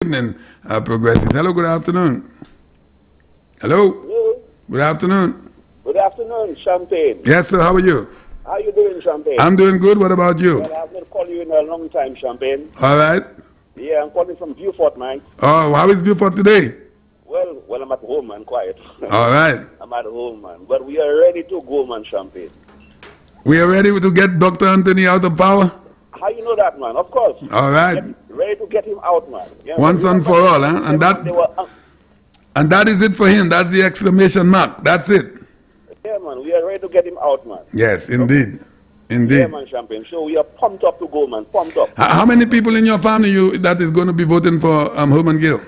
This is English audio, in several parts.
evening, Progressives. Hello, good afternoon. Hello, Hello. good afternoon. Good afternoon, Champagne. Yes, sir, how are you? How you doing, Champagne? I'm doing good. What about you? Well, I've not called you in a long time, Champagne. All right. Yeah, I'm calling from Beaufort, man. Oh, how is Beaufort today? Well, I'm at home, man, quiet. All right. I'm at home, man. But we are ready to go, man, Champagne. We are ready to get Dr. Anthony out of power? How you know that, man? Of course. All right. Ready to get him out, man. Yeah, Once and for all, huh? And that is it for him. That's the exclamation mark. That's it. Yeah, man, we are ready to get him out, man. Yes, indeed. Yeah, Indeed. man, Champagne. So we are pumped up to go, man. Pumped up. How many people in your family that is going to be voting for Herman Gill?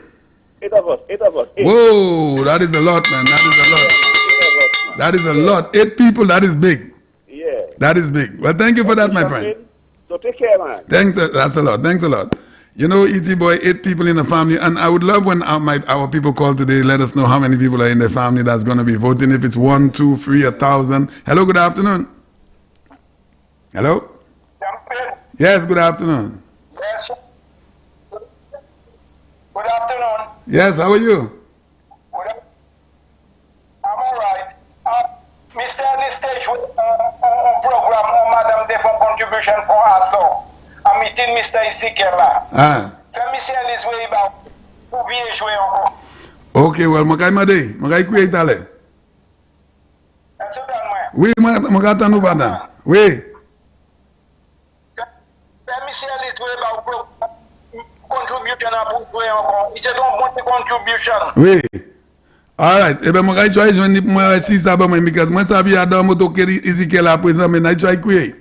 8 of us. 8 of us. 8. Whoa, that is a lot, man. That is a lot. 8 of us, man. That is a lot. 8 people, that is big. Yeah. That is big. Well, thank you for that, my friend. Champagne. So take care, man. Thanks, that's a lot. Thanks a lot. You know, E.T. Boy, 8 people in the family, and I would love when our people call today, let us know how many people are in the family that's going to be voting, if it's 1, 2, 3, 1,000. Hello, good afternoon. Hello? Yes, good afternoon. Yes. Good afternoon. Yes, how are you? I'm all right. Mr. This stage with program Madam de for contribution for us. So I'm meeting Mr. Ezekiel. Ah. Can me say this way about who VH way on? Okay, well, makai made, makai create ale. That's what I'm Oui, makai tanu bada. Oui. Can me say this way about contribution about way on? He said don't want the contribution. Oui. All right. Ebe makai try join the my sister ba mwen because mwen sabi adam moto keri Ezekiel a present men I try create.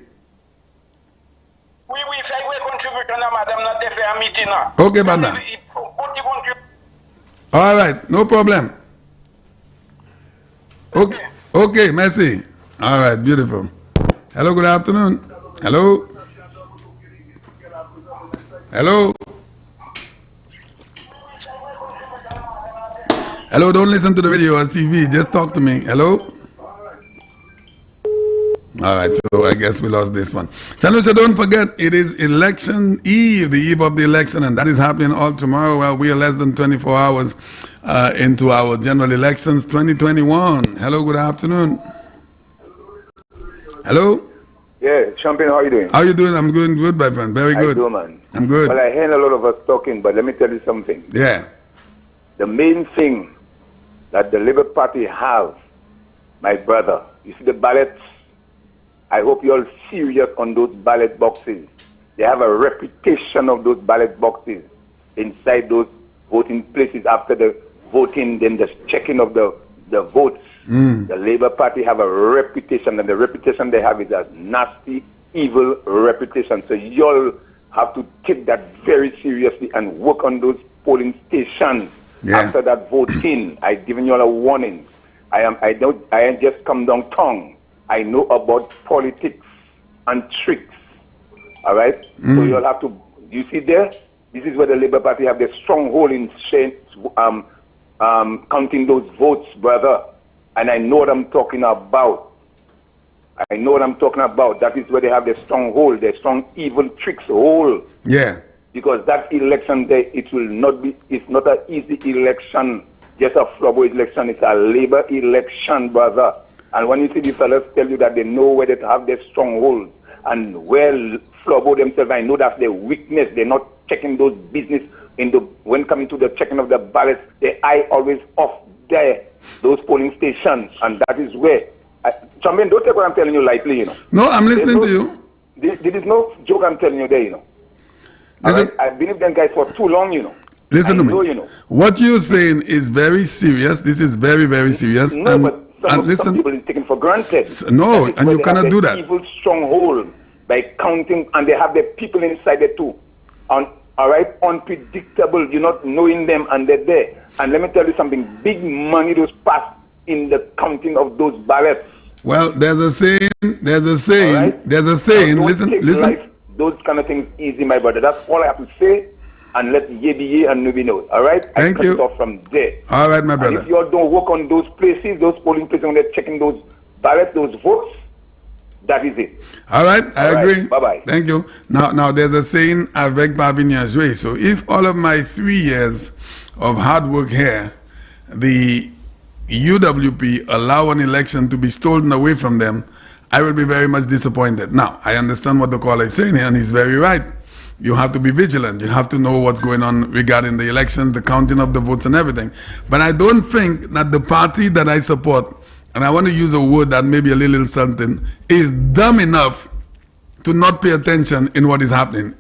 We say we contribution Madam not there for a meeting now. Okay, bada. All right, no problem. Okay, okay, merci. All right, beautiful. Hello, good afternoon. Hello. Hello. Hello, don't listen to the video or TV. Just talk to me. Hello. All right, so I guess we lost this one. St. Lucia, don't forget, it is election eve, the eve of the election, and that is happening all tomorrow. Well, we are less than 24 hours into our general elections 2021. Hello, good afternoon. Hello? Yeah, Champagne, how are you doing? How are you doing? I'm doing good, my friend. Very good. I do, man. I'm good. Well, I heard a lot of us talking, but let me tell you something. Yeah. The main thing that the Labour Party have, my brother, you see the ballots, I hope you're all serious on those ballot boxes. They have a reputation of those ballot boxes inside those voting places after the voting, then the checking of the votes. The Labour Party have a reputation, and the reputation they have is a nasty, evil reputation. So you all have to take that very seriously and work on those polling stations after that voting. I've given you all a warning. I ain't just come down tongue. I know about politics and tricks. All right? So you'll have to, you see there? This is where the Labour Party have their stronghold in counting those votes, brother. And I know what I'm talking about. I know what I'm talking about. That is where they have their stronghold, their strong evil tricks hole. Yeah. Because that election day, it will not be, it's not an easy election, just a flubber election. It's a Labour election, brother. And when you see the fellas tell you that they know where they have their strongholds and where flubber themselves, I know that's their weakness. They're not checking those business when coming to the checking of the ballots. Their eye always off there, those polling stations, and that is where. Champagne, don't take what I'm telling you lightly, you know. No, I'm listening to you. There is no joke I'm telling you there, you know. Right? I've been with them guys for too long, you know. Listen to me. You know. What you're saying is very serious. This is very, very serious. No, but some people is taken for granted. No, and you cannot do that. Evil stronghold by counting, and they have the people inside there too. All right, unpredictable. You're not knowing them, and they're there. And let me tell you something: big money was passed in the counting of those ballots. Well, there's a saying. Right? There's a saying. Listen. Those kind of things easy, my brother. That's all I have to say. And let ye be ye and Nubi know. All right? Thank you. Off from there. All right, my brother. And if you all don't work on those places, those polling places, when they're checking those ballots, those votes, That is it. All right, I All right, agree. bye-bye. Thank you. Now, there's a saying, avec Babinya's way. So if all of my 3 years of hard work here, the UWP allow an election to be stolen away from them, I will be very much disappointed. Now, I understand what the caller is saying here, and he's very right. You have to be vigilant. You have to know what's going on regarding the election, the counting of the votes and everything. But I don't think that the party that I support, and I want to use a word that may be a little something, is dumb enough to not pay attention in what is happening.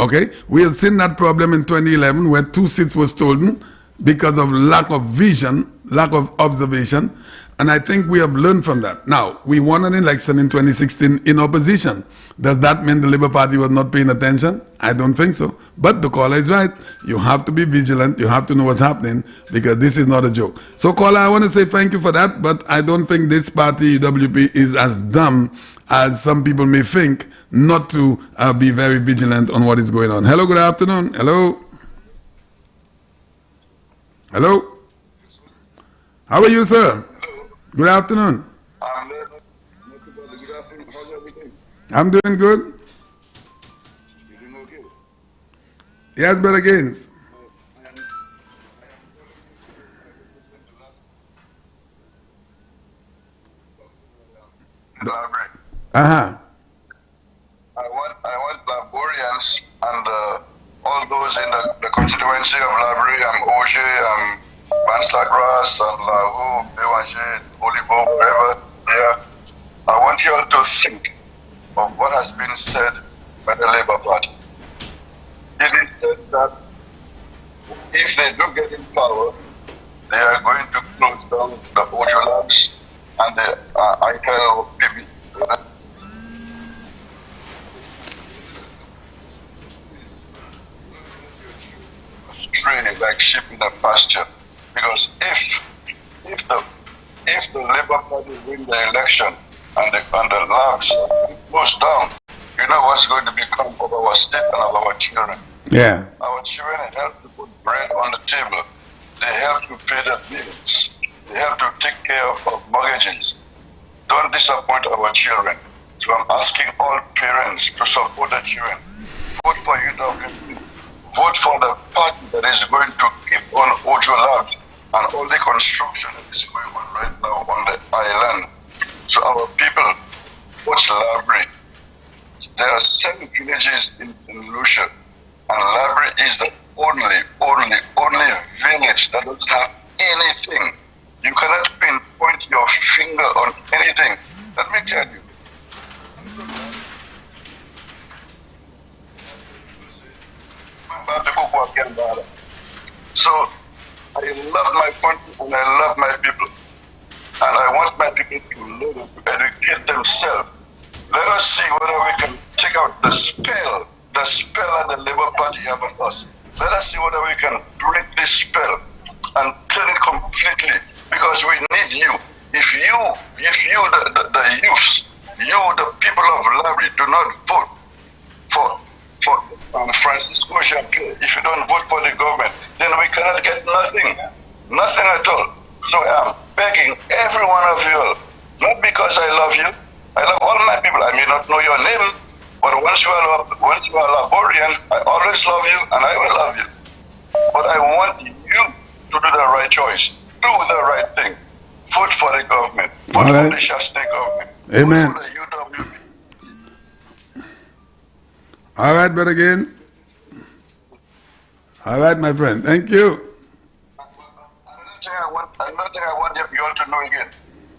Okay? We have seen that problem in 2011 where 2 seats were stolen because of lack of vision, lack of observation, and I think we have learned from that. Now, we won an election in 2016 in opposition. Does that mean the Labour Party was not paying attention? I don't think so. But the caller is right. You have to be vigilant. You have to know what's happening because this is not a joke. So, caller, I want to say thank you for that, but I don't think this party, UWP, is as dumb as some people may think not to be very vigilant on what is going on. Hello, good afternoon. Hello. Hello. How are you, sir? Good afternoon. I'm doing good. You doing okay? Yes, Brother Gaines. Uh-huh. I want Laborians and all those in the constituency of Labrie and Oje and Manslagras and Lahu, Bewaje, Olivo, wherever they are. I want you all to think of what has been said by the Labour Party. It is said that if they do get in power, they are going to close down the Ojo labs and the ITEL PB. Stray like sheep in a pasture, because if the Labour Party win the election and the labs goes down, you know what's going to become of our state and of our children. Yeah. Our children help to put bread on the table. They help to pay the bills. They help to take care of mortgages. Don't disappoint our children. So I'm asking all parents to support the children. Vote for UWP. Vote for the party that is going to keep on Ojo Labs and all the construction that is going on right now on the island. So our people, watch Labrie. There are 7 villages in St. Lucia, and Labrie is the only village that doesn't have anything. You cannot pinpoint your finger on anything. Let me tell you. So I love my country and I love my people. And I want my people to learn, to educate themselves. Let us see whether we can take out the spell that the Labour Party have on us. Let us see whether we can break this spell and turn it completely, because we need you. If you, the youths, the people of Labrie, do not vote for Francisco Jean-Pierre, if you don't vote for the government, then we cannot get nothing at all. So I'm begging every one of you all, not because I love you, I love all my people. I may not know your name, but once you are Laborian, I always love you and I will love you. But I want you to do the right choice, do the right thing. Vote for the government, vote for the Shasta government, Amen. vote for the UWP. All right, Brother Gaines. All right, my friend. Thank you. Another thing I want you all to know again.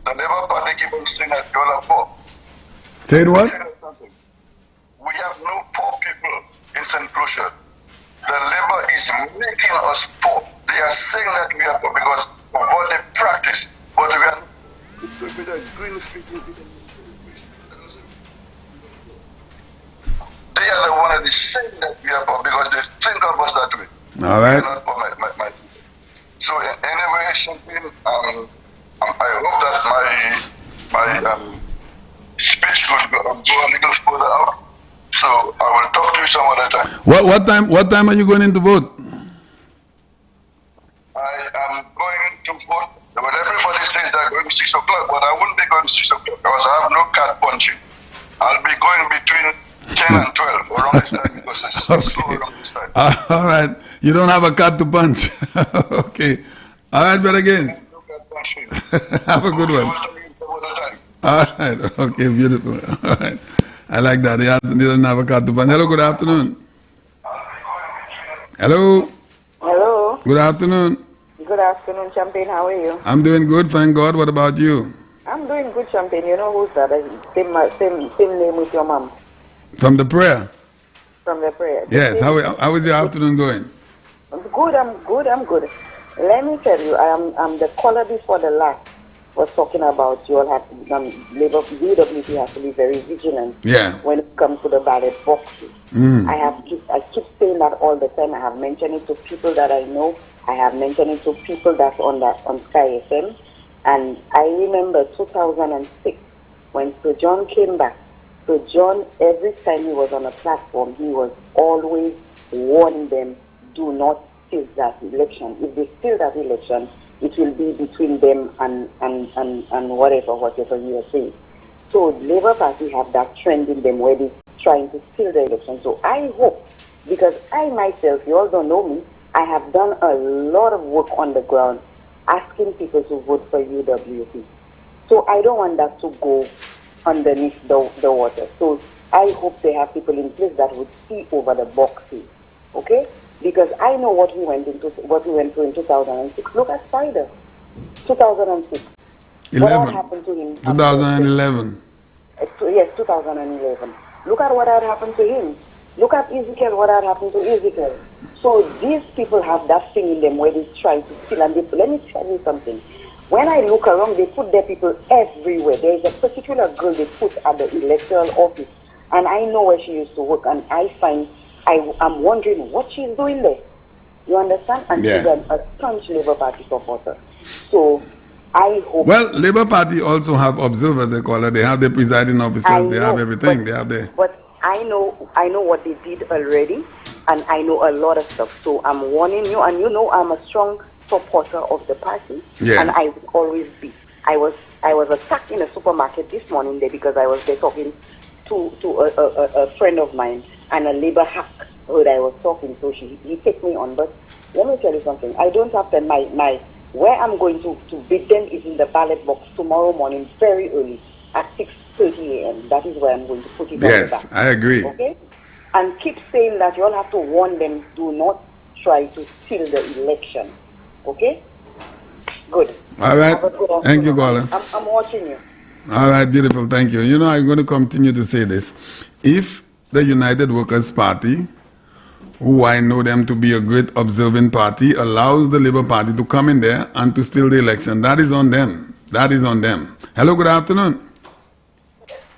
The Labour Party keep on saying that you all are poor. Saying what? We have no poor people in St. Lucia. The Labour is making us poor. They are saying that we are poor because of what they practice. But we are they are the one that is saying that we are poor because they think of us that way. All right. Not poor, my. So anyway, Champagne, I hope that my speech could go a little further out. So I will talk to you some other time. What time are you going in to vote? I am going to vote. But everybody says they're going 6 o'clock, but I won't be going 6 o'clock because I have no card punching. I'll be going between 10 and 12 around this time because it's slow around this time. All right. You don't have a card to punch. Okay. All right, brother Gaines. Have a good one. All right. Okay, beautiful. All right. I like that. He doesn't have a card to punch. Hello, good afternoon. Hello. Hello. Good afternoon. Good afternoon, Champagne. How are you? I'm doing good, thank God. What about you? I'm doing good, Champagne. You know who's that? Same name with your mom. From the prayer? From the prayer. Yes. How is your afternoon going? Good, I'm good. Let me tell you, I'm the caller before the last was talking about you all have Labour UWP has to be very vigilant when it comes to the ballot boxes. I keep saying that all the time. I have mentioned it to people that I know. I have mentioned it to people that's on Sky FM. And I remember 2006 when Sir John came back. Sir John, every time he was on a platform, he was always warning them, do not steal that election. If they steal that election, it will be between them and whatever he was saying. So Labour Party have that trend in them where they're trying to steal the election. So I hope, because I myself, you all don't know me, I have done a lot of work on the ground asking people to vote for UWP. So I don't want that to go underneath the water. So I hope they have people in place that would see over the boxes. Okay? Because I know what we went through in 2006. Look at Spider. 2006. What happened to him? 2011. Yes, 2011. Look at what had happened to him. Look at Ezekiel, what had happened to Ezekiel. So these people have that thing in them where they try to steal. And let me tell you something. When I look around, they put their people everywhere. There is a particular girl they put at the electoral office. And I know where she used to work. And I'm wondering what she's doing there. You understand? And she's a staunch Labour Party supporter. So I hope... Well, Labour Party also have observers, they call it. They have the presiding officers. They have everything. They have the... But I know what they did already. And I know a lot of stuff. So I'm warning you. And you know I'm a strong supporter of the party. Yeah. And I will always be. I was attacked in a supermarket this morning there because I was there talking to a friend of mine and a Labour hack who I was talking to. He took me on. But let me tell you something. I don't have to, where I'm going to beat them is in the ballot box tomorrow morning very early at 6:30 a.m. That is where I'm going to put it on the back. Yes, I agree. Okay? And keep saying that you all have to warn them, do not try to steal the election. Okay? Good. All right. Thank you, Gola. I'm watching you. All right, beautiful. Thank you. You know, I'm going to continue to say this. If the United Workers' Party, who I know them to be a great observing party, allows the Labour Party to come in there and to steal the election, that is on them. That is on them. Hello, good afternoon.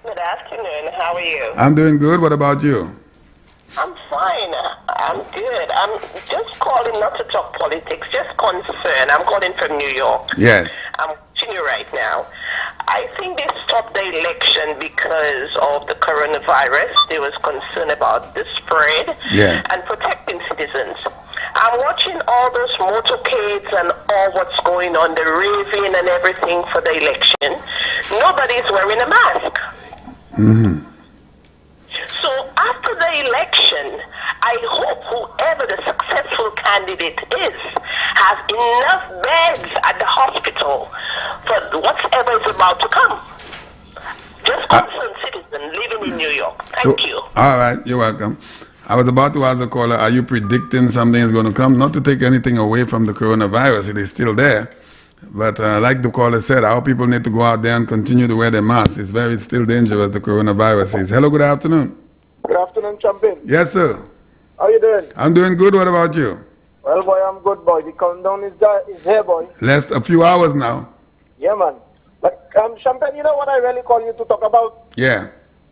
Good afternoon. How are you? I'm doing good. What about you? I'm fine. I'm good. I'm just calling not to talk politics, just concern. I'm calling from New York. Yes. I'm watching you right now. I think they stopped the election because of the coronavirus. They was concerned about the spread and protecting citizens. I'm watching all those motorcades and all what's going on, the raving and everything for the election. Nobody's wearing a mask. Mm-hmm. So after the election, I hope whoever the successful candidate is has enough beds at the hospital for whatever is about to come. Just concerned citizen living in New York. Thank you. All right, you're welcome. I was about to ask the caller, are you predicting something is going to come? Not to take anything away from the coronavirus, it is still there. But like the caller said, our people need to go out there and continue to wear their masks. It's still dangerous, the coronavirus is. Hello, good afternoon. Good afternoon, Champagne. Yes, sir. How you doing? I'm doing good. What about you? Well, boy, I'm good, boy. The countdown is here, boy. Last a few hours now. Yeah, man. But, Champagne, you know what I really call you to talk about? Yeah.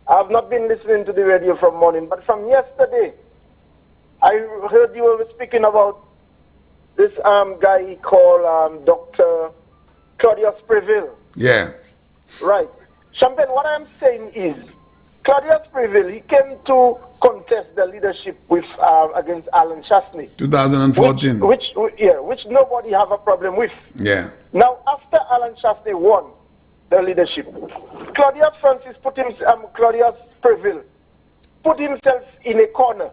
I've not been listening to the radio from morning, but from yesterday, I heard you were speaking about this guy called Dr. Claudius Preville. Yeah. Right. Champagne, what I'm saying is, Claudius Preville, he came to contest the leadership with against Alan Chastney. 2014. Which nobody have a problem with. Yeah. Now, after Alan Chastney won, the leadership. Claudius Francis Claudius Prevail put himself in a corner.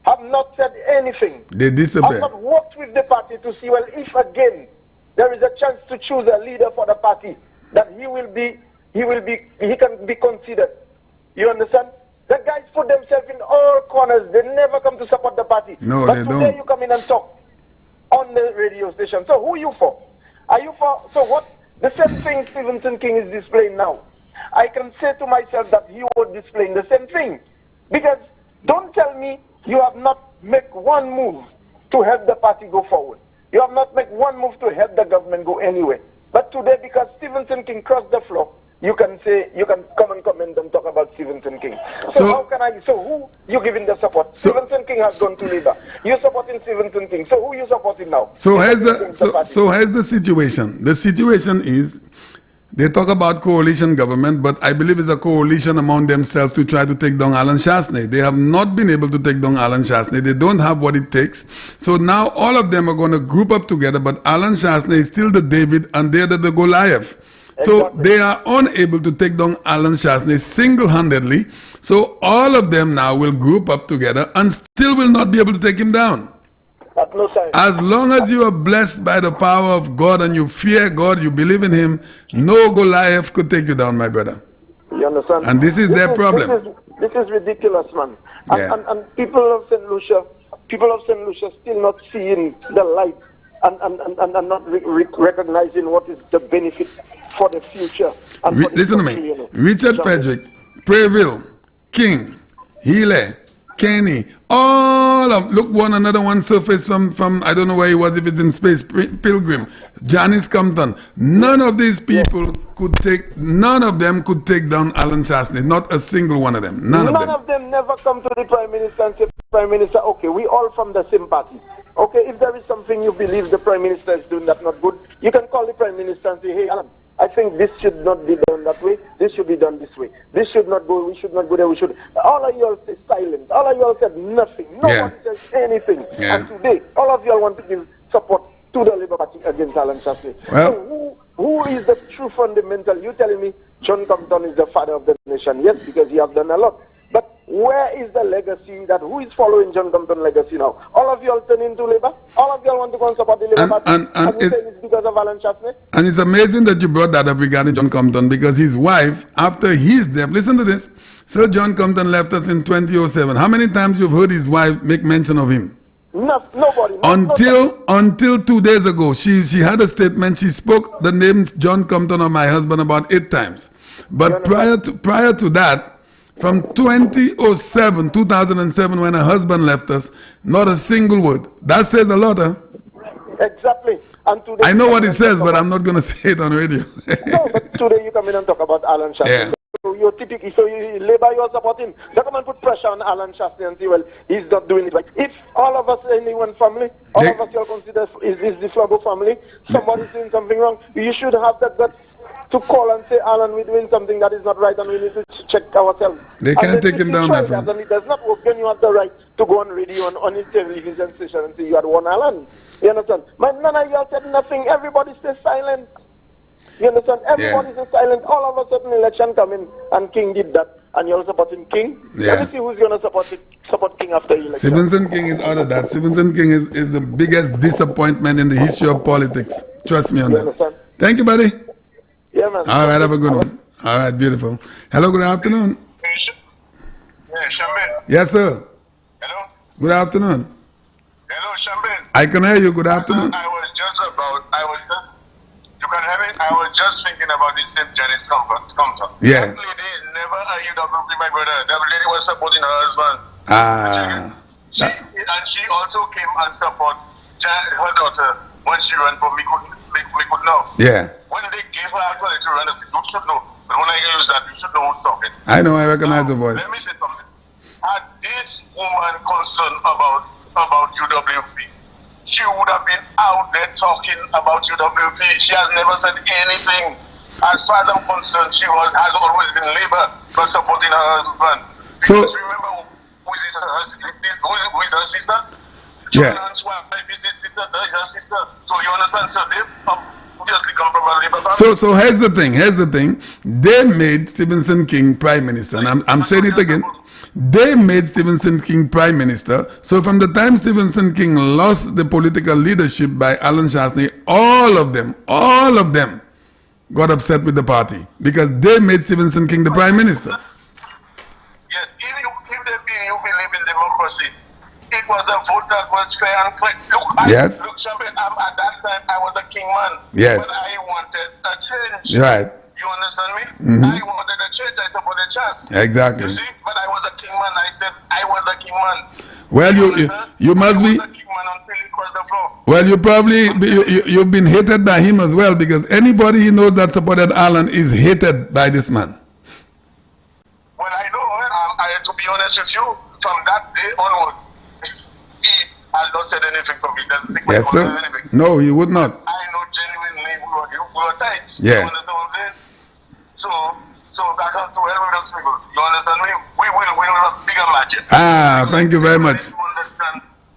Have not said anything. They disappear. Have not worked with the party to see, well, if again there is a chance to choose a leader for the party, that he can be considered. You understand? The guys put themselves in all corners. They never come to support the party. No, but they today don't. You come in and talk on the radio station. So who are you for? Are you for? So what? The same thing Stevenson King is displaying now. I can say to myself that he was displaying the same thing. Because don't tell me you have not made one move to help the party go forward. You have not made one move to help the government go anywhere. But today, because Stevenson King crossed the floor, you can come and comment and talk about Stevenson King. So who you giving the support? Stevenson King has gone to Labour. You supporting Stevenson King. So who you supporting now? So here's the situation. The situation is, they talk about coalition government, but I believe it's a coalition among themselves to try to take down Alan Chastanet. They have not been able to take down Alan Chastanet. They don't have what it takes. So now all of them are going to group up together, but Alan Chastanet is still the David and they're the Goliath. So they are unable to take down Alan Chastanet single-handedly. So all of them now will group up together and still will not be able to take him down. As long as you are blessed by the power of God and you fear God, you believe in Him, no Goliath could take you down, my brother. You understand? And this is their problem. This is ridiculous, man. And people of St. Lucia still not seeing the light and not recognizing what is the benefit for the future. Listen to me. Richard Frederick, Prevail, King, Healy, Kenny, all of, look, one surface from I don't know where he was, if it's in space, Pilgrim, Janice Compton. None of these people could take down Alan Chastanet, not a single one of them. None of them never come to the Prime Minister and say, Prime Minister, okay, we all from the same party. Okay, if there is something you believe the Prime Minister is doing that's not good, you can call the Prime Minister and say, hey, Alan, I think this should not be done that way. This should be done this way. This should not go. We should not go there. We should. All of you all say silence. All of you all said nothing. No one says anything. Yeah. And today, all of you all want to give support to the Labour Party against Alan Chastanet. Well, so who is the true fundamental? You telling me John Compton is the father of the nation? Yes, because he has done a lot. But where is the legacy that who is following John Compton's legacy now? All of you all turn into Labour? All of you all want to go and support the Labour Party? And you say it's because of Alan Chastanet? And it's amazing that you brought that up regarding John Compton, because his wife, after his death, listen to this, Sir John Compton left us in 2007. How many times you've heard his wife make mention of him? Nobody. Until 2 days ago, she had a statement. She spoke the names John Compton of my husband about 8 times. But prior to that, from 2007, when her husband left us, not a single word. That says a lot, huh? Exactly. And today I know what it says, but I'm not going to say it on radio. No, but today you come in and talk about Alan Chastanet. Yeah. So you're typical. So you Labour, you're supporting. They come and put pressure on Alan Chastanet and say, well, he's not doing it right. If all of us in one family, all of us you'll consider is the Flabo family, somebody's doing something wrong, you should have that guts to call and say, Alan, we're doing something that is not right and we need to check ourselves. They can't take him down, my friend. And it does not work, then you have the right to go on radio and on a television station and say you had won Alan. You understand? None of you all said nothing. Everybody stays silent. You understand? Everybody stays silent. All of a sudden election come in and King did that. And you're supporting King? Yeah. Let me see who's going to support King after election. Stevenson King is out of that. Stevenson King is the biggest disappointment in the history of politics. Trust me on that. Understand? Thank you, buddy. Yeah, man. All right, have a good one. All right, beautiful. Hello, good afternoon. Yeah, Shambin. Yes, sir. Hello? Good afternoon. Hello, Shambin. I can hear you. Good afternoon. You can hear me? I was just thinking about this same Janice Compton. Yeah. That lady is never a UWP, my brother. That lady was supporting her husband. She also came and supported her daughter when she ran for me could know. Yeah. When they gave her actually to run, you should know. But when I use that, you should know who's talking. I know, I recognize the voice. Let me say something. Had this woman concerned about UWP, she would have been out there talking about UWP. She has never said anything. As far as I'm concerned, she has always been Labour, but supporting her husband. Because remember, who is her sister? Yeah. John's wife is his sister, that is her sister. So you understand, sir, obviously come from a Labour family. So here's the thing. They made Stephenson King Prime Minister, and I'm saying it again. They made Stephenson King Prime Minister. So from the time Stephenson King lost the political leadership by Alan Chastanet, all of them got upset with the party because they made Stephenson King the Prime Minister. Yes, if you believe in democracy, it was a vote that was fair and clear. Look, Champagne, at that time I was a king man. Yes. But I wanted a change. Right. You understand me? I wanted a change. I supported chance. Exactly. You see? But I was a king man. I said I was a king man. Well, you must be. I was a king man until he crossed the floor. Well, you've been hated by him as well because anybody he knows that supported Alan is hated by this man. Well, I know. To be honest with you, from that day onwards, he has not said anything for me. Yes, sir. No, he would not. I know genuinely we were tight. Yeah. You understand what I'm saying? So that's how to help with those people. You understand me? We will win a bigger matches. Thank you very much. Need to understand.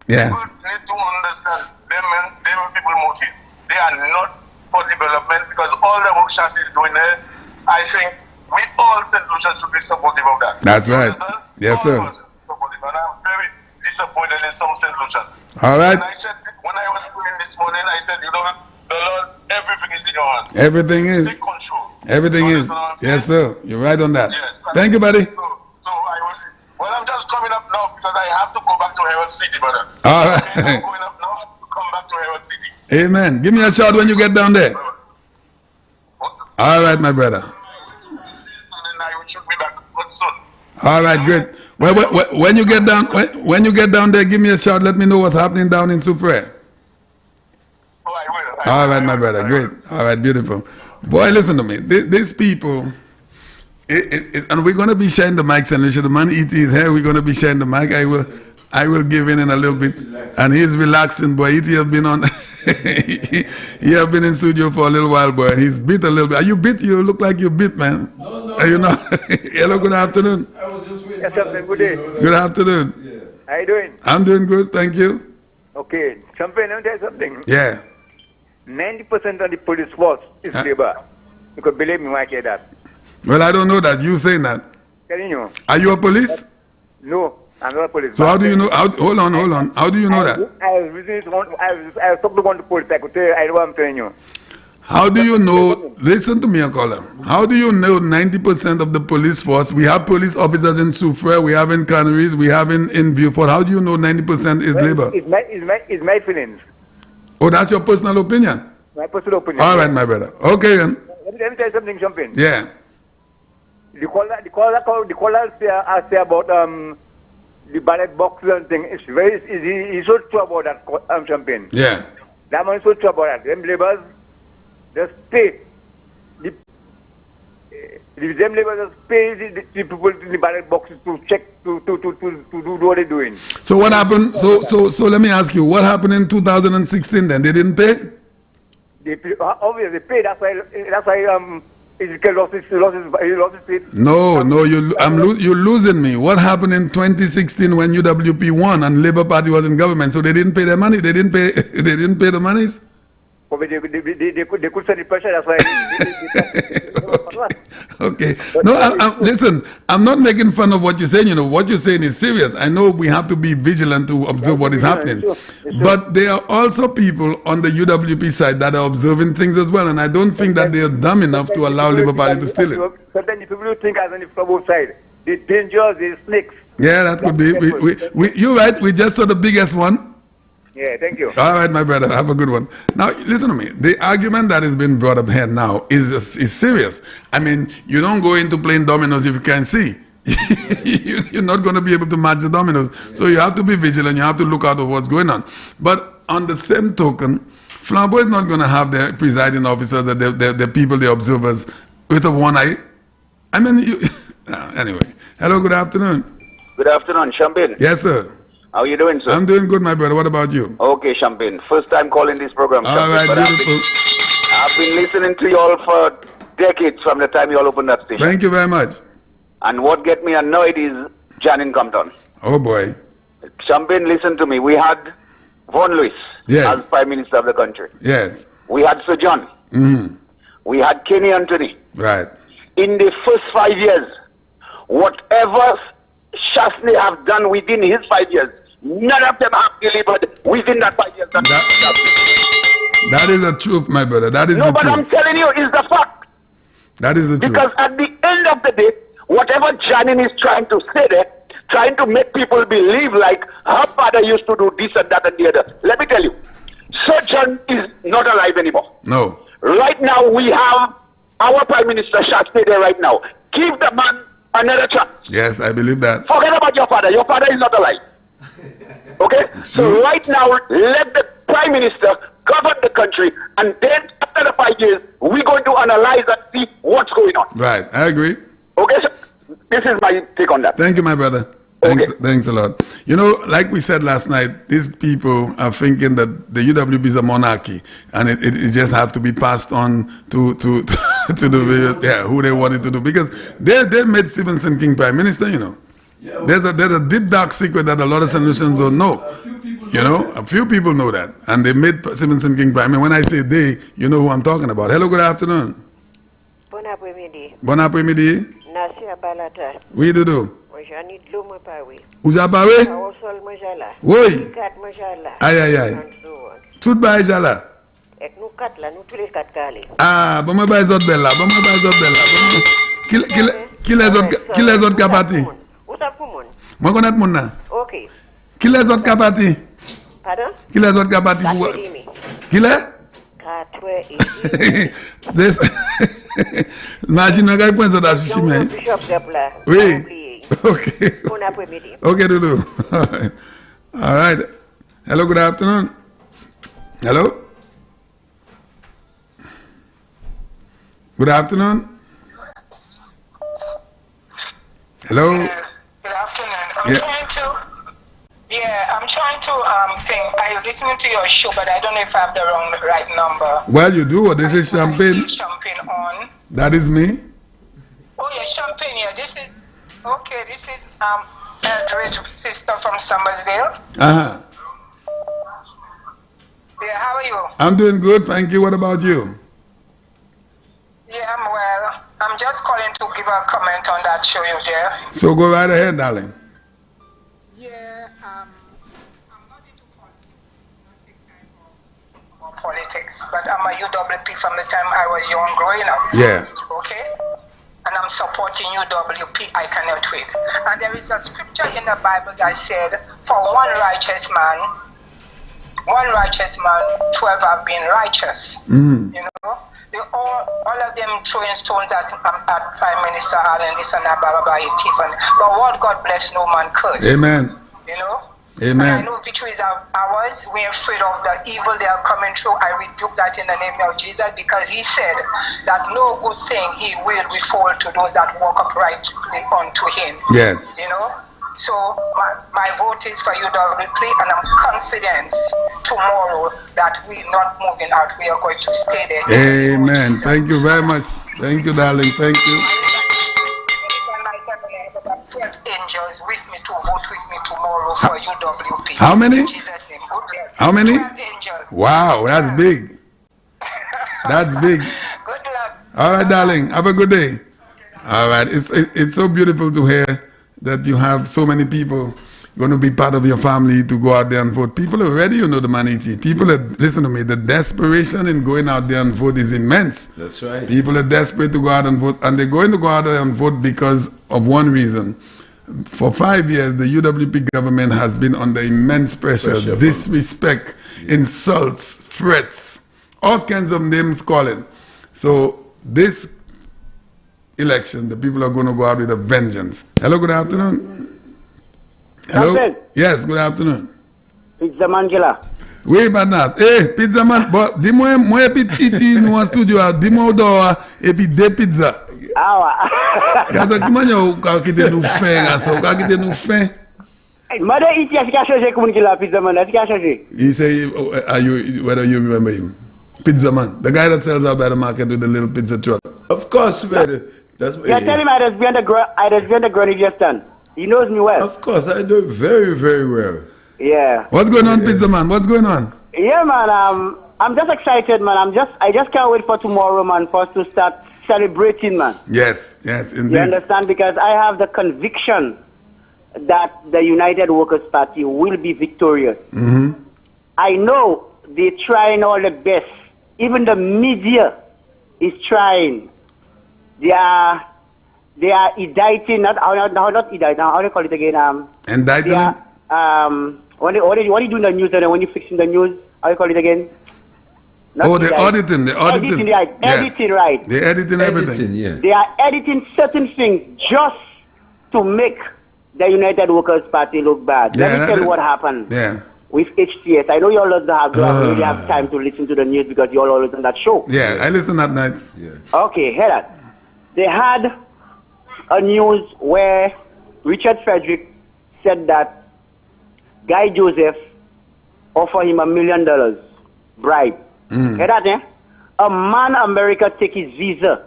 Yeah. People need to understand them people motive. They are not for development because all the work Shas is doing there, I think we all St. Lucia should be supportive of that. That's right. Yes, sir. And I'm very disappointed in some St. Lucia. All right. When I was praying this morning, I said, you know, the Lord, everything is in your hand. Everything is. Take control. Everything is. Yes, sir. You're right on that. Yes. Thank you, buddy. So I'm just coming up now because I have to go back to Herald City, brother. All right. I'm going up now to come back to Herald City. Amen. Give me a shout when you get down there. All right, my brother. And then I should be back soon. All right, great. Well, when you get down, when you get down there, give me a shout. Let me know what's happening down in Supre. Oh, I will. All right, my brother. Great. All right, beautiful. Boy, listen to me. These people, and we're going to be sharing the mic, Senator. The man ET is here. We're going to be sharing the mic. I will give in a little bit. And he's relaxing, boy. ET has been on. He have been in studio for a little while, boy. And he's bit a little bit. Are you bit? You look like you're bit, man. No. Are you not? Hello, good afternoon. I was just waiting. Yes, sir. Good day. Good afternoon. Yeah. How you doing? I'm doing good, thank you. Okay. Champagne, let me tell you something. Yeah. 90% of the police force is Labour. You could believe me when I say that. Well, I don't know that. You saying that. Telling you. Are you a police? No, I'm not a police. So how do you know? Hold on. How do you know that? I was talking to one police. I could tell you, I know what I'm telling you. How do you know? Listen to me, a caller. How do you know 90% of the police force? We have police officers in Soufrière, we have in Canaries, we have in Beaufort. How do you know 90% is Labour? It's my feelings. Oh, that's your personal opinion? My personal opinion. All right, my brother. Okay, then. Let me tell you something, Champagne. Yeah. The caller say about the ballot boxes and thing. It's very easy. He's so true about that, Champagne. Yeah. That man is so true about that. Them labours just pay. Them labours just pay the people in the ballot boxes to check to do what they're doing. So what happened? So let me ask you, what happened in 2016 then? They didn't pay? Obviously they pay. That's why Ezekiel lost his seat. No, you're losing me. What happened in 2016 when UWP won and Labour Party was in government? So they didn't pay their money. They didn't pay the monies. They could send the pressure. That's why. Okay. No, listen. I'm not making fun of what you're saying. You know what you're saying is serious. I know we have to be vigilant to observe what is happening. Sure. But there are also people on the UWP side that are observing things as well, and I don't think that they are dumb enough to allow Labour Party to steal it. Sometimes the people who think as on the both sides, they're dangerous, they're snakes. Yeah, that could be. You're right. We just saw the biggest one. Yeah, thank you. All right, my brother. Have a good one. Now, listen to me. The argument that has been brought up here now is serious. I mean, you don't go into playing dominoes if you can't see. You're not going to be able to match the dominoes. So you have to be vigilant. You have to look out of what's going on. But on the same token, Flambeau is not going to have their presiding officers, the people, the observers, with a one eye. I mean, anyway. Hello, good afternoon. Good afternoon, Champagne. Yes, sir. How are you doing, sir? I'm doing good, my brother. What about you? Okay, Champagne. First time calling this program, All right, beautiful. I've been listening to you all for decades from the time you all opened that station. Thank you very much. And what get me annoyed is Janin Compton. Oh, boy. Champagne, listen to me. We had Vaughan Lewis as Prime Minister of the country. Yes. We had Sir John We had Kenny Anthony. Right. In the first 5 years, whatever Shasney have done within his 5 years, none of them have delivered within that 5 years. That is the truth, my brother. That is no, the but truth. I'm telling you, it's the fact. That is the truth. Because at the end of the day, whatever Janine is trying to say there, trying to make people believe like her father used to do this and that and the other. Let me tell you, Sir John is not alive anymore. No. Right now, we have our Prime Minister Shasney there right now. Give the man another chance. Yes, I believe that. Forget about your father. Your father is not alive. Okay? So right now, let the Prime Minister govern the country, and then after the 5 years, we're going to analyze and see what's going on. Right, I agree. Okay, so this is my take on that. Thank you, my brother. Thanks a lot. You know, like we said last night, these people are thinking that the UWP is a monarchy, and it just have to be passed on to the who they wanted to do, because they made Stephenson King Prime Minister. You know, there's a deep dark secret that a lot of Sanusians don't know. You know, a few people know that, and they made Stephenson King Prime. And when I say they, you know who I'm talking about. Hello, good afternoon. Bon après-midi. Bon après-midi. Nasia Balata. Oui, Doudou. Mojani Dlomo Pawi. Ouja Pawi? Awosol Mojala. Oui. Kat Mojala. Aïe, aïe, aïe. Tout ba Jala. Ek nou kat la, nou tous les kat kale. Ah, bon me bay zot bella. Bon me bay zot bella. Qui les autres kapati? Où ça pour moun? Moi connaît moun nan. OK. Qui les autres kapati? Pardon? Qui les autres kapati pour? Qui les? This imagine un gars qui pense à sushi mais. Oui. Okay. Bon après-midi. Okay, Doudou. All right. Hello, good afternoon. Hello. Good afternoon. Hello. Good afternoon. I'm trying to think. I'm listening to your show, but I don't know if I have the right number. Well, you do. This is Champagne. Champagne on. That is me. Oh yeah, Champagne. Yeah, this is okay. This is Eldridge, sister from Summersdale. Yeah, how are you? I'm doing good, thank you. What about you? Yeah, I'm well. I'm just calling to give a comment on that show you there. So go right ahead, darling. Politics, but I'm a UWP from the time I was young growing up. Yeah. Okay? And I'm supporting UWP, I cannot wait. And there is a scripture in the Bible that said, for one righteous man, 12 have been righteous. You know? They all of them throwing stones at Prime Minister Allen, this and that, blah, blah, blah, but what God bless, no man curse. Amen. You know? Amen. And I know victory is ours. We're afraid of the evil they are coming through. I rebuke that in the name of Jesus, because he said that no good thing he will withhold to those that walk uprightly unto him. Yes. You know? So my vote is for UWP, and I'm confident tomorrow that we're not moving out. We are going to stay there. Amen. Thank you very much. Thank you, darling. Thank you. Angels with me to vote with me tomorrow for UWP. How many? In Jesus' name. How many? 12 angels. Wow, that's big. That's big. Good luck. All right, darling. Have a good day. All right. It's so beautiful to hear that you have so many people going to be part of your family to go out there and vote. People are ready, you know, the Maniti. People are, listen to me, the desperation in going out there and vote is immense. That's right. People are desperate to go out and vote, and they're going to go out there and vote because of one reason. For 5 years, the UWP government has been under immense pressure disrespect, insults, threats, all kinds of names calling. So this election, the people are going to go out with a vengeance. Hello, good afternoon. Hello? Captain. Yes, good afternoon. Pizza Mangela. Oui, Badnas. Eh, pizza man, but dis-moi, moi, petit, nous en studio, dis-moi d'or, et puis deux pizzas. Ah ouais. Parce que comment on va quitter nous faire, ça, on va quitter nous faire. Mother, il y a changé comme la pizza man, il a changé. He say, whether you remember him. Pizza man, the guy that sells out by the market with the little pizza truck. Of course, man. That's what. Yeah, tell him I just been the Grenadier stand. He knows me well. Of course, I do very, very well. Yeah. What's going on, Pizza man? What's going on? Yeah, man. I'm just excited, man. I just can't wait for tomorrow, man, for us to start celebrating, man. Yes, indeed. You understand? Because I have the conviction that the United Workers' Party will be victorious. Mm-hmm. I know they're trying all the best. Even the media is trying. They are indicting, not indicting, how do you call it again? Indicting? What do you do in the news when you're fixing the news? How do you call it again? They're auditing. Editing, right. Yes. Editing, right. They're editing everything. Yeah. They are editing certain things just to make the United Workers' Party look bad. Let me tell you what happened with HTS. I know you all don't really have time to listen to the news because you all always on that show. Yeah, I listen at nights. Yeah. Okay, hear that. They had a news where Richard Frederick said that Guy Joseph offered him $1 million bribe. Hear that, eh? A man America take his visa.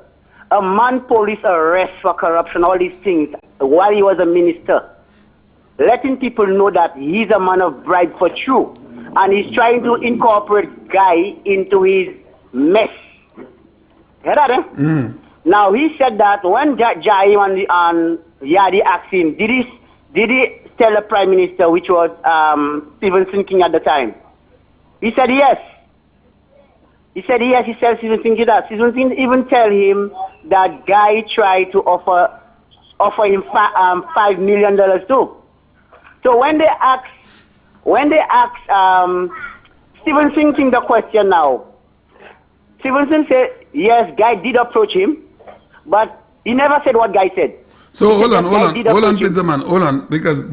A man police arrest for corruption, all these things, while he was a minister. Letting people know that he's a man of bribe for true. And he's trying to incorporate Guy into his mess. Hear that, eh? Now, he said that when Jai and Yadi asked him, did he tell the Prime Minister, which was Stevenson King at the time? He said yes. He said yes, he said Stevenson King that. Stevenson even tell him that Guy tried to offer him $5 million too. So when they asked Stevenson King the question now, Stevenson said, yes, Guy did approach him, but he never said what Guy said. So hold on, Pizzaman, hold on, because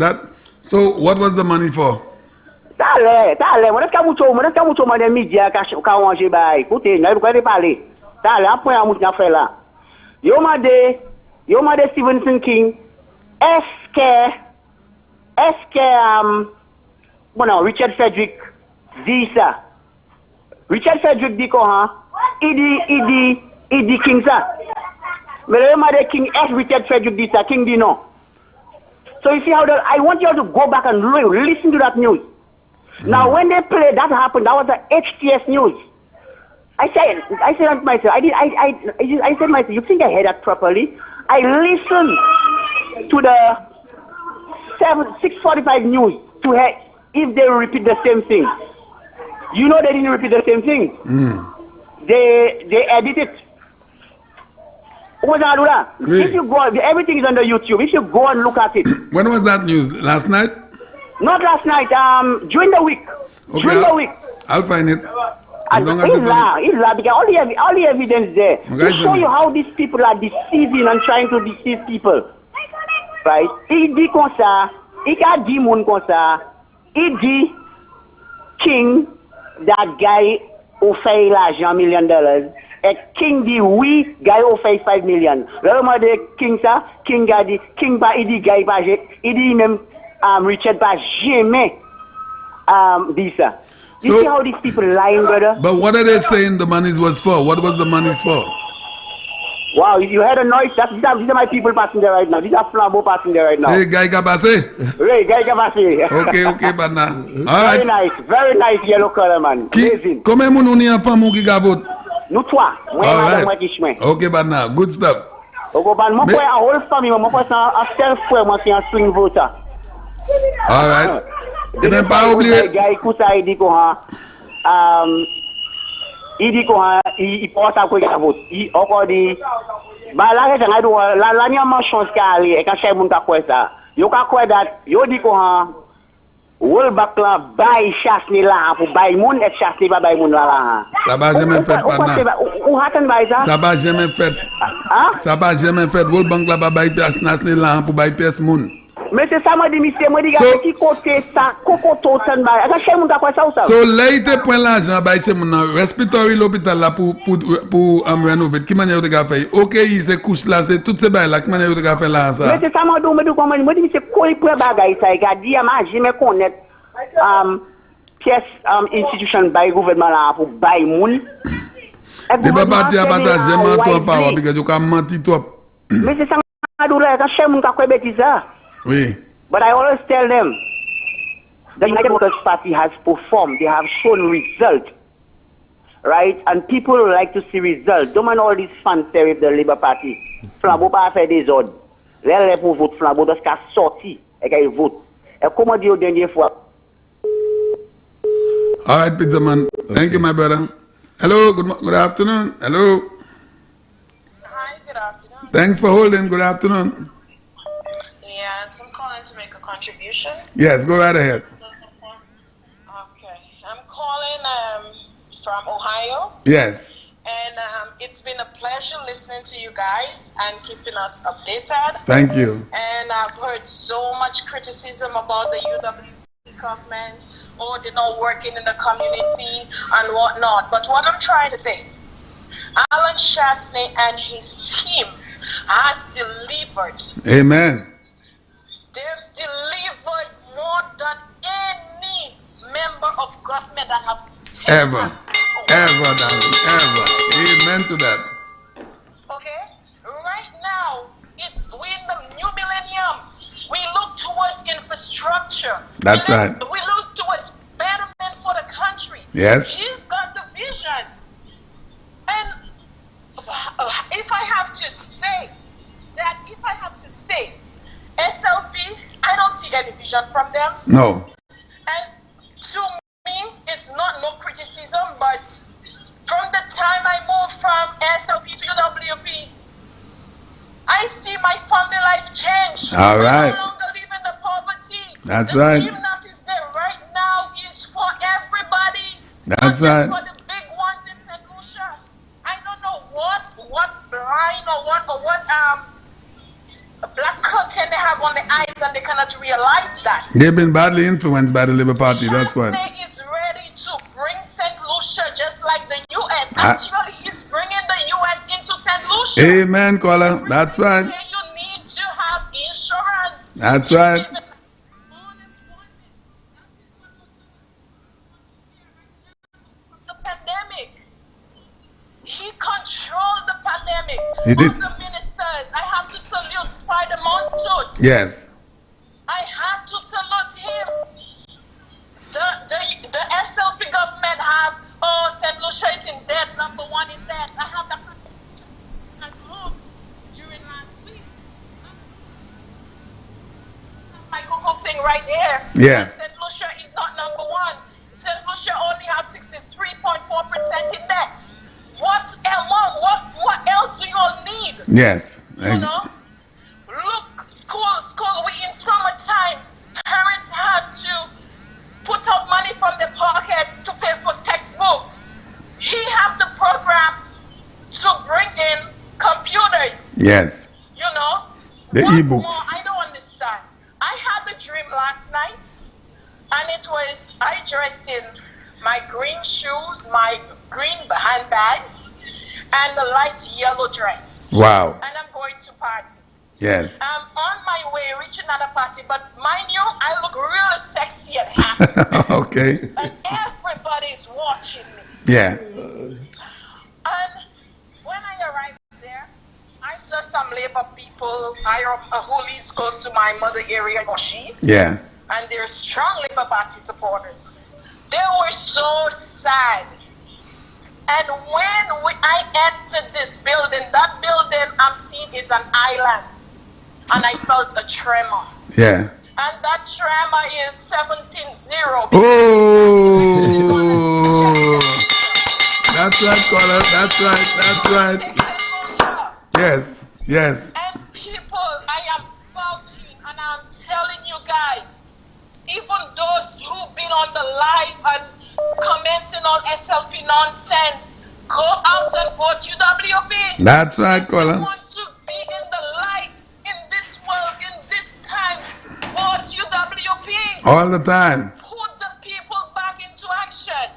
so what was the money for? Tale, mwen eska moucho man de media ka wanje bay. Écoutez, nous allons parler. Tale, un point à mouche na fait là. Yo mande Stevenson King, est-ce que Richard Frederick dit ça? Richard Frederick dit quoi, il dit King ça. Mais le mande King, est-ce Richard Frederick dit ça? King dit non. So you see how I want you all to go back and listen to that news. Now, when they played, that happened. That was the HTS news. I said to myself, I said to myself, you think I heard that properly? I listened to the 6:45 news to hear if they repeat the same thing. You know they didn't repeat the same thing. They edit it. Really? If you go, everything is on the YouTube. If you go and look at it. When was that news? Last night? Not last night. During the week. Okay, during the week. I'll find it. Because all the evidence there. To show you how these people are deceiving and trying to deceive people. Right? Il dit comme ça. Il a dit moun comme ça. Il dit King, that guy offert l'argent $1 million. Et King dit oui, guy offert $5 million. Vraiment de King ça, King a dit, King pas, il dit guy pas, il dit même Richard pas jamais dit ça. You see how these people lying, brother? But what are they saying the money was for? What was the money for? Wow, you heard a noise? These are my people passing there right now. These are flambeaux passing there right now. Say, Guy Kabase? Right, Guy Kabase. Okay, but now. All right. Very nice yellow color, man. Amazing. Comment vous n'y a pas mon qui vote? Nous trois. Okay, but now, good stuff. Mon frère, a whole family, mon frère, un seul frère, moi, c'est un swing voter. All right. Et même pas oublier. Gars, écoute ça, il dit quoi? Il pense à quoi il vote. Il encore dit, bah là, la dernière chance qu'il a, et quand je monte à quoi ça, yo ka quoi that, yo dit quoi? World Bank là, bail chasse ni là pour bail moun et chasse ni pas bail moun là. Ça va jamais fait pas. Ou hatten bail ça? Ça va jamais fait. Ça va jamais fait. World Bank là pas bail pièce nas ni là pour bail pièce moun. Mais c'est ça, moi, dit, monsieur, moi, dit, qui côté ça, coco totan, bah, ça, chez moi, quoi, ça, ou ça? So, là, il te prend l'argent, bah, c'est mon respiratory l'hôpital là pour rénover. Qui manière de faire? Ok, c'est couche là, c'est toutes ces bails là, qui manière de faire là, ça? Mais c'est ça, moi, dit, monsieur, quoi, il prend bagay, ça, il a dit, moi, je me connais, pièce, institution, bail, gouvernement là, pour bail, moun. De pas partir à bataille, j'aime toi, pas, parce que tu as menti toi. Mais c'est ça, moi, dit, chez moi, quoi, bêtise ça? Oui. But I always tell them, the United Workers' Party has performed. They have shown results. right? And people like to see results. Don't mind all this fanfare with the Labour Party. Flambeau pas fait des ordres. Les pour vote Flambeau doit qu'à sortir et qu'il vote. Et comment dire dernière fois? All right, Peterman. Thank you, my brother. Hello, good afternoon. Hello. Hi, good afternoon. Thanks for holding. Good afternoon. Yes, I'm calling to make a contribution. Yes, go right ahead. Okay, I'm calling from Ohio. Yes. And it's been a pleasure listening to you guys and keeping us updated. Thank you. And I've heard so much criticism about the UWP government, or they're not working in the community and whatnot. But what I'm trying to say, Alan Shastney and his team has delivered. Amen. They've delivered more than any member of government that have ever, darling, ever. Amen to that. Okay? Right now, we're in the new millennium. We look towards infrastructure. That's right. We look towards betterment for the country. Yes. He's got the vision. And if I have to say, SLP, I don't see any vision from them. No. And to me, it's not no criticism, but from the time I moved from SLP to UWP, I see my family life change. All right. I no longer live in the poverty. That's the right. The team that is there right now is for everybody. That's not right. For the big ones in St. Lucia. I don't know what blind or what black curtain they have on the eyes and they cannot realize that. They've been badly influenced by the Labour Party, that's what. Is ready to bring St. Lucia just like the U.S. Actually, he's bringing the U.S. into St. Lucia. Amen, caller. That's right. You need to have insurance. That's right. The pandemic. He controlled the pandemic. He did. All the ministers, I have to salute Spider Montut. Yes. I have to salute him. The SLP government have, St. Lucia is in debt, number one in debt. I have that at home during last week. My Google thing right here. Yeah. St. Lucia is not number one. St. Lucia only have 63.4% in debt. What else do you all need? Yes. You know? Look, school, we in summertime, parents have to put out money from their pockets to pay for textbooks. He have the program to bring in computers. Yes. You know? The e-books. I don't understand. I had a dream last night, and it was, I dressed in my green shoes, my green handbag, and the light yellow dress. Wow. And I'm going to party. Yes. I'm on my way reaching another party, but mind you, I look really sexy and happy. Okay. And everybody's watching me. Yeah. And when I arrived there, I saw some Labour people who lives close to my mother area, Oshi. Yeah. And they're strong Labour Party supporters. They were so sad. And when I entered this building, that building I'm seeing is an island. And I felt a tremor. Yeah. And that tremor is 17-0. Oh! That's right, caller. That's right. Yes. And people, I am vouching and I'm telling you guys, even those who've been on the live and commenting on SLP nonsense, go out and vote UWP. That's right, caller. If you want to be in the light in this world, in this time, vote UWP. All the time. Put the people back into action.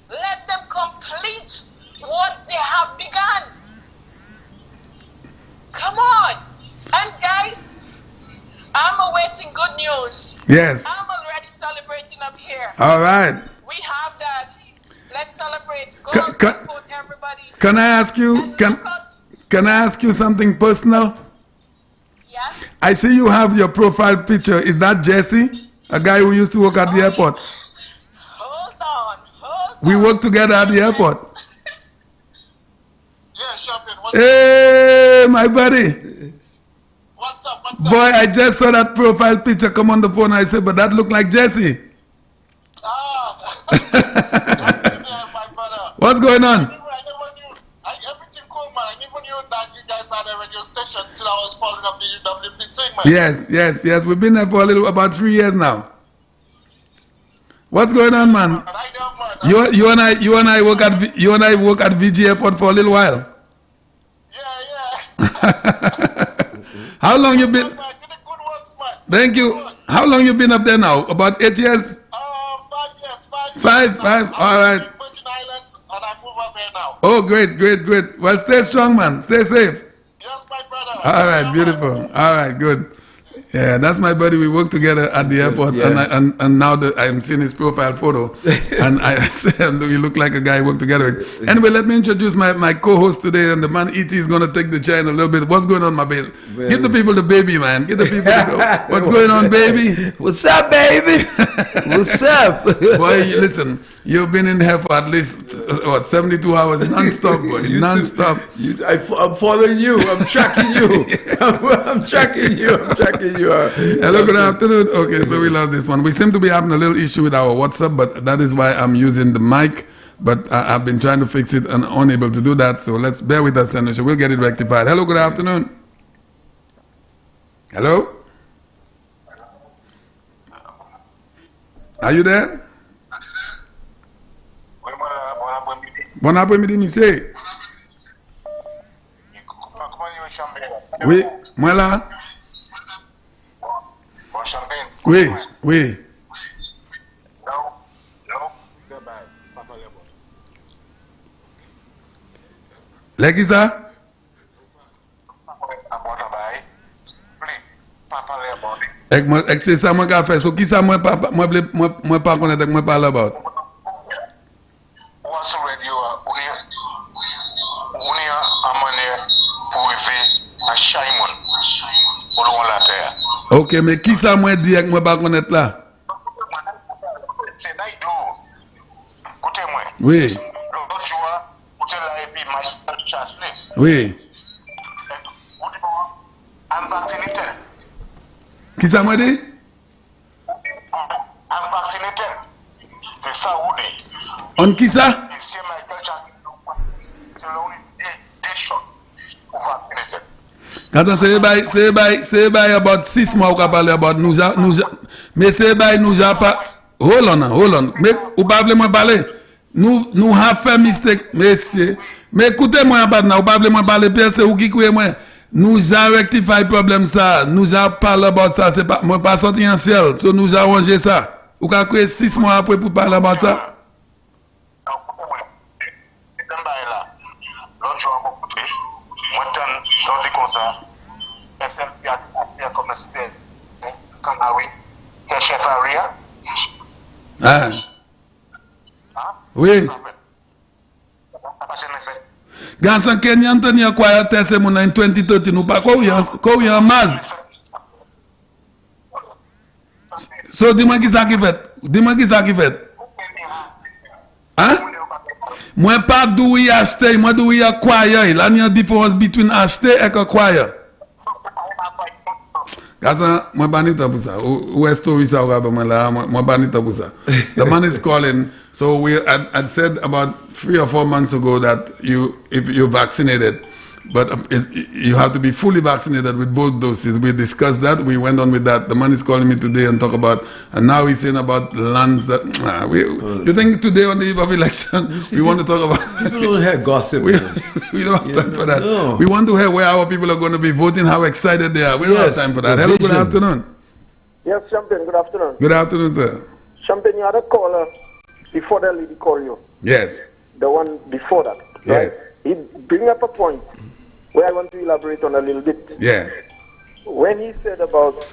Let them complete what they have begun. Come on. And guys, I'm awaiting good news. Yes. I'm already celebrating up here. All right. We have that. Let's celebrate. Go and support everybody. Can I ask you? Can I ask you something personal? Yes. I see you have your profile picture. Is that Jesse, a guy who used to work at the airport? Hold on. We work together at the airport. Hey, my buddy. What's up? Boy, I just saw that profile picture come on the phone. I said, but that looked like Jesse. What's going on? Everything cool, man. I never knew that you guys had a radio station till I was following up the UWP thing, man. Yes. We've been there for about 3 years now. What's going on, man? You and I work at VG Airport for a little while. How long you been? Thank you. How long you been up there now? About 8 years? 5 years. 5. All right. Oh, great. Well, stay strong, man. Stay safe. Yes, my brother. All right, beautiful. All right, good. Yeah, that's my buddy. We work together at the airport, and now that I'm seeing his profile photo, and I said, you look like a guy we work together with. Anyway, let me introduce my co-host today, and the man E.T. is going to take the chair in a little bit. What's going on, my baby? Give the people the baby, man. Give the people the what's going on, baby? What's up, baby? What's up? Boy, listen, you've been in here for at least, 72 hours non-stop, boy. Non-stop. I'm following you. I'm tracking you. I'm tracking you. Hello, good afternoon. Okay, so we lost this one. We seem to be having a little issue with our WhatsApp, but that is why I'm using the mic. But I've been trying to fix it and unable to do that. So let's bear with us, and we'll get it rectified. Hello, good afternoon. Hello? Are you there? Bon après-midi, monsieur. Oui, moi là. Oui. Like ça? Ek c'est ça moi qu'a fait. So qui ça moi pas connaître moi parler about. What's radio? Unia amane pour a Shimon pour la terre. OK, mais qui ça moi dit que moi pas connaître là? C'est Naïdo. Écoutez-moi. Oui. L'autre jour, écoutez la et puis Michael Chasley. Oui. Qui ça m'a dit? C'est ça où dit. On qui ça? C'est Michael Chasley. C'est l'un des c'est by about 6 mois qu'on parle about nous mais c'est by nous a pas hold on mais ou pas moi parler nous a fait mistake messieurs mais écoutez-moi maintenant ou pas moi parler c'est ou qui croyez moi nous a rectifié problème ça nous a parlé about ça c'est pas moi pas sorti en ciel so nous a arrangé ça ou qu'a créé 6 mois après pour parler about ça. Oui. Gansan Kenyan Tony acquire testimony in 2013 nous pas quoi y a maz. So dis-moi qui ça qui fait. Hein? Moi pas d'où y acheter, moi d'où y acquire. Là il y a une différence between acheter et acquire. Gansan moi pas ni pour ça. Ou est story ça moi pas ni pour ça. The man is calling. So I'd said about 3 or 4 months ago that if you're vaccinated, but you have to be fully vaccinated with both doses. We discussed that. We went on with that. The man is calling me today and talk about, and now he's saying about lands that. You think today on the eve of election we want to talk about? People don't hear gossip. We don't have time for that. No. We want to hear where our people are going to be voting, how excited they are. We don't have time for that. Hello, good afternoon. Yes, Champagne. Good afternoon. Good afternoon, sir. Champagne, you had a caller before the lady called you. Yes. The one before that. Right? Yes. He bring up a point where I want to elaborate on a little bit. Yeah. When he said about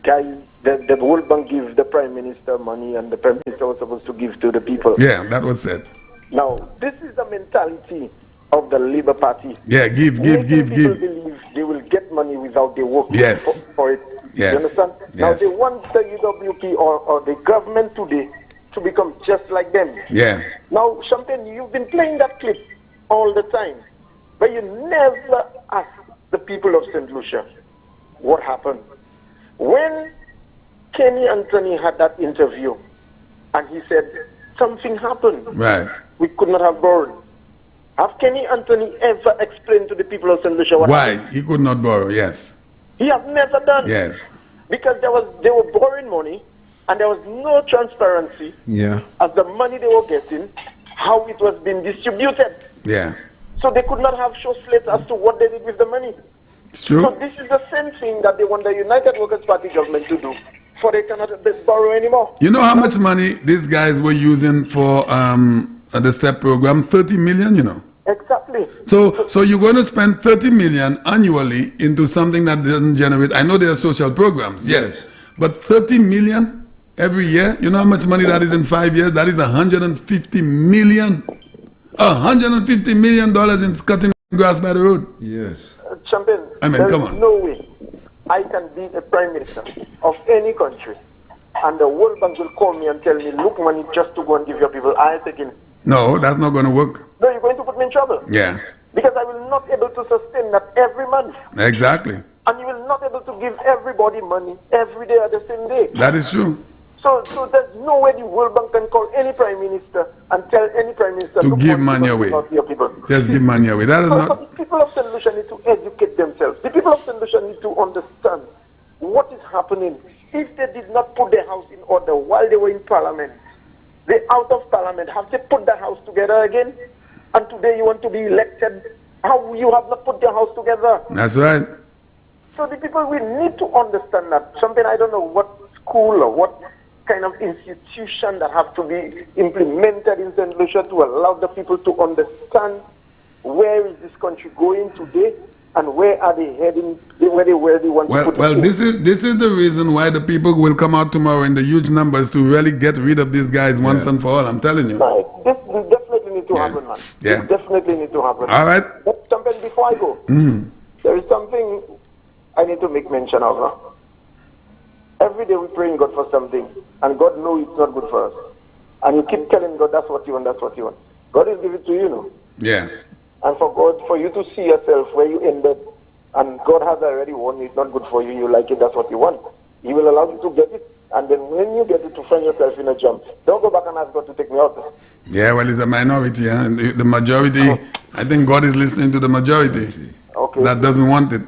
guys, the World Bank give the Prime Minister money and the Prime Minister was supposed to give to the people. Yeah, that was said. Now, this is the mentality of the Labour Party. Yeah, give. People believe they will get money without they work for it. Yes. You understand? Yes. Now they want the UWP or the government today to become just like them. Yeah. Now, Champagne, you've been playing that clip all the time. But you never ask the people of St. Lucia what happened. When Kenny Anthony had that interview and he said something happened, right? We could not have borrowed. Have Kenny Anthony ever explained to the people of St. Lucia what why happened? he could not borrow? Yes. He has never done. Yes. Because they were borrowing money and there was no transparency as the money they were getting, how it was being distributed. Yeah. So they could not have show slates as to what they did with the money. It's true. So this is the same thing that they want the United Workers' Party government to do, for they cannot borrow anymore. You know how much money these guys were using for the STEP program? 30 million, you know. Exactly. So you're going to spend 30 million annually into something that doesn't generate. I know there are social programs, yes, but 30 million every year. You know how much money that is in 5 years? That is 150 million. $150 million in cutting grass by the road. Yes. Champion, I mean, come on. No way I can be a prime minister of any country and the World Bank will call me and tell me, look, money just to go and give your people. I take it. No, that's not going to work. No, you're going to put me in trouble. Yeah. Because I will not be able to sustain that every month. Exactly. And you will not be able to give everybody money every day at the same day. That is true. So there's no way the World Bank can call any prime minister and tell any prime minister to give money away. Just give money away. That is so not. the people of St. Lucia need to educate themselves. The people of St. Lucia need to understand what is happening. If they did not put their house in order while they were in Parliament, they out of Parliament, have they put the house together again? And today you want to be elected? How you have not put your house together? That's right. So the people, we need to understand that. Something, I don't know what school or what kind of institution that have to be implemented in St. Lucia to allow the people to understand where is this country going today and where are they heading, where they want to put it. Well, this is the reason why the people will come out tomorrow in the huge numbers to really get rid of these guys once and for all. I'm telling you. Right. This definitely need to happen, man. Yeah. This definitely need to happen. All right. But something before I go, there is something I need to make mention of. Huh? Every day we pray in God for something, and God knows it's not good for us. And you keep telling God, that's what you want, that's what you want. God will give it to you, no? Yeah. And for you to see yourself where you ended, and God has already won, it's not good for you, you like it, that's what you want. He will allow you to get it, and then when you get it, to find yourself in a jam. Don't go back and ask God to take me out. Yeah, well, it's a minority, huh? The majority, I think God is listening to the majority. Okay. That doesn't want it.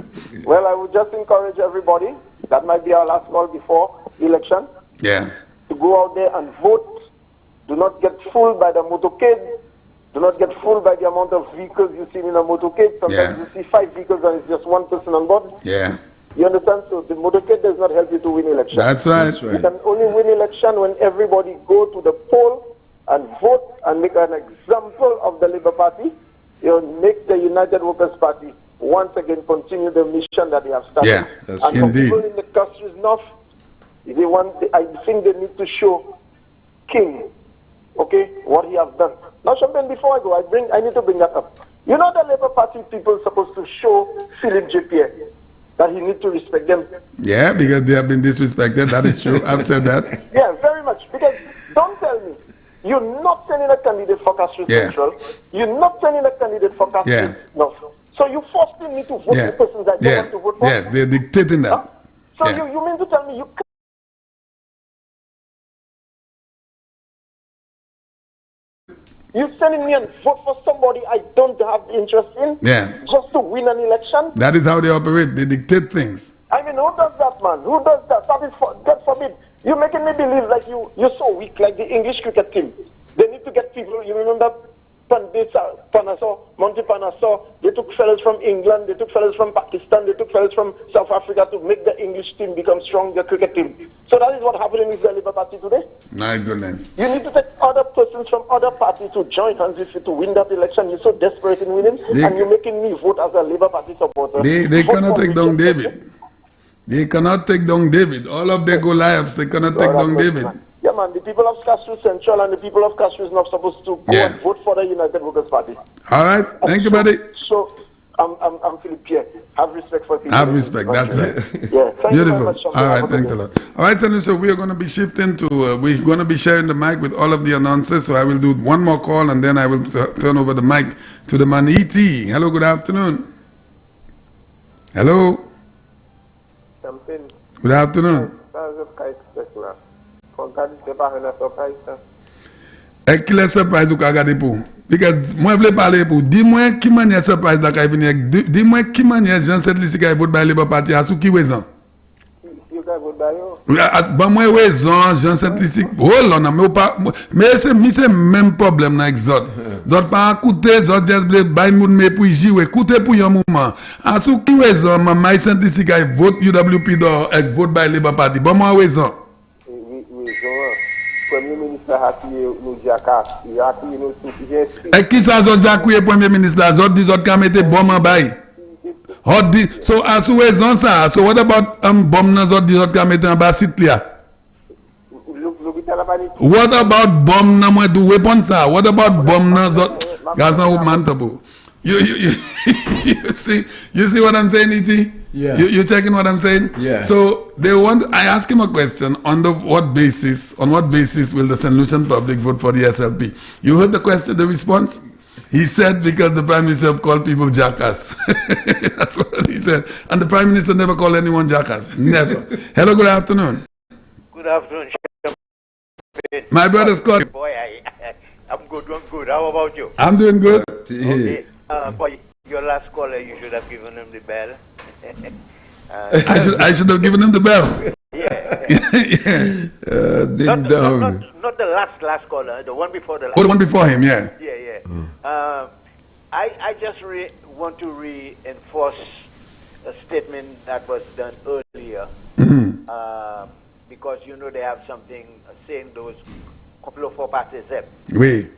Well, I would just encourage everybody, that might be our last call before the election, Yeah. to go out there and vote. Do not get fooled by the motorcade. Do not get fooled by the amount of vehicles you see in a motorcade. Sometimes you see 5 vehicles and it's just one person on board. Yeah. You understand? So the motorcade does not help you to win election. That's right. That's You can only win election when everybody go to the poll and vote and make an example of the Labour Party. You know, make the United Workers' Party once again continue the mission that they have started. Yeah, that's and indeed. for people in the Castries North, I think they need to show King, okay, what he has done. Now, Champagne, before I go, I need to bring that up. You know the Labour Party people supposed to show Philip J. Pierre that he needs to respect them. Yeah, because they have been disrespected. That is true. I've said that. Yeah, very much. Because don't tell me, you're not sending a candidate for Castries Central. You're not sending a candidate for Castries North. So you forcing me to vote for persons that don't want to vote for? Yes, they're dictating that. Huh? So you mean to tell me you can't? You're sending me and vote for somebody I don't have interest in? Yeah. Just to win an election? That is how they operate. They dictate things. I mean, who does that, man? Who does that? That is, God forbid. You're making me believe like you're so weak, like the English cricket team. They need to get people, you remember Panaso, Monty Panaso, they took fellas from England, they took fellas from Pakistan, they took fellas from South Africa to make the English team become strong, the cricket team. So that is what happening with the Labour Party today. My goodness. You need to take other persons from other parties to join hands with you to win that election. You're so desperate in winning, and you're making me vote as a Labour Party supporter. They cannot take down David. They cannot take down David. All of their Goliaths, they cannot take down David. Yeah, man, the people of Castries Central and the people of Castries North supposed to go and vote for the United Workers' Party. All right. Thank you, buddy. So, I'm Philip Pierre. Have respect for people. Have respect, that's right. Yeah, thank Beautiful. you very much. All right, thanks a lot. All right, so we are going to be shifting to, we're going to be sharing the mic with all of the announcers, so I will do one more call and then I will turn over the mic to the man E.T. Hello, good afternoon. Hello. Something. Good afternoon. Est-ce qu'il est surprise ou kagade pou? Because moi je veux parler pour dis-moi qui manière surprise la kay venir dis-moi qui manière Jean cette liste kay vote by Labour Party à sous qui raison? Bon moi raison Jean cette liste oh là non mais c'est même problème dans exode. Zot pas écouter zot just by moun mais pour jouer écouter pour un moment. À sous qui raison maman cette liste kay vote UWP do et vote by Labour Party. Bon moi raison. Premier ministre a appuyé nous Jacques, il a appuyé nous tout. Et qui ça zot appuyé premier ministre là zot dit zot ka mette bombe en bail. So as raison ça. So what about bombe nan zot dit zot ka mette en bas site là? What about bombe nan moi do weapon ça? What about bombe nan zot gazan ou mantabo? You see what I'm saying, E.T.? Yeah. You're checking what I'm saying? Yeah. So I asked him a question on what basis will the St. Lucian public vote for the SLP? You heard the question, the response? He said because the Prime Minister called people jackass. That's what he said. And the Prime Minister never called anyone jackass. Never. Hello, good afternoon. Good afternoon. My brother Scott. Boy, I'm good. How about you? I'm doing good. Okay. Boy, your last caller, you should have given him the bell. I should have given him the bell. Yeah. Ding dong. Not the last caller, the one before the last. Oh, the one before him, yeah. Yeah. I just want to reinforce a statement that was done earlier. Because you know they have something saying those couple of 4 parties up. Oui.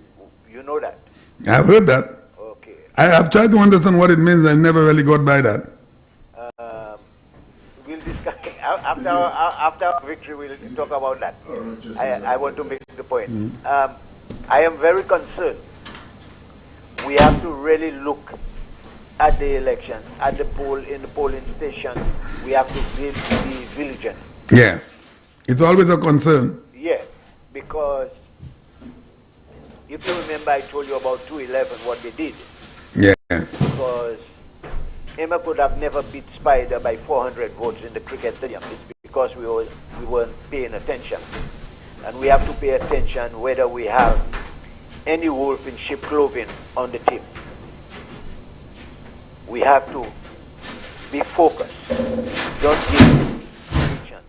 You know that? I've heard that. Okay. I have tried to understand what it means. I never really got by that. We'll discuss after victory. We'll talk about that. I want to make the point. I am very concerned. We have to really look at the election, at the poll, in the polling station. We have to be vigilant. Yeah, it's always a concern. Yeah, because if you remember, I told you about 211, what they did. Yeah. Because Emma could have never beat Spider by 400 votes in the cricket stadium. It's because we weren't paying attention. And we have to pay attention whether we have any wolf in sheep clothing on the team. We have to be focused. Don't give predictions.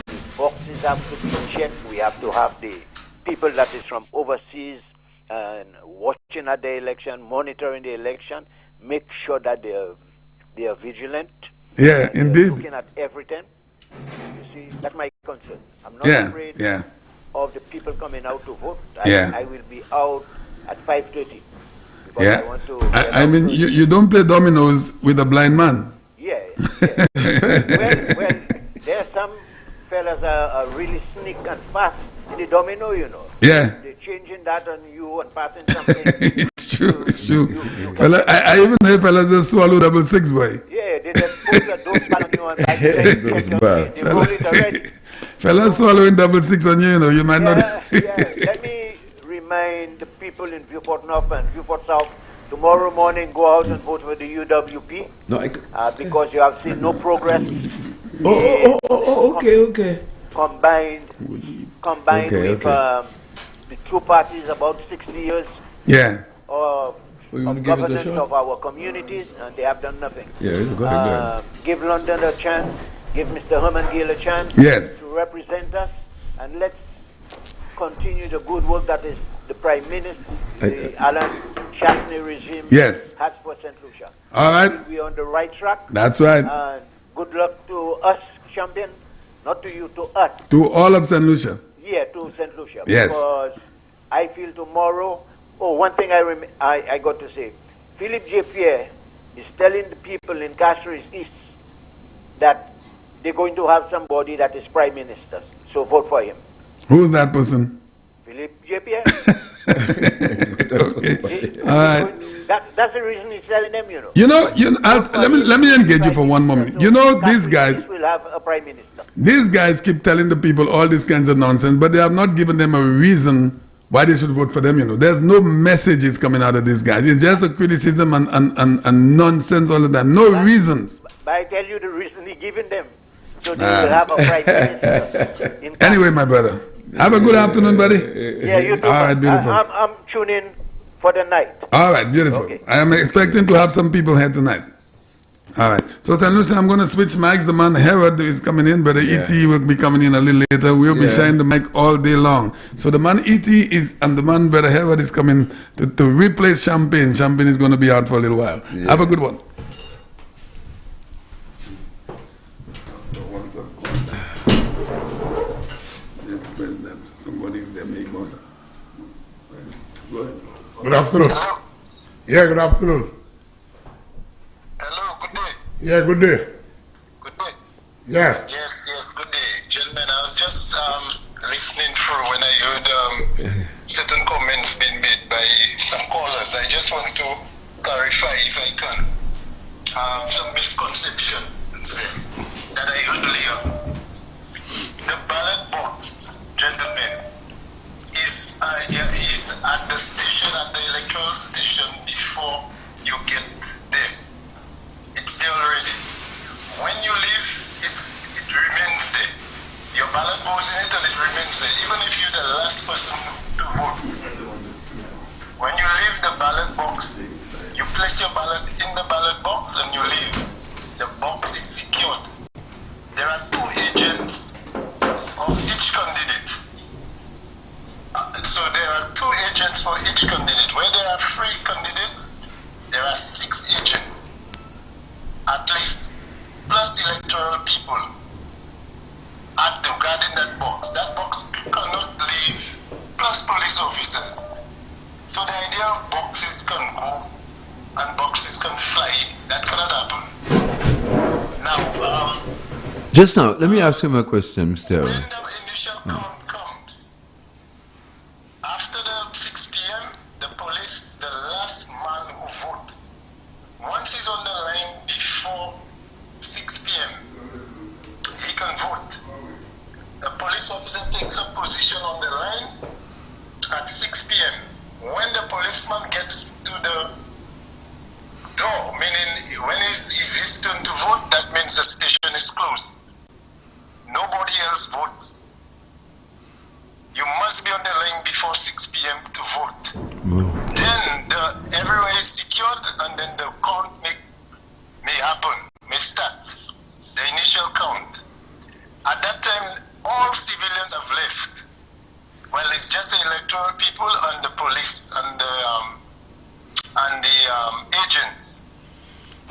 The boxes have to be checked. We have to have the people that is from overseas and watching at the election, monitoring the election, make sure that they are vigilant. Yeah, indeed. Looking at everything. You see, that's my concern. I'm not afraid of the people coming out to vote. I will be out at 5:30. Yeah. I mean, you don't play dominoes with a blind man. Yeah. well, there are some fellas are really sneak and fast in the domino, you know. Yeah. They're changing that on you and passing something. It's true. Fella, I even heard fellas just swallow 66, boy. Yeah, they just put the dose on you and they roll it already. Fellas swallowing 66 on you, you know, you might not. Let me remind the people in Viewport North and Viewport South, tomorrow morning go out and vote for the UWP. No, because you have seen no progress. Okay. Combined with the two parties about 60 years of governance of our communities, and they have done nothing. Give London a chance, give Mr. Herman Gill a chance to represent us, and let's continue the good work that is the Prime Minister, the Alan Chaffney regime has for St. Lucia. All right. We're on the right track. That's right. And good luck to us, champion. Not to you, to us. To all of St. Lucia. Yeah, to St. Lucia. Yes. Because I feel tomorrow, one thing I got to say. Philip J. Pierre is telling the people in Castries East that they're going to have somebody that is Prime Minister. So vote for him. Who's that person? Philip J. Pierre. Okay. All right. That's the reason he's selling them, you know. Let me engage you for one moment. You know, these guys will have a prime minister. These guys keep telling the people all these kinds of nonsense, but they have not given them a reason why they should vote for them, you know. There's no messages coming out of these guys. It's just a criticism and nonsense all of that. No reasons. But I tell you the reason he's giving them. So they will have a prime minister. Anyway, my brother, have a good afternoon, buddy. Yeah, you too. All right, beautiful. I'm tuning for the night. All right, beautiful. Okay. I am expecting to have some people here tonight. All right. So, St. Lucia, I'm going to switch mics. The man Herod is coming in, but the E.T. will be coming in a little later. We'll be sharing the mic all day long. So the man E.T. is, and the man Brother Herod is coming to replace Champagne. Champagne is going to be out for a little while. Have a good one. Yes, President. Somebody's there. Go ahead. Good afternoon. Yeah, good afternoon. Yeah, good day. Good day. Yeah. Yes, good day. Gentlemen, I was just listening through when I heard certain comments being made by some callers. I just want to clarify, if I can, some misconception that I heard earlier. The ballot box, gentlemen, is at the station, at the electoral station before you get there. It's there already. When you leave, it remains there. Your ballot goes in it and it remains there, even if you're the last person to vote. When you leave the ballot box, you place your ballot in the ballot box and you leave. The box is secured. There are 2 agents of each candidate. So there are 2 agents for each candidate. Where there are 3 candidates, there are 6 agents. At least, plus electoral people at the guarding that box. That box cannot leave, plus police officers. So the idea of boxes can go and boxes can fly, that cannot happen. Now, just now, let me ask him a question, Mr. When the initial count comes, after the 6 p.m., the police, the last man who votes, once he's on the line before 6 p.m., he can vote. The police officer takes a position on the line at 6 p.m. When the policeman gets to the door, meaning when it's his turn to vote, that means the station is closed. Nobody else votes. You must be on the line before 6 p.m. to vote. Then everywhere is secured, and then the count may happen, may start, the initial count. At that time, all civilians have left. Well, it's just the electoral people and the police and the agents.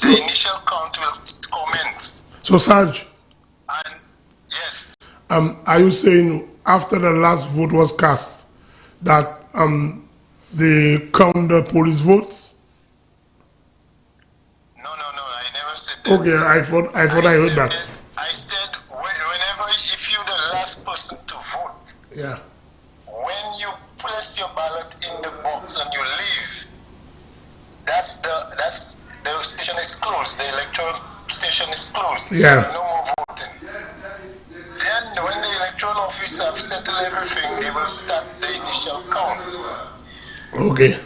The initial count will commence. So, Sarge. And yes. Are you saying after the last vote was cast that they count the police votes? No, I never said that. Okay, I thought I heard that. I said whenever, if you're the last person to vote, yeah. When you place your ballot in the box and you leave, the station is closed. The electoral station is closed. Yeah. No more voting. Then when the electoral office have settled everything, they will start the initial count. Okay.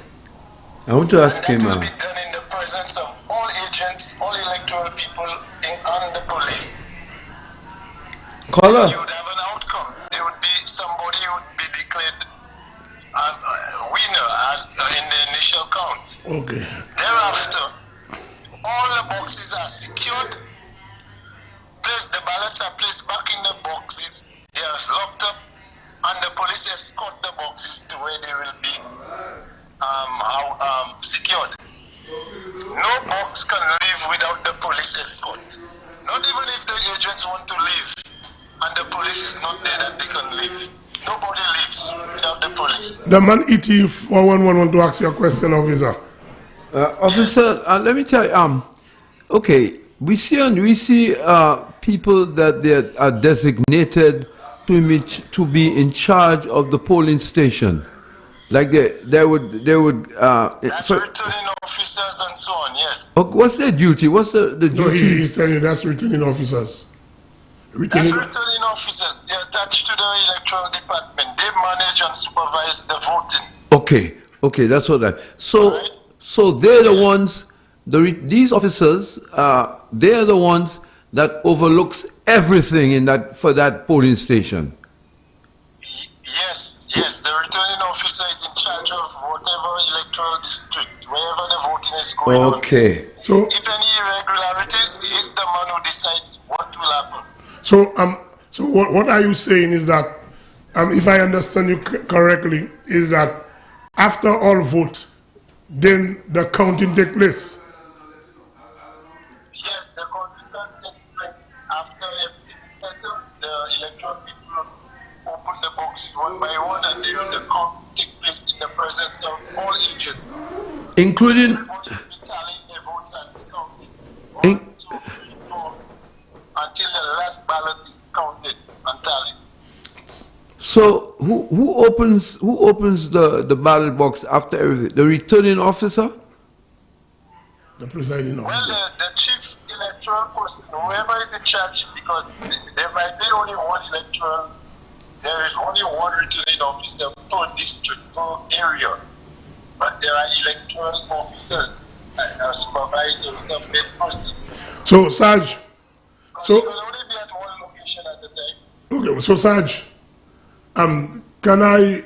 I want to ask him. That will be done in the presence of all agents, all electoral people, and the police. Caller. You would have an outcome. There would be somebody who would be declared winner in the initial count. Okay. Thereafter, all the boxes are secured. The ballots are placed back in the boxes. They are locked up, and the police escort the boxes to where they will be secured. No box can leave without the police escort. Not even if the agents want to leave and the police is not there that they can leave. Nobody leaves without the police. The man ET 411 want to ask you a question, officer. Officer, let me tell you, okay, we see people that they are designated to be in charge of the polling station. Like they would that's returning officers and so on, yes. Okay, what's their duty? What's the duty? No, he's telling you that's returning officers. That's returning officers. They're attached to the electoral department. They manage and supervise the voting. Okay, that's what I. So they're the ones. These officers, they're the ones that overlooks everything in for that polling station. Yes. The returning officer is in charge of whatever electoral district, wherever the voting is going on. Okay. So if any irregularities, he's the man who decides what will happen. So what are you saying is that, if I understand you correctly, is that after all votes, then the counting take place? Yes, the counting takes place after everything is settled. The electoral people open the boxes one by one, and then the count takes place in the presence of all agents, including. Tallying the votes as counted. 1, 2, 3, 4, until the last ballot is counted and tallied. So who opens the ballot box after everything? The returning officer? The presiding officer. Well, the chief electoral person, whoever is in charge, because there might be only one electoral, there is only one returning officer per district, per area. But there are electoral officers, supervisors, the main person. So, Sarge. So, you can only be at one location at a time. Okay, so Sarge, can I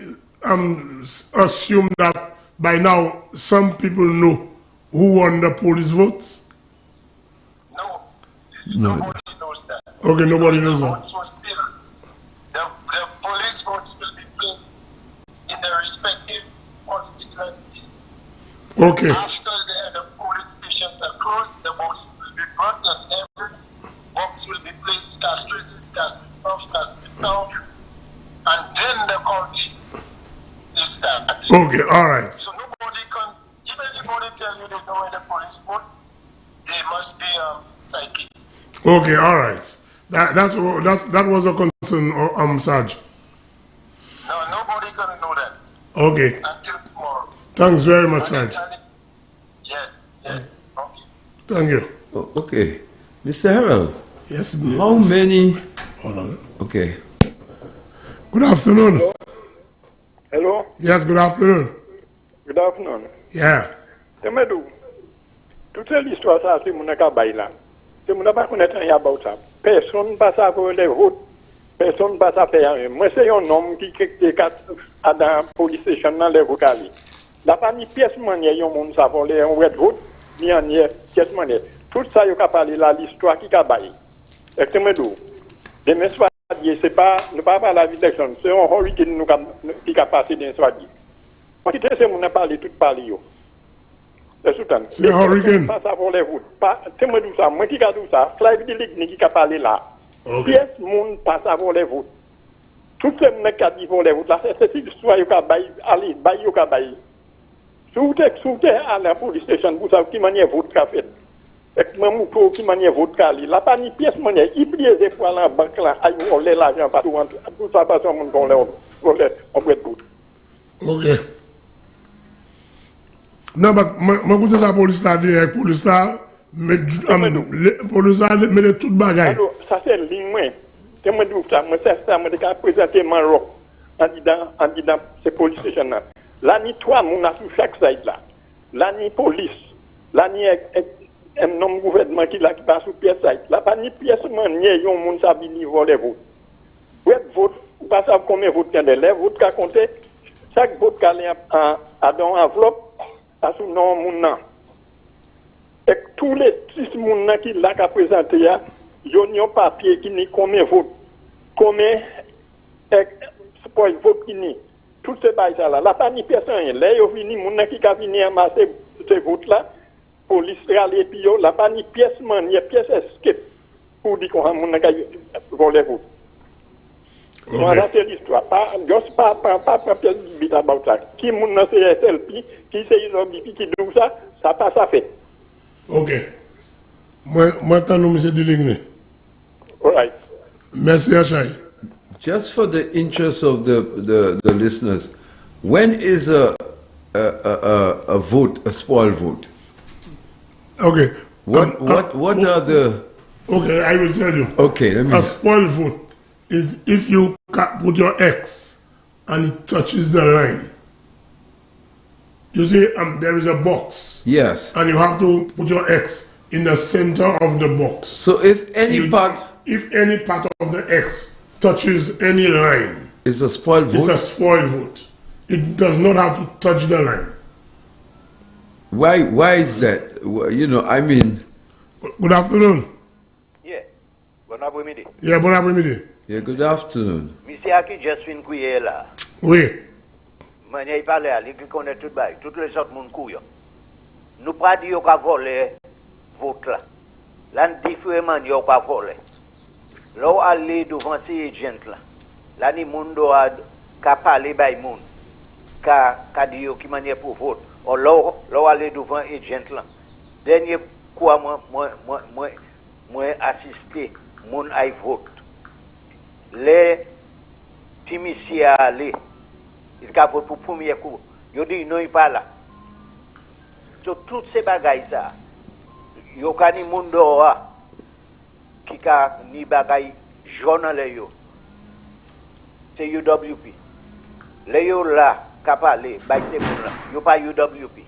assume that by now some people know who won the police votes? No. Nobody knows that. Okay, nobody knows that. Votes were still, the police votes will be placed in the respective constituency. Okay. After the polling stations are closed, the votes will be brought and every box will be placed, Castries, Castries North, Castries South, and then the count is started. Okay, all right. So nobody can, if anybody tell you they know where the police vote, they must be psychic. Okay, all right. That was a concern, Sarge. No, nobody can know that. Okay. Until tomorrow. Thanks very much, Sarge. Yes. Okay. Thank you. Okay. Mr. Harold. Yes, how many? Hold on. Okay. Good afternoon. Hello? Yes, good afternoon. Good afternoon. Yeah. Temedou, toute l'histoire, ça, c'est mon cabaye là. C'est mon pas connaître rien about ça. Personne ne passe à faire les votes. Personne ne passe à faire rien. Moi, c'est un homme qui est dans la police station dans les vocales. La pas ni pièce manière, il y a un monde qui savent les vote, ni en pièce manière. Tout ça, il y a parlé là, l'histoire qui cabaye. Et Temedou, demain soir, c'est pas, ne pas parler la élection, c'est un hurricane qui a passé dans ce soir. Moi, qui c'est mon parler tout parler yo. C'est un hurricane. Pas ça pour les votes. Pas, c'est moi tout ça, moi qui a tout ça, Fly Billy qui a parlé là. Pièce monde pas ça pour les votes. Tout ce monde qui a dit pour les votes là, c'est si soit yo ka bail, allez, bail yo ka bail. Soute à la police station pour savoir qui manière vote qu'a fait. Et même pour qui manière vote qu'a li. La pas ni pièce manière, il plie des fois la banque là, aïe on les l'argent partout, tout ça passe on peut vote. Ok. Non, mais quand la police là, la police là, mais tout bagaille. Alors, ça c'est ligne moi. C'est moi dis ça, moi c'est ça, moi de présenter Maroc en disant c'est police station là. Là ni trois mon a sur chaque side là. Là ni police, là ni un nom gouvernement qui là qui passe sur pièce side. Là pas ni pièce manière yon moun sa bi niveau les votes. Vote pas ça combien vote qu'il y a les votes qu'a compter. Chaque vote qu'a a dans enveloppe à son nom mon nom. Et tous les 6 moun qui là qu'a présenté ya, yon yon papier qui ni combien vote. Combien pour vote qui ni tout ce bail là. Là pas ni personne. Là yo fini moun qui ka vini amasser ces votes là. Police râler puis yo là pas ni pièce man, ni pièce escape pour dire qu'on moun ka voler vote. Voilà c'est l'histoire. Pas pièce bit about ça. Qui moun c'est SLP, qui c'est Isobi qui dit ça passe à fait. OK. Moi t'en nous monsieur Deligné. All right. Merci Achai. Just for the interest of the listeners, When is a vote a spoil vote? Okay. What are the? Okay, I will tell you. Okay, let me. A spoil vote is if you put your X and it touches the line. You see, there is a box. Yes. And you have to put your X in the center of the box. So if any part of the X touches any line, it's a spoil vote. It's a spoil vote. It does not have to touch the line. Why is that? You know, I mean. Good afternoon. Yeah. Bon après-midi. Yeah, bon après-midi. Yeah, good afternoon. Monsieur Aki just fin couillé là. Oui. Manière parler à lui qui connaît tout bail, toutes les autres moun couillon. Nous pas dire qu'a volé vote là. Là différemment yo pas volé. Là aller devant ces agents là. Là ni moun doit qu'a parler bay moun. Qu'a dire qui manière pour vote. Or là aller devant agent là. Dernier quoi moi assister moun ay vote. Les Timicia aller il a voté pour premier coup. Yo dit non il pas là. So toutes ces bagailles ça. Yo kani mundo qui ka ni bagaille journal yo. C'est UWP. Les yo là ka parler bay c'est moun là. Yo pas UWP.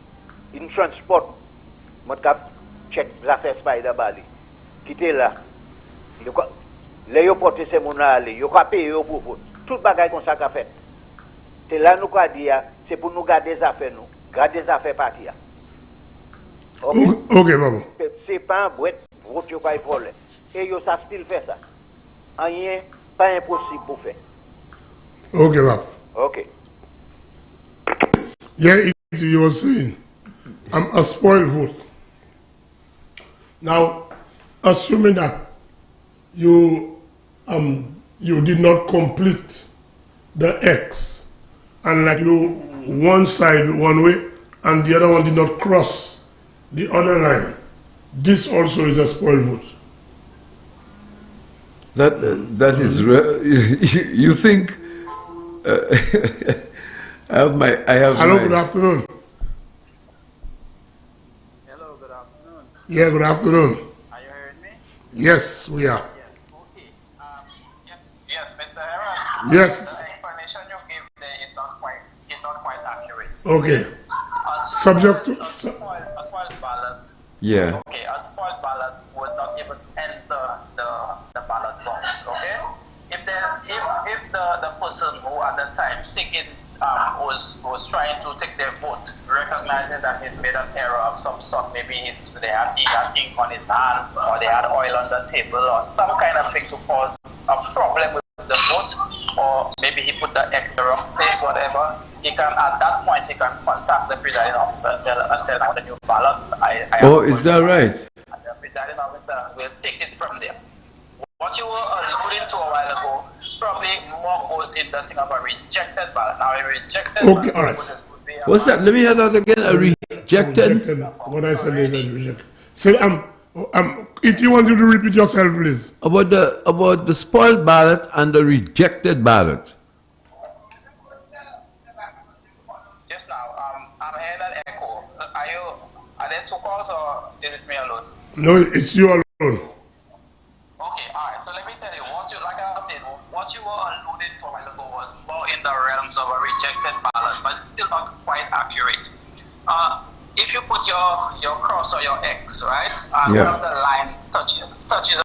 In transport moi ka check l'affaire Spider Bali. Qui était là. Yo les yo porter ces moun là aller. Yo ka payer yo pour vote. Tout bagaille comme ça qu'a fait. C'est là nous quoi dire, c'est pour nous garder des affaires nous, garder des affaires partir. Ok, maman. C'est pas un boîte, vote yo pas voler. Et yo ça style fait ça. Rien pas impossible pour faire. Ok, maman. Ok. Yeah, you were saying, I'm a spoiled vote. Now, assuming that you did not complete the X, and like you one side one way and the other one did not cross the other line, this also is a spoil vote. That is you think I have Hello, good afternoon. Hello, good afternoon. Yeah, good afternoon. Are you hearing me? Yes, we are. Yes, okay. Yes, Mr. Hera. Yes. The explanation you give there is not quite accurate. Okay. Subject to a spoiled ballot. Yeah. Okay, a spoiled ballot would not even enter the ballot box. Okay. If the person who at the time was trying to take their vote, recognizing that he's made an error of some sort, maybe he had ink on his hand, or they had oil on the table, or some kind of thing to cause a problem with the vote, or maybe he put the X the wrong place, whatever. He can at that point he can contact the presiding officer and tell now the new ballot. Is that right? And the presiding officer will take it from there. What you were alluding to a while ago probably more goes in the thing of a rejected ballot. Now a rejected okay, ballot all right. What's that? Let me hear that again. A rejected. What I said is a rejected. So if you want you to repeat yourself, please. About the spoiled ballot and the rejected ballot. Yes, now I'm hearing that echo. Are there two calls or is it me alone? No, it's you alone. Okay, alright, so let me tell you, like I said, what you were alluding to a while ago was more in the realms of a rejected ballot, but it's still not quite accurate. If you put your cross or your X, right, and one of the lines touches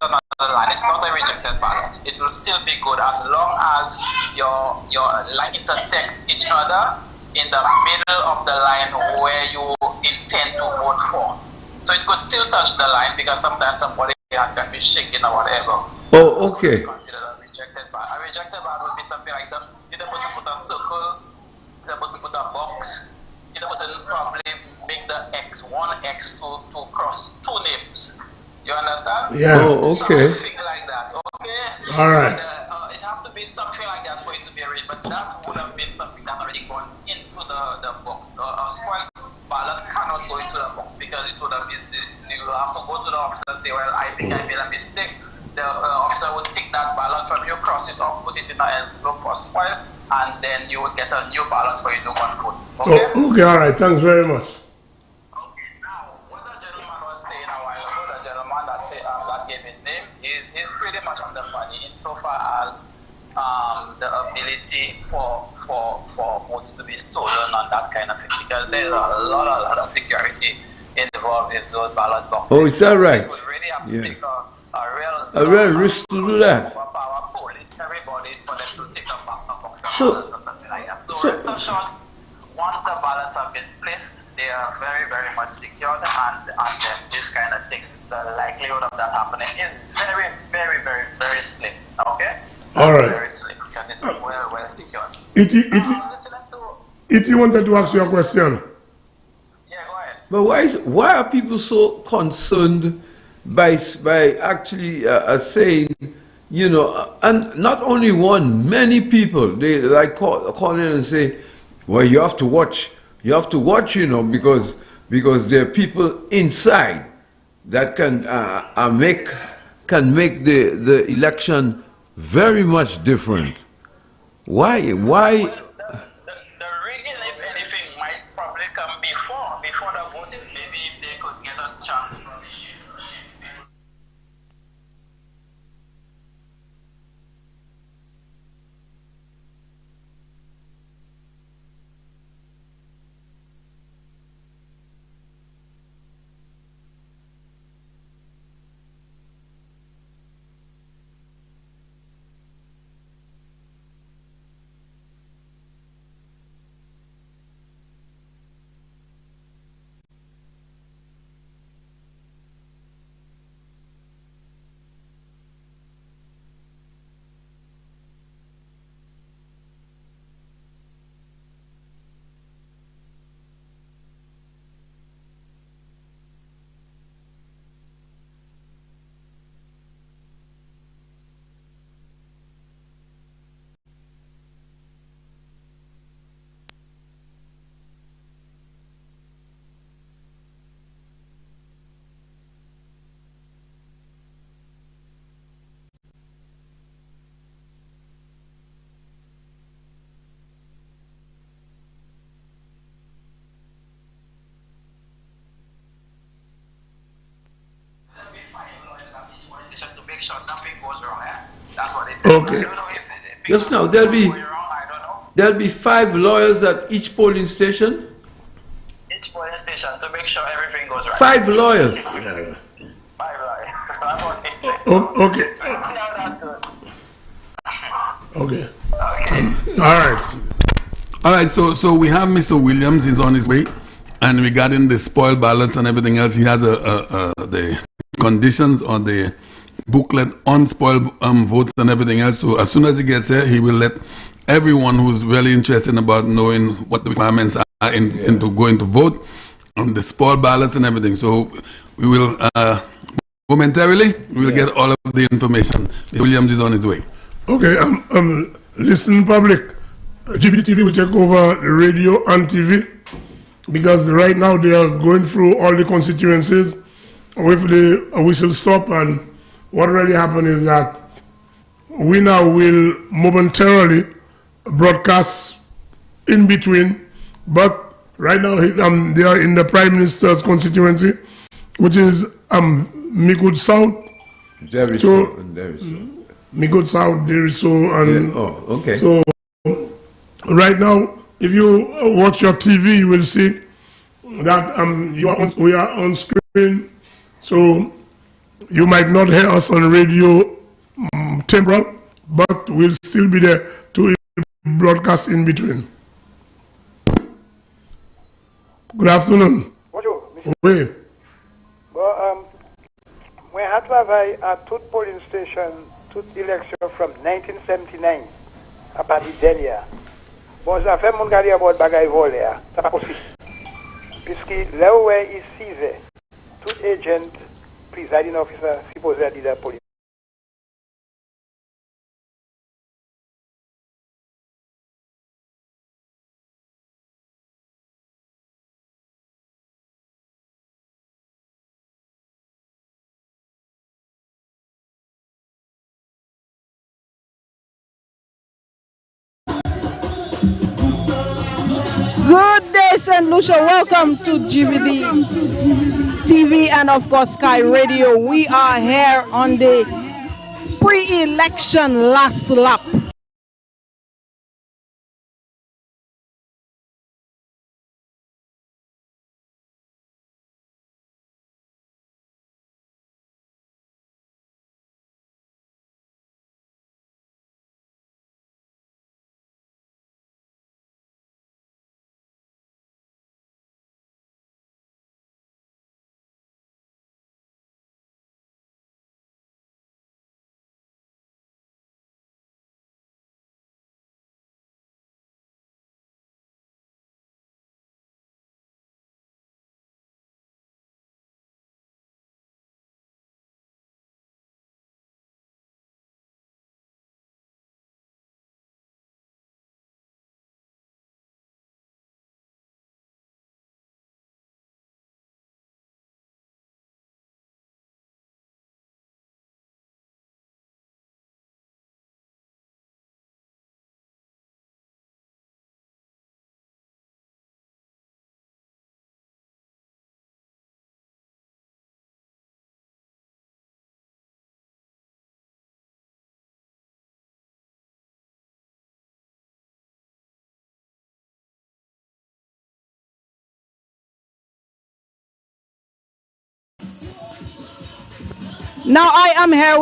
another line, it's not a rejected ballot. It will still be good as long as your line intersect each other in the middle of the line where you intend to vote for. So it could still touch the line because sometimes somebody can be shaking or whatever. Oh, okay. Considered a rejected ballot. A rejected ballot would be something like that. If the person put a circle, if the person put a box, if the person probably make the X, one X to cross two names. You understand? Yeah. Oh, okay. Something like that. Okay. All right. It have to be something like that for it to be arranged, but that would have been something that already gone into the box. So a spoiled ballot cannot go into the box because it would have been, you will have to go to the officer and say, well, I think I made a mistake. The officer would take that ballot from you, cross it off, put it in an envelope for spoil, and then you would get a new ballot for you to vote. Okay? Oh, okay, all right. Thanks very much. Okay, now, what the gentleman was saying a while ago, the gentleman that gave his name, he's pretty much on the money insofar as the ability for votes to be stolen and that kind of thing, because there's a lot of security involved in those ballot boxes. Oh, is that right? So really have to take a real risk to do that. Our police, everybody, for them to take a box of So, ballots or something like that. So rest assured, once the ballots have been placed, they are very, very much secured, and then this kind of things, the likelihood of that happening is very, very, very, very slim. Okay? All right. Very slim because it's well secured. Iti wanted to ask you a question. But why are people so concerned by actually saying, you know, and not only one, many people, they like call in and say, well, you have to watch, you know, because there are people inside that can make the election very much different. Why? The rigging, if anything, might probably come before the voting. Maybe if they could get a chance to probably shift. To make sure nothing goes wrong. That's what they say. Okay. Just now, there'll be 5 lawyers at each polling station. Each polling station to make sure everything goes right. 5 lawyers. 5 lawyers. That's what they say. Okay. Okay. All right. So we have Mr. Williams. He's on his way, and regarding the spoiled ballots and everything else, he has the conditions on the booklet on spoiled votes and everything else. So as soon as he gets here, he will let everyone who's really interested about knowing what the requirements are into going to vote on the spoiled ballots and everything. So we will momentarily get all of the information. Mr. Williams is on his way. Okay, listening public, GBT will take over the radio and TV because right now they are going through all the constituencies with the whistle stop, and what really happened is that we now will momentarily broadcast in between, but right now they are in the Prime Minister's constituency, which is Micoud South. Micoud South, Deriso, and okay. So right now, if you watch your TV, you will see that we are on screen. So you might not hear us on radio temporal, but we'll still be there to broadcast in between. Good afternoon. Bonjour. Oui. Well, we had to have a tout polling station, tout election from 1979 à partir d'hier. Bon, ça fait mon gars about bagay volé, ça pas possible. Puisque là où il seizait, tout agent, presiding officer, supposé dire la police. St. Lucia, welcome to GBD TV and of course Sky Radio. We are here on the pre-election last lap. Now I am here.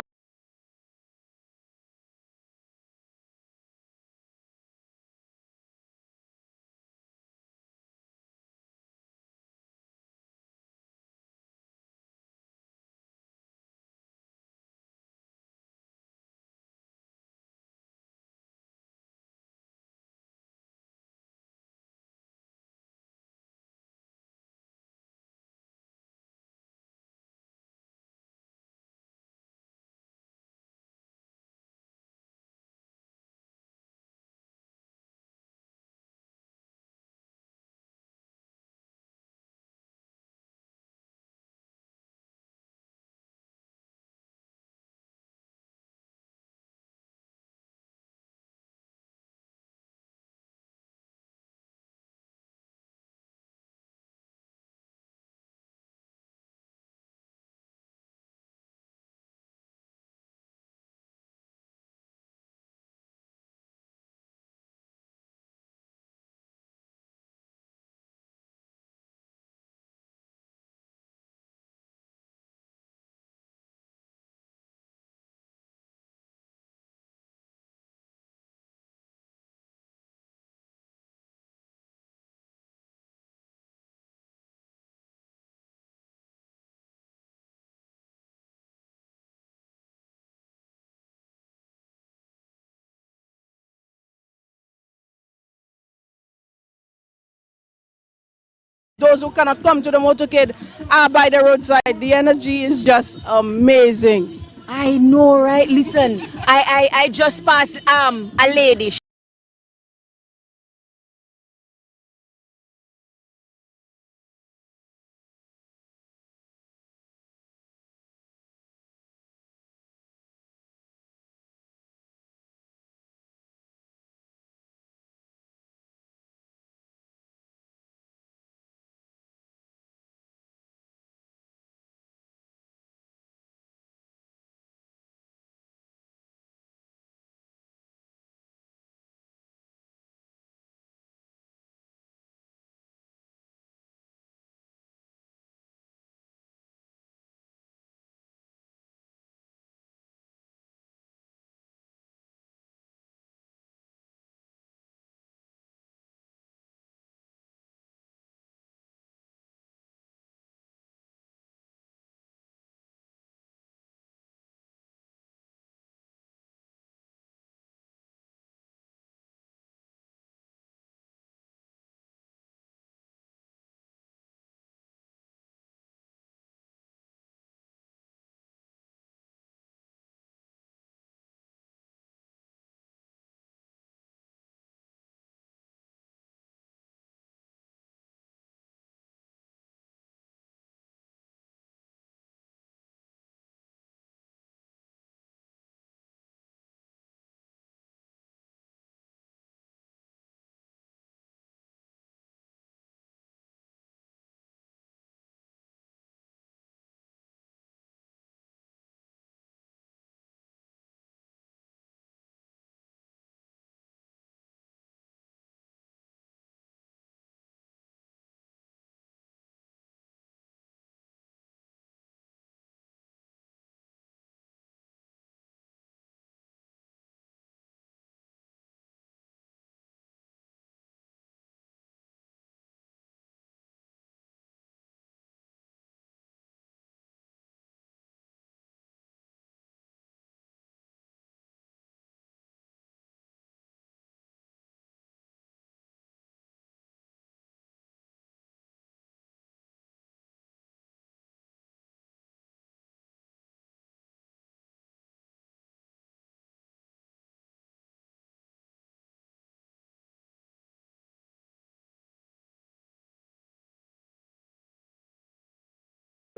Those who cannot come to the motorcade are by the roadside. The energy is just amazing. I know, right? Listen, I just passed a lady.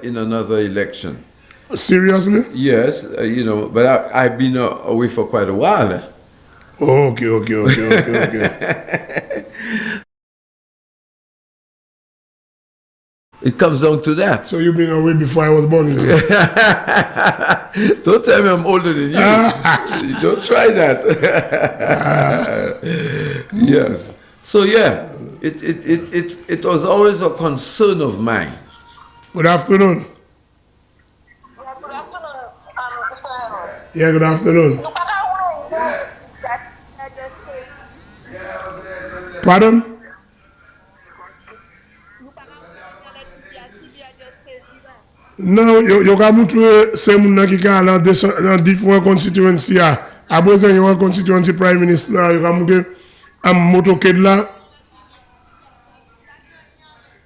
in another election. Seriously? Yes, you know, but I've been away for quite a while. Okay. It comes down to that. So you've been away before I was born. Don't tell me I'm older than you. Don't try that. Yes. So yeah, it was always a concern of mine. Good afternoon. Yeah, good afternoon. Pardon? Non, yo ka moutre se moun nan ki ka nan different constituency a. Après you want constituency prime minister, yo ka moutre am motoked la.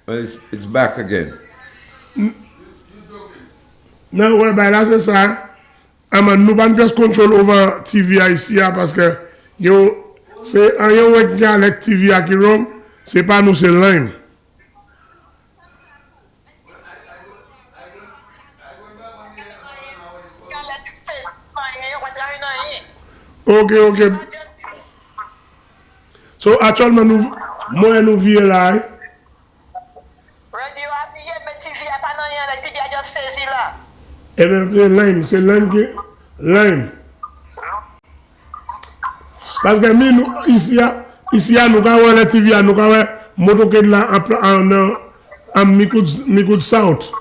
Well, it's back again. Non, ouais, ben là c'est ça. Nou ban just control over TV ici parce que yo c'est un yo wek avec TV a ki wrong, c'est pas nous c'est lime. Ok. So actuellement nous vivons là. Eh bien, c'est lime qui lime. Parce que nous ici nous avons la TV, nous avons motoked là en Micoud South.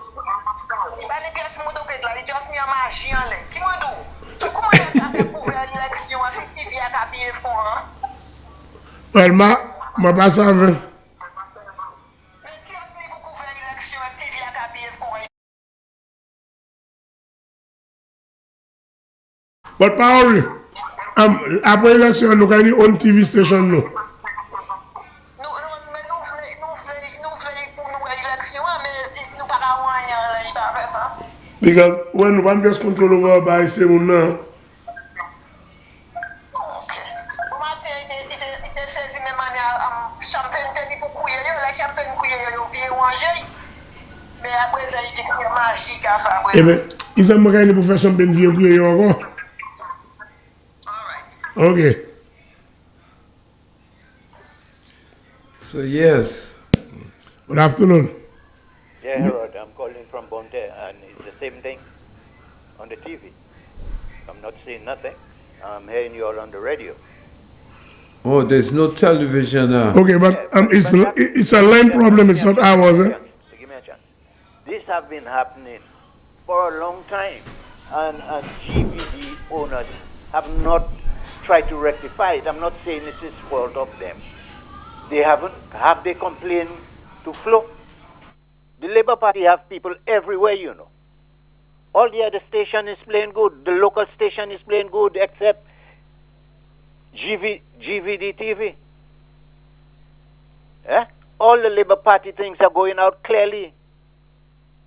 Well, ma pas savais. But Paoli, après l'élection, nous avons une TV station. Nous. Because when one gets control over by someone now. Is a mechanic profession been viewed encore? Okay. So yes. Good afternoon. Yeah, Harold, I'm calling from Bonte, and it's the same thing on the TV. I'm not saying nothing. I'm hearing you all on the radio. Oh, there's no television. Okay, but it's a line problem. It's not ours. Give me a chance. This has been happening for a long time, and GVD owners have not tried to rectify it. I'm not saying it is fault of them. They haven't. Have they complained to Flo? The Labour Party have people everywhere, you know. All the other station is playing good. The local station is playing good, except GVD TV. Eh? All the Labour Party things are going out clearly.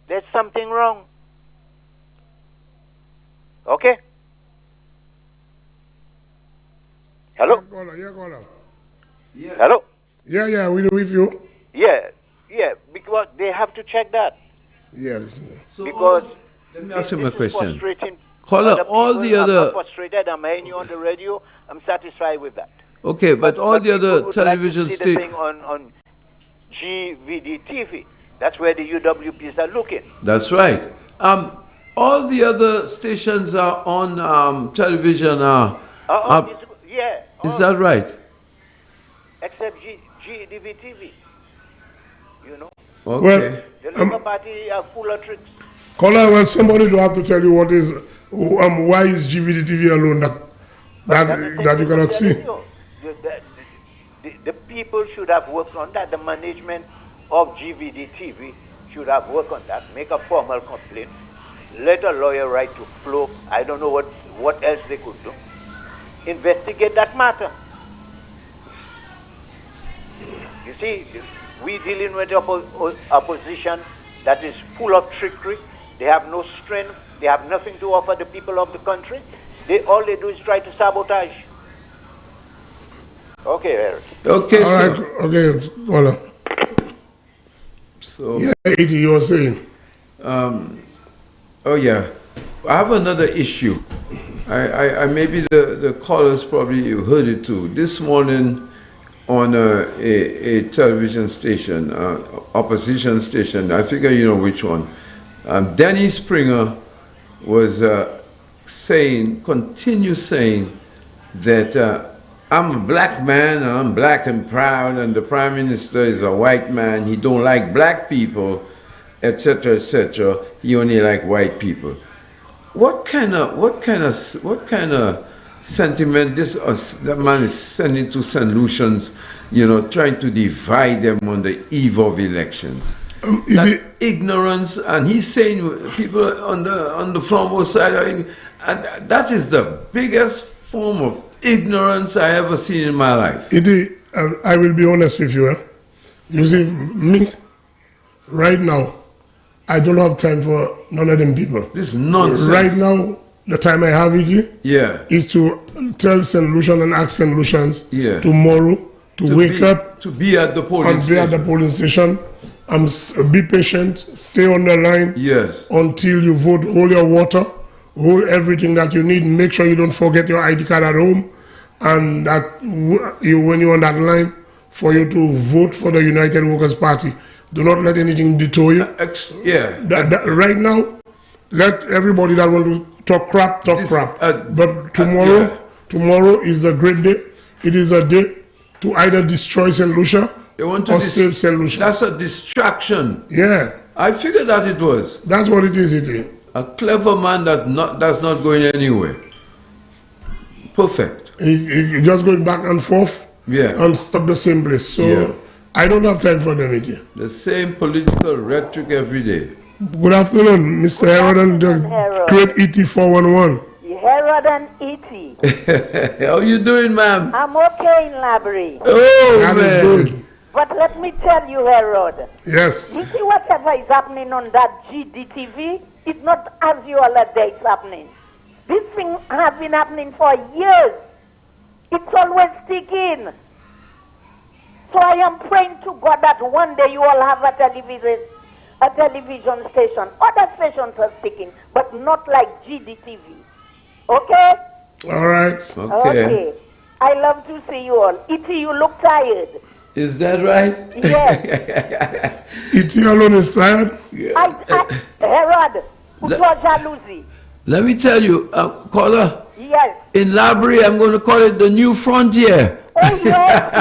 There's something wrong. Okay? Hello? Yeah. Hello? Yeah, we're with you. Yeah, because they have to check that. Yeah. So because let me ask him a question. Caller, all the other... I'm frustrated, I'm hearing you on the radio, I'm satisfied with that. Okay, but all the other television stations... on GVD TV, that's where the UWPs are looking. That's right. All the other stations are on television. Yeah. Is that right? Except GDV TV. You know? Okay. Well, the Labour Party are full of tricks. Caller, well, somebody do have to tell you what is, why is GVD TV alone that you cannot see. The people should have worked on that. The management of GVD TV should have worked on that. Make a formal complaint. Let a lawyer write to Flo. I don't know what else they could do. Investigate that matter. You see, we dealing with opposition that is full of trickery. They have no strength. They have nothing to offer the people of the country. All they do is try to sabotage. Okay, Eric. Okay, all right. Okay, voilà. So yeah, 80, you were saying. Oh yeah, I have another issue. I maybe the callers probably heard it too. This morning on a television station, opposition station, I figure you know which one, Danny Springer was continue saying that I'm a black man and I'm black and proud, and the Prime Minister is a white man, he don't like black people, etc., etc. He only like white people. What kind of sentiment that man is sending to St. Lucians, you know, trying to divide them on the eve of elections? Ignorance, and he's saying people on the Flambeau side, and that is the biggest form of ignorance I ever seen in my life. I will be honest with you. You see, me, right now, I don't have time for none of them people. This is nonsense. Right now, the time I have with you is to tell St. Lucian and ask St. Lucians tomorrow to wake up. To be at the polling station. And be at the polling station. Be patient, stay on the line until you vote, hold your water, hold everything that you need, make sure you don't forget your ID card at home, and that when you're on that line, for you to vote for the United Workers' Party. Do not let anything detour you. Right now, let everybody that want to talk crap, talk crap. But tomorrow is the great day. It is a day to either destroy St. Lucia or save St. Lucia. That's a distraction. Yeah. I figured that it was. That's what it is. A clever man that's not going anywhere. Perfect. He just going back and forth and stop the same place. So I don't have time for them again. The same political rhetoric every day. Good afternoon, Mr. Herod and the great ET411. Herod and E.T. How you doing, ma'am? I'm okay in Labrie. Oh, that man. is good. But let me tell you, Herod. Yes. You see whatever is happening on that GDTV, it's not as you all a day it's happening. This thing has been happening for years. It's always sticking. So I am praying to God that one day you all have a television station. Other stations are sticking, but not like GDTV. Okay? All right. Okay. I love to see you all. E.T., you look tired. Is that right? Yes. E.T. alone is tired? Herod, jalousie. Let me tell you, caller. Yes. In Labrie, I'm going to call it the New Frontier. Oh, yes,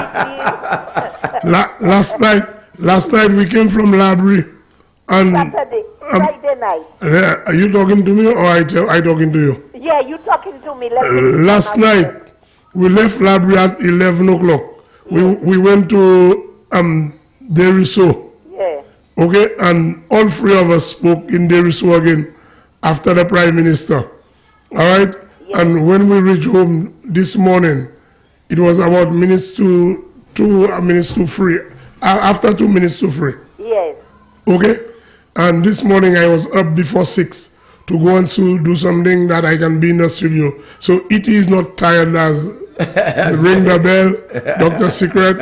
last night we came from Labrie. And Saturday, Friday night. Are you talking to me or I talking to you? Yeah, you talking to me. Last night, we left Labrie at 11 o'clock. Yeah. We went to Deriso. Yeah. Okay, and all three of us spoke in Deriso again after the Prime Minister. All right? Yeah. And when we reached home this morning, it was about 2 minutes to 3. After 2 minutes to 3. Yes. Okay? And this morning I was up before 6 to go and do something that I can be in the studio. So it is not tired as ring the bell, Dr. Secret,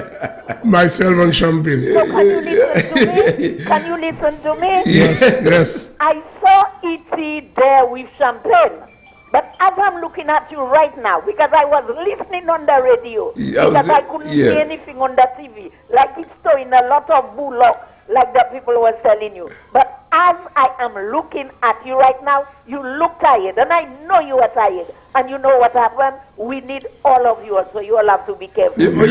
myself and Champagne. So can you listen to me? Can you listen to me? Yes. I saw E.T. there with Champagne. But as I'm looking at you right now, because I was listening on the radio, because I couldn't see anything on the TV, like it's showing a lot of bullock, like the people were telling you. But as I am looking at you right now, you look tired, and I know you are tired. And you know what happened? We need all of you, so you all have to be careful. No. We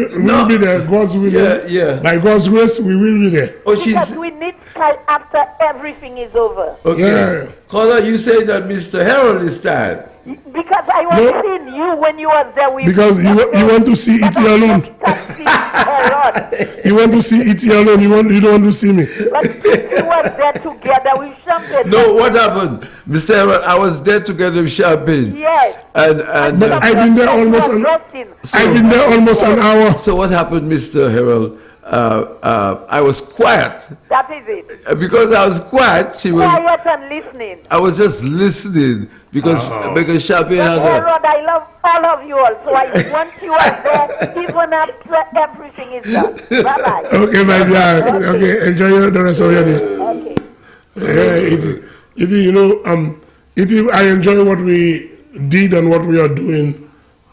will be there. God's will. Yeah. By God's grace, we will be there. Because we need time after everything is over. Okay. Yeah. Caller, you say that Mr. Harold is tired. Because I was seeing you when you were there with because you want to see E.T. alone. You want to see E.T. alone. You don't want to see me. But we were there together with Champagne. No, what happened? Mr. Harold, I was there together with Champagne. Yes. And but I've been there almost an hour. So what happened, Mr. Harold? I was quiet. That is it. Because I was quiet, she was quiet and listening. I was just listening because Champagne had Herod, I love all of you all, so I want you all there even after everything is done. Bye-bye. Okay, my dear. Okay, enjoy the rest of your day. I enjoy what we did and what we are doing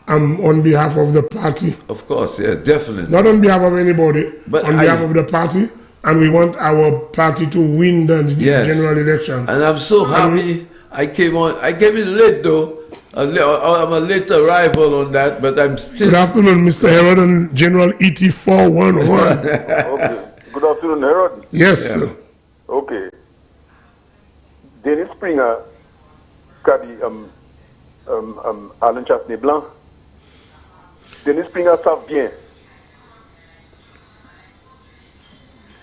on behalf of the party. Of course, yeah, definitely. Not on behalf of anybody, but on behalf of the party. And we want our party to win the general election. And I'm so happy I came in late though. I'm a late arrival on that, but I'm still... Good afternoon, Mr. Herod and General E.T. 411. Okay. Good afternoon, Herod. Yes, sir. Okay. Dennis Springer, Kabi, Alan Chasney Blanc. Dennis Springer savent bien.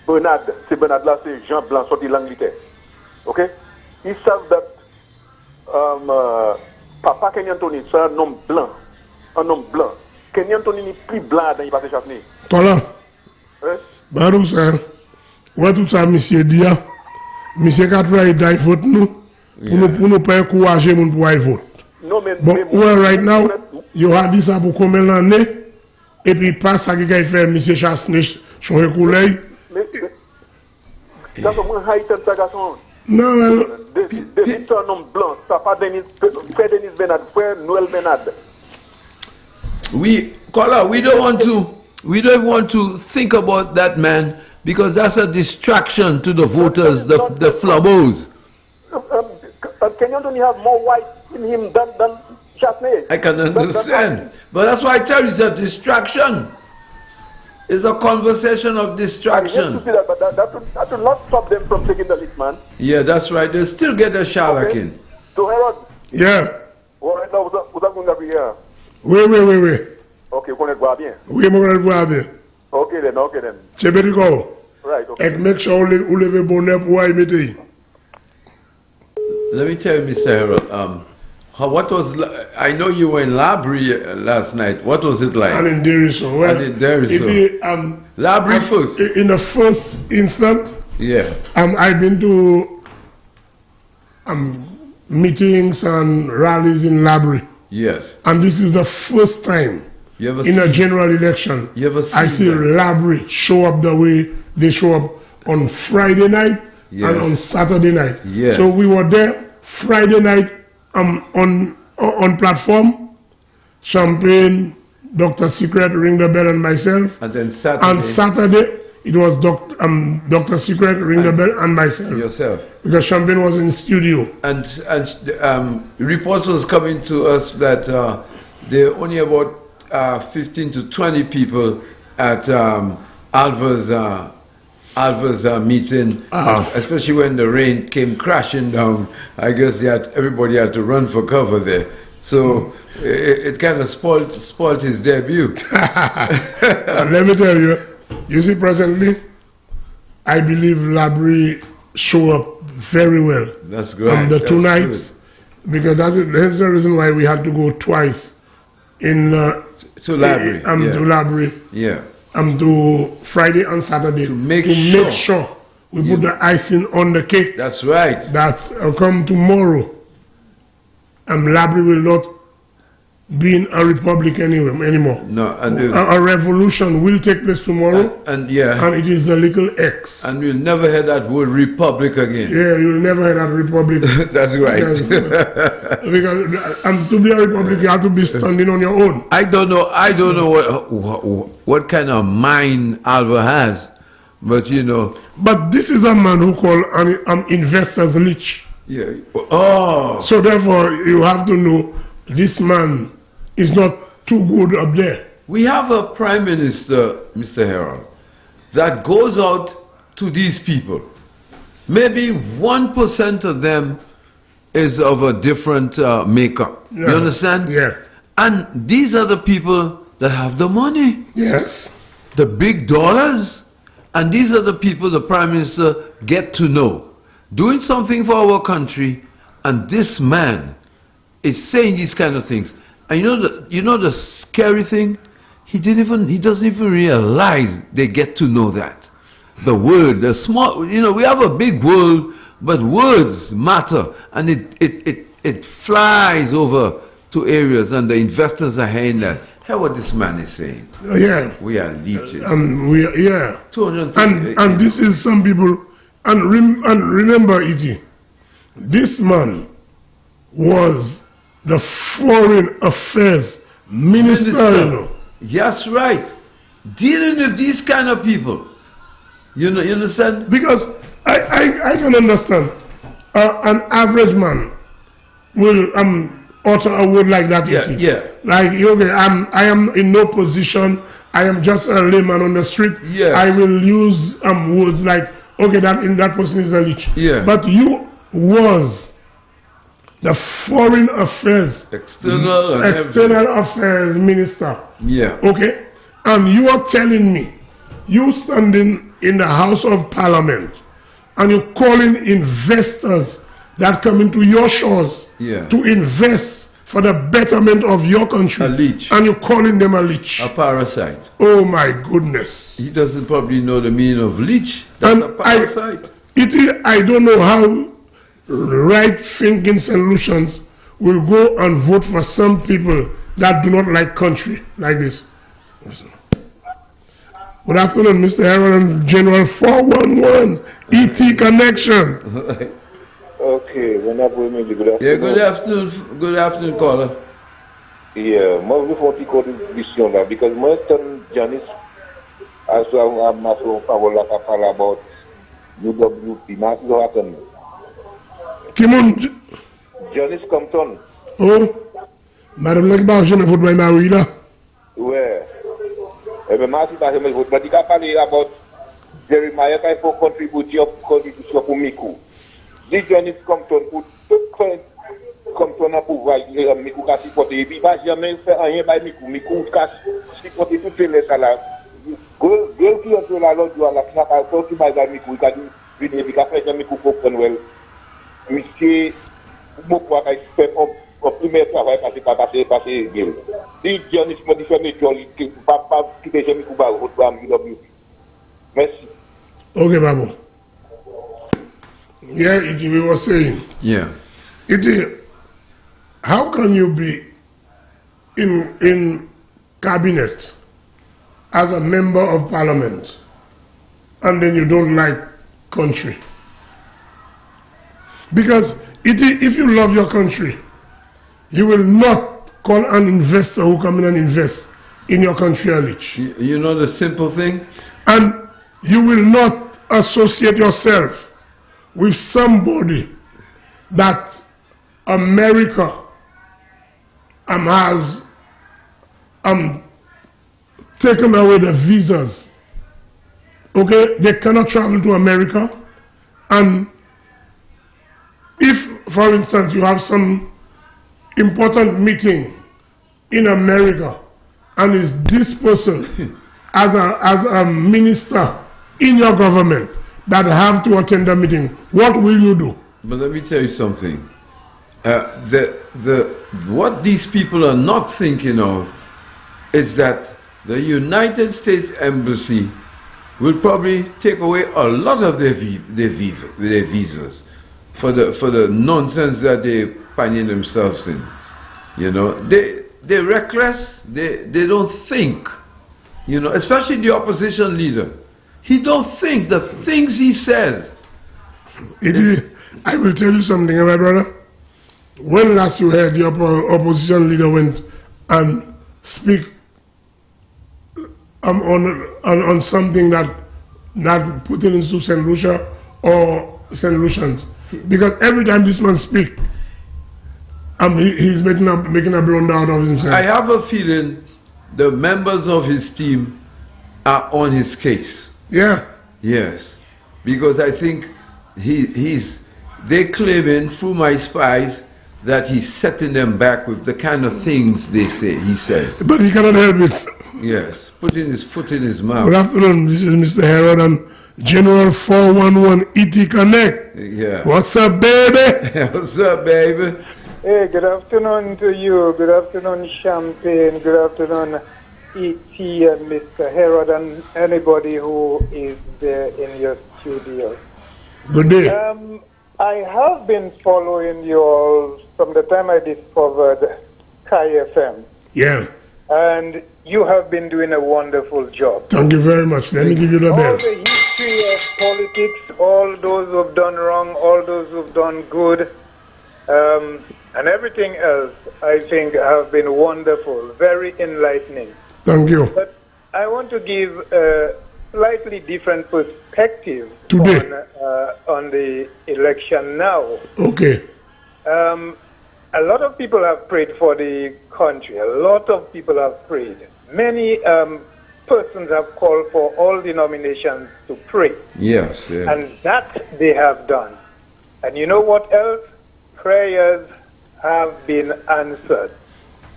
Bernard, c'est Bernard là, c'est Jean Blanc sorti l'Angleterre. Okay? Ils savent que Papa Kenny Anthony, c'est un homme blanc. Un homme blanc. Kenny Anthony n'est plus blanc dans il passe Chasney. Voilà. Barou ça. Ouais tout ça monsieur dit monsieur qui a travaillé vote nous pour nous pas encourager moun pour vote. Non mais well right now you have this pour combien d'années et puis pas ça qui a fait monsieur Chasney changer couleur. Ça c'est moins high ça garçon. Non mais David c'est un homme blanc, ça pas frère Denis Bernard, frère Noël Bernard. We don't want to think about that man because that's a distraction to the voters, the flabos. Can Anthony have more white in him than Chasney? I can understand. But that's why I tell you it's a distraction. It's a conversation of distraction. Yes, to see that, but that will not stop them from taking the lead, man. Yeah, that's right. They'll still get a charlatan. Okay. So, Herod. Yeah. Well, right now, vous avez going to be here. Oui. Okay, vous connaissez voir bien. Oui, je connais voir bien. Okay then. C'est bien go. Right, okay. And make sure you leave bonnet pour y mettre. Let me tell you, Mr. Harold, I know you were in Labrie last night. What was it like? And in Derrison. Well, Labrie first. In the first instant, yeah. I've been to meetings and rallies in Labrie. Yes. And this is the first time in a general election I see Labrie show up the way they show up on Friday night and on Saturday night. Yes. So we were there Friday night on platform, Champagne, Dr. Secret, Ring the Bell, and myself. And then Saturday. On Saturday, it was Dr. Secret, Ring the Bell, and myself. Yourself. Because Champagne was in studio. And reports was coming to us that there are only about 15 to 20 people at Alva's meeting, especially when the rain came crashing down. I guess everybody had to run for cover there. So it kind of spoiled his debut. Let me tell you, you see, presently, I believe Labrie show up very well. That's great. The two nights, because that's the reason why we had to go twice to Labrie. To Labrie. Yeah. To Friday and Saturday to make sure we put the icing on the cake. That's right. That come tomorrow. Labrie will not be in a republic anymore. No, and a revolution will take place tomorrow. And it is the little X. And we'll never hear that word republic again. Yeah, you'll never hear that republic. That's right. Because to be a republic, you have to be standing on your own. I don't know what kind of mind Alva has, but you know. But this is a man who called an investor's leech. Yeah. Oh. So therefore, you have to know this man is not too good up there. We have a prime minister, Mr. Harold, that goes out to these people. Maybe 1% of them is of a different makeup. Yeah. You understand? Yeah. And these are the people that have the money. Yes. The big dollars. And these are the people the prime minister get to know. Doing something for our country, and this man is saying these kind of things. And you know the scary thing? He doesn't even realize they get to know that. The word, the small, we have a big world, but words matter, and it flies over to areas, and the investors are hearing that. Hear what this man is saying. Yeah. We are leeches. 250. And this is some people And remember, E.T., this man was the Foreign Affairs Minister. You know. Yes, right. Dealing with these kind of people. You understand? Because I can understand an average man will utter a word like that. Yeah. Like, okay, I am in no position. I am just a layman on the street. Yes. I will use words like, okay, that person is a leech. Yeah. But you was the Foreign Affairs, External Affairs Minister. Yeah. Okay? And you are telling me, you standing in the House of Parliament and you're calling investors that come into your shores to invest for the betterment of your country. A leech. And you're calling them a leech. A parasite. Oh my goodness. He doesn't probably know the meaning of leech. That's a parasite. I don't know how right-thinking solutions will go and vote for some people that do not like country like this. Good afternoon, Mr. Harold and General 411 ET Connection. Okay, good afternoon. Yeah, good afternoon, caller. Yeah, moi je fais une discussion là, because moi Janice, also I'm not parole là parler about UWP, not so happen. Kimon Janice Compton. Oh, madame la ba je ne vote pas Marie là. Ouais. Eh ben moi si pas je me vote, mais il a parlé about Jeremiah qui faut contribuer contribution pour Miku. Dit Janice Compton pour tout Compton a pouvoir Miku ka supporter et puis pas jamais faire rien by Miku ka supporter toutes les là. Girl qui entre là l'autre jour là qui n'a pas qui va Miku ka venir puis ka faire Miku comprendre well. Monsieur beaucoup a fait au premier travail passer Gil. Dit Janice modifier méthode pas qui déjà Miku ba UWP. Merci. Okay, Babu. Yeah, we were saying. Yeah. How can you be in cabinet as a member of parliament and then you don't like country? Because if you love your country, you will not call an investor who come in and invest in your country a leech. You know the simple thing? And you will not associate yourself with somebody that America has taken away the visas. Okay, they cannot travel to America. And if, for instance, you have some important meeting in America and is this person as a minister in your government that have to attend the meeting, what will you do? But let me tell you something. What these people are not thinking of is that the United States Embassy will probably take away a lot of their visas for the nonsense that they finding themselves in. You know, they're reckless. They don't think. You know, especially the opposition leader. He don't think the things he says. I will tell you something, my brother. When last you heard the opposition leader went and speak on something that put it into St. Lucia or St. Lucians? Because every time this man speak, he's making a blunder out of himself. I have a feeling the members of his team are on his case. Yeah. Yes, because I think they claiming through my spies that he's setting them back with the kind of things he says. But he cannot help it. Yes, putting his foot in his mouth. Good afternoon, this is Mr. Harold and General 411 ET Connect. Yeah. What's up, baby? What's up, baby? Hey, good afternoon to you. Good afternoon, Champagne. Good afternoon, E.T. and Mr. Harold and anybody who is there in your studio. Good day. I have been following you all from the time I discovered Kai FM. Yeah. And you have been doing a wonderful job. Thank you very much. Let me give you the bell. All the history of politics, all those who've done wrong, all those who've done good, and everything else, I think, have been wonderful, very enlightening. Thank you. But I want to give a slightly different perspective today on the election now. Okay. A lot of people have prayed for the country. A lot of people have prayed. Many persons have called for all denominations to pray. Yes. Yeah. And that they have done. And you know what else? Prayers have been answered.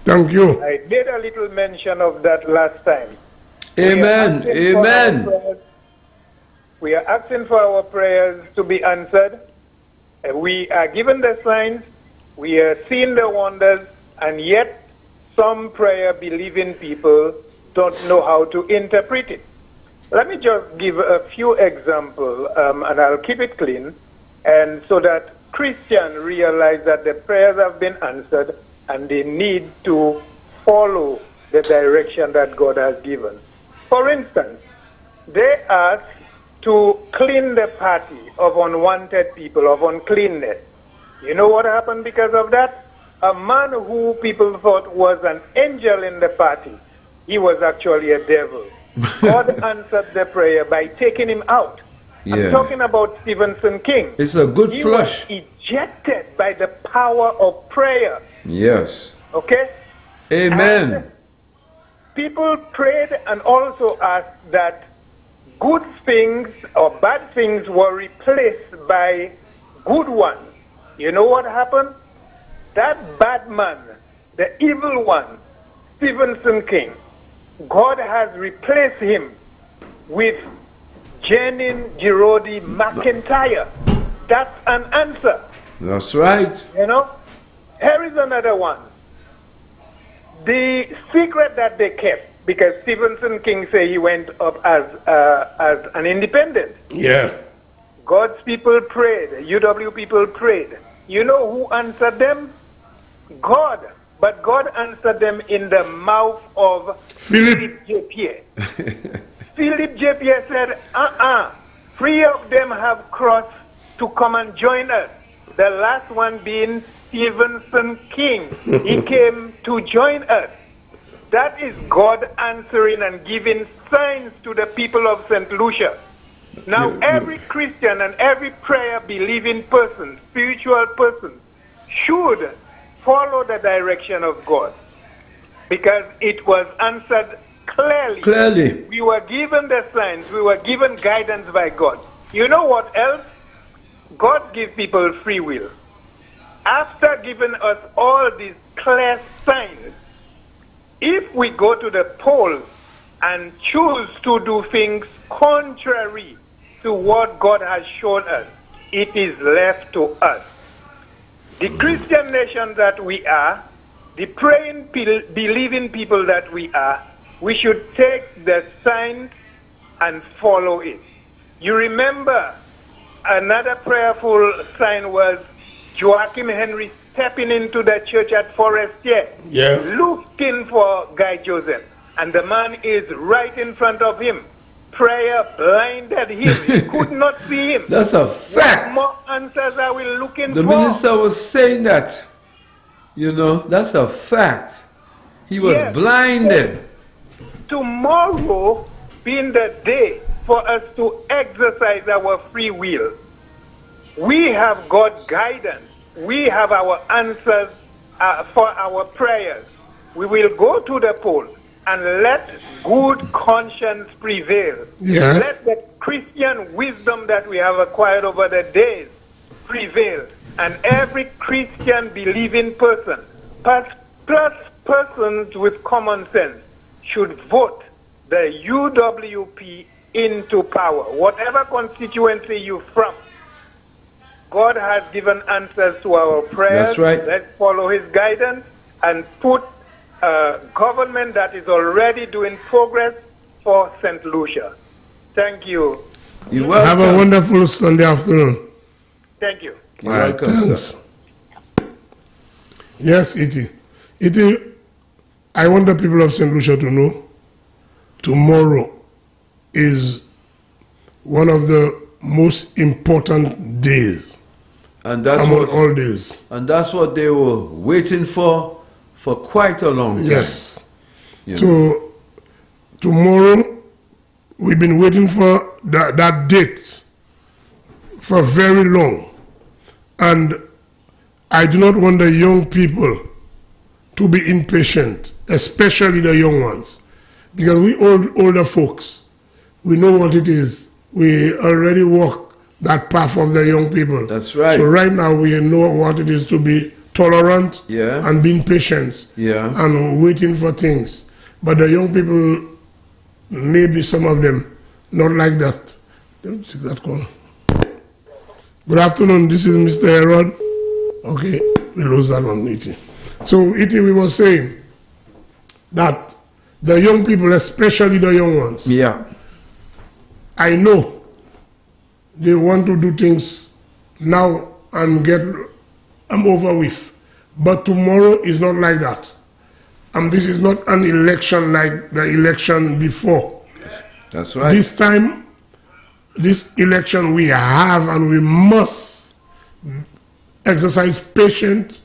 Thank you. I made a little mention of that last time. Amen. Amen. We are asking for our prayers to be answered. We are given the signs. We are seeing the wonders. And yet, some prayer-believing people don't know how to interpret it. Let me just give a few examples, and I'll keep it clean, and so that Christians realize that the prayers have been answered and they need to follow the direction that God has given. For instance, they asked to clean the party of unwanted people, of uncleanness. You know what happened because of that? A man who people thought was an angel in the party, he was actually a devil. God answered the prayer by taking him out. Yeah. I'm talking about Stephen King. It's a good flush. He was ejected by the power of prayer. Yes. Okay? Amen. And people prayed and also asked that good things or bad things were replaced by good ones. You know what happened? That bad man, the evil one, Stephen King, God has replaced him with Janine Girardi McIntyre. That's an answer. That's right. You know? Here is another one. The secret that they kept, because Stephen King said he went up as an independent. Yeah. God's people prayed. UW people prayed. You know who answered them? God. But God answered them in the mouth of Philip J. Pierre. Philip J. Pierre said, 3 of them have crossed to come and join us. The last one being Stephen King. He came to join us. That is God answering and giving signs to the people of St. Lucia. Now, every Christian and every prayer-believing person, spiritual person, should follow the direction of God, because it was answered clearly. Clearly. We were given the signs. We were given guidance by God. You know what else? God gives people free will. After giving us all these clear signs, if we go to the polls and choose to do things contrary to what God has shown us, it is left to us. The Christian nation that we are, the praying, believing people that we are, we should take the signs and follow it. You remember another prayerful sign was Joachim Henry stepping into the church at Forestier, looking for Guy Joseph, and the man is right in front of him. Prayer blinded him. He could not see him. That's a fact. What more answers are we looking for? The minister was saying that. You know, that's a fact. He was blinded. Tomorrow being the day for us to exercise our free will, we have got guidance. We have our answers for our prayers. We will go to the polls and let good conscience prevail. Yeah. Let the Christian wisdom that we have acquired over the days prevail. And every Christian believing person, plus persons with common sense, should vote the UWP into power. Whatever constituency you're from, God has given answers to our prayers. That's right. Let's follow his guidance and put government that is already doing progress for St. Lucia. Thank you. You're welcome. Have a wonderful Sunday afternoon. Thank you. You're welcome, thanks. Sir. Yes, Iti. Iti, I want the people of St. Lucia to know tomorrow is one of the most important days. And that's among all days. And that's what they were waiting for quite a long time. Yes. So tomorrow, we've been waiting for that date for very long. And I do not want the young people to be impatient, especially the young ones. Because we older folks, we know what it is. We already walk that path of the young people. That's right. So right now we know what it is to be tolerant and being patient and waiting for things. But the young people, maybe some of them, not like that. Let's take that call. Good afternoon, this is Mr. Herod. Okay, we lose that one, Iti. So, Iti, we were saying that the young people, especially the young ones, I know they want to do things now and get over with. But tomorrow is not like that. And this is not an election like the election before. That's right. This time, this election we have and we must exercise patience,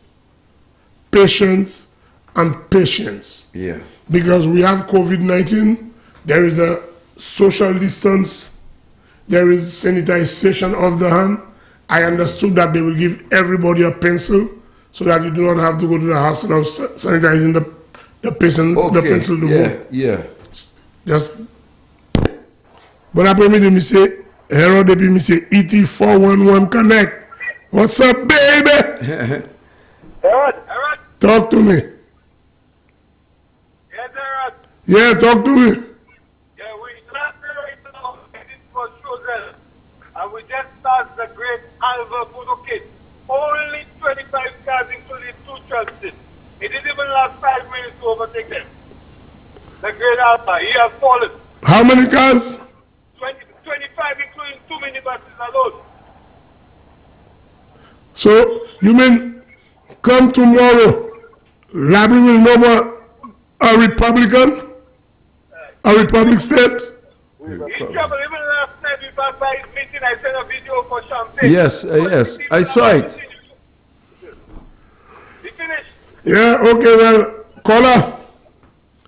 and patience. Yeah. Because we have COVID-19, there is a social distance, there is sanitization of the hand. I understood that they will give everybody a pencil so that you do not have to go to the hospital of sanitizing the pencil to go. Yeah. Just. But I permit me say, Herod, me say, ET411 Connect. What's up, baby? Herod. Talk to me. Yes, Herod. Yeah, talk to me. Yeah, we not right now heading for children. And we just started the great Alva Photo Kit. Only 25 cars, including 2 trucks. It didn't even last 5 minutes to overtake them. The great Alpha, he has fallen. How many cars? 25, including 2 minibuses alone. So, you mean, come tomorrow, Labrie will know a Republican? A Republic state? He's trouble. Even last night, we passed by his meeting, I sent a video for Champagne. Yes, I saw it. He finished. Yeah, okay, well, caller.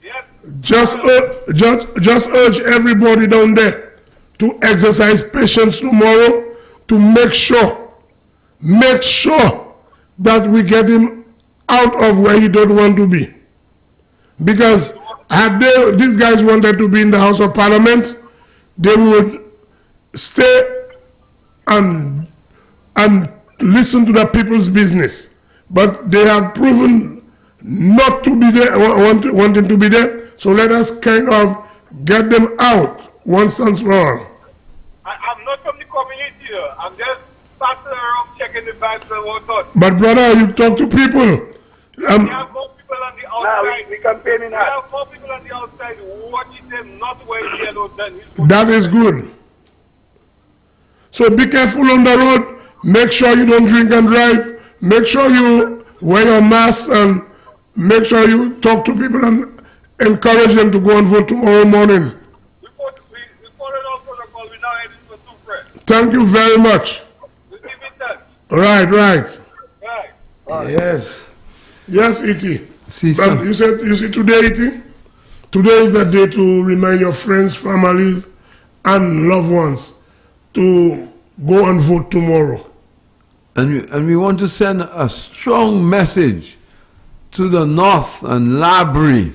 Yes. Just urge everybody down there to exercise patience tomorrow to make sure that we get him out of where he don't want to be. Because had these guys wanted to be in the House of Parliament, they would stay and listen to the people's business. But they have proven not to be there, wanting to be there. So let us kind of get them out once and for all. I'm not from the community here. I'm just passing around checking the bags and whatnot. But brother, you talk to people. We have more people on the outside. We campaigning We have more people on the outside watching them not wearing yellow than that is good. So be careful on the road. Make sure you don't drink and drive. Make sure you wear your mask and make sure you talk to people and encourage them to go and vote tomorrow morning. We followed our protocol. We're now heading for Supre. Thank you very much. We'll keep in touch. Right. Yes. Yes, E.T. You see today, E.T.? Today is the day to remind your friends, families, and loved ones to go and vote tomorrow. And we want to send a strong message to the North and Labrie,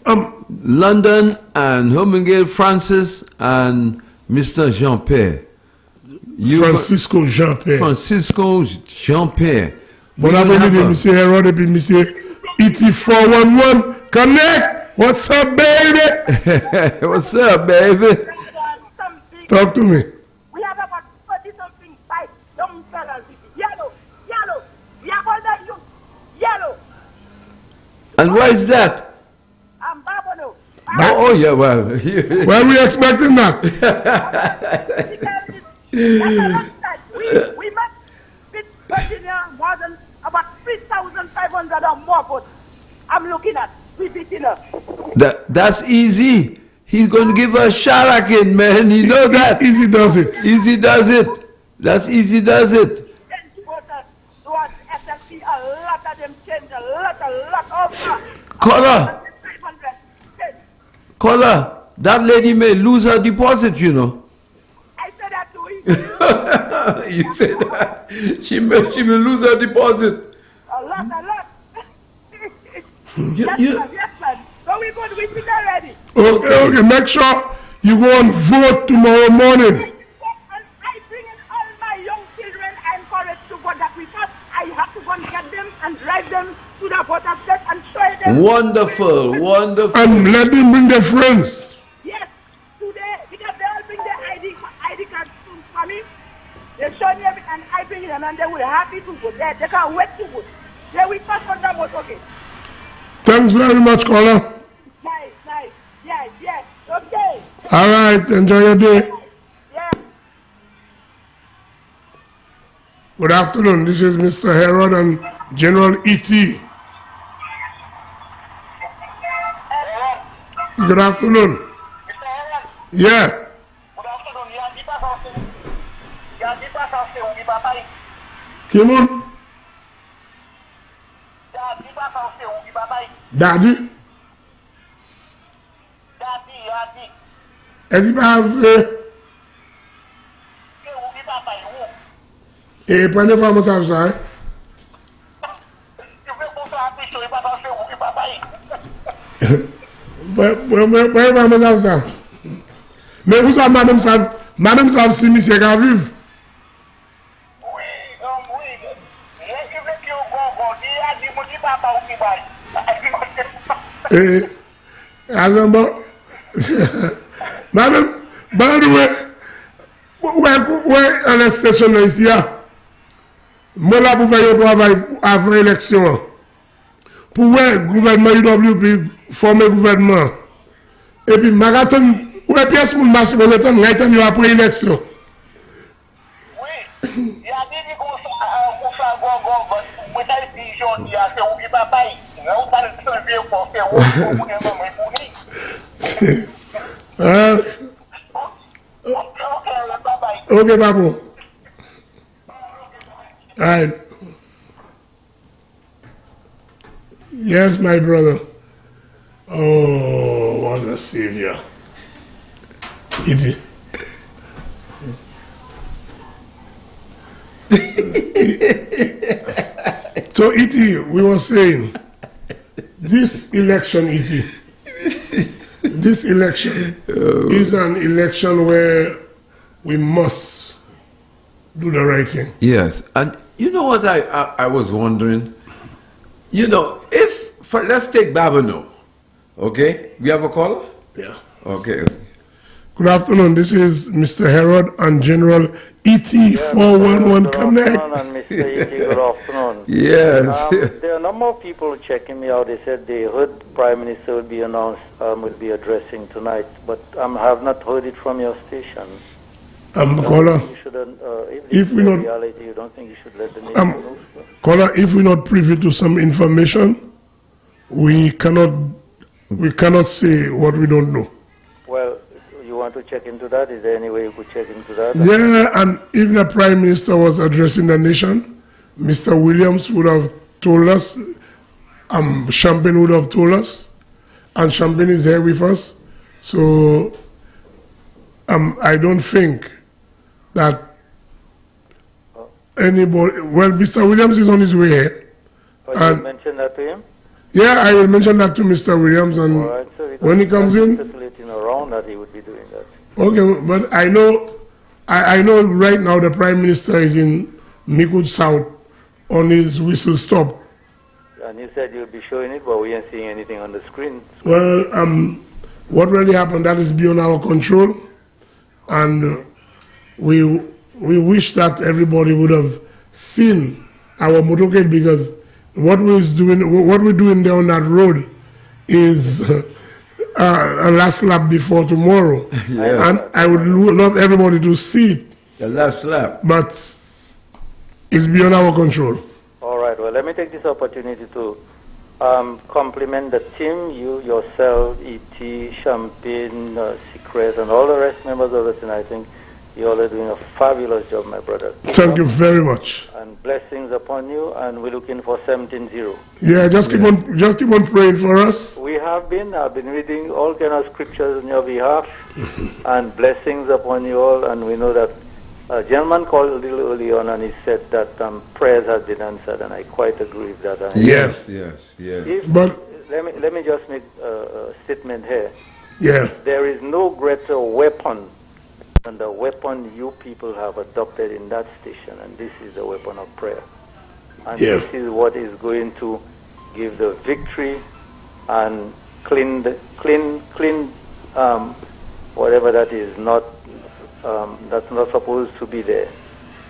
London and Hermangale Francis and Mr. Jean-Pierre. Francisco Jean-Pierre. Francisco Jean-Pierre. But I believe me say Herod, me say ET411 Connect. What's up, baby? What's up, baby? Talk to me. We have about 40-something five young fellas. Yellow. We have all the youth. Yellow. And why is that? Babano. Oh, yeah, well. Well, we expecting that. We must beat Virginia more than about 3,500 or more votes. I'm looking at. We beating her. That's easy. He's going to give us shalakin, man. You know that. Easy does it. Easy does it. That's easy does it. Caller, that lady may lose her deposit, you know. I said that to him. You said that. She may lose her deposit. A lot. Yes, man. So we're going to be ready. Okay. Make sure you go and vote tomorrow morning. And I bring in all my young children and encourage to vote that because I have to go and get them and drive them to the voter state and show them. Wonderful. And let them bring their friends. Yes, today, because they all bring their ID cards for me. They show me everything and I bring them and they will happy to vote. They can't wait to vote. They will pass on the vote, okay. Thanks very much, caller. Nice. Yes. Okay. All right. Enjoy your day. Yeah. Good afternoon. This is Mr. Herod and General E.T. Good afternoon. Yeah. Good afternoon. Kimon? Daddy? Est-ce qu'il va et prenez pas mon ça, hein? Mais vous savez, madame savent si monsieur va vivre. Madame, by the way, where à la station ici, moi là pour faire le travail avant l'élection, pour le gouvernement UWP former gouvernement, et puis marathon, ouais pièce mon marché pour le temps, il après l'élection. Oui, il y a des qu'on ça moi ça dit aujourd'hui c'est où qui papa, on va le solver pour faire okay, Babu. All right. Yes, my brother. Oh, what a savior. So, E.T., we were saying, this election, E.T., this election is an election where we must do the right thing. Yes, and you know what I was wondering? You know, let's take Babano, okay? We have a caller? Yeah. Okay. Good afternoon. This is Mr. Herod and General E.T. 411 Connect. Good afternoon, and Mr. E.T. Good afternoon. Yes. There are a number of people checking me out. They said they heard the Prime Minister will be announced, will be addressing tonight, but I have not heard it from your station. Caller, if we're not reality, you don't think you should let the nation know? Caller, if we're not privy to some information, we cannot say what we don't know. Well, you want to check into that? Is there any way you could check into that? Yeah, and if the Prime Minister was addressing the nation, Mr. Williams would have told us, Champagne would have told us, and Champagne is here with us. So I don't think that anybody, well, Mr. Williams is on his way here. You mention that to him? Yeah, I will mention that to Mr. Williams, and right, so when he comes in, circulating around that he would be doing that. Okay, but I know right now the Prime Minister is in Mikud South on his whistle stop. And you said you'll be showing it, but we ain't seeing anything on the screen. Well, what really happened, that is beyond our control, and we wish that everybody would have seen our motorcade, because what we're doing there on that road is a last lap before tomorrow. Yeah. And I would love everybody to see it. The last lap. But it's beyond our control. All right, well, let me take this opportunity to compliment the team, you, yourself, E.T., Champagne, Secret, and all the rest members of the team. I think you all are doing a fabulous job, my brother. Thank you very much. And blessings upon you, and we're looking for 17-0. Yeah, just keep on praying for us. We have been. I've been reading all kind of scriptures on your behalf, and blessings upon you all. And we know that a gentleman called a little early on, and he said that prayers have been answered, and I quite agree with that. Yes. But let me just make a statement here. Yeah. There is no greater weapon than the weapon you people have adopted in that station, and this is the weapon of prayer. And this is what is going to give the victory and clean whatever that is not that's not supposed to be there,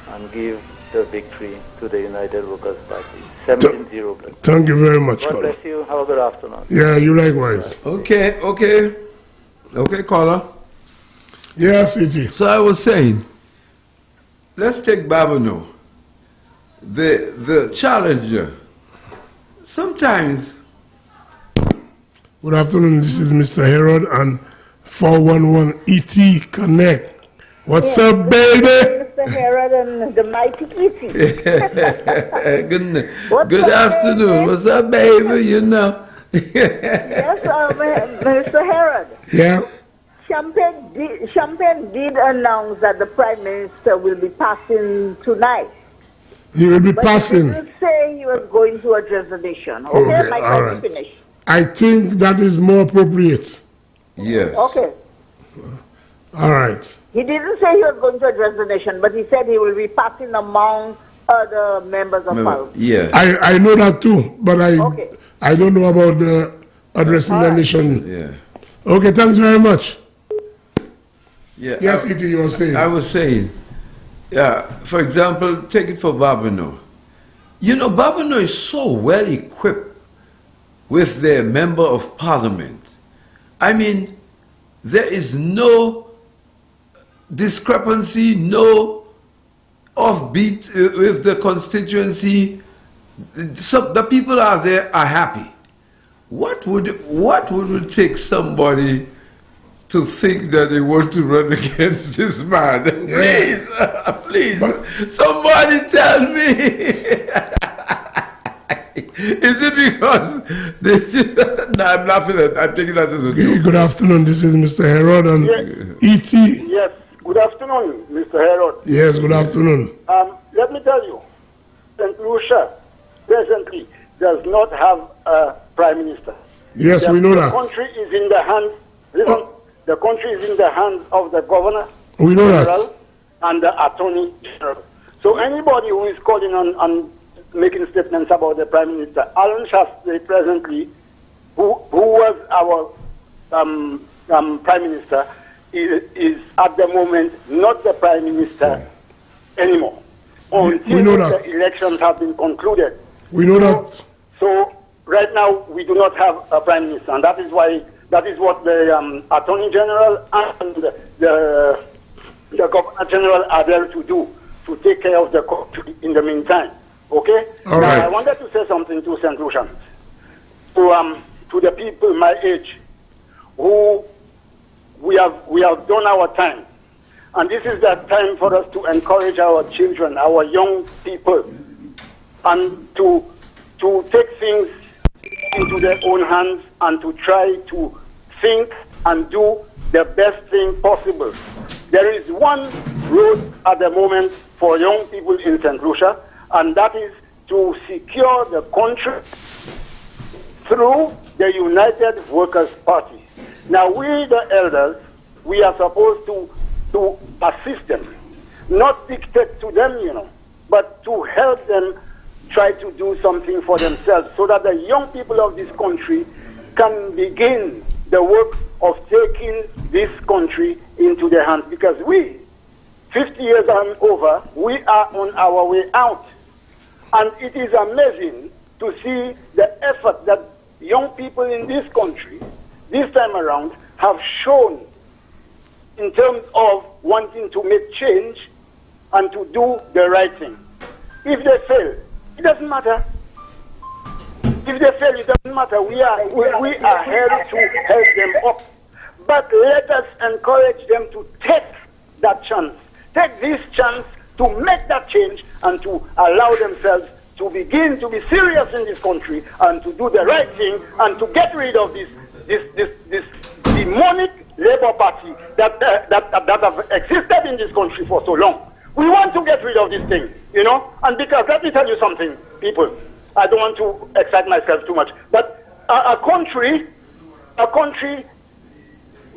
and give the victory to the United Workers Party. 17-0. Thank you very much, God bless you. Have a good afternoon. Yeah, you likewise. Okay, caller. Yes, E.T. So I was saying, let's take Babano, the challenger. Sometimes. Good afternoon. This is Mr. Herod and 411 E.T. Connect. What's up, baby? Mr. Herod and the mighty E.T. Good afternoon. What's up, baby? You know. Yes, Mr. Herod. Yeah. Champagne did announce that the Prime Minister will be passing tonight. He will be passing. He didn't say he was going to address the nation. Okay, my time is finished. I think that is more appropriate. Yes. Okay. All right. He didn't say he was going to address the nation, but he said he will be passing among other members of Parliament. Yeah. I know that too, but I don't know about the addressing the nation. Yeah. Okay, thanks very much. Yeah. Yes, E.T., you were saying. I was saying, for example, take it for Babano. You know, Babano is so well equipped with their member of parliament. I mean, there is no discrepancy, no offbeat with the constituency. The people out there are happy. What would it take somebody to think that they want to run against this man? Please, please, somebody tell me. Is it because no, I'm laughing at? I'm taking that as a joke. Good afternoon. This is Mr. Herod and E.T. Yes. Good afternoon, Mr. Herod. Yes. Good afternoon. Let me tell you, St. Lucia presently does not have a prime minister. Yes, we know that. The country is in the hands. Listen, the country is in the hands of the governor. We know that. And the attorney general. So anybody who is calling on making statements about the Prime Minister, Alan Shastri presently, who was our Prime Minister, is at the moment not the Prime Minister anymore. Until the elections have been concluded. We know that. So right now we do not have a Prime Minister, and that is what the Attorney General and the Governor General are there to do, to take care of the country in the meantime. Okay? All right. I wanted to say something to St. Lucians, to the people my age, who we have done our time. And this is the time for us to encourage our children, our young people, and to take things into their own hands and to try to think and do the best thing possible. There is one road at the moment for young people in St. Lucia, and that is to secure the country through the United Workers' Party. Now, we, the elders, we are supposed to assist them, not dictate to them, but to help them try to do something for themselves so that the young people of this country can begin the work of taking this country into their hands. Because we, 50 years and over, we are on our way out. And it is amazing to see the effort that young people in this country, this time around, have shown in terms of wanting to make change and to do the right thing. If they fail, it doesn't matter. If they fail, it doesn't matter. We are here to help them up. But let us encourage them to take that chance. Take this chance to make that change and to allow themselves to begin to be serious in this country and to do the right thing and to get rid of this demonic Labour Party that have existed in this country for so long. We want to get rid of this thing, you know. And because, let me tell you something, people, I don't want to excite myself too much, but a country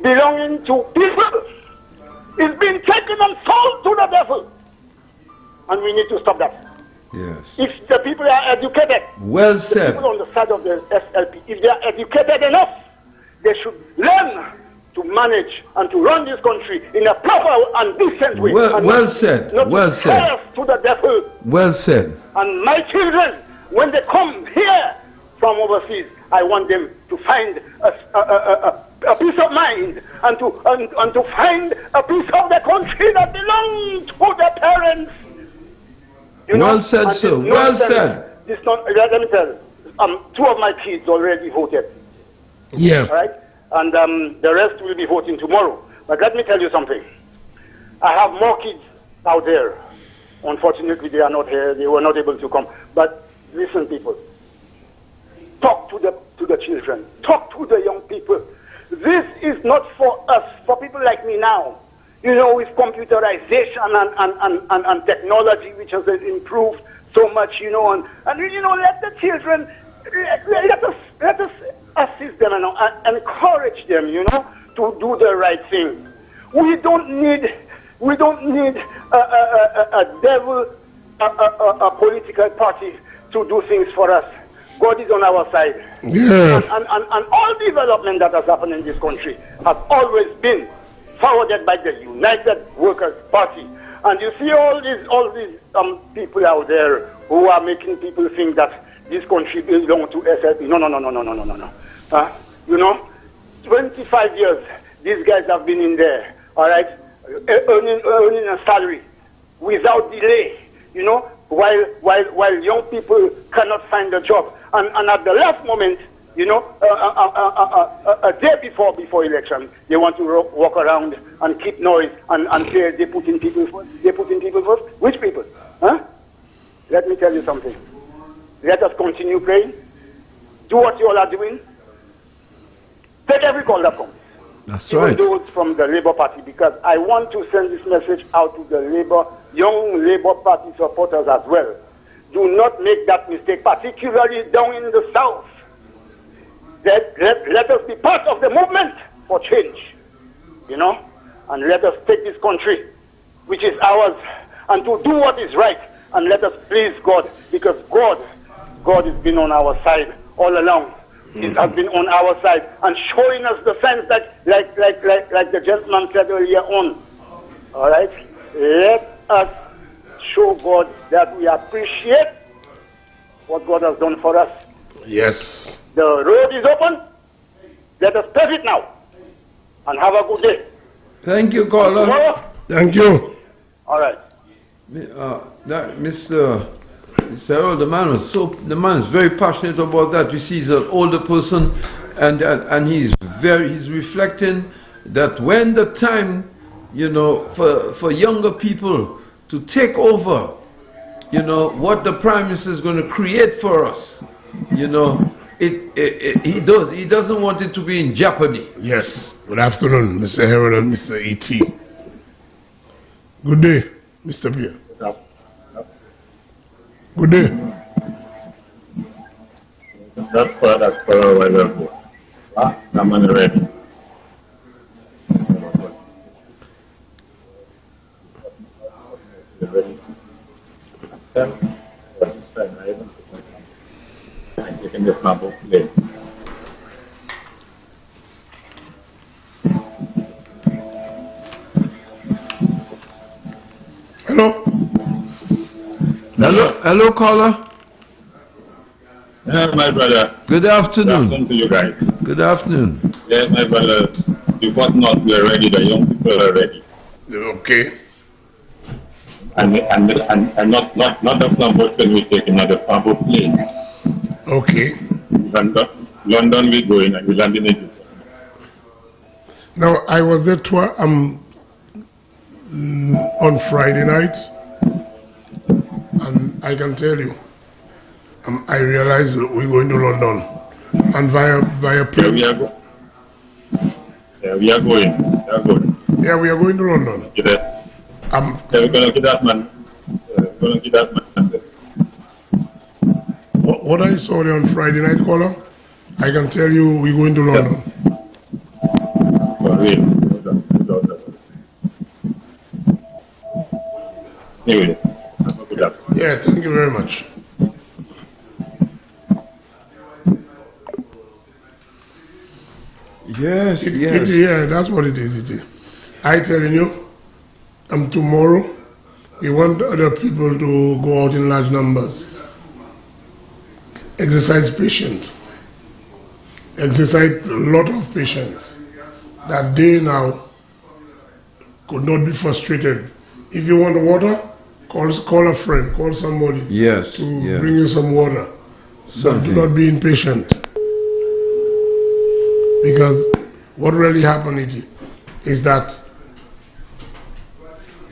belonging to people is being taken and sold to the devil. And we need to stop that. Yes. If the people are educated, well said. The people on the side of the SLP, if they are educated enough, they should learn to manage and to run this country in a proper and decent way. Well said. Well said. To the devil. Well said. And my children, when they come here from overseas, I want them to find a peace of mind and to find a piece of the country that belongs to the parents. Well said, sir. Well said. Let me tell you, 2 of my kids already voted. Yeah. All right? And the rest will be voting tomorrow. But let me tell you something. I have more kids out there. Unfortunately, they are not here. They were not able to come. But listen, people. Talk to the children. Talk to the young people. This is not for us, for people like me now. You know, with computerization and technology, which has improved so much, you know, and you know, let the children, let us assist them and encourage them, you know, to do the right thing. We don't need a devil, a political party to do things for us. God is on our side. Yeah. And all development that has happened in this country has always been forwarded by the United Workers' Party. And you see all these people out there who are making people think that this country belongs to SLP. No. You know, 25 years, these guys have been in there, all right, earning a salary without delay, you know, while young people cannot find a job. And at the last moment, you know, a day before election, they want to walk around and keep noise and say they put in people first. They put in people first? Which people? Huh? Let me tell you something. Let us continue praying. Do what you all are doing. Take every call that comes. That's right. Even those from the Labour Party, because I want to send this message out to the young Labour Party supporters as well. Do not make that mistake, particularly down in the South. Let us be part of the movement for change, you know, and let us take this country, which is ours, and to do what is right, and let us please God, because God has been on our side all along. He has been on our side and showing us the signs that, like the gentleman said earlier on. All right, let us show God that we appreciate what God has done for us. Yes. The road is open. Let us pave it now. And have a good day. Thank you, caller. Thank you. All right. Mr. Harold, the man is very passionate about that. You see, he's an older person, and he's reflecting that when the time, you know, for younger people to take over, you know, what the Prime Minister is going to create for us, you know, he doesn't want it to be in jeopardy. Yes. Good afternoon, Mr. Harold and Mr. E.T. Good day, Mr. Pierre. Good day. That's for a while ago. I'm ready. Ready. This time I haven't taken the flap of play. Hello. Hello, caller. Yeah, my brother. Good afternoon. Good afternoon to you guys. Good afternoon. Yeah, my brother. The whatnot, we are ready. The young people are ready. Okay. And not the flambot when we take another flambot plane. Okay. London we going and we landing in. Now, I was there on Friday night, and I can tell you, I realized we're going to London, and via plane. Yeah, we are going. Yeah, we are going to London. Yeah, we're going to get that man. What I saw there on Friday night, caller, I can tell you we're going to London. Anyway, yeah, thank you very much. Yes, yeah, that's what it is. I telling you, tomorrow we want other people to go out in large numbers. Exercise patience. Exercise a lot of patience. That they now could not be frustrated. If you want water, call a friend, call somebody to bring you some water. But do not be impatient. Because what really happened is that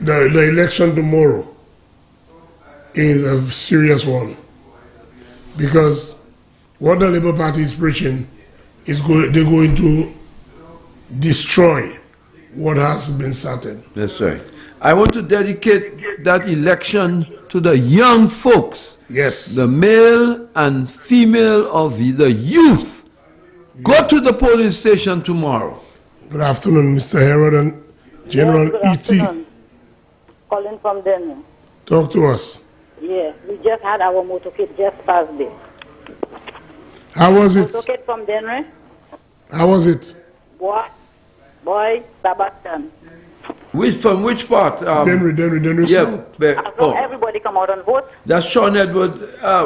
the election tomorrow is a serious one. Because what the Labour Party is preaching is they're going to destroy what has been started. That's right. I want to dedicate that election to the young folks. Yes. The male and female of the youth. Go to the polling station tomorrow. Good afternoon, Mr. Herod and General E.T. Calling from Denver. Talk to us. Yeah, we just had our motorcade just past there. How was it? Motorcade from Denver. How was it? Boy, Sebastian. From which part? Denver South. Everybody come out and vote. That's Sean Edward,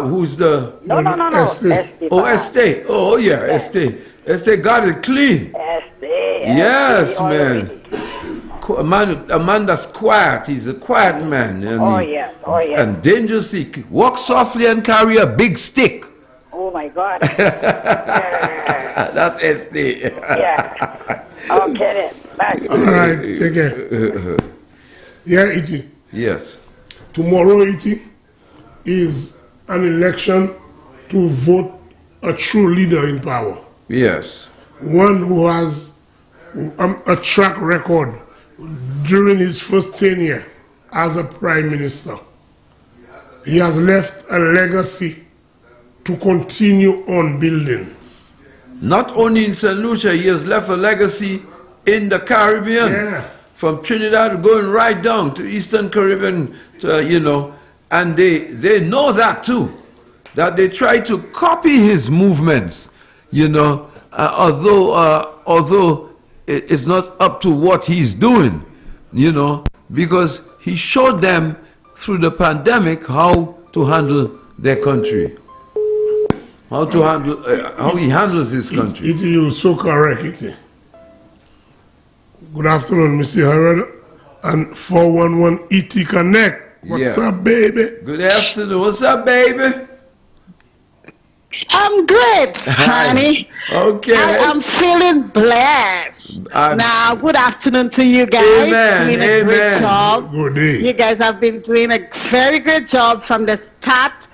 who's the... No. Estate. Estate. Oh, yeah, Estate. Estate got it clean. Estate. Yes, man. A man that's quiet. He's a quiet man. Yeah. And dangerous. He walk softly and carry a big stick. Oh, my God. That's Estate. Yeah. Okay, then. Bye. All right, take care. Yeah, E.T. Yes. Tomorrow, E.T., is an election to vote a true leader in power. Yes. One who has a track record during his first tenure as a prime minister. He has left a legacy to continue on building. Not only in St. Lucia, he has left a legacy in the Caribbean. Yeah. From Trinidad going right down to Eastern Caribbean, and they know that too. That they try to copy his movements, although it's not up to what he's doing, because he showed them through the pandemic how to handle their country. How he handles his country. You're so correct, Iti. Good afternoon, Mr. Herod and 411 ET Connect. What's up, baby? Good afternoon. What's up, baby? I'm good, honey. Okay. I am feeling blessed. Now, good afternoon to you guys. Amen. Doing a great job. Good day. You guys have been doing a very great job from the start.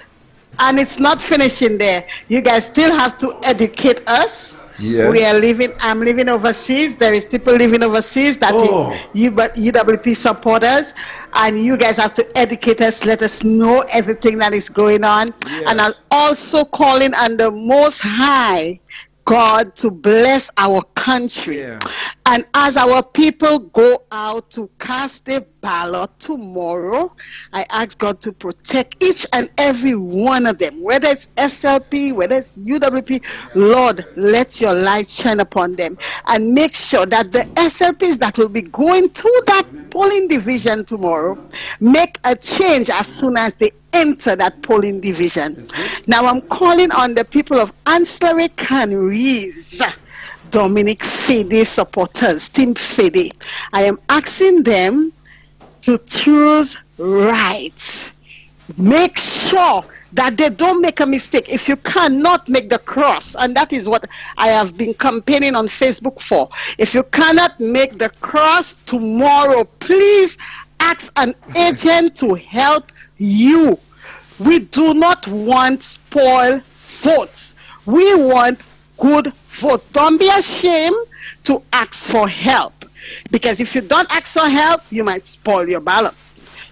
And it's not finishing there. You guys still have to educate us. Yes. I'm living overseas. There is people living overseas that UWP supporters. And you guys have to educate us, let us know everything that is going on. Yes. And I'm also calling on the Most High God to bless our country. Yeah. And as our people go out to cast their ballot tomorrow, I ask God to protect each and every one of them, whether it's SLP, whether it's UWP. Lord, let your light shine upon them and make sure that the SLPs that will be going to that polling division tomorrow make a change as soon as they enter that polling division. Now I'm calling on the people of Ancillary Canaries, Dominic Fede supporters, Team Fede. I am asking them to choose right. make sure that they don't make a mistake. If you cannot make the cross, and that is what I have been campaigning on Facebook for, if you cannot make the cross tomorrow, please ask an agent to help you. We do not want spoiled votes. We want good votes. Don't be ashamed to ask for help, because if you don't ask for help, you might spoil your ballot.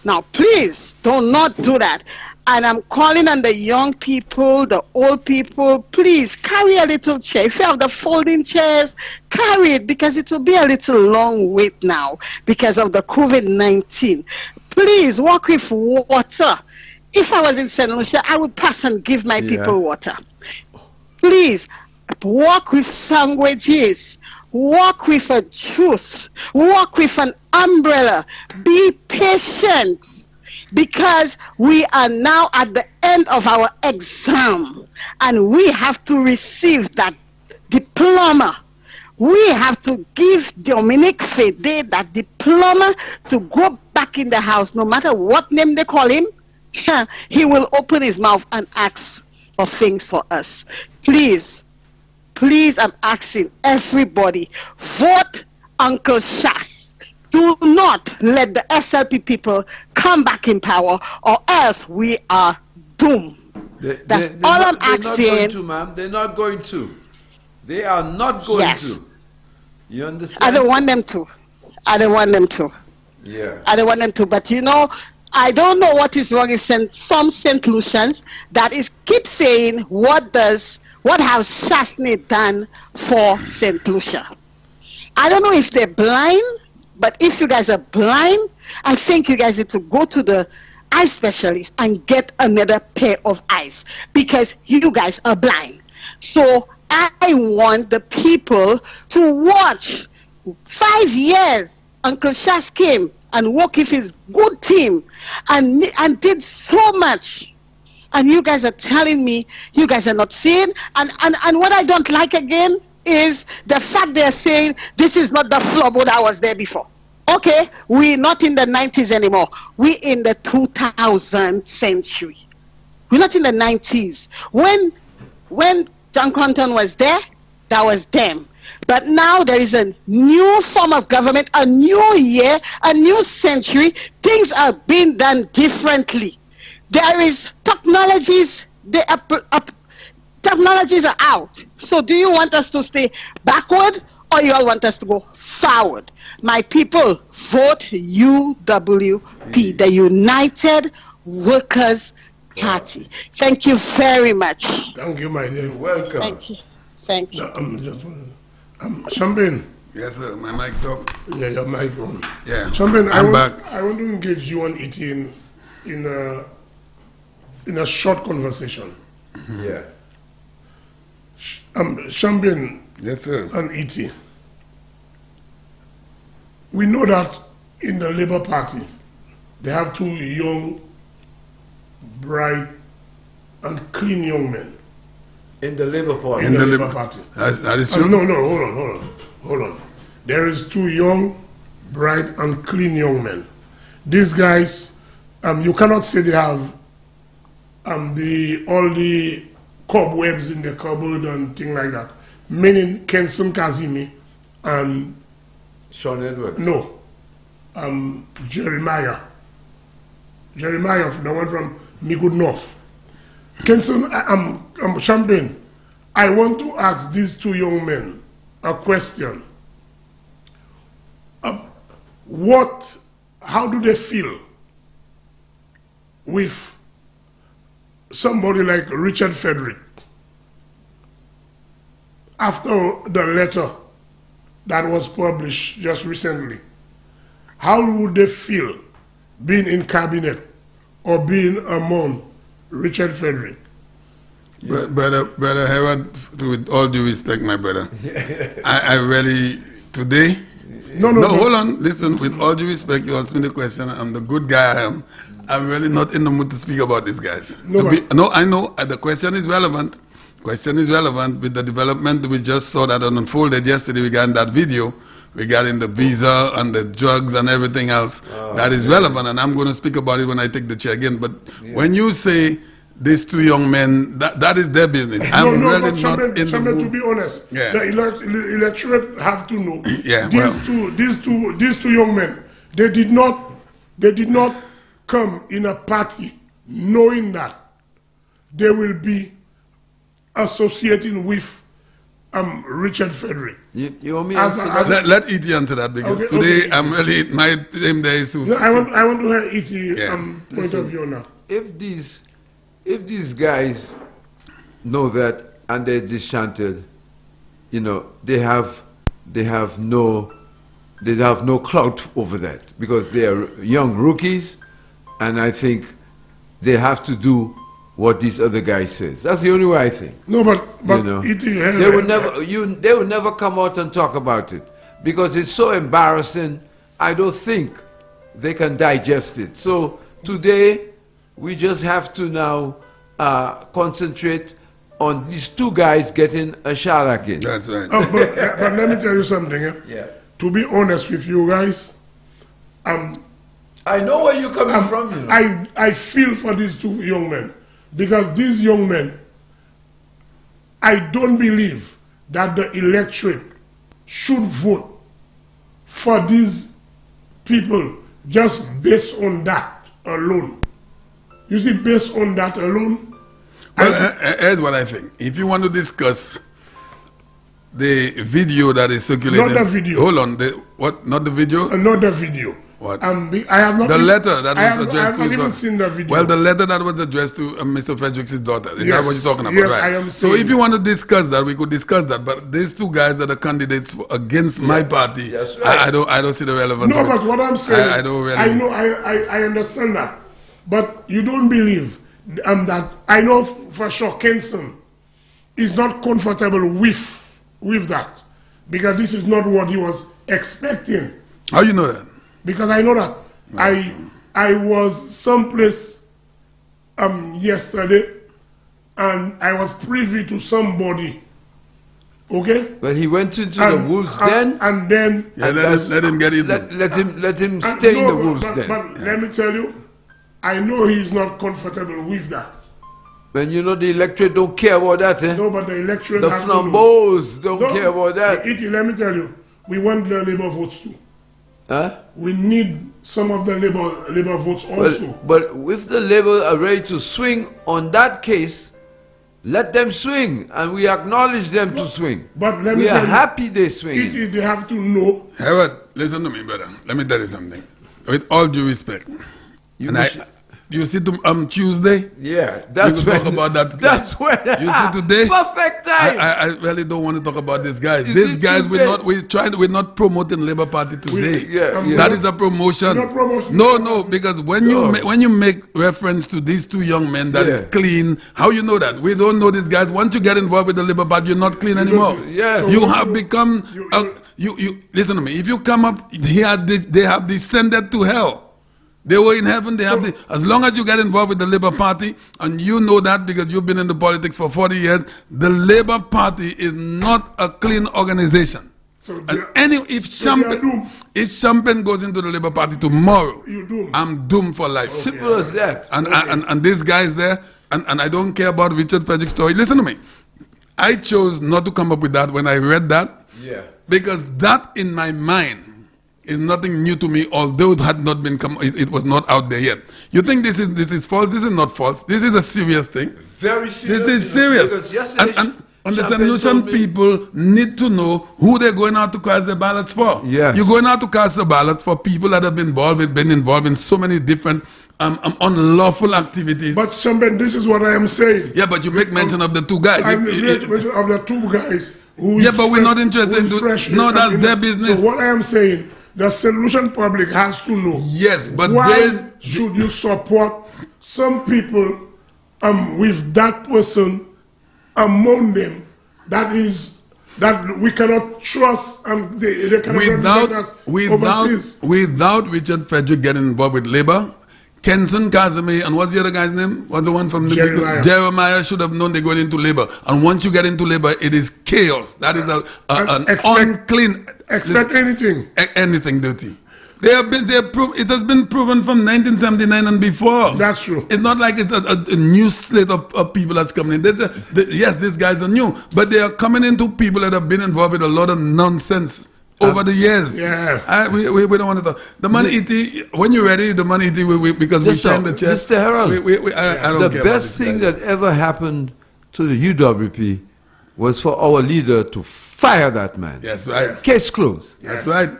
Now, please do not do that. And I'm calling on the young people, the old people, please carry a little chair. If you have the folding chairs, carry it, because it will be a little long wait now because of the COVID-19. Please walk with water. If I was in St. Lucia, I would pass and give my people water. Please walk with sandwiches. Walk with a juice. Walk with an umbrella. Be patient, because we are now at the end of our exam and we have to receive that diploma. We have to give Dominic Fede that diploma to go back in the house. No matter what name they call him, he will open his mouth and ask for things for us. Please, please, I'm asking everybody, vote Uncle Shas. Do not let the SLP people come back in power, or else we are doomed. That's all I'm asking. They're not going to, ma'am. They're not going to. They are not going to. You understand? I don't want them to. I don't want them to. Yeah. I don't want them to. But you know, I don't know what is wrong with some St. Lucians that is keep saying, what has Shasney done for St. Lucia? I don't know if they're blind, but if you guys are blind, I think you guys need to go to the eye specialist and get another pair of eyes, because you guys are blind. So I want the people to watch. 5 years Uncle Shas came and worked with his good team and did so much. And you guys are telling me you guys are not seeing. And what I don't like again is the fact they're saying this is not the Flobo that was there before. Okay, we're not in the 90s anymore. We're in the 2000th century. We're not in the 90s. When John Compton was there, that was them. But now there is a new form of government, a new year, a new century. Things are being done differently. There is technologies, technologies are out. So do you want us to stay backward, or you all want us to go forward? My people, vote UWP, the United Workers Party. Thank you very much. Thank you, my dear. Welcome. Thank you. Thank you. Champagne. Yes, sir. My mic's up. Yeah, your mic on. Yeah. Champagne, I'm back. I want to engage you on it in a short conversation. Yeah. Champagne. Yes, sir. And E.T. We know that in the Labour Party, they have two young, bright, and clean young men. In the Labour Party? In the Labour Party. That is true? No, hold on. There is two young, bright, and clean young men. These guys, you cannot say they have all the cobwebs in the cupboard and things like that. Meaning Kenson Kazimi and Sean Edwards. No. Jeremiah, the one from Migood North. Kenson, Champagne, I want to ask these two young men a question. How do they feel with somebody like Richard Frederick after the letter that was published just recently? How would they feel being in cabinet or being among Richard Frederick? Yeah. Brother Hayward, with all due respect, my brother, I really, today... No, hold on, listen, with all due respect, you asked me the question, I'm the good guy I am. I'm really not in the mood to speak about these guys. No, I know, the question is relevant. Question is relevant with the development we just saw that unfolded yesterday regarding that video regarding the visa and the drugs and everything else that is relevant, and I'm going to speak about it when I take the chair again. But when you say these two young men, that is their business. I'm really not in the mood. To be honest, the electorate have to know. These two young men, they did not come in a party knowing that they will be associating with Richard Frederick. You want me let E.T. answer that, because today I'm really, my same day is too. No, I want to hear E.T. Point of view now. If these guys know that and they're disenchanted, you know, they have no clout over that, because they are young rookies, and I think they have to do what these other guys says. That's the only way I think. No, but you know, they would never come out and talk about it, because it's so embarrassing. I don't think they can digest it. So today we just have to now concentrate on these two guys getting a shot at it. That's right. But let me tell you something. Yeah. To be honest with you guys, I know where you're coming from. You know. I feel for these two young men, because these young men, I don't believe that the electorate should vote for these people just based on that alone. You see, based on that alone. Well, here's what I think. If you want to discuss the video that is circulating, not the video. Hold on. Not the video. Not the video. What? I have not. The letter that was addressed to his daughter. I have not even seen the video. Well, the letter that was addressed to Mr. Frederick's daughter. Is that what you're talking about? Yes, right. I am. So if you want to discuss that, we could discuss that. But these two guys that are candidates against my party, yes, right. I don't see the relevance. No, but what I'm saying, I don't really. I know, I understand that, but you don't believe that. I know for sure Kenson is not comfortable with that, because this is not what he was expecting. How you know that? Because I know that. I was someplace yesterday, and I was privy to somebody. Okay? But he went into the wolves den, and then let him get in. Let him stay in the wolves den. But let me tell you, I know he's not comfortable with that. And you know the electorate don't care about that, eh? No, but the electorate, the flambeaus don't care about that. Let me tell you, we want the Labour votes too. Huh? We need some of the Labour votes also. But if the Labour are ready to swing on that case, let them swing, and we acknowledge them to swing. But we are happy they swing. They have to know. Howard, listen to me, brother. Let me tell you something. With all due respect, you see Tuesday? Yeah, that's when. Talk about that. That's when. You see today? Perfect time. I really don't want to talk about these guys. These guys, we're not promoting Labour Party today. That is a promotion. No, because when you make reference to these two young men that is clean, how you know that? We don't know these guys. Once you get involved with the Labour Party, you're not clean anymore. Yes. You have become. You listen to me. If you come up here, they have descended to hell. They were in heaven. They have as long as you get involved with the Labour Party, and you know that because you've been in the politics for 40 years, the Labour Party is not a clean organization. So if Champagne goes into the Labour Party tomorrow, I'm doomed for life. Simple as that. And these guys there, and I don't care about Richard Frederick's story. Listen to me. I chose not to come up with that when I read that. Yeah. Because that in my mind is nothing new to me, although it had not been it was not out there yet. You think this is false? This is not false. This is a serious thing. Very serious. This is serious. And the St. Lucian people need to know who they're going out to cast their ballots for. Yes. You're going out to cast a ballot for people that have been involved in so many different unlawful activities. But Champagne, this is what I am saying. Yeah, but you make mention of the two guys. I make mention of the two guys. But we're not interested in doing. No, that's their business. So what I am saying, the St. Lucian public has to know. Yes, but why should you support some people with that person among them that we cannot trust and they cannot represent us overseas? Without Richard Frederick getting involved with Labour, Kenson Casimir, and what's the other guy's name? What's the one from the Jeremiah should have known they're going into labor. And once you get into labor, it is chaos. That is an unclean. Expect anything. Anything dirty. It has been proven from 1979 and before. That's true. It's not like it's a new slate of people that's coming in. Yes, these guys are new, but they are coming into people that have been involved with a lot of nonsense over the years. Yeah. We don't want to talk. The money ET, when you're ready, the money ET, because we shine the chest. Mr. Harold, I don't the care best thing that ever happened to the UWP was for our leader to fire that man. That's right. Case closed. That's right.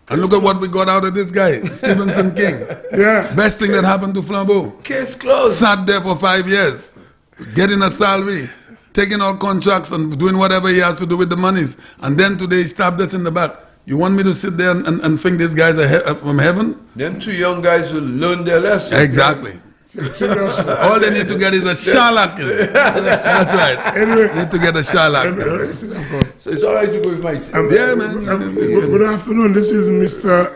And look at what we got out of this guy, Stevenson King. Yeah. Best thing that happened to Flambeau. Case closed. Sat there for 5 years, getting a salary, taking out contracts and doing whatever he has to do with the monies. And then today he stabbed us in the back. You want me to sit there and think these guys are from heaven? Them two young guys will learn their lesson. Exactly. All they need to get is a shalak. That's right. Anyway, need to get a shalak. So it's all right to go with my yeah, man. Good afternoon. This is Mr.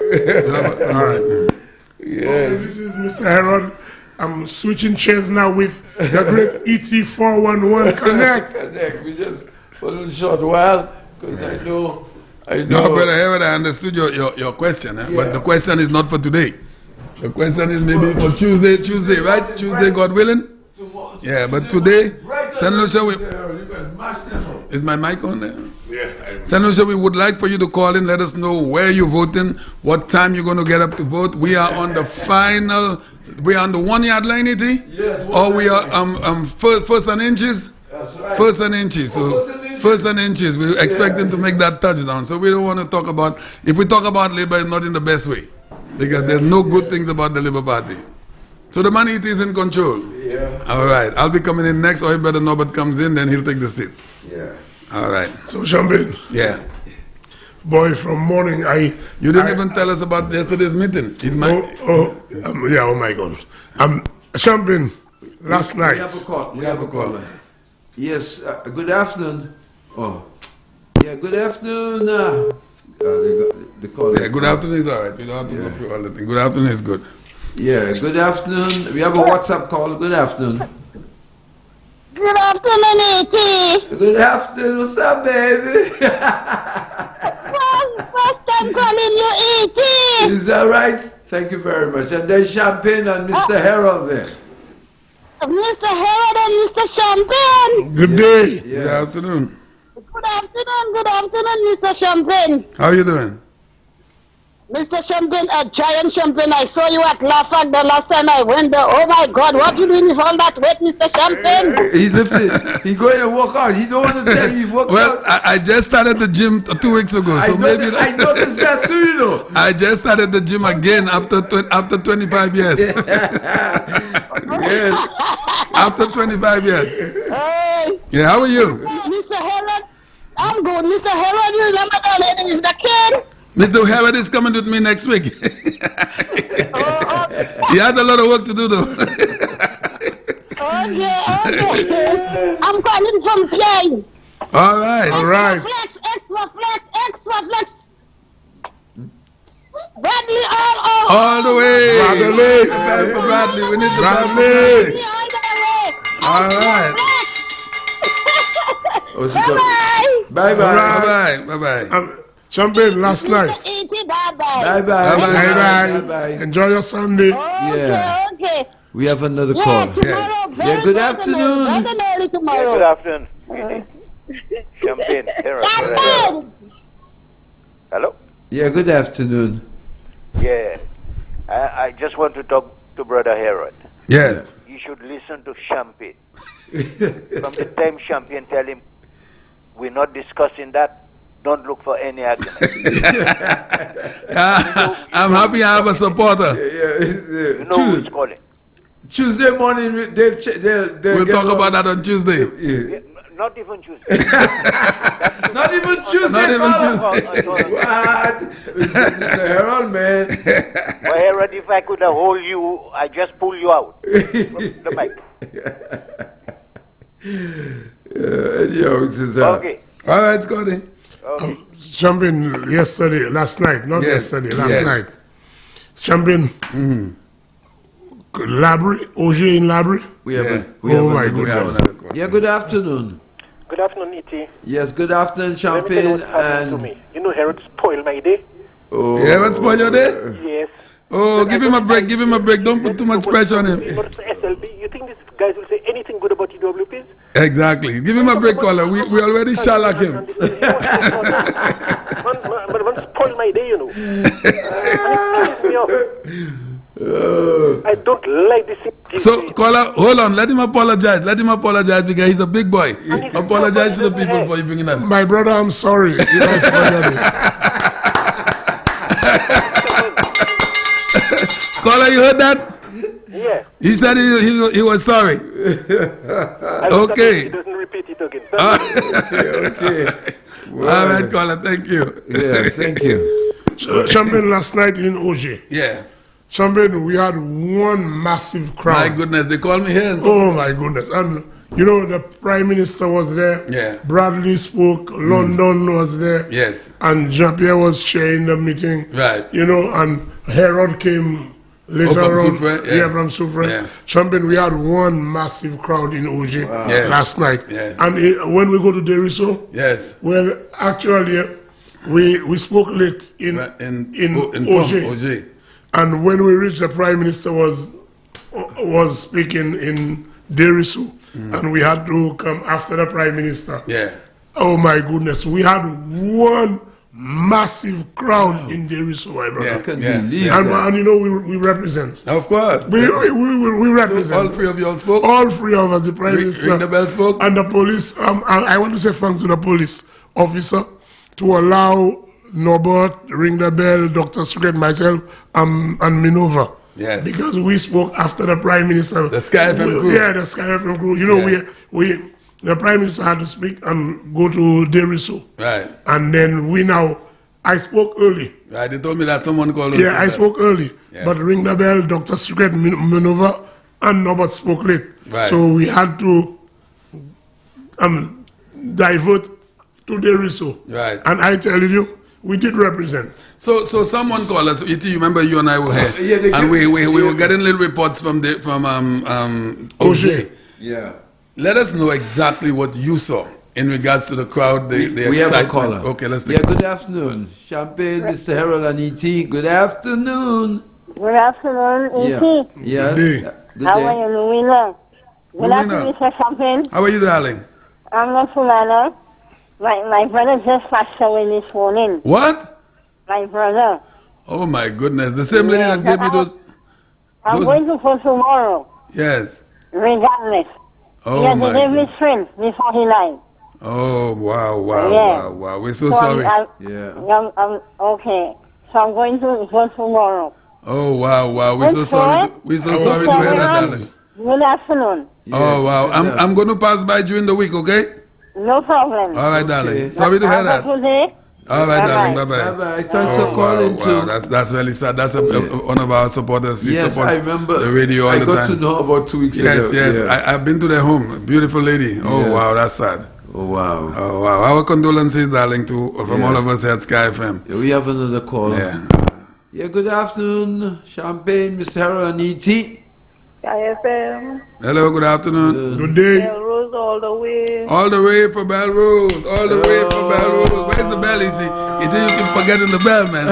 All right. Yes. This is Mr. Harold. I'm switching chairs now with the great ET411 Connect. We just for a little short while because I know. No, Brother Harold, I understood your question, but the question is not for today. The question is maybe for Tuesday, right? Tuesday, God willing? Yeah, but today, St. Lucia, is my mic on there? Yeah. St. Lucia, we would like for you to call in, let us know where you're voting, what time you're going to get up to vote. We are on the final, we are on the 1 yard line, ET? Yes. Or we are first and inches? That's right. First and inches. So first and inches, we're expecting to make that touchdown. So we don't want to talk about, if we talk about labor, it's not in the best way. Because there's no good things about the Labour Party. So the man ET is in control. Yeah. All right. I'll be coming in next, or if Brother Norbert comes in, then he'll take the seat. Yeah. All right. So, Champagne. Yeah. Boy, from morning, You didn't even tell us about yesterday's meeting. Oh my God. Champagne, last night. We have a call. Yes, good afternoon. Oh. Yeah, good afternoon. The call. Yeah, good afternoon is all right. You don't have to go through all the things. Good afternoon is good. Yeah, good afternoon. We have a WhatsApp call. Good afternoon. Good afternoon, E.T. Good afternoon. What's up, baby? First time calling you E.T. Is that right? Thank you very much. And then Champagne and Mr. Harold there. Mr. Harold and Mr. Champagne. Good day. Yes. Good afternoon. Good afternoon, Mr. Champagne. How are you doing? Mr. Champagne, a giant Champagne. I saw you at Lafayette the last time I went there. Oh my God, what you doing with all that weight, Mr. Champagne? He lifted. He going to work out. He don't want to tell you he works out. Well, I just started the gym 2 weeks ago, so maybe I noticed that too, you know. I just started the gym again after 25 years. Yes. After 25 years. Hey. Yeah, how are you? Mr. Harold, I'm good. Mr. Harold, you remember that lady with the kid? Mr. Harold is coming with me next week. He has a lot of work to do, though. Okay. I'm calling from Plain. All right. Extra flex. Bradley, all the way. Bradley. We need Bradley. All right. Bye-bye. Champagne, last night. Bye-bye. Enjoy your Sunday. Okay. We have another call. Tomorrow, good afternoon. Tomorrow. Good afternoon. Champagne. Champagne. Hello? Yeah, good afternoon. Yeah. I just want to talk to Brother Harold. Yes. You should listen to Champagne. From the time Champagne tell him, we're not discussing that, don't look for any argument. I'm happy I have a supporter. You know who's calling. Tuesday morning, we'll talk about that on Tuesday. Yeah, not even Tuesday. Not even Tuesday. What? Mr. Harold, man. Well, Harold, if I could have hold you, I just pull you out from the mic. Okay. All right, Scotty. Champagne, last night. Champagne, Labrie, OJ in Labrie. We have oh my goodness. Yeah, good afternoon. Good afternoon, E.T. Yes, good afternoon, Champagne. To me. You know, Herod spoiled my day. Oh. Herod spoiled your day? Yes. Oh, give him a break, give him a break. Don't put too much pressure on him. SLB, you think these guys will say anything good about EWPs? Exactly. Give him a break, caller. We already shellac him. But spoil my day, you know. I don't like this. So, caller, hold on. Let him apologize. Let him apologize because he's a big boy. Apologize to the people for you bringing that. My brother, I'm sorry. Caller, you heard that? Yeah. He said he was sorry. Okay. He doesn't repeat it again. Okay. Well, all right, caller. Thank you. Yeah, thank you. Champagne last night in OJ. Yeah. Champagne, we had one massive crowd. My goodness, they called me here. Oh my goodness. And you know, the Prime Minister was there. Yeah. Bradley spoke. London was there. Yes. And Jean-Pierre was chairing the meeting. Right. You know, and Herod came later on. From Soufrière. Yeah. Champagne, we had one massive crowd in OJ last night. Yes. And when we go to Deriso, yes. Well, actually, we spoke late in OJ. And when we reached, the Prime Minister was speaking in Deriso, and we had to come after the Prime Minister. Yeah. Oh my goodness, we had one massive crowd in Deriso, my brother. And you know, we represent. Of course. We represent. So all three of you all spoke? All three of us, the Prime Minister. Ring the bell spoke? And the police. I want to say thanks to the police officer to allow Norbert, Ring the Bell, Dr. Secret, myself, and Minova. Yes. Because we spoke after the Prime Minister. The Sky FM group. Yeah, the Sky FM group. You know, the Prime Minister had to speak and go to Deriso. Right. And then I spoke early. Right, they told me that someone called. Yeah, I spoke early. Yeah. But Ring the Bell, Dr. Secret, Minova, and Norbert spoke late. Right. So we had to divert to Deriso. Right. And I tell you, we did represent. So someone called us. You remember you and I were here, and we were getting little reports from OJ. Yeah. Let us know exactly what you saw in regards to the crowd. The we excitement. Have a caller. Okay, let's take. Yeah. Good afternoon, Champagne, Mr. Harold and E.T. Good afternoon. Good afternoon, E.T. Yes. Good How are you, Louina? Good afternoon, Mr. Champagne. How are you, darling? I'm not Fulana. My brother just passed away this morning. What? My brother. Oh my goodness! The same lady that gave me those. I'm going to for tomorrow. Yes. Regardless. Oh he had my to live his friend before he died. Oh wow! We're so sorry. Okay. So I'm going to for tomorrow. Oh wow! We're so sorry. We're so sorry to hear that, darling. Good afternoon. Oh wow! I'm going to pass by during the week. Okay. No problem. All right, darling. Sorry to hear that. All right, darling. Bye-bye. Bye-bye. Thanks for calling too. That's really sad. That's one of our supporters. He supports I remember the radio all the time. I got to know about 2 weeks ago. Yes. I've been to their home. Beautiful lady. Oh, wow. That's sad. Oh, wow. Oh, wow. Our condolences, darling, from all of us here at Sky FM. Yeah, we have another caller. Yeah, good afternoon, Champagne, Mr. Harold and E.T. Sky FM. Hello, good afternoon. Good day. Belrose all the way. All the way for Belrose. All the way for Belrose. Where's the bell, E.T.? You think you keep forgetting the bell, man?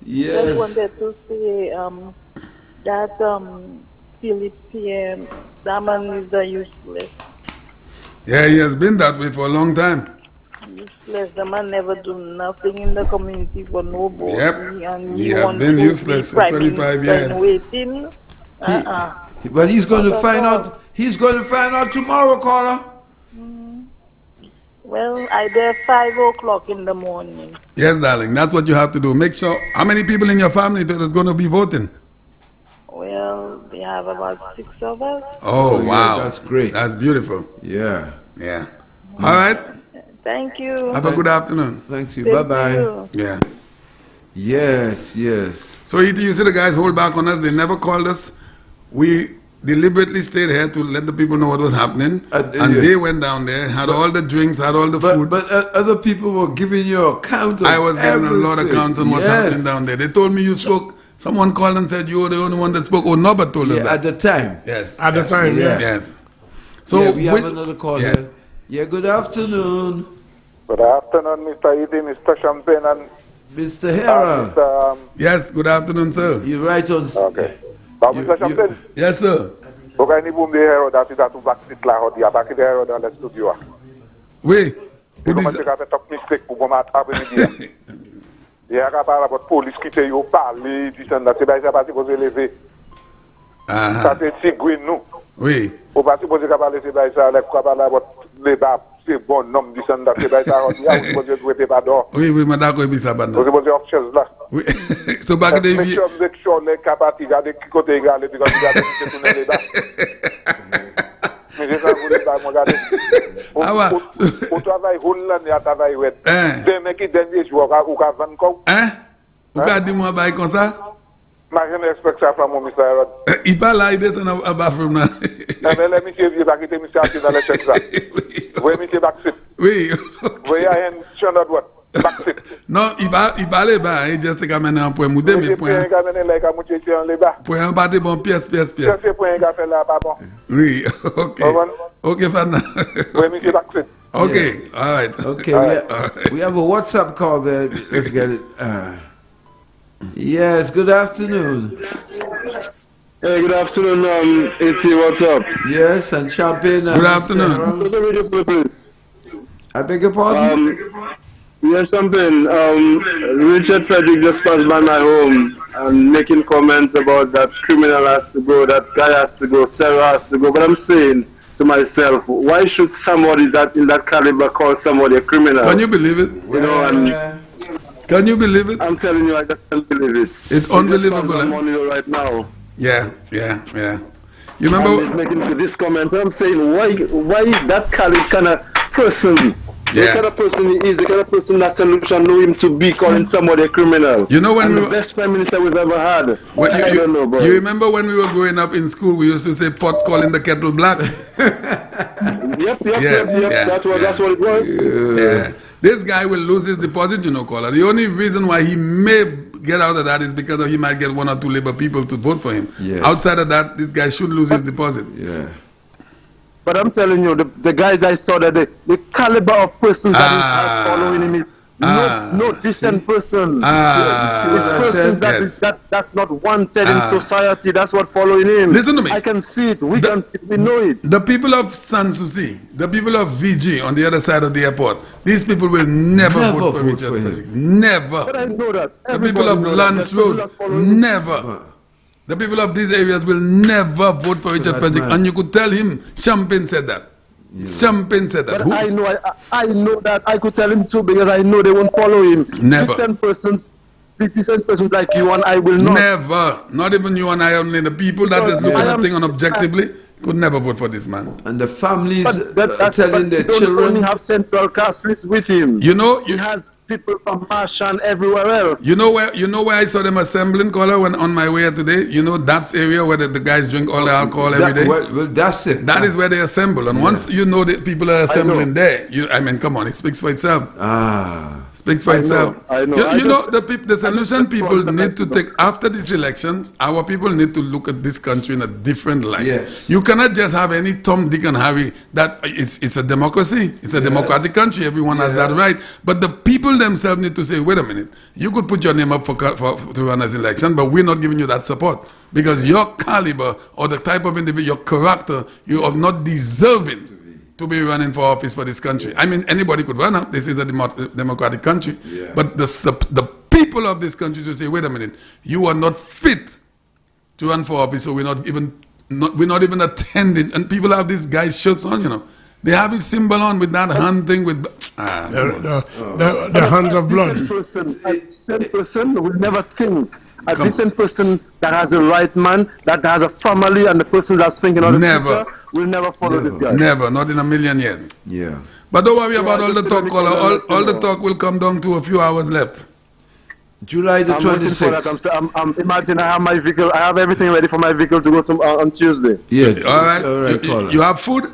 Yes. Just wanted to say that Philip PM, that man is useless. Yeah, he has been that way for a long time. Useless. The man never do nothing in the community for nobody. Yep. And he has been useless for 25 years. Waiting. But he's going to find out. He's going to find out tomorrow, caller. Well, I there 5 o'clock in the morning. Yes, darling. That's what you have to do. Make sure. How many people in your family that is going to be voting? Well, we have about 6 of us. Oh, wow. Yeah, that's great. That's beautiful. Yeah. All right. Thank you. Have a good afternoon. Thank you. Bye-bye. Yeah. Yes. So you see the guys hold back on us. They never called us. We deliberately stayed here to let the people know what was happening, and they went down there, had all the drinks, had all the food. But other people were giving you account of I was giving a lot of accounts on what's happening down there. They told me you spoke. Someone called and said you were the only one that spoke. Oh, Norbert told us that. At the time. Yes. At the time, Yes. So we have another call here. Yeah, good afternoon. Good afternoon, Mr. Edie, Mr. Champagne, and Mr. Herald. Yes, good afternoon, sir. You're right on. Okay. Mr. Champagne? Yes, sir. Okay, ni boom de Herald that is to back sit la hodia back the Herald dans le studio. Oui. Vous commencez à faire top mistake pour comment après-midi. Il y a qu'à parler de police qui te yo parler du sang c'est pas ça parce que vous élevé. Ça c'est tigouine nous. Oui. Au parti posé qu'à parler c'est pas ça les qu'à parler de débat c'est bon nom du sang c'est pas ça hodia vous posez jouer pas d'or. Oui, oui, mais d'accord et ça va non. Vous posez autre chose là. Oui. So back the make sure les capables regarder qui côté égal puis quand regarder c'est tourner les bas. Mais je vous les pas regarder. Au travail roulant et à travail ouais. Demain qui dernier jour ou ka vendre quoi? Ou ka dire moi bail comme ça? Ma je n'expecte ça from Mr. Herod. Il parle là il descend à bathroom là. Mais le monsieur vient pas quitter monsieur assis dans le chèque là. Oui, monsieur backseat. Oui. Oui, il y a un channel droite. Non, il parlait bas, il juste amené un point moudé, mais point. Point un bâti bon pièce. Oui, ok. Ok, Fana. Okay, all right. Okay, we have a WhatsApp call there. Let's get it. Yes, good afternoon. Hey, good afternoon, A.T., what's up? Yes, and Champagne. Good afternoon. I beg your pardon? Yes, something. Richard Frederick just passed by my home and making comments about that criminal has to go, that guy has to go, Sarah has to go. But I'm saying to myself, why should somebody that in that caliber call somebody a criminal? Can you believe it? You know, and can you believe it? I'm telling you, I just can't believe it. It's unbelievable. Money right now. Yeah. You remember? He's making this comment. I'm saying, why that kind of person? The kind of person he is, the kind of person that solution know him to be calling somebody a criminal. You know when the best prime minister we've ever had. I don't know, bro. You remember when we were growing up in school, we used to say pot calling the kettle black? Yep. That's what it was. Yeah. This guy will lose his deposit, you know, caller. The only reason why he may get out of that is because he might get one or two Labour people to vote for him. Yes. Outside of that, this guy should lose his deposit. Yeah. But I'm telling you, the guys I saw that the caliber of persons that is following him is no decent person. It's persons that's not wanted in society. That's what following him. Listen to me. I can see it. We can see it. We know it. The people of Sanssouci, the people of VG on the other side of the airport, these people will never vote for Richard. Never. But I know that. The people of Lance Road, never. The people of these areas will never vote for Richard Frederick, and you could tell him Champagne said that. Yeah. Champagne said that. But I know that. I could tell him too because I know they won't follow him. Never. Decent persons like you and I will not. Never. Not even you and I only. The people that is looking at things objectively could never vote for this man. And the families telling their children. Don't only have central cast list with him. You know, he has people from Marshall everywhere else. You know where I saw them assembling, caller, when on my way here today? You know that's area where the guys drink all the alcohol every day? Well, that's it. That is where they assemble. And once you know that people are assembling there, I mean, come on, it speaks for itself. Speaks for itself. I know. You know, the solution people need to take, after these elections, our people need to look at this country in a different light. Yes. You cannot just have any Tom, Dick, and Harry. That it's a democracy. It's a democratic country. Everyone has that right. But the people themselves need to say, wait a minute, you could put your name up to run as election, but we're not giving you that support because your caliber or the type of individual, your character, you are not deserving to be running for office for this country. I mean, anybody could run up. This is a democratic country. Yeah. But the people of this country to say, wait a minute, you are not fit to run for office, so we're not even attending. And people have these guys' shirts on, you know. They have his symbol on with that hand thing with the hands of blood. A decent person will never think. A decent person that has a right man, that has a family, and the person that's thinking on the future will never follow this guy. Never, not in a million years. Yeah. But don't worry about all the talk, caller. All the talk will come down to a few hours left. July the 26th. I'm imagine I have my vehicle. I have everything ready for my vehicle to go to on Tuesday. Yeah. All right. You have food?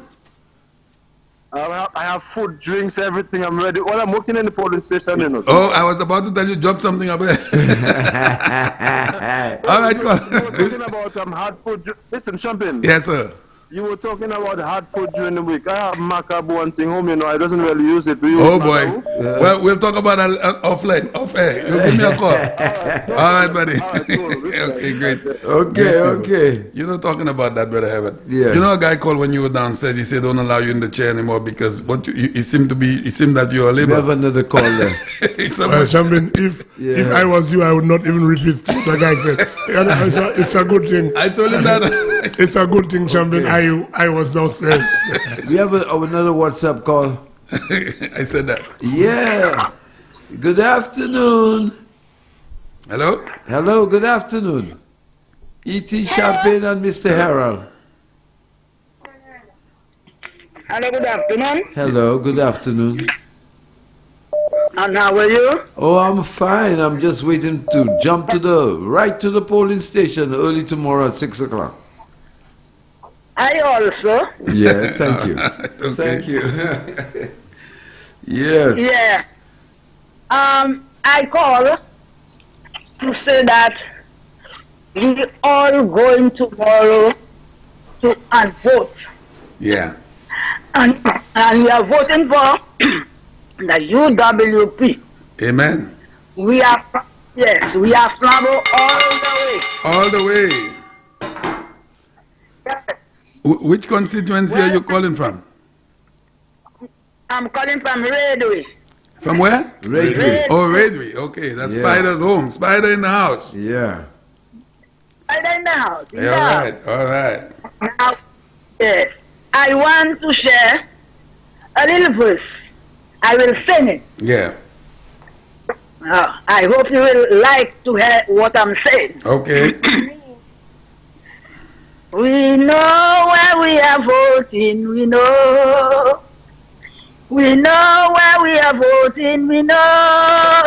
I have food, drinks, everything. I'm ready. Well, I'm working in the polling station, you know. Oh, I was about to tell you, drop something up there. All right, go on. You were talking about hard food. Listen, Champagne. Yes, sir. You were talking about hard food during the week. I have macabre and thing home, you know. I doesn't really use it. Oh, boy. Well, we'll talk about that offline, off air. You give me a call. All right, buddy. All right, cool. Okay, great. Okay. You're not talking about that, Brother Herbert. Yeah. You know a guy called when you were downstairs, he said, don't allow you in the chair anymore because it seemed that you're a labor. We have another call there. Champagne, if I was you, I would not even repeat what the guy said. It's a good thing. I told him that. It's a good thing, Champagne. I was downstairs. We have another WhatsApp call. I said that. Yeah. Good afternoon. Hello? Hello, good afternoon. E.T. Champagne and Mr. Harold. Hello, good afternoon. Hello, good afternoon. And how are you? Oh, I'm fine. I'm just waiting to jump right to the polling station early tomorrow at 6 o'clock. I also. Yes, thank you. Okay. Thank you. Yes. Yeah. I call to say that we all going tomorrow to vote. Yeah. And we are voting for the UWP. Amen. We are Flabo all the way. All the way. Which constituency are you calling from? I'm calling from Redway. From where? Redway. Oh, Redway. Okay, that's Spider's home. Spider in the house. Yeah. Spider in the house. Yeah. All right. Now, yes, I want to share a little verse. I will sing it. Yeah. I hope you will like to hear what I'm saying. Okay. We know where we are voting, we know. We know where we are voting, we know.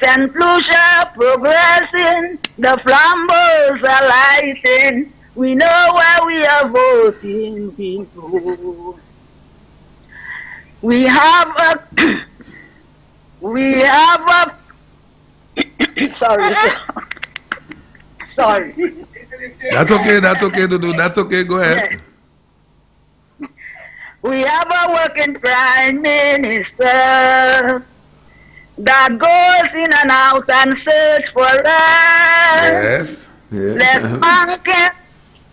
St. Lucia progressing, the flambeaux are lighting. We know where we are voting, we know. We have a sorry. That's okay to do. That's okay, go ahead. Yes. We have a working prime minister that goes in and out and search for us. Yes. Let's thank him,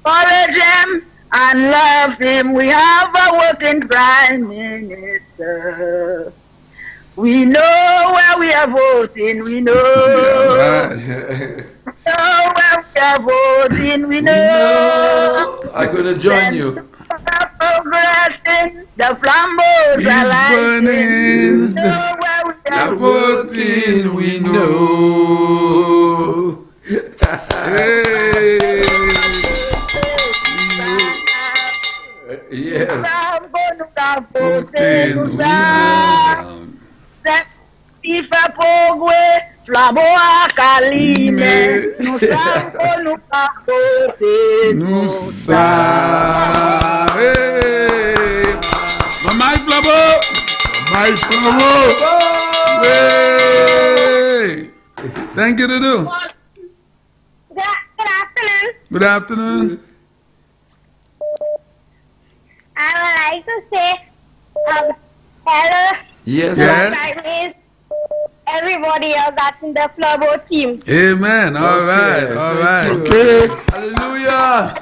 encourage him, and love him. We have a working prime minister. We know where we are voting, we know. We know where we are voting, we know. I'm going to join you. Progressing, the flambeaux are lighting. We know where we are voting, we know. Hey. Yes. Ifa pogwe, flabo akalime, nusa nuka kote, nusa. Hey, my flabo, my flabo. Hey, thank you, Dudu. Good afternoon. Good afternoon. I would like to say, hello. Yes. Yes. Everybody else that's in the Flabo team. Amen. All right. All right. Okay. Hallelujah.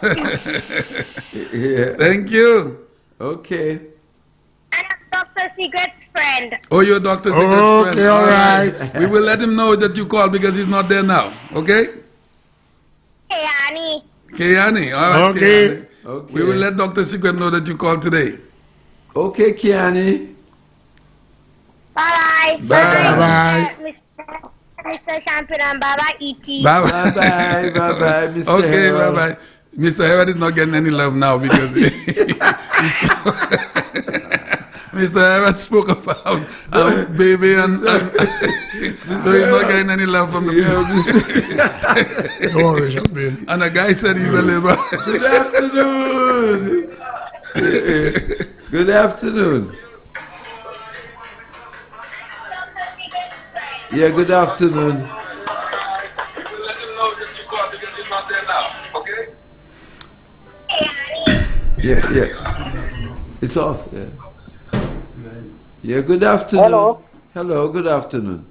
Yeah. Thank you. Okay. I'm Dr. Secret's friend. Oh, you're Dr. Secret's friend. Okay, all right. We will let him know that you called because he's not there now. Okay? Hey, Annie. Kiani. All right. Okay. Kiani. Okay. We will let Dr. Secret know that you called today. Okay, Kiani. Bye-bye. Bye-bye. Mr. Champagne and bye-bye, E.T. Bye-bye. Bye-bye. Bye-bye, Mr. Okay, Harold. bye-bye. Mr. Harold is not getting any love now because Mr. Everett spoke about baby and so he's not getting any love from the people. Don't worry, Champagne. And the guy said he's a liberal. Good afternoon. Good afternoon. Yeah, good afternoon. Yeah. It's off. Yeah, good afternoon. Hello. Hello, good afternoon.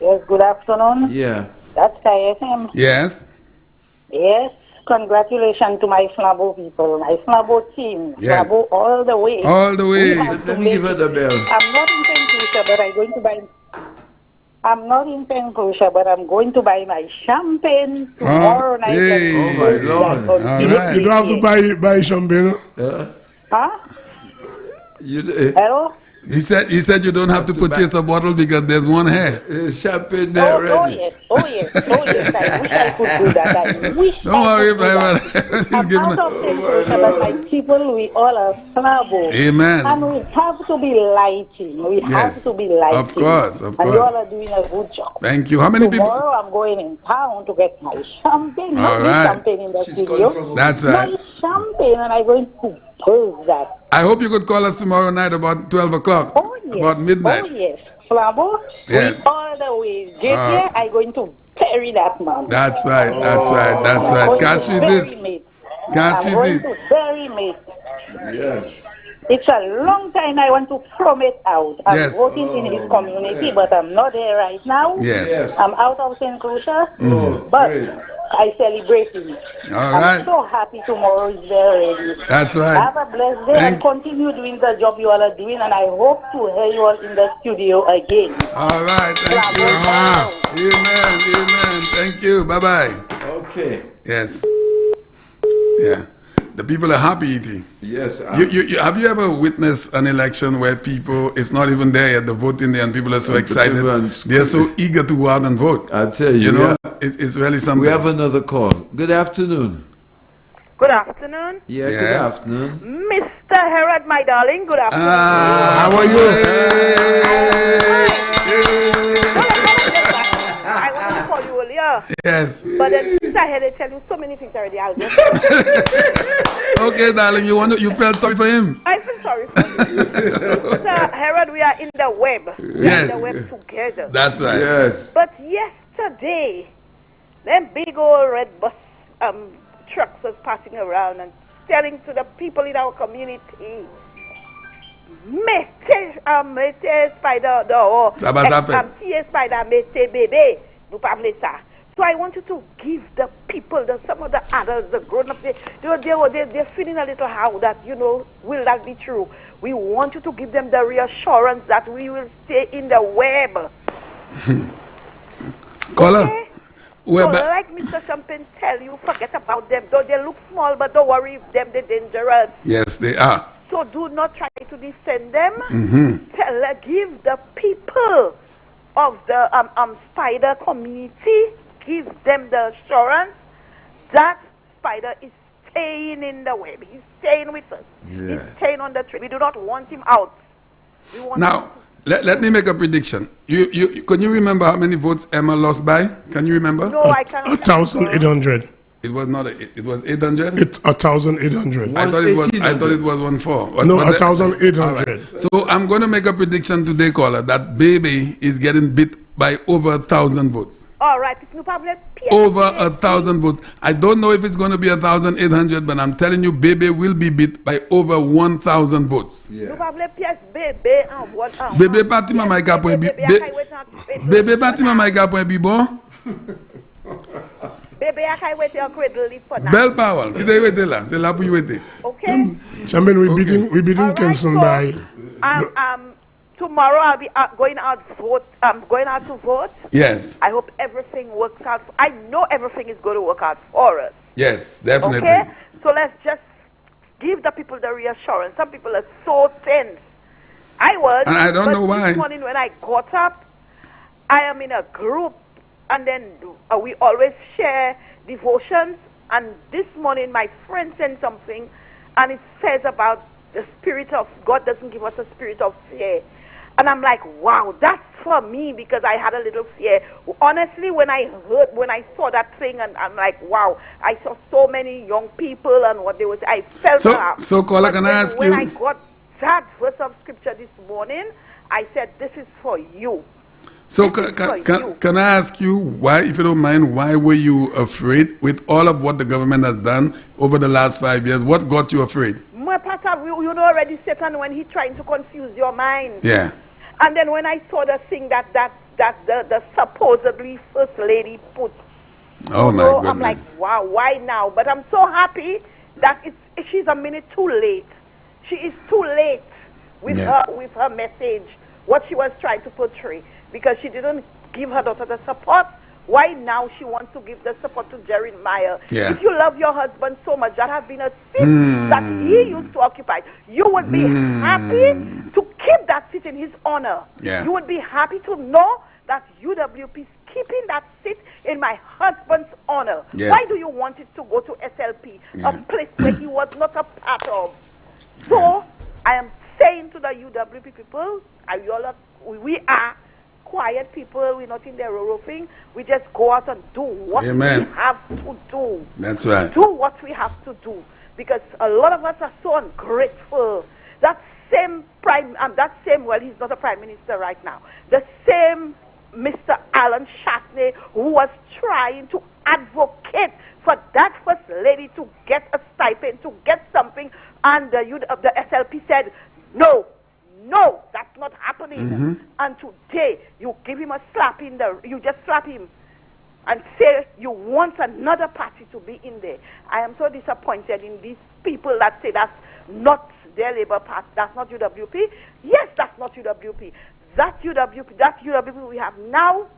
Yes, good afternoon. Yeah. That's KFM. Yes. Yes. Congratulations to my Flambeau people, my Flambeau team. Yes. Flambeau all the way. All the way. Let me give her the bell. I'm not in St. Lucia, but I'm going to buy. I'm not in St. Lucia, but I'm going to buy my champagne tomorrow night. Hey. Oh my Lord. You don't have to buy champagne. Huh? Hello? He said you don't have to purchase a bottle because there's one here. Champagne there ready. Oh yes. I wish I could do that. I wish. Don't worry about it. I'm out of St. Lucia, but my people, we all are Flambeau. Amen. And we have to be lighting. We have to be lighting. Of course. And you all are doing a good job. Thank you. How many people? Tomorrow I'm going in town to get my champagne. All Not right. champagne in the studio. That's right. My champagne, and I'm going to prove that. I hope you could call us tomorrow night about 12 o'clock. Oh, yes. About midnight. Oh, yes. Flambeau, Yes. all the way. JJ, I'm going to bury that man. That's right. Can't resist. Can't I'm going resist. to bury me. Yes. It's a long time I want to promote out. I'm Yes. voting in his community, but I'm not there right now. Yes. I'm out of St. Lucia, Mm. but I celebrate him. All I'm right. so happy tomorrow is there already. That's right. Have a blessed day and continue doing the job you all are doing, and I hope to hear you all in the studio again. All right. Thank you. Amen. Thank you. Bye-bye. Okay. Yes. Yeah. The people are happy, E.T. Yes. You have you ever witnessed an election where people, it's not even there yet, the voting day, and people are so excited. They're so eager to go out and vote. I'll tell you. You know, it's really something. We have another call. Good afternoon. Good afternoon. Yeah, Yes. good afternoon. Mr. Herod, my darling, good afternoon. How are you? I wanted to call you earlier. Yes. But then since I heard they tell you so many things already, I'll just... Okay, darling, you felt sorry for him? I feel sorry for you. Mr. Herod, we are in the web. We are in the web together. That's right. Yes. But yesterday, them big old red bus trucks was passing around and telling to the people in our community, mettez spider dehors, tiez spider, mettez bébé, nous pas voulons ça. So I want you to give the people, some of the adults, the grown-ups, they're feeling a little how that, will that be true? We want you to give them the reassurance that we will stay in the web. Caller. Okay? So like Mr. Champagne tell you, forget about them. Though they look small, but don't worry if they're dangerous. Yes, they are. So do not try to defend them. Mm-hmm. Give the people of the spider community, give them the assurance that spider is staying in the web. He's staying with us. Yes. He's staying on the tree. We do not want him out. We want Now, let me make a prediction. Can you remember how many votes Emma lost by? Can you remember? No, I cannot. 1,800. It was not. It was 800. It's 1,800. I thought it was 1,400. No, 1,800. Right. So I'm going to make a prediction today, caller, that baby is getting beat by over 1,000 votes. All right, it's no problem. Over 1,000 votes. I don't know if it's going to be 1,800, but I'm telling you, baby will be beat by over 1,000 votes. No problem. Pièce bébé en vote. Bébé parti maman ka point bi. Bébé parti maman ka point bi bon. Bébé a kay wete en cradle li for now. Belle parole. Qui te wete là? C'est là pour y wete. Okay. Champagne, we beating Kingston by. Tomorrow I'll be going out to vote. Yes. I hope everything works out. I know everything is going to work out for us. Yes, definitely. Okay? So let's just give the people the reassurance. Some people are so tense. I was. And I don't know why. This morning when I got up, I am in a group, and then we always share devotions. And this morning my friend sent something, and it says about God doesn't give us a spirit of fear. And I'm like, wow, that's for me, because I had a little fear. Honestly, when I saw that thing, and I'm like, wow, I saw so many young people and what they was, I felt that. So, caller, can I ask you? When I got that verse of scripture this morning, I said, this is for you. So can I ask you why, if you don't mind, why were you afraid with all of what the government has done over the last 5 years? What got you afraid? My pastor, you know already Satan when he's trying to confuse your mind. Yeah. And then when I saw the thing that the supposedly first lady put, oh my goodness, I'm like, wow, why now? But I'm so happy that she's a minute too late. She is too late with her message, what she was trying to portray, because she didn't give her daughter the support. Why now she wants to give the support to Jeremiah? Yeah. If you love your husband so much, that has been a seat that he used to occupy, you would be happy to keep that seat in his honor. Yeah. You would be happy to know that UWP is keeping that seat in my husband's honor. Yes. Why do you want it to go to SLP, a place where he was not a part of? So I am saying to the UWP people, we are quiet people. We're not in there roofing. We just go out and do what we have to do. That's right. Do what we have to do, because a lot of us are so ungrateful. That same well, he's not a prime minister right now. The same Mr. Alan Shatney, who was trying to advocate for that first lady to get a stipend, to get something, and the SLP said no. No, that's not happening. And today, you give him a slap you just slap him and say you want another party to be in there. I am so disappointed in these people that say that's not their Labour Party, that's not UWP. Yes, that's not UWP. That UWP we have now,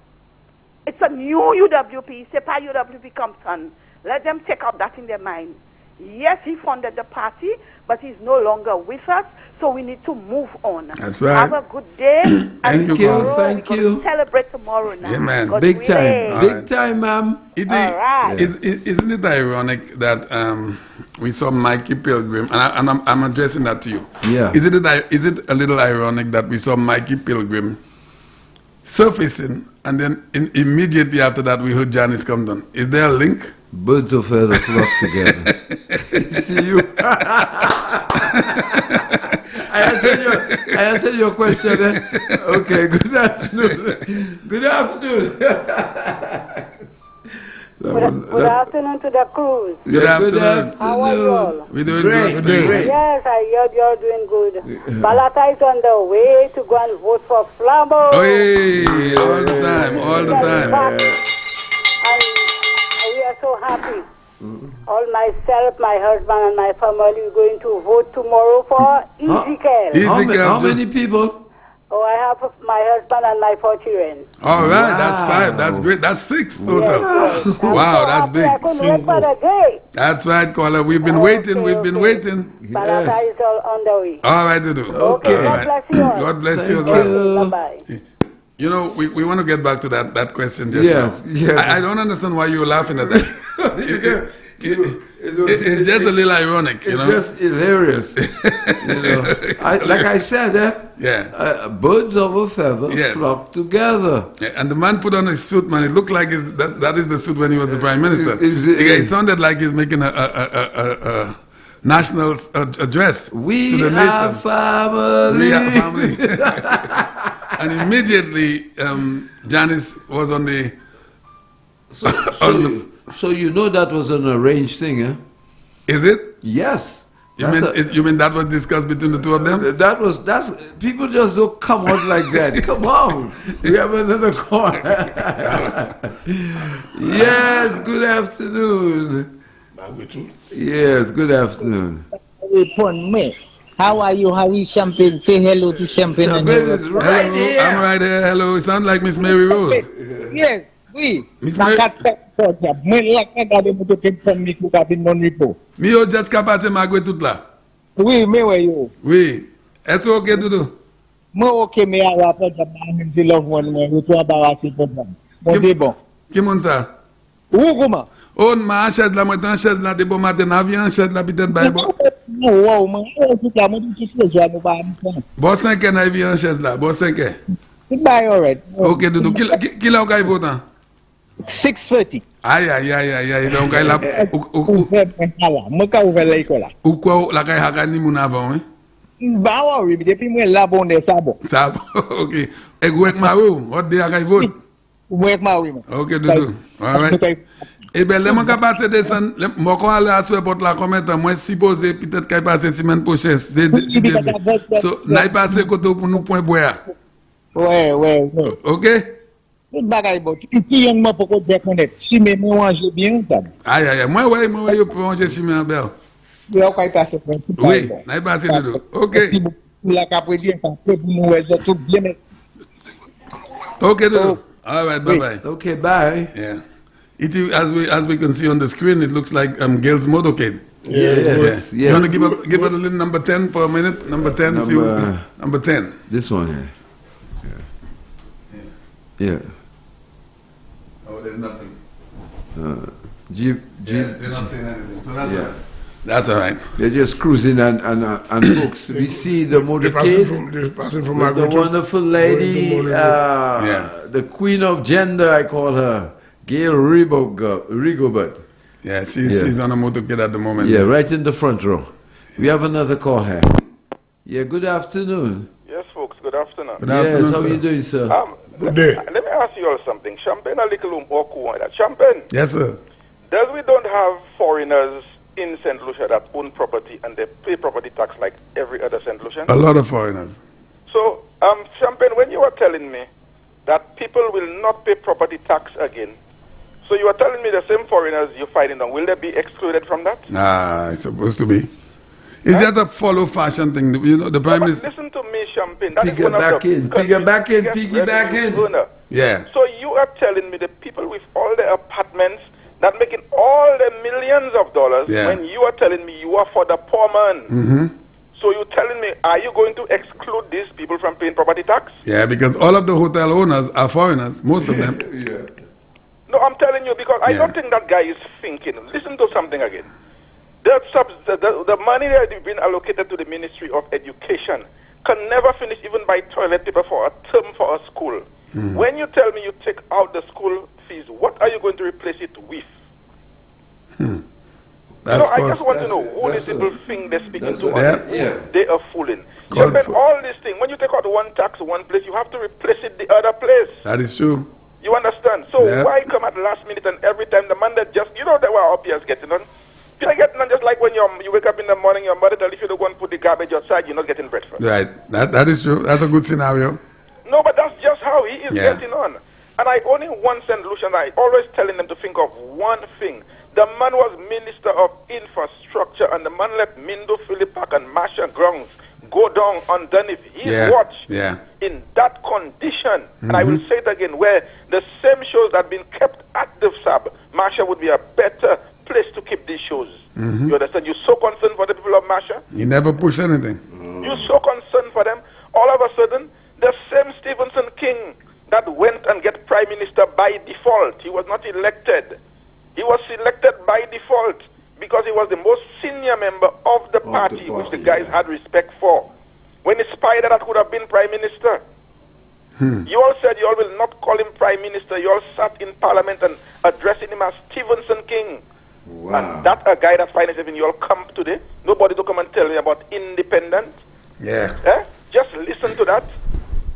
it's a new UWP. C'est pas UWP Compton. Let them take out that in their mind. Yes, he funded the party, but he's no longer with us. So we need to move on. That's right. Have a good day. Thank you. Celebrate tomorrow now. Yeah, man. God Big willing. time. Big time, ma'am. Isn't it ironic that we saw Mikey Pilgrim, and I'm addressing that to you. Yeah. Is it a little ironic that we saw Mikey Pilgrim surfacing, and then immediately after that we heard Janice Compton? Is there a link? Birds of feather flock together. See you. I answered your question. Okay, good afternoon. Good afternoon. Good afternoon to the cruise. Good afternoon. How are you all? We're doing good. Yes, I heard you're doing good. Balata is on the way to go and vote for Flambo. Oh, hey, all the time. We are so happy. All myself, my husband, and my family are going to vote tomorrow for Ezekiel. How many people? Oh, I have my husband and my 4 children. All right, that's 5. That's great. That's 6 total. Yes. Wow, that's big. I couldn't wait for the day. That's right, caller. We've been waiting. We've been waiting. Balata is on the way. All right, to do. Okay, God bless you all. God bless you as well. Bye-bye. You know, we want to get back to that question just now. Yes. I don't understand why you were laughing at that. It's just a little ironic, you know. It's just hilarious. Like I said, birds of a feather flock together. Yeah, and the man put on his suit, man. It looked like that is the suit when he was the prime minister. It sounded like he's making a national address to the nation. Family. We are family. And immediately, Janice was on the... So you know that was an arranged thing, eh? Is it? Yes. You mean that was discussed between the two of them? That's people just don't come out like that. Come on. We have another call. Yes, good afternoon. Yes, good afternoon. How are you, Harry Champagne? Say hello to Champagne. Champagne is right here. I'm right here. Hello. You sound like Miss Mary Rose. Yes, oui. Miss Mary. Mi yo just kapase magwe tout la. Oui, mais ouais yo. Oui. Est-ce okay to do? Moi okay, mais à la fin de love one, mais je suis embarrassé pour ça. Bon, c'est bon. Qui monte ça? Où comment? On m'a chaise la, moi dans chaise la, de bon matin, avion chaise la, peut-être, bah, bon. Bon 5 ans, il vient en chaise là. Bon 5 ans. Alright. Ok, Doudou. Qui l'a eu votant? 6:30. Aïe. Donc, il a. Ou quoi, la caille a ni mon avant, hein? Bah oui, depuis moi là, bon, ça bon. Ça bon, ok. Et vous êtes marié, on dit à vote? Vous êtes marié. Ok, Doudou. Eh bien, les gens qui passent descendre, moi, quand on a sur porte là, combien de temps? Moi, supposé peut-être qu'il passe semaine prochaine. So, n'a passé côté pour nous point boire. Ouais. Ok? Tout bagaille bon. Qui est moi pour déconner? Si mais moi manger bien ça. Aïe. Moi, je peux manger si mais belle. Oui, n'a passé Doudou. Ok. La caprédie pour nous tout bien. Ok, Doudou. All right, bye. Okay, bye. Yeah. As we can see on the screen, it looks like Gail's motorcade. Yes. You want to give us a little number 10 for a minute? Number 10, number 10. This one here. Yeah. Oh, there's nothing. They're not saying anything, so that's all right. That's all right. They're just cruising and folks, we see the motorcade. They're passing from the wonderful lady, the queen of gender, I call her. Gail Rigobert. Yeah, she's on a motorcade at the moment. Yeah, right in the front row. We have another call here. Yeah, good afternoon. Yes, folks, good afternoon. Good afternoon, how are you doing, sir? Good day. Let me ask you all something. Champagne, a little more that. Champagne. Yes, sir. Does we don't have foreigners in St. Lucia that own property and they pay property tax like every other St. Lucian? A lot of foreigners. So, Champagne, when you were telling me that people will not pay property tax again, so you are telling me the same foreigners you're fighting on, will they be excluded from that? Nah, it's supposed to be. It's just a follow fashion thing. You know, the Prime Minister... Listen to me, Champagne. Piggyback in. Yeah. So you are telling me the people with all the apartments that making all the millions of dollars, when you are telling me you are for the poor man. Mm-hmm. So you're telling me, are you going to exclude these people from paying property tax? Yeah, because all of the hotel owners are foreigners, most of them. No, I'm telling you, because I don't think that guy is thinking. Listen to something again. The money that has been allocated to the Ministry of Education can never finish even by toilet paper for a term for a school. Mm. When you tell me you take out the school fees, what are you going to replace it with? I just want to know who these people think they're speaking to. They are fooling. You spend all this thing. When you take out one tax one place, you have to replace it the other place. That is true. You understand? So why come at the last minute and every time the man that just, you know that what our peers getting on? You're getting on just like when you wake up in the morning, your mother tells you if you don't go and put the garbage outside, you're not getting breakfast. Right. That is true. That's a good scenario. No, but that's just how he is getting on. And I only want St. Lucian, I always telling them to think of one thing. The man was Minister of Infrastructure, and the man let Mindo Philippak and Masha Grounds go down underneath his watch in that condition. And I will say it again, where the same shows that have been kept at the SAB, Masha would be a better place to keep these shows. You understand? You're so concerned for the people of Masha. You never push anything. You're so concerned for them. All of a sudden, the same Stephenson King that went and get Prime Minister by default. He was not elected. He was selected by default because he was the most senior member of the party, which the guys had respect for. When it's Spider that could have been Prime Minister. You all said you all will not call him Prime Minister. You all sat in Parliament and addressing him as Stephenson King. And that a guy that's financing you all come today. Nobody to come and tell me about independent. Just listen to that.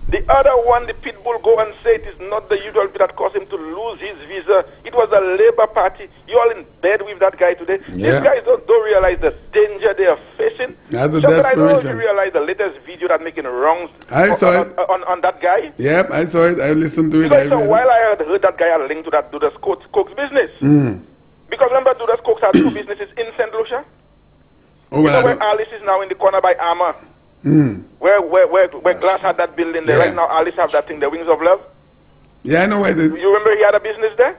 The other one, the Pitbull, go and say it is not the usual that caused him to lose his visa. It was a Labour Party. You all in bed with that guy today. These guys don't realize the danger they are facing. That's I don't know if you realize the latest video that making wrongs on that guy. Yep, I saw it. I listened to it. Because while I had heard that guy had linked to that Dudas Coke's business. Because remember, Dudas Coke's had two businesses in St. Lucia. You know where Alice is now in the corner by Armour? Where Glass had that building there. Right now, Alice have that thing, the Wings of Love. Yeah, I know where it is. You remember he had a business there?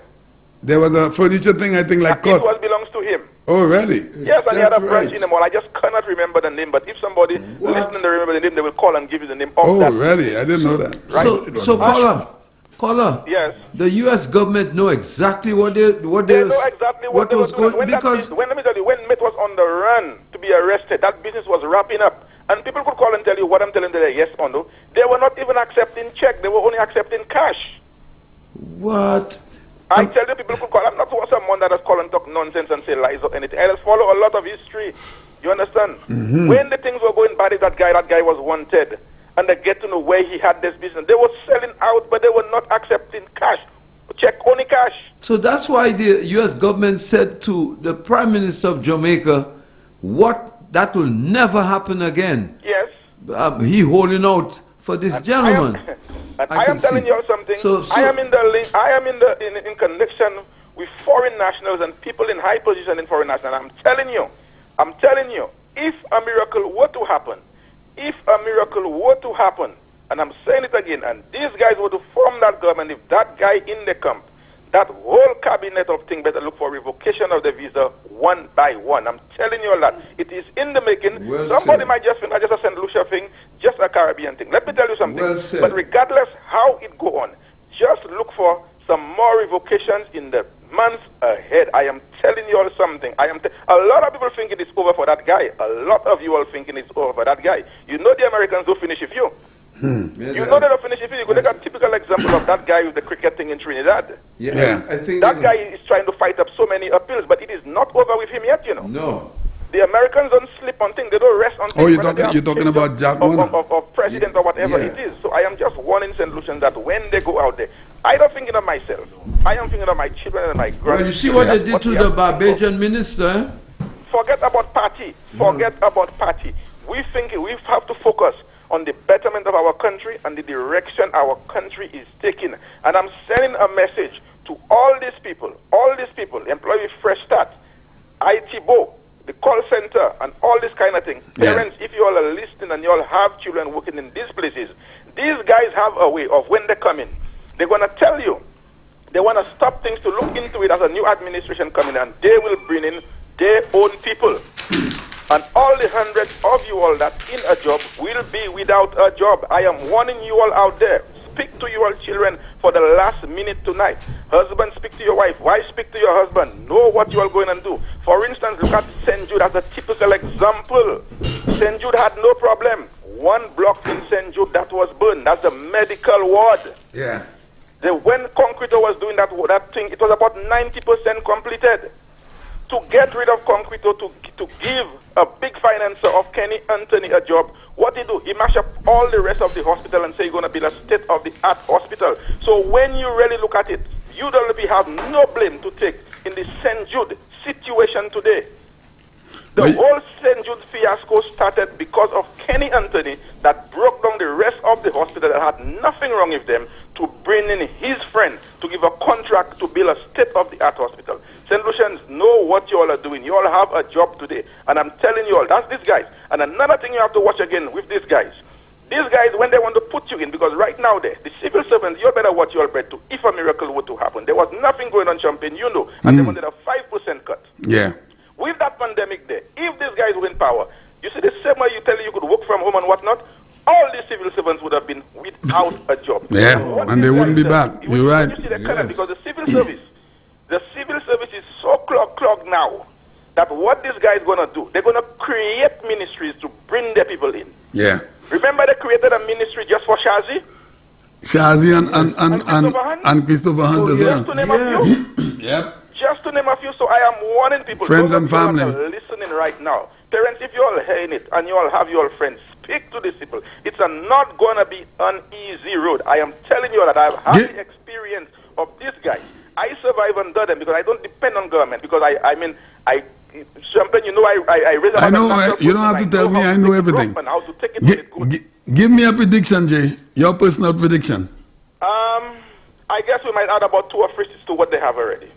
There was a furniture thing, I think, like Cots. It was belongs to him. Oh, really? Yes, and he had a branch in the mall. I just cannot remember the name, but if somebody listening to remember the name, they will call and give you the name of that. Oh, really? I didn't know that. Right. So Caller. Yes. The U.S. government know exactly what they know exactly what they was were doing. going because let me tell you, when Mitt was on the run to be arrested, that business was wrapping up, and people could call and tell you what I'm telling them today, yes or no. They were not even accepting check; they were only accepting cash. What? I tell you, people could call. I'm not someone that has called and talk nonsense and say lies or anything. I just follow a lot of history. You understand? When the things were going bad, that guy was wanted. And they get to know where he had this business. They were selling out, but they were not accepting cash. Check, only cash. So that's why the U.S. government said to the Prime Minister of Jamaica, that will never happen again. Yes. He holding out for this gentleman. I am telling you all something. I am in connection with foreign nationals and people in high position in foreign nationals. I'm telling you, if a miracle were to happen, and I'm saying it again, and these guys were to form that government, if that guy in the camp, that whole cabinet of things better look for revocation of the visa one by one. I'm telling you all that. It is in the making. Well Somebody might just think, just a St. Lucia thing, just a Caribbean thing. Let me tell you something. Well said. But regardless how it go on, just look for some more revocations in the months ahead. I am telling you all something. A lot of people thinking it's over for that guy. A lot of you all thinking it's over for that guy. You know the Americans will finish with you. You know they'll finish with you. You could take a typical example of that guy with the cricket thing in Trinidad. I think that guy is trying to fight up so many appeals, but it is not over with him yet, you know. No. The Americans don't sleep on things. They don't rest on things. You're talking about Jack Warner? Of president or whatever it is. So I am just warning St. Lucians that when they go out there, I don't thinking of myself. I am thinking of my children and my grandchildren. Well, you see what they did to the Barbadian minister? Eh? Forget about party. Forget about party. We have to focus on the betterment of our country and the direction our country is taking. And I'm sending a message to all these people, employed with Fresh Start, ITBO, the call center, and all this kind of thing. Parents, if you all are listening and you all have children working in these places, these guys have a way of when they come in, they're going to tell you, they want to stop things to look into it as a new administration coming, and they will bring in their own people. And all the hundreds of you all that's in a job will be without a job. I am warning you all out there. Speak to your children for the last minute tonight. Husband, speak to your wife. Wife, speak to your husband. Know what you are going to do. For instance, look at St. Jude as a typical example. St. Jude had no problem. One block in St. Jude that was burned. That's the medical ward. Yeah. When Concreto was doing that thing, it was about 90% completed. To get rid of Concreto, to give a big financer of Kenny Anthony a job, what he do? He mash up all the rest of the hospital and say you're going to build a state-of-the-art hospital. So when you really look at it, you don't have no blame to take in the St. Jude situation today. The whole St. Jude fiasco started because of Kenny Anthony that broke down the rest of the hospital that had nothing wrong with them to bring in his friend to give a contract to build a state-of-the-art hospital. St. Lucians, know what you all are doing. You all have a job today. And I'm telling you all, that's these guys. And another thing you have to watch again with these guys, when they want to put you in, because right now the civil servants, you better watch your bread too, if a miracle were to happen. There was nothing going on Champagne, you know, and they wanted a 5% cut. Yeah. With that pandemic there, if these guys were in power, you see the same way you tell you could work from home and whatnot, all these civil servants would have been without a job. Yeah, and they wouldn't be back. You're right. You see the color, because the civil service is so clogged now that what these guys going to do, they're going to create ministries to bring their people in. Yeah. Remember they created a ministry just for Shazi? Shazi and Christopher Hunt as well. Just to name a few. Yep. Just to name a few. So I am warning people. Friends and family. Are listening right now. Parents, if you all hearing it and you all have your friends, speak to these people. It's not going to be an easy road. I am telling you that I've had the experience of these guys. I survive under them because I don't depend on government. Because Champagne, you know, I raise I know, you don't have to tell me, I know everything. How to take it give me a prediction, Jay. Your personal prediction. I guess we might add about 2 or 3 to what they have already.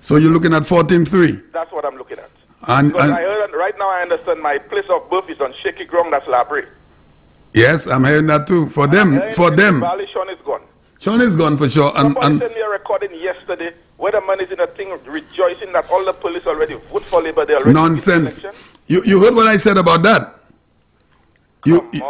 So you're looking at 14-3? That's what I'm looking at. And I heard, right now I understand my place of birth is on shaky ground, that's Labrie. Yes, I'm hearing that too. For them. Valley, Sean is gone. Sean is gone for sure. Somebody sent me a recording yesterday where the man is in a thing rejoicing that all the police already vote for Labour. They already nonsense. You heard what I said about that?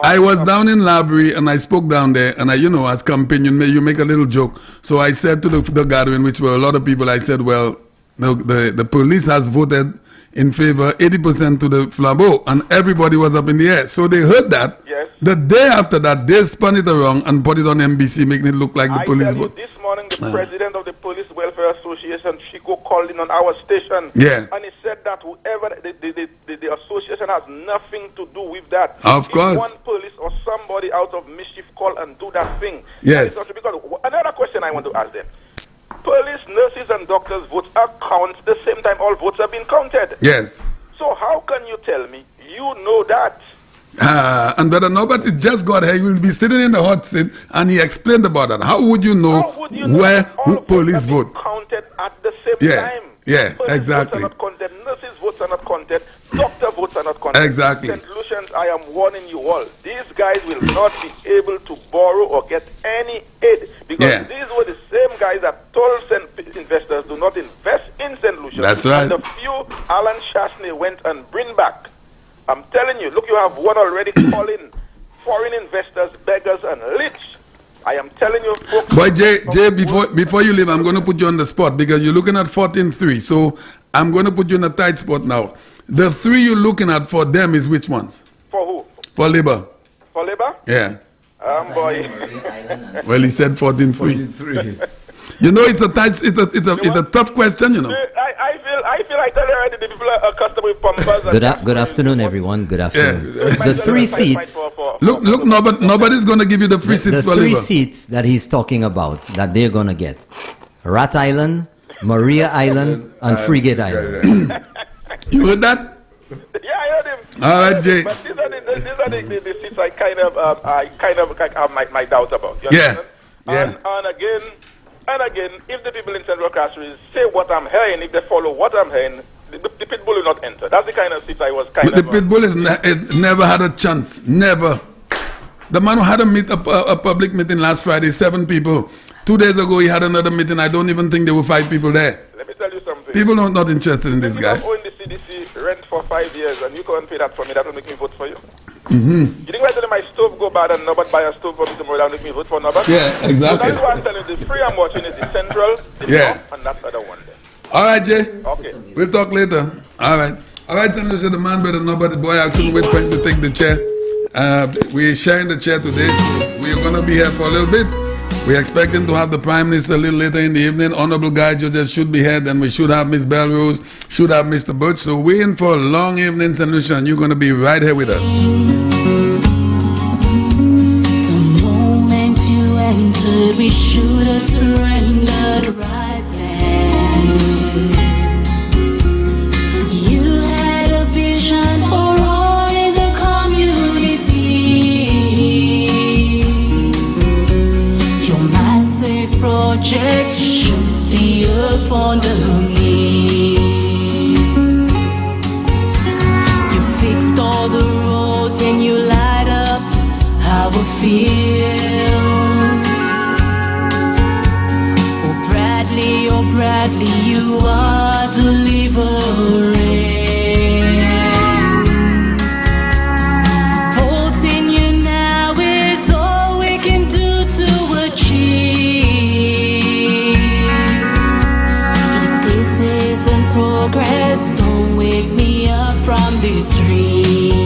I was down in Labrie and I spoke down there, and as companion, you make a little joke. So I said to the gathering, which were a lot of people, I said, well, the police has voted in favor 80% to the flambeau, and everybody was up in the air. So they heard that. Yes. The day after that, they spun it around and put it on NBC, making it look like the police vote. This morning, the president of the Police Welfare Association, Chico, called in on our station. Yeah. And he said that whoever, the association has nothing to do with that. Of course. If one police or somebody out of mischief call and do that thing. Yes. Because another question I want to ask them. Police, nurses, and doctors' votes are counted the same time all votes have been counted. Yes. So how can you tell me you know that? And Brother Nobody just got here. He will be sitting in the hot seat, and he explained about that. How would you know who police vote? Counted at the same time. Yeah, police exactly. Votes are not counted. Nurses' votes are not counted. Doctor votes are not counted. Exactly. St. Lucians, I am warning you all. These guys will not be able to borrow or get any aid because these were the same guys that told investors do not invest in St. Lucians. That's right. And the few Alan Chasney went and bring back. I'm telling you, look, you have one already calling foreign investors, beggars, and rich. I am telling you, folks. Boy, Jay, before you leave, I'm going to put you on the spot because you're looking at 14-3. So I'm going to put you in a tight spot now. The three you're looking at for them is which ones? For who? For Labour. For Labour? Yeah. Boy. Well, he said 14-3. It's a tough question, I feel I tell you already, the people are accustomed with pumpers. Good afternoon, everyone. Good afternoon. The three seats. Look, nobody's going to give you the free seats for Labour. The three seats that he's talking about that they're going to get: Rat Island, Maria Island, and Frigate Island. You heard that? Yeah, I heard him. All right, Jay. But these are the seats I kind of have my doubts about. You understand? Yeah. And again, if the people in Central Crossroads say what I'm hearing, if they follow what I'm hearing, the Pitbull will not enter. That's the kind of seats I was kind of... The Pitbull has never had a chance. Never. The man who had a public meeting last Friday, 7 people. 2 days ago, he had another meeting. I don't even think there were 5 people there. Let me tell you something. People are not interested in this guy. If you own the CDC rent for 5 years and you can't pay that for me, that will make me vote for you. Mm-hmm. You think I tell you my stove go bad and nobody buy a stove for me tomorrow, that will make me vote for nobody? Yeah, exactly. So that's why I'm telling you, the free I'm watching is the Central, the North, and that other one there. All right, Jay. Okay. We'll talk later. All right. All right, St. Lucia, the man better nobody. Boy, I couldn't wait for him to take the chair. We're sharing the chair today. We're going to be here for a little bit. We're expecting to have the Prime Minister a little later in the evening. Honorable Guy Joseph should be here. Then we should have Miss Belrose, should have Mr. Butch. So we're in for a long evening, St. Lucia, and you're going to be right here with us. The moment you entered, we should have surrendered right then. You had a vision for all in the community. Your massive project shook the earth under me. You fixed all the roads and you light up our fields. Oh Bradley, you are delivering. Voting you now is all we can do to achieve. If this isn't progress, don't wake me up from this dream.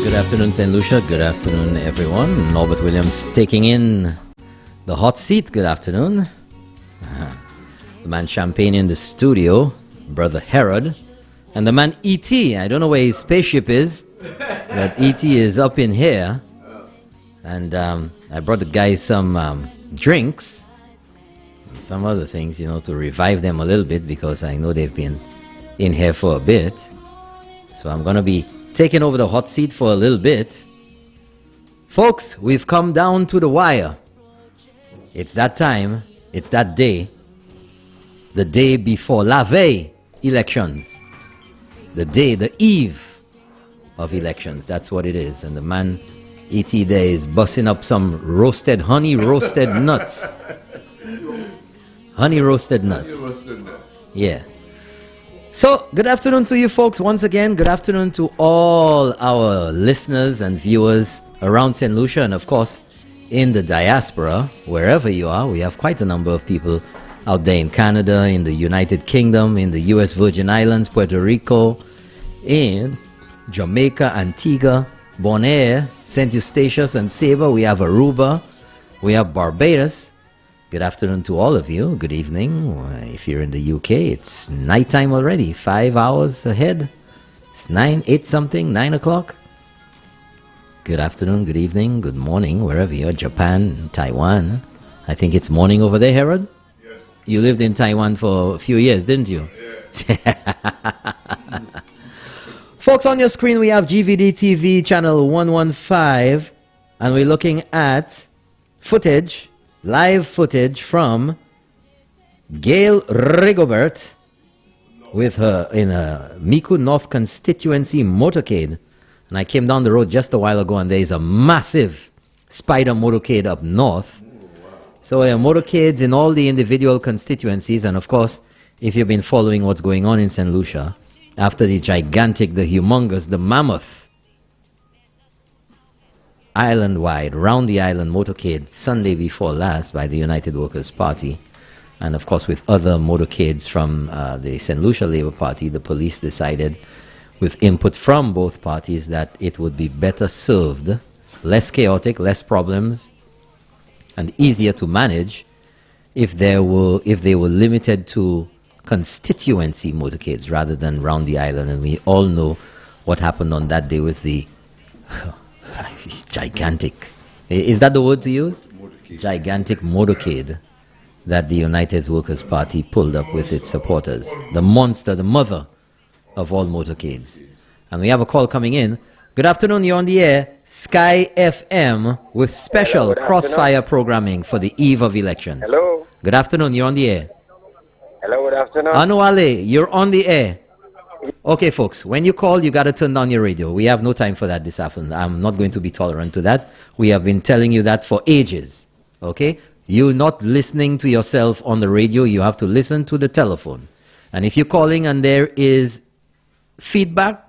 Good afternoon, St. Lucia. Good afternoon, everyone. Norbert Williams taking in the hot seat. Good afternoon. The man Champagne in the studio, Brother Herod. And the man E.T. I don't know where his spaceship is. But E.T. is up in here, and I brought the guys some drinks and some other things, you know, to revive them a little bit, because I know they've been in here for a bit. So I'm going to be taking over the hot seat for a little bit. Folks, we've come down to the wire. It's that time, it's that day, the day before La Veille elections, the day, the eve of elections. That's what it is. And the man E.T. there is busting up some roasted, honey roasted nuts. Honey roasted nuts. Yeah. So, good afternoon to you folks once again. Good afternoon to all our listeners and viewers around St. Lucia, and of course in the diaspora, wherever you are. We have quite a number of people out there in Canada, in the United Kingdom, in the U.S. Virgin Islands, Puerto Rico, in Jamaica, Antigua, Bonaire, St. Eustatius and Saba. We have Aruba. We have Barbados. Good afternoon to all of you. Good evening. If you're in the UK, it's nighttime already. 5 hours ahead. It's 8 something, 9 o'clock. Good afternoon, good evening, good morning, wherever you are. Japan, Taiwan. I think it's morning over there, Harold? Yes. You lived in Taiwan for a few years, didn't you? Yes. Folks, on your screen we have GVD TV channel 115, and we're looking at footage, live footage from Gail Rigobert with her in a Micoud North constituency motorcade. And I came down the road just a while ago, and there is a massive spider motorcade up north. So there are motorcades in all the individual constituencies, and of course, if you've been following what's going on in St. Lucia, after the gigantic, the humongous, the mammoth, island-wide, round the island motorcade Sunday before last by the United Workers' Party, and of course with other motorcades from the St. Lucia Labour Party, the police decided, with input from both parties, that it would be better served, less chaotic, less problems, and easier to manage if they were limited to constituency motorcades rather than round the island. And we all know what happened on that day with the gigantic, is that the word to use? Gigantic motorcade that the United Workers' Party pulled up with its supporters. The monster, the mother of all motorcades. And we have a call coming in. Good afternoon, you're on the air. Sky FM with special crossfire programming for the eve of elections. Hello. Good afternoon, you're on the air. Hello, good afternoon. Anwale, you're on the air. Okay, folks, when you call, you got to turn down your radio. We have no time for that this afternoon. I'm not going to be tolerant to that. We have been telling you that for ages. Okay? You're not listening to yourself on the radio. You have to listen to the telephone. And if you're calling and there is feedback,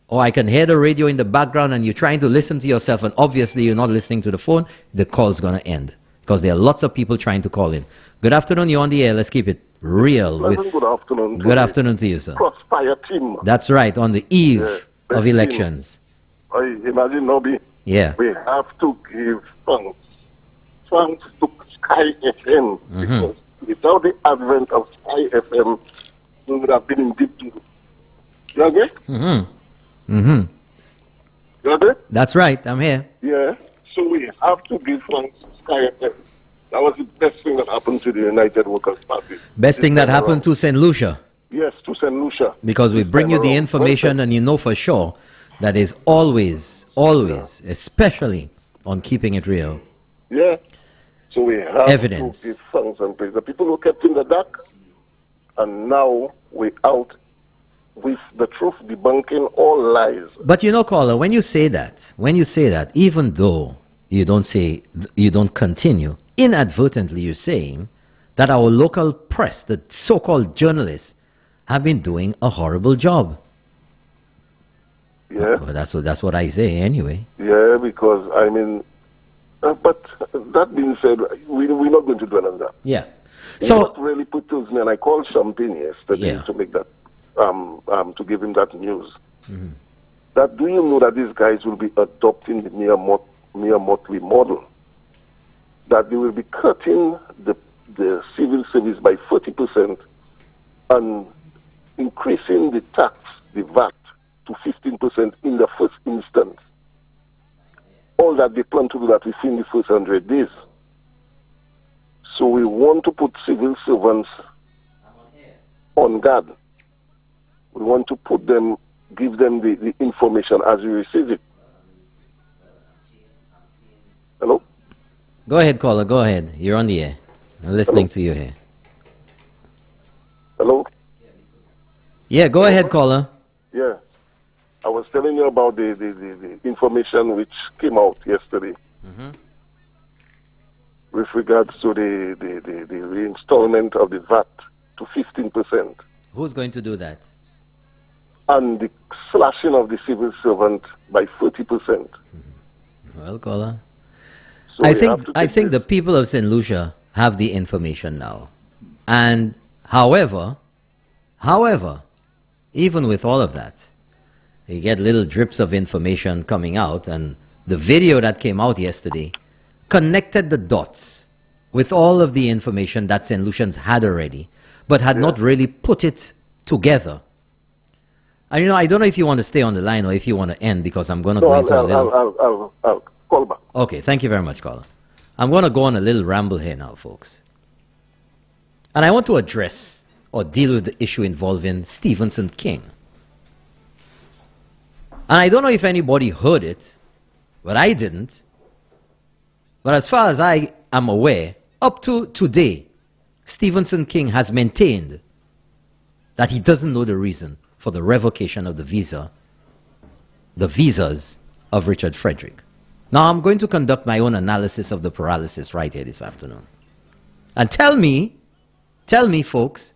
or I can hear the radio in the background and you're trying to listen to yourself and obviously you're not listening to the phone, the call's going to end. Because there are lots of people trying to call in. Good afternoon, you're on the air. Let's keep it real. Good afternoon. Good afternoon to you, sir. Crossfire team. That's right, on the eve of elections. I imagine, Nobby. Yeah. We have to give thanks. Thanks to Sky FM. Because without the advent of Sky FM, we would have been in deep trouble. You agree? You agree? That's right, I'm here. Yeah. So we have to give thanks to Sky FM. That was the best thing that happened to the United Workers' Party. Best thing that happened to St. Lucia. Yes, to St. Lucia. Because we bring you the information and you know for sure that is always, especially on keeping it real. Yeah. So we have evidence to give thanks and praise. The people who kept in the dark, and now we're out with the truth, debunking all lies. But you know, caller, when you say that, even though you don't continue, inadvertently you're saying that our local press, the so-called journalists, have been doing a horrible job. Yeah. Well, that's what I say anyway. Yeah, because, I mean, but that being said, we're not going to do another. Yeah. So what really puzzles me, and I called Champagne yesterday to make that, to give him that news. That do you know that these guys will be adopting the mere motley model? That they will be cutting the civil service by 40% and increasing the tax, the VAT, to 15% in the first instance. All that they plan to do that within the first 100 days. So we want to put civil servants on guard. We want to put them, give them the information as we receive it. Hello? Go ahead, caller. Go ahead. You're on the air. I'm listening to you here. Hello? Yeah, go ahead, caller. Yeah. I was telling you about the information which came out yesterday with regards to the reinstallment of the VAT to 15%. Who's going to do that? And the slashing of the civil servant by 30%. Well, caller, so I think the people of St. Lucia have the information now. And however, even with all of that, you get little drips of information coming out, and the video that came out yesterday connected the dots with all of the information that St. Lucians had already, but had not really put it together. And I don't know if you want to stay on the line or if you want to end, because I'm going to go into a little... I'll call back. Okay, thank you very much, caller. I'm going to go on a little ramble here now, folks. And I want to address or deal with the issue involving Stephenson King. And I don't know if anybody heard it, but I didn't. But as far as I am aware, up to today, Stephenson King has maintained that he doesn't know the reason for the revocation of the visas of Richard Frederick. Now I'm going to conduct my own analysis of the paralysis right here this afternoon. And tell me, folks,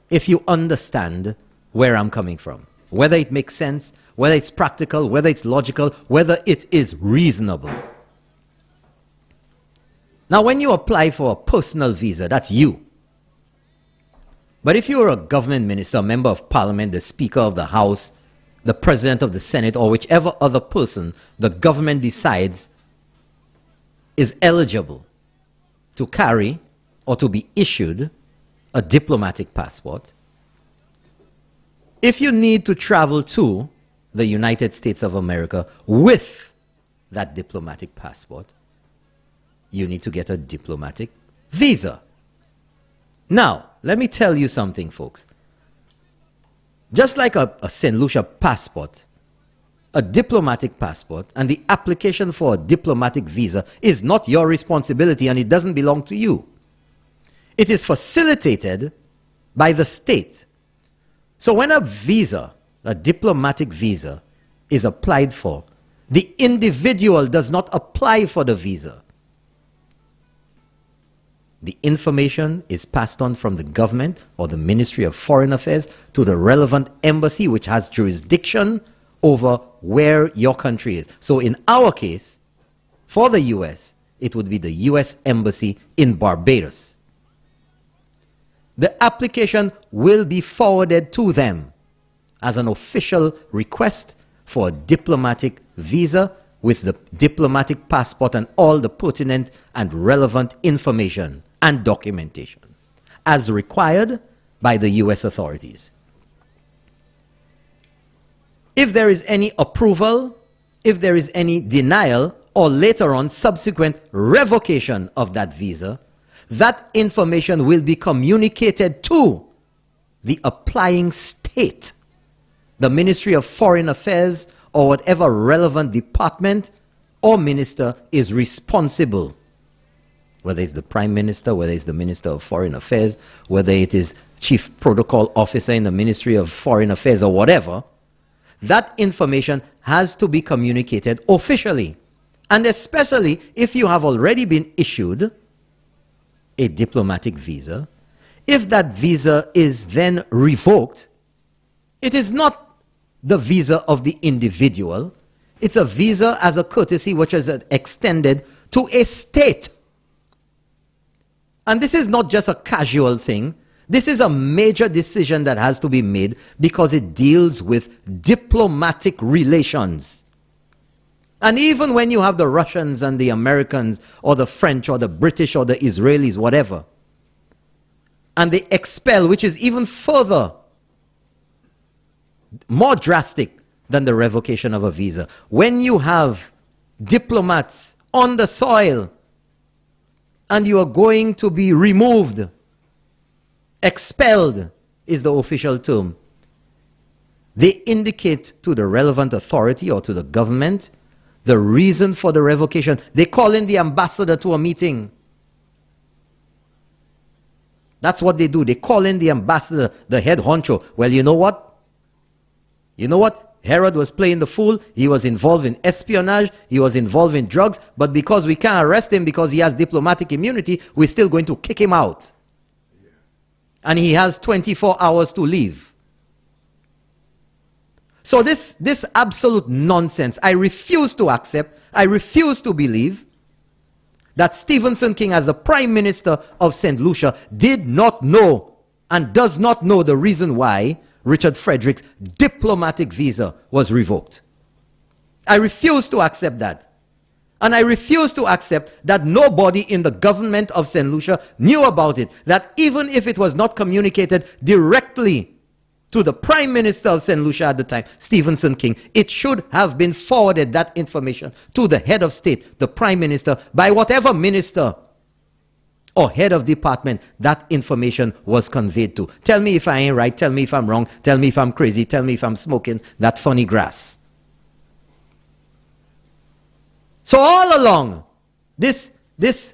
if you understand where I'm coming from, whether it makes sense, whether it's practical, whether it's logical, whether it is reasonable. Now, when you apply for a personal visa, that's you. But if you're a government minister, a member of parliament, the speaker of the house, the president of the Senate, or whichever other person the government decides is eligible to carry or to be issued a diplomatic passport, if you need to travel to the United States of America with that diplomatic passport, you need to get a diplomatic visa. Now, let me tell you something, folks. Just like a St. Lucia passport, a diplomatic passport, and the application for a diplomatic visa is not your responsibility, and it doesn't belong to you. It is facilitated by the state. So when a visa, a diplomatic visa, is applied for, the individual does not apply for the visa. The information is passed on from the government or the Ministry of Foreign Affairs to the relevant embassy, which has jurisdiction over where your country is. So in our case, for the U.S., it would be the U.S. Embassy in Barbados. The application will be forwarded to them as an official request for a diplomatic visa with the diplomatic passport and all the pertinent and relevant information and documentation as required by the U.S. authorities. If there is any approval, if there is any denial, or later on subsequent revocation of that visa, that information will be communicated to the applying state, the Ministry of Foreign Affairs, or whatever relevant department or minister is responsible. Whether it's the Prime Minister, whether it's the Minister of Foreign Affairs, whether it is Chief Protocol Officer in the Ministry of Foreign Affairs or whatever, that information has to be communicated officially. And especially if you have already been issued a diplomatic visa, if that visa is then revoked, it is not the visa of the individual. It's a visa as a courtesy which is extended to a state. And this is not just a casual thing. This is a major decision that has to be made because it deals with diplomatic relations. And even when you have the Russians and the Americans or the French or the British or the Israelis, whatever, and they expel, which is even further, more drastic than the revocation of a visa. When you have diplomats on the soil and you are going to be removed, expelled is the official term, they indicate to the relevant authority or to the government the reason for the revocation. They call in the ambassador to a meeting. That's what they do. They call in the ambassador, the head honcho. Well, you know what? You know what? Herod was playing the fool. He was involved in espionage. He was involved in drugs. But because we can't arrest him because he has diplomatic immunity, we're still going to kick him out. And he has 24 hours to leave. So this absolute nonsense, I refuse to accept, I refuse to believe that Stephenson King, as the Prime Minister of St. Lucia, did not know and does not know the reason why Richard Frederick's diplomatic visa was revoked. I refuse to accept that. And I refuse to accept that nobody in the government of St. Lucia knew about it. That even if it was not communicated directly to the Prime Minister of St. Lucia at the time, Stephenson King, it should have been forwarded, that information, to the head of state, the Prime Minister, by whatever minister or head of department that information was conveyed to. Tell me if I ain't right, tell me if I'm wrong, tell me if I'm crazy, tell me if I'm smoking that funny grass. So all along, this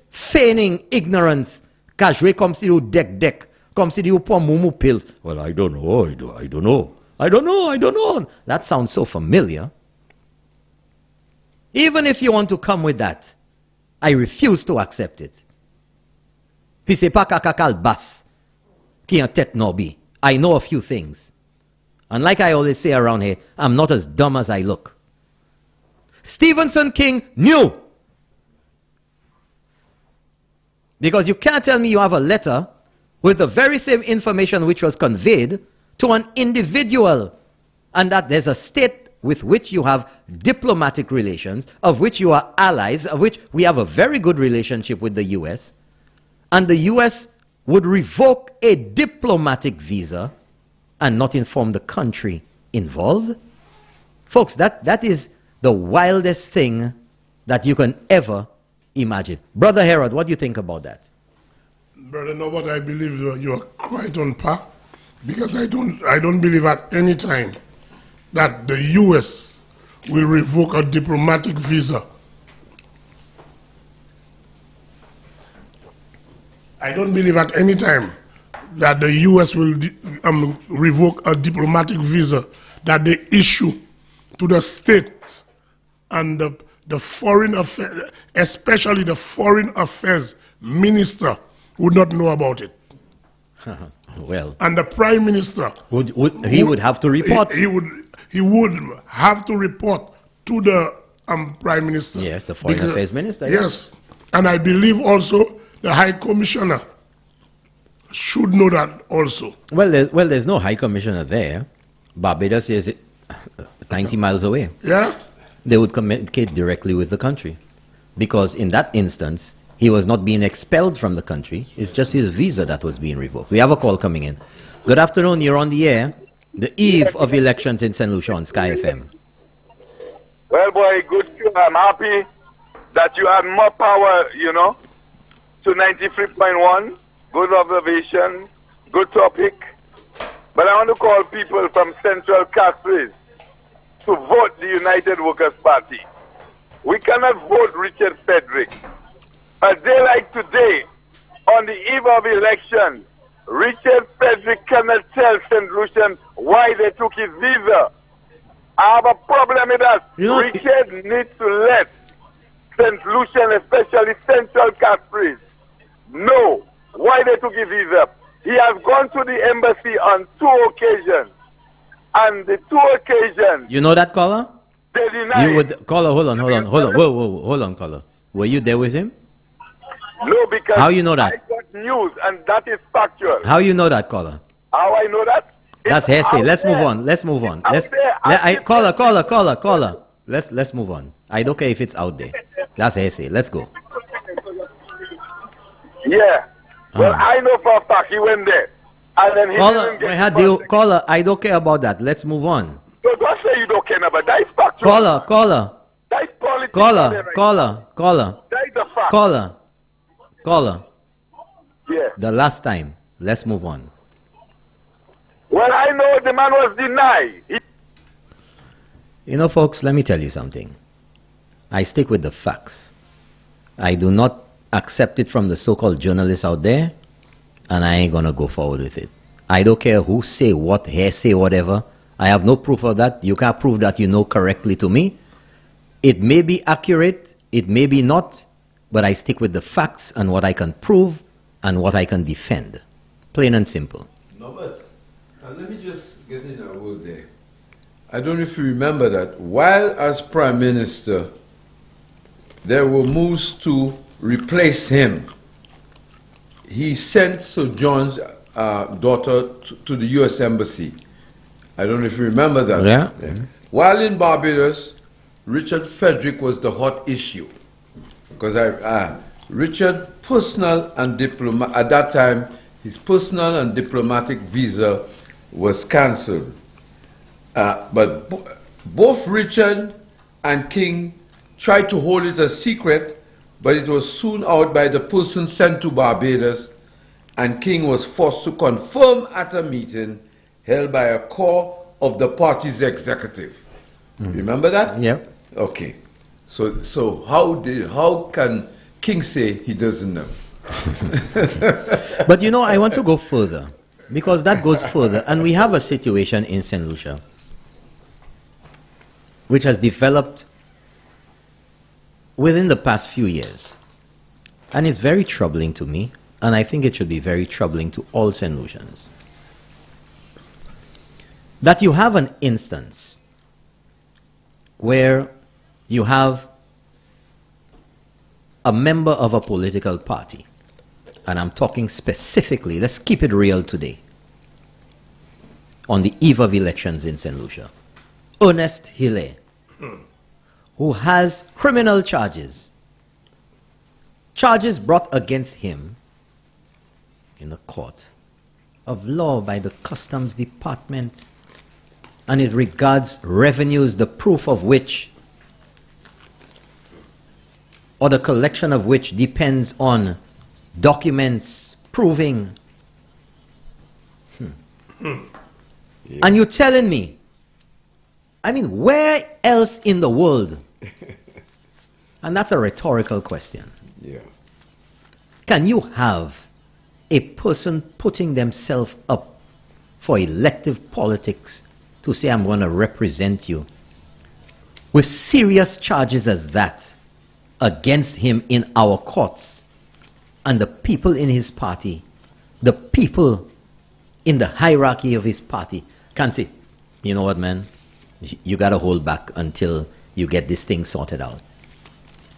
feigning ignorance, kajwe comme si you deck, comme si you pour mumu pills. Well, I don't know, I don't know. That sounds so familiar. Even if you want to come with that, I refuse to accept it. Puis c'est pas kakakal bas qui en tête nobi. I know a few things. And like I always say around here, I'm not as dumb as I look. Stephenson King knew. Because you can't tell me you have a letter with the very same information which was conveyed to an individual, and that there's a state with which you have diplomatic relations, of which you are allies, of which we have a very good relationship with the US, and the US would revoke a diplomatic visa and not inform the country involved. Folks, that is the wildest thing that you can ever imagine. Brother Herod, what do you think about that? Brother, no, but I believe you are quite on par, because I don't believe at any time that the U.S. will revoke a diplomatic visa. I don't believe at any time that the U.S. will revoke a diplomatic visa that they issue to the state and the foreign affairs, especially the foreign affairs minister, would not know about it. Well, and the Prime Minister would have to report. He would have to report to the Prime Minister. Yes, the Foreign Affairs Minister. Yes, and I believe also the High Commissioner should know that also. Well, there's no High Commissioner there. Barbados is 90 miles away. Yeah. They would communicate directly with the country, because in that instance, he was not being expelled from the country. It's just his visa that was being revoked. We have a call coming in. Good afternoon. You're on the air. The eve of elections in St. Lucia on Sky FM. Well, boy, good. I'm happy that you have more power, to 93.1. Good observation. Good topic. But I want to call people from Central Castries to vote the United Workers' Party. We cannot vote Richard Frederick. A day like today, on the eve of election, Richard Frederick cannot tell St. Lucians why they took his visa. I have a problem with that. Richard needs to let St. Lucian, especially Central Castries, know why they took his visa. He has gone to the embassy on 2 occasions. And the 2 occasions... You know that, caller? They denied. Caller, hold on. Whoa, hold on, caller. Were you there with him? No, because how you know that? I got news, and that is factual. How you know that, caller? How I know that? That's hearsay. Let's move on. Caller. Let's move on. I don't care if it's out there. That's hearsay. Let's go. Yeah. Well, I know for a fact he went there. And then he caller, I don't care about that. Let's move on. So Don't say you don't care about that. Is factual. Caller. That is politics. Caller. That is the fact. Caller. Yeah. The last time. Let's move on. Well, I know the man was denied. You know, folks, let me tell you something. I stick with the facts. I do not accept it from the so-called journalists out there, and I ain't gonna go forward with it. I don't care who say what, say whatever. I have no proof of that. You can't prove that you know correctly to me. It may be accurate, it may be not, but I stick with the facts and what I can prove and what I can defend. Plain and simple. No, but let me just get in a word there. I don't know if you remember that while as Prime Minister, there were moves to replace him. He sent Sir John's daughter to the U.S. Embassy. I don't know if you remember that. Yeah. While in Barbados, Richard Frederick was the hot issue. Because Richard, personal and diplomatic, at that time, his personal and diplomatic visa was cancelled. But both Richard and King tried to hold it a secret, but it was soon out by the person sent to Barbados, and King was forced to confirm at a meeting held by a core of the party's executive. Remember that? Yeah. Okay. So how can King say he doesn't know? But you know, I want to go further, because that goes further, and we have a situation in St. Lucia which has developed within the past few years. And it's very troubling to me, and I think it should be very troubling to all St. Lucians. That you have an instance where you have a member of a political party, and I'm talking specifically, let's keep it real today, on the eve of elections in St. Lucia, Ernest Hille, who has criminal charges brought against him in the court of law by the Customs Department, and it regards revenues, the proof of which, or the collection of which, depends on documents proving. And you're telling me, I mean, where else in the world? And that's a rhetorical question. Yeah. Can you have a person putting themselves up for elective politics to say, I'm going to represent you, with serious charges as that against him in our courts, and the people in his party, the people in the hierarchy of his party can say, you know what, man, you got to hold back until you get this thing sorted out.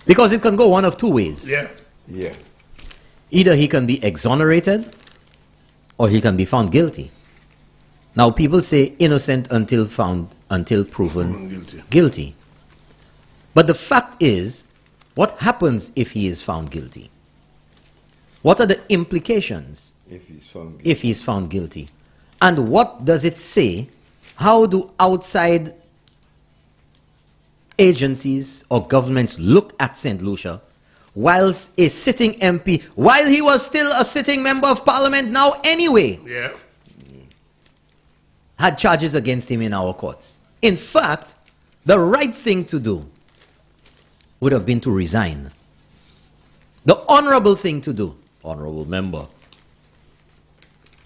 Because it can go one of two ways. Yeah. Yeah. Either he can be exonerated or he can be found guilty. Now people say innocent until proven guilty. But the fact is, what happens if he is found guilty? What are the implications if he's found guilty? And what does it say? How do outside agencies or governments look at St. Lucia whilst a sitting MP, while he was still a sitting member of parliament now anyway, had charges against him in our courts? In fact, the right thing to do would have been to resign. The honorable thing to do, honorable member,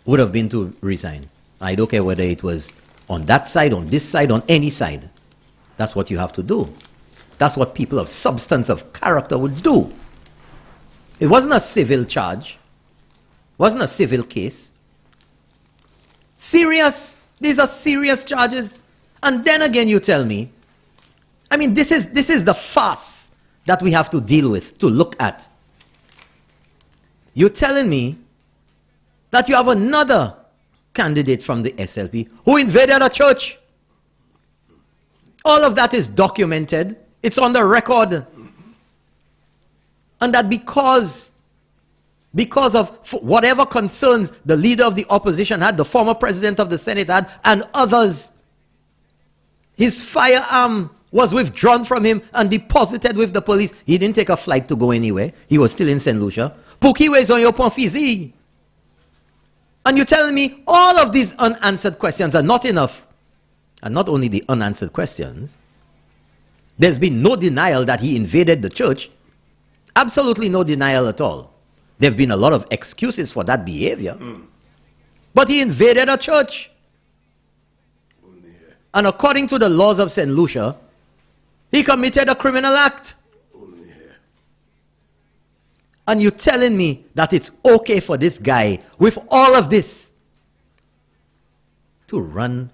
would have been to resign. I don't care whether it was on that side, on this side, on any side. That's what you have to do. That's what people of substance, of character would do. It wasn't a civil charge. It wasn't a civil case. Serious. These are serious charges. And then again you tell me, I mean, this is the farce that we have to deal with, to look at. You're telling me that you have another candidate from the SLP who invaded a church. All of that is documented. It's on the record. And that because of whatever concerns the leader of the opposition had, the former president of the Senate had, and others, His firearm was withdrawn from him and deposited with the police. He didn't take a flight to go anywhere. He was still in St. Lucia. Pour qui raison yo point physique? And you're telling me all of these unanswered questions are not enough. And not only the unanswered questions, there's been no denial that he invaded the church. Absolutely no denial at all. There have been a lot of excuses for that behavior. But he invaded a church. And according to the laws of St. Lucia, he committed a criminal act. And you're telling me that it's okay for this guy, with all of this, to run,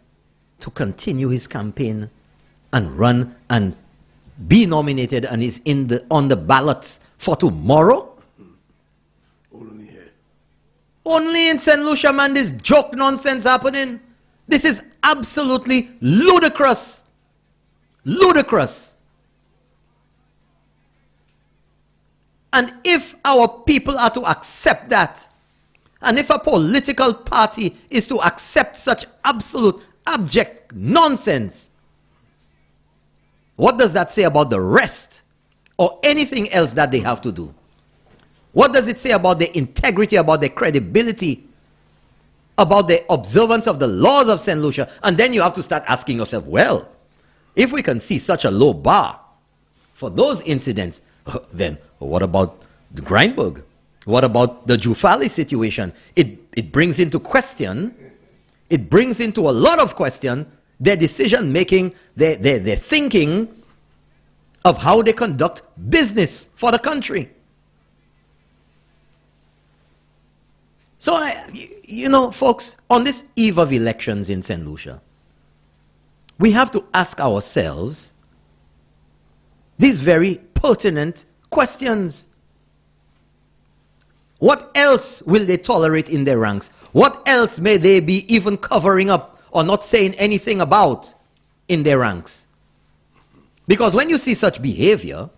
to continue his campaign, and run and be nominated and is on the ballots for tomorrow? Only in St. Lucia, man, this joke nonsense happening. This is absolutely ludicrous. Ludicrous. And if our people are to accept that, and if a political party is to accept such absolute, abject nonsense, what does that say about the rest or anything else that they have to do? What does it say about their integrity, about their credibility, about the observance of the laws of St. Lucia? And then you have to start asking yourself, well, if we can see such a low bar for those incidents, then what about the Grindberg? What about the Jufali situation? It brings into question, it brings into a lot of question their decision making, their thinking of how they conduct business for the country. So, you know, folks, on this eve of elections in St. Lucia, we have to ask ourselves these very pertinent questions. What else will they tolerate in their ranks? What else may they be even covering up or not saying anything about in their ranks? Because when you see such behavior,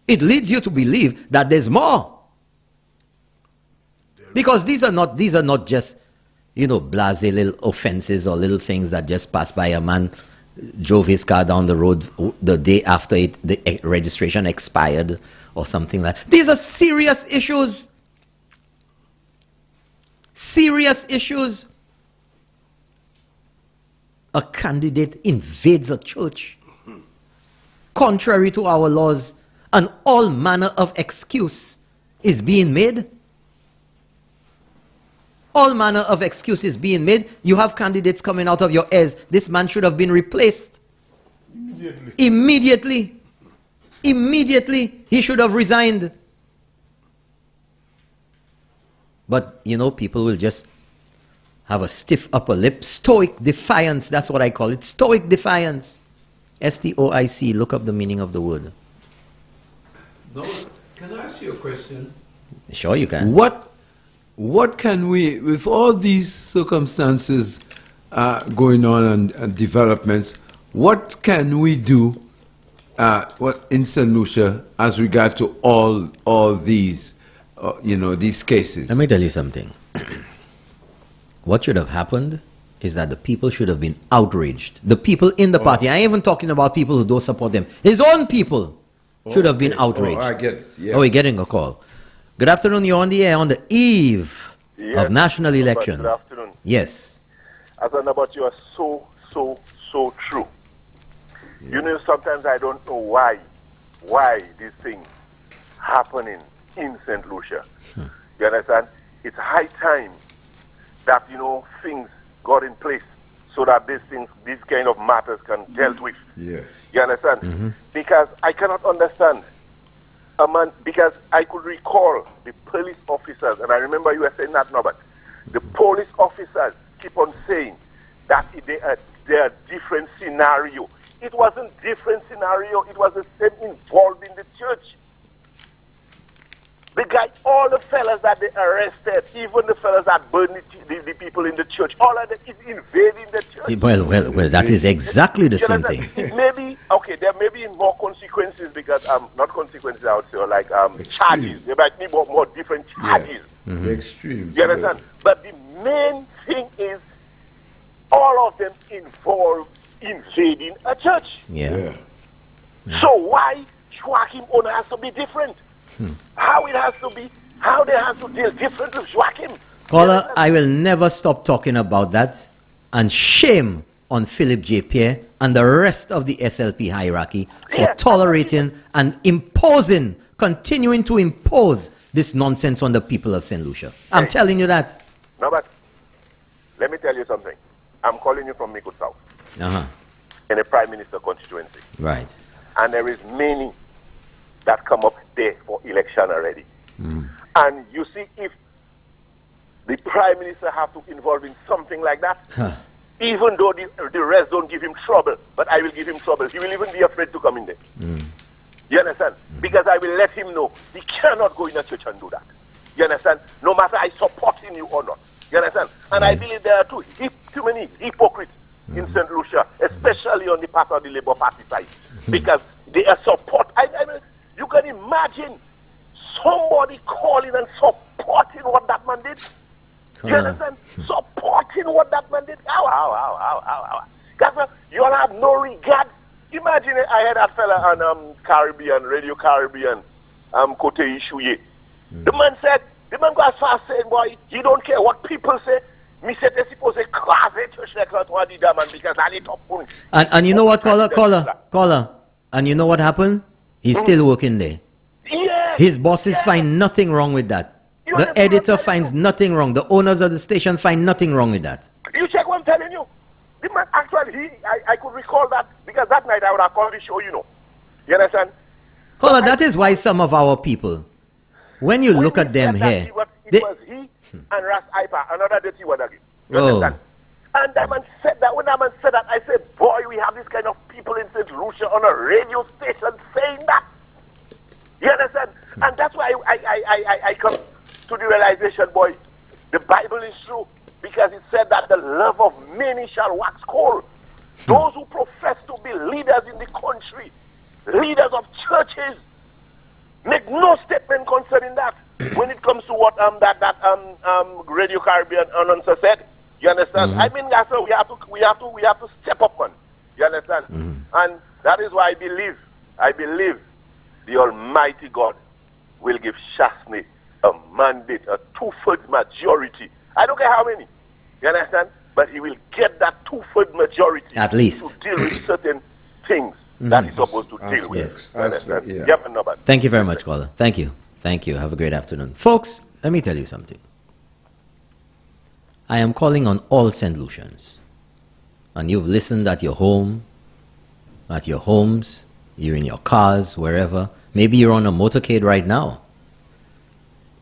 it leads you to believe that there's more. Because these are not just, you know, blasé little offenses or little things that just pass by. A man drove his car down the road the day after the registration expired or something like that. These are serious issues. Serious issues. A candidate invades a church contrary to our laws, and all manner of excuse is being made. All manner of excuses being made. You have candidates coming out of your ears. This man should have been replaced. Immediately. Immediately, he should have resigned. But, you know, people will just have a stiff upper lip. Stoic defiance, that's what I call it. Stoic defiance. S-T-O-I-C, look up the meaning of the word. No, can I ask you a question? Sure you can. What can we, with all these circumstances going on and developments, what can we do in St. Lucia as regard to all these, you know, these cases? Let me tell you something. What should have happened is that the people should have been outraged. The people in the party. I ain't even talking about people who don't support them. His own people should have been outraged. I get it. Yeah. Oh, we're getting a call. Good afternoon. You're on the air on the eve of national elections. Good afternoon. Yes. As I know about you are so true. Yeah. You know, sometimes I don't know why these things happening in St. Lucia. You understand? It's high time that, you know, things got in place so that these kind of matters can be dealt with. Yes. You understand? Because I cannot understand a man, because I could recall the police officers, and I remember you were saying that, Norbert. The police officers keep on saying that they are different scenario. It wasn't different scenario, it was the same involved in the church. The guy, all the fellas that they arrested, even the fellas that burned the people in the church, all of that is invading the church. Well, that is exactly the same thing. Maybe, okay, there may be more consequences because, not consequences, I would say, like charges. There might be more different charges. Yeah. Extremes. You understand? But the main thing is all of them involved invading a church. Yeah. So why Joachim owner has to be different? How it has to be, how they have to deal different with Joachim. Caller, I will never stop talking about that. And shame on Philip J. Pierre and the rest of the SLP hierarchy for tolerating and imposing, continuing to impose this nonsense on the people of St. Lucia. I'm telling you that. No, but let me tell you something. I'm calling you from Mico South. In a Prime Minister constituency. Right. And there is many that come up there for election already. And you see, if the Prime Minister have to involve in something like that, even though the rest don't give him trouble, but I will give him trouble. He will even be afraid to come in there. You understand? Because I will let him know he cannot go in a church and do that. You understand? No matter I supporting you or not. You understand? And I believe there are too many hypocrites in St. Lucia, especially on the part of the Labour Party side. Because they are support. I mean, you can imagine somebody calling and supporting what that man did. You understand? Supporting what that man did. You all have no regard. Imagine I had that fella on Caribbean, Radio Caribbean, Kote Ishuye. The man said, the man got as far as saying, boy, you don't care what people say. Me say they supposed to crave church like that one did that man because I need to. And you know what, caller? And you know what happened? He's still working there. Yes. His bosses find nothing wrong with that. The editor finds nothing wrong. The owners of the station find nothing wrong with that. You check what I'm telling you. The man actually, I could recall that because that night I would have called the show, you know. You understand? Caller, that is why some of our people, when you look at them here, it was he and Ras Ipa, another dirty one again. You understand? And that man said that, when that man said that, I said, boy, we have this kind of people in St. Lucia on a radio station saying that. You understand? And that's why I come to the realization, boy, the Bible is true because it said that the love of many shall wax cold. Those who profess to be leaders in the country, leaders of churches, make no statement concerning that. When it comes to what Radio Caribbean announcer said, you understand? I mean, that's why we have to step up, man. You understand? And that is why I believe the Almighty God will give Shasney a mandate, a 2/3 majority. I don't care how many. You understand? But he will get that 2/3 majority at least to deal with certain things that he's supposed to deal with. Thank you very much, caller. Thank you. Thank you. Have a great afternoon. Folks, let me tell you something. I am calling on all St. Lucians. And you've listened at your home, at your homes, you're in your cars, wherever. Maybe you're on a motorcade right now.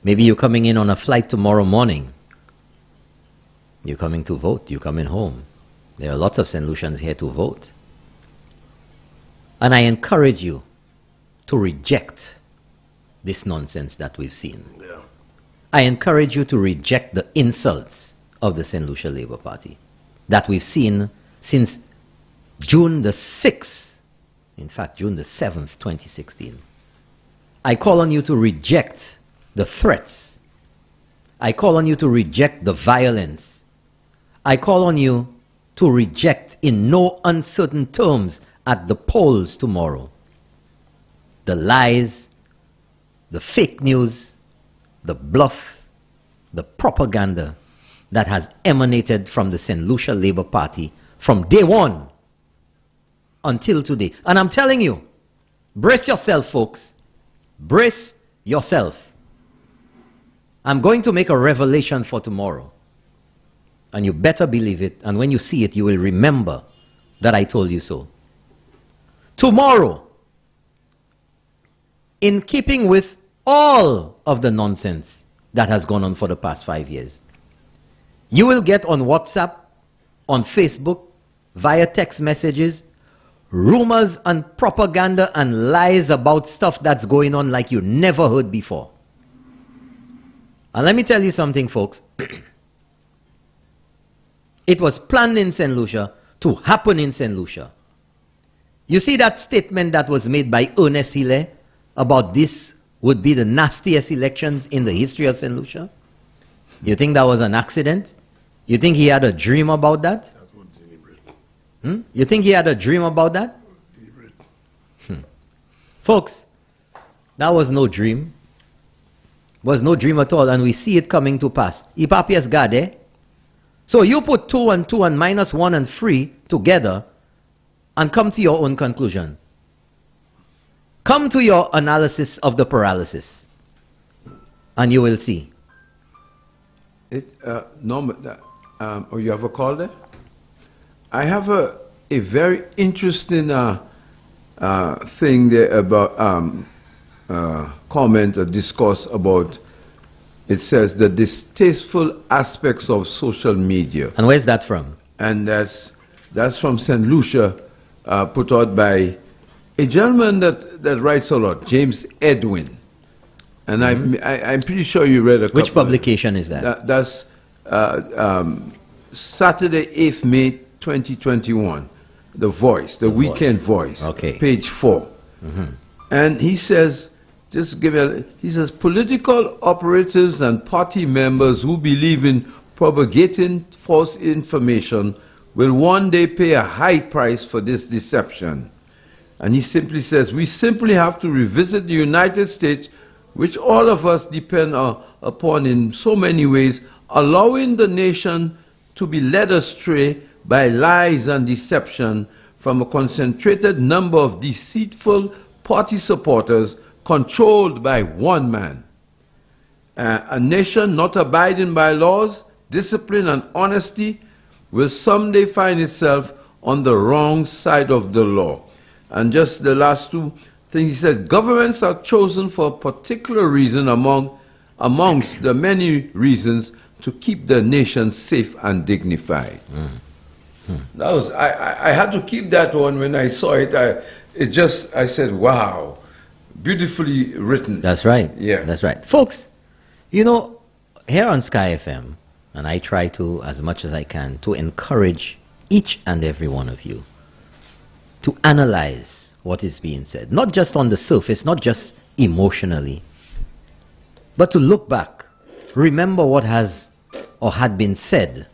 Maybe you're coming in on a flight tomorrow morning. You're coming to vote. You're coming home. There are lots of St. Lucians here to vote. And I encourage you to reject this nonsense that we've seen. I encourage you to reject the insults of the St. Lucia Labour Party that we've seen since June the 6th, in fact, June the 7th, 2016. I call on you to reject the threats. I call on you to reject the violence. I call on you to reject in no uncertain terms at the polls tomorrow the lies, the fake news, the bluff, the propaganda that has emanated from the St. Lucia Labour Party from day one until today. And I'm telling you, brace yourself, folks. Brace yourself. I'm going to make a revelation for tomorrow. And you better believe it. And when you see it, you will remember that I told you so. Tomorrow, in keeping with all of the nonsense that has gone on for the past 5 years, you will get on WhatsApp, on Facebook, via text messages, rumors and propaganda and lies about stuff that's going on like you never heard before. And let me tell you something, folks. It was planned in St. Lucia to happen in St. Lucia. You see that statement that was made by Ernest Hille about this would be the nastiest elections in the history of St. Lucia? You think that was an accident? You think he had a dream about that? You think he had a dream about that? Folks, that was no dream. Was no dream at all, and we see it coming to pass. Ipapias gade. So you put 2 and 2 and minus 1 and 3 together and come to your own conclusion. Come to your analysis of the paralysis, and you will see. Norman, you have a call there? I have a very interesting thing there about comment or discourse about, it says, the distasteful aspects of social media. And where's that from? And that's from St. Lucia, put out by a gentleman that writes a lot, James Edwin. And I'm pretty sure you read a couple. Which publication is that? That's Saturday, 8th May 2021. The Voice, the Weekend Voice, page 4. And he says, he says, political operatives and party members who believe in propagating false information will one day pay a high price for this deception. And he simply says, we simply have to revisit the United States, which all of us depend upon in so many ways, allowing the nation to be led astray by lies and deception from a concentrated number of deceitful party supporters controlled by one man. A nation not abiding by laws, discipline, and honesty will someday find itself on the wrong side of the law. And just the last two things, he said, governments are chosen for a particular reason amongst the many reasons to keep the nation safe and dignified. That was, I had to keep that one when I saw it. I said, wow, beautifully written. That's right. Yeah. That's right. Folks, you know, here on Sky FM, and I try to, as much as I can, to encourage each and every one of you to analyze what is being said. Not just on the surface, not just emotionally, but to look back, remember what has or had been said,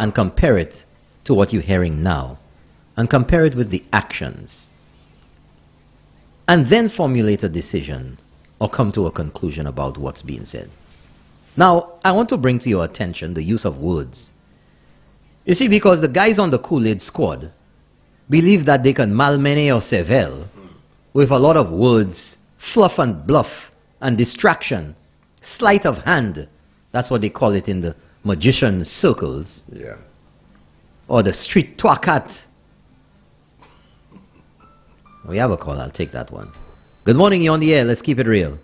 and compare it to what you're hearing now, and compare it with the actions, and then formulate a decision or come to a conclusion about what's being said. Now, I want to bring to your attention the use of words. You see, because the guys on the Kool-Aid squad believe that they can malmene or sevel with a lot of words, fluff and bluff and distraction, sleight of hand. That's what they call it in the magician circles. Yeah. Or the street twakat. We have a call. I'll take that one. Good morning. You're on the air. Let's keep it real.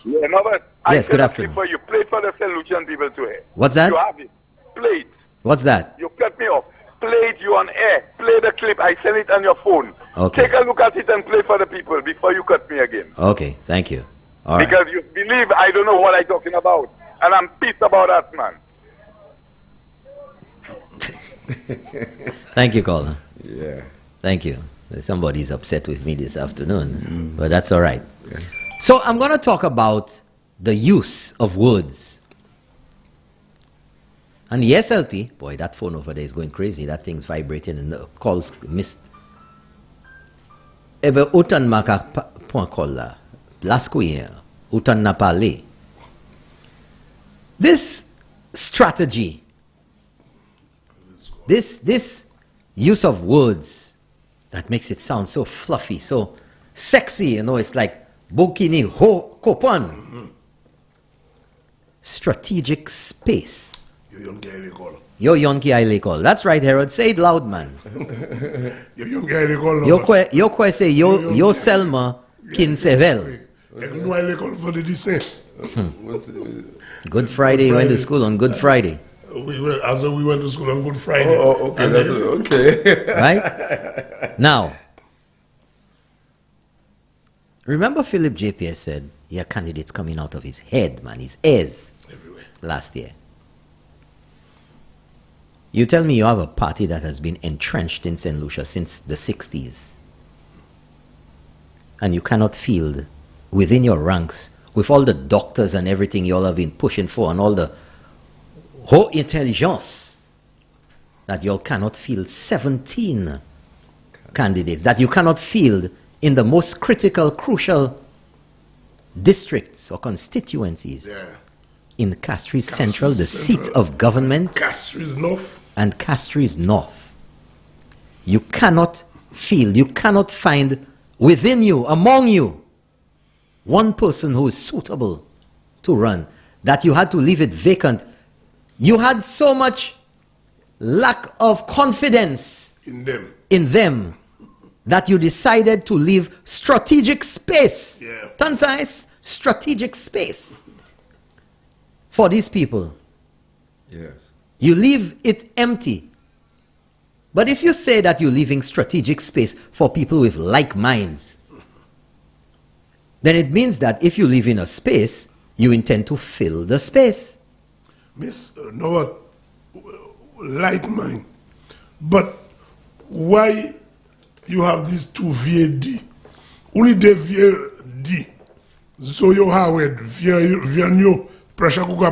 Yeah, Norbert, yes, good afternoon. For you. Play for the St. Lucian people to hear. What's that? You have it. Play it. What's that? You cut me off. Play it. You on air. Play the clip. I send it on your phone. Okay. Take a look at it and play for the people before you cut me again. Okay. Thank you. All right. Because you believe I don't know what I'm talking about. And I'm pissed about that, man. Thank you, caller. Yeah. Thank you. Somebody's upset with me this afternoon, but that's all right. Yeah. So I'm going to talk about the use of words. And the SLP, boy, that phone over there is going crazy. That thing's vibrating and the calls missed. Ebe utan maka point kolla. Laskuye. Utan napale. This strategy, this use of words that makes it sound so fluffy, so sexy, you know, it's like bokini ho kopan. Strategic space. Yo yonki aile call. That's right, Harold. Say it loud, man. Yo yonki aile call. Yo kwe say yo Selma kin sevel. Good Friday, went to school on Good Friday. We went to school on Good Friday. Oh, okay, that's okay. Right? Now, remember Philip JPS said, yeah, candidates coming out of his head, man, his ears, everywhere. Last year. You tell me you have a party that has been entrenched in St. Lucia since the 60s, and you cannot field within your ranks, with all the doctors and everything you all have been pushing for, and all the haute intelligence, that you all cannot field 17 candidates that you cannot field in the most critical, crucial districts or constituencies in Castries Central, the seat of government, Castries North, and Castries North. You cannot field, you cannot find within you, among you, one person who is suitable to run, that you had to leave it vacant. You had so much lack of confidence in them that you decided to leave strategic space. Tansai, strategic space for these people. Yes. You leave it empty. But if you say that you're leaving strategic space for people with like minds, then it means that if you live in a space, you intend to fill the space. Miss, know what? Like mind. But why you have these two VAD? Only the VAD. So you have it, VAD, pressure cooker,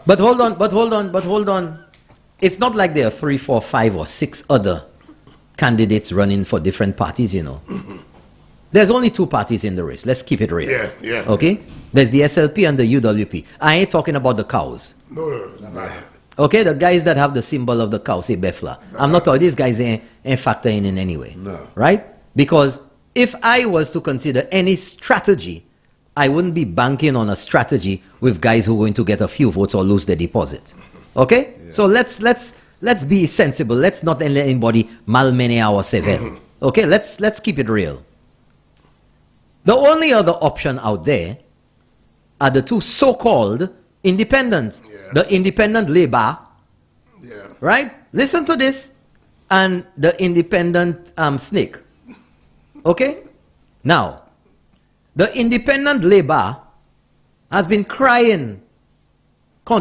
but hold on. It's not like there are 3, 4, 5, or 6 other candidates running for different parties, you know. There's only 2 parties in the race. Let's keep it real. Yeah. Okay? There's the SLP and the UWP. I ain't talking about the cows. No. Okay, the guys that have the symbol of the cow, say Befla. I'm not talking, these guys ain't factoring in anyway. No. Right? Because if I was to consider any strategy, I wouldn't be banking on a strategy with guys who are going to get a few votes or lose their deposit. Okay? Yeah. So let's be sensible. Let's not let anybody malmene our cerveau. Okay? Let's keep it real. The only other option out there are the 2 so-called independents. The independent Labour, right? Listen to this, and the independent Snake. Okay? Now, the independent Labour has been crying,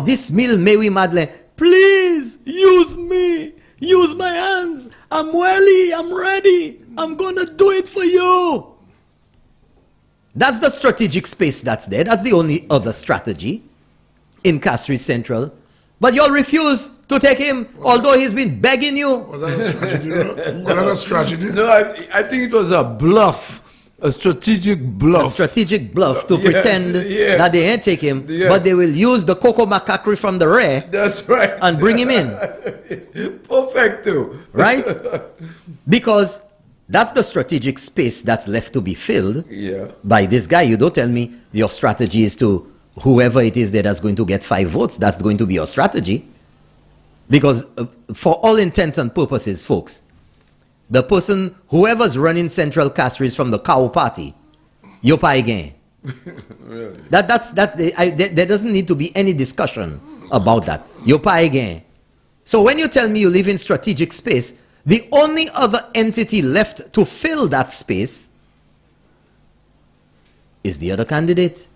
this mille Mewi Madeleine, please use me, use my hands, I'm welly, I'm ready, I'm gonna do it for you. That's the strategic space that's there. That's the only other strategy in Castries Central. But you'll refuse to take him, although he's been begging you. Was that a strategy? Was that a strategy? No, I think it was a bluff. A strategic bluff. A strategic bluff to pretend that they ain't take him, but they will use the Coco Macacri from the rear. That's right. And bring him in. Perfecto. Right? Because that's the strategic space that's left to be filled by this guy. You don't tell me your strategy is to whoever it is that's going to get 5 votes. That's going to be your strategy. Because for all intents and purposes, folks, the person, whoever's running Central Castries from the cow party, you're pie again. Really? There doesn't need to be any discussion about that. You're pie again. So when you tell me you live in strategic space, the only other entity left to fill that space is the other candidate,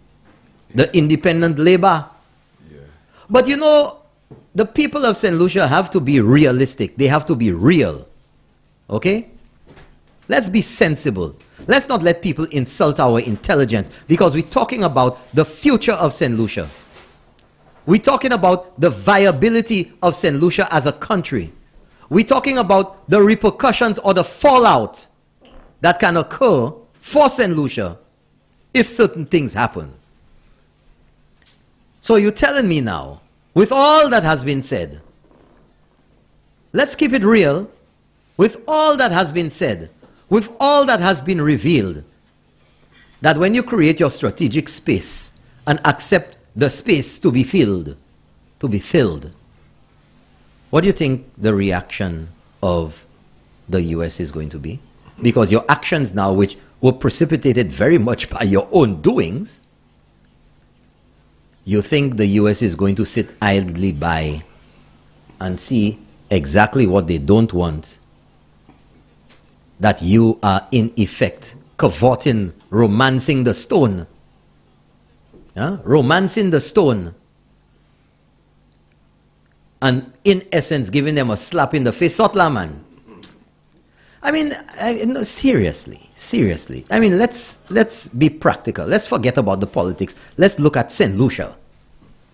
the independent Labour. But you know, the people of St. Lucia have to be realistic. They have to be real. Okay? Let's be sensible. Let's not let people insult our intelligence, because we're talking about the future of St. Lucia. We're talking about the viability of St. Lucia as a country. We're talking about the repercussions or the fallout that can occur for St. Lucia if certain things happen. So you're telling me now, with all that has been said, let's keep it real, with all that has been said, with all that has been revealed, that when you create your strategic space and accept the space to be filled, what do you think the reaction of the US is going to be? Because your actions now, which were precipitated very much by your own doings, you think the US is going to sit idly by and see exactly what they don't want, that you are in effect cavorting, romancing the stone. Romancing the stone. And in essence, giving them a slap in the face. Sotla, man. I mean, no, seriously. I mean, let's be practical. Let's forget about the politics. Let's look at St. Lucia.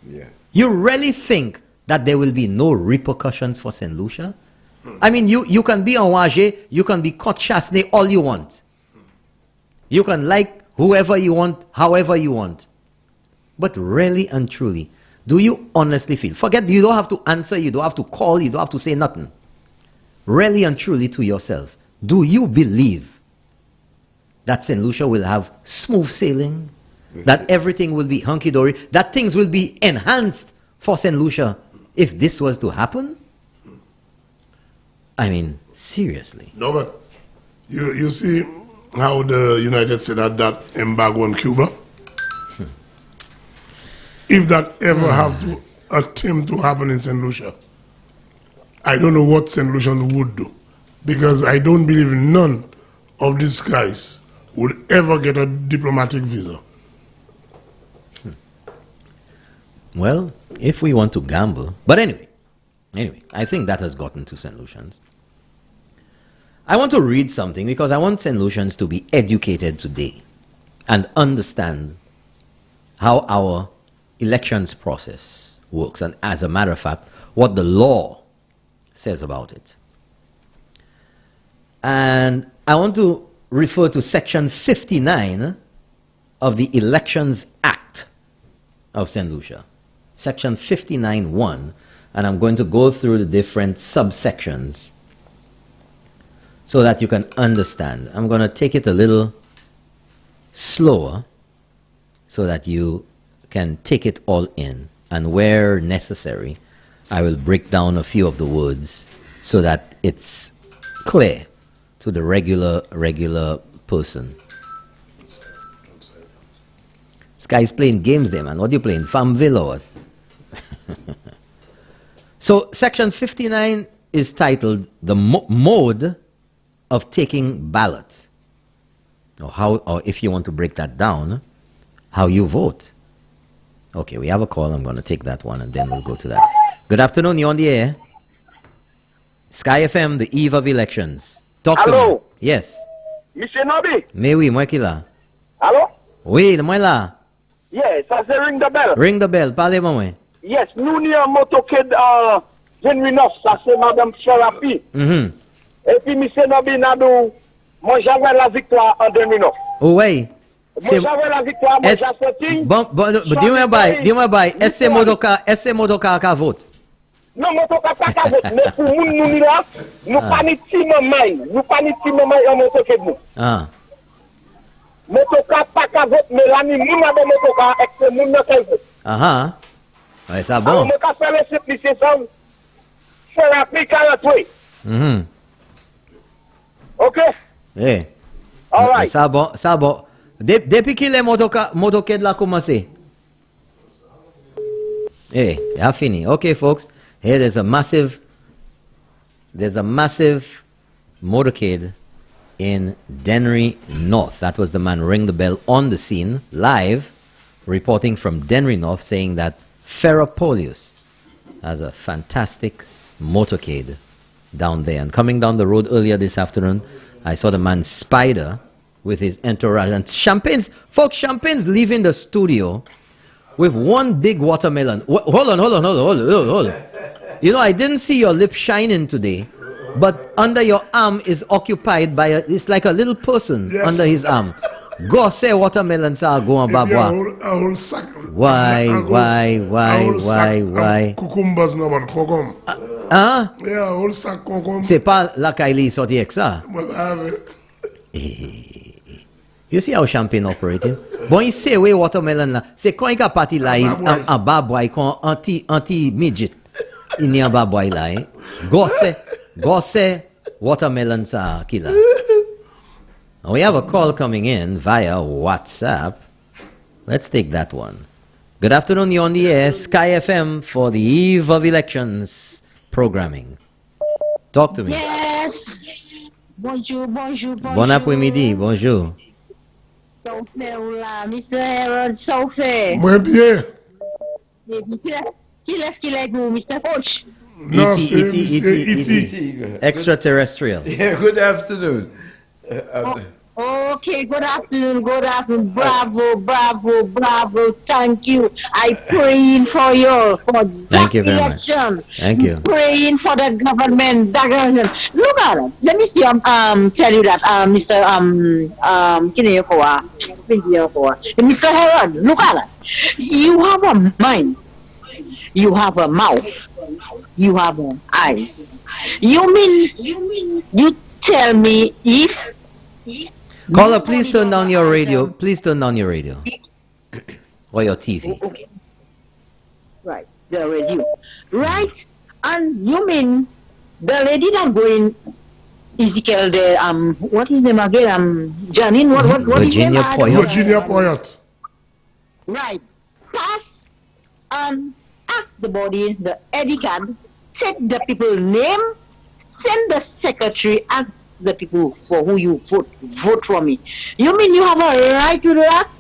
Yeah. You really think that there will be no repercussions for St. Lucia? I mean, you can be enragé, you can be Chasné all you want. You can like whoever you want, however you want. But really and truly, do you honestly feel? Forget, you don't have to answer, you don't have to call, you don't have to say nothing. Really and truly to yourself, do you believe that St. Lucia will have smooth sailing? That everything will be hunky-dory? That things will be enhanced for St. Lucia if this was to happen? I mean, seriously. No, but you see how the United States had that embargo on Cuba? If that ever have to attempt to happen in St. Lucia, I don't know what St. Lucians would do. Because I don't believe none of these guys would ever get a diplomatic visa. Well, if we want to gamble. But anyway, I think that has gotten to St. Lucians. I want to read something because I want St. Lucians to be educated today and understand how our elections process works. And as a matter of fact, what the law says about it. And I want to refer to Section 59 of the Elections Act of St. Lucia. Section 59(1), and I'm going to go through the different subsections so that you can understand. I'm going to take it a little slower so that you can take it all in, and where necessary, I will break down a few of the words so that it's clear to the regular person. This guy's playing games there, man. What are you playing? Farmville or what? So, Section 59 is titled the mode of taking ballot. Or if you want to break that down, how you vote. Okay, we have a call. I'm going to take that one and then we'll go to that. Good afternoon, you're on the air. Sky FM, the eve of elections. Talk to me. Yes. Monsieur Nobi. Mais oui, moi qui là. Allô? Oui, moi là. Yes, ça c'est ring the bell. Ring the bell, parlez-moi moi. Yes, nous n'y a motoquet Henry Neuf, ça c'est Madame Charapi. Et puis Monsieur Nobi Nadou, moi j'avais la victoire en 2009. Oh oui. Moi j'avais la victoire, moi j'ai sorti. Bon, dis-moi bye. Est-ce motoka ka vote? Non, motoka pas ka vote, mais pour nous là, nous pas ni ti mamay, nous pas ni ti mamay en motoquet nous. Ah. Motoka pas ka vote, mais là ni moun nan motoka et c'est moun nan ka vote. Ah. Ouais, ça bon. Alors, on va faire le simple, ça. C'est la prix 48. OK? Eh. All right. Ça bon. Depuis que les motoquets là commencé. Eh, yeah, fini. Okay, folks. Here there's a massive motorcade in Dennery North. That was the man ring the bell on the scene, live, reporting from Dennery North, saying that Ferropolius has a fantastic motorcade down there. And coming down the road earlier this afternoon, I saw the man Spider with his entourage. And Champagne's leaving the studio with one big watermelon. Hold on. You know, I didn't see your lip shining today, but under your arm is occupied by it's like a little person under his arm. Go say watermelons are going babwa. A whole sack. Why? Cucumbers no but concombre. Hein? Yeah, a whole sack concombre. C'est pas la Kylie sorti avec ça. You see how Champagne operating? Bon, il sait oui watermelon là. C'est quand il a parti là, en babwa, quand anti-midget. Il n'y a babwa là. Go say watermelons are killer. We have a call coming in via WhatsApp. Let's take that one. Good afternoon, you're on the air, Sky FM for the eve of elections programming. Talk to me. Yes. Bonjour. Bon après-midi, bonjour. Saufé ou là, Mr. Harold Saufé. Moi bien. Qui est-ce qu'il est vous, Mr. Coach? No, E.T. Extraterrestrial. Yeah, good afternoon. Ok, Okay, good afternoon. Bravo, bravo, bravo. Thank you. I praying for you for Thank you that very election. much. Thank you. Praying for the government. Look at it. Let me see. Tell you that, Mr. Mr. Herod. Look at it. You have a mind. You have a mouth. You have eyes. You mean you tell me if. Caller, please turn down your radio. Please turn down your radio. Or your TV. Okay. Right, the radio. Right? And you mean the lady that going Ezekiel there, what is name again? Janine, what Virginia is name? Poyot. Virginia Poyot. Right. Pass and ask the body, the ID card, take the people name, send the secretary, ask the people for who you vote for me. You mean you have a right to do that?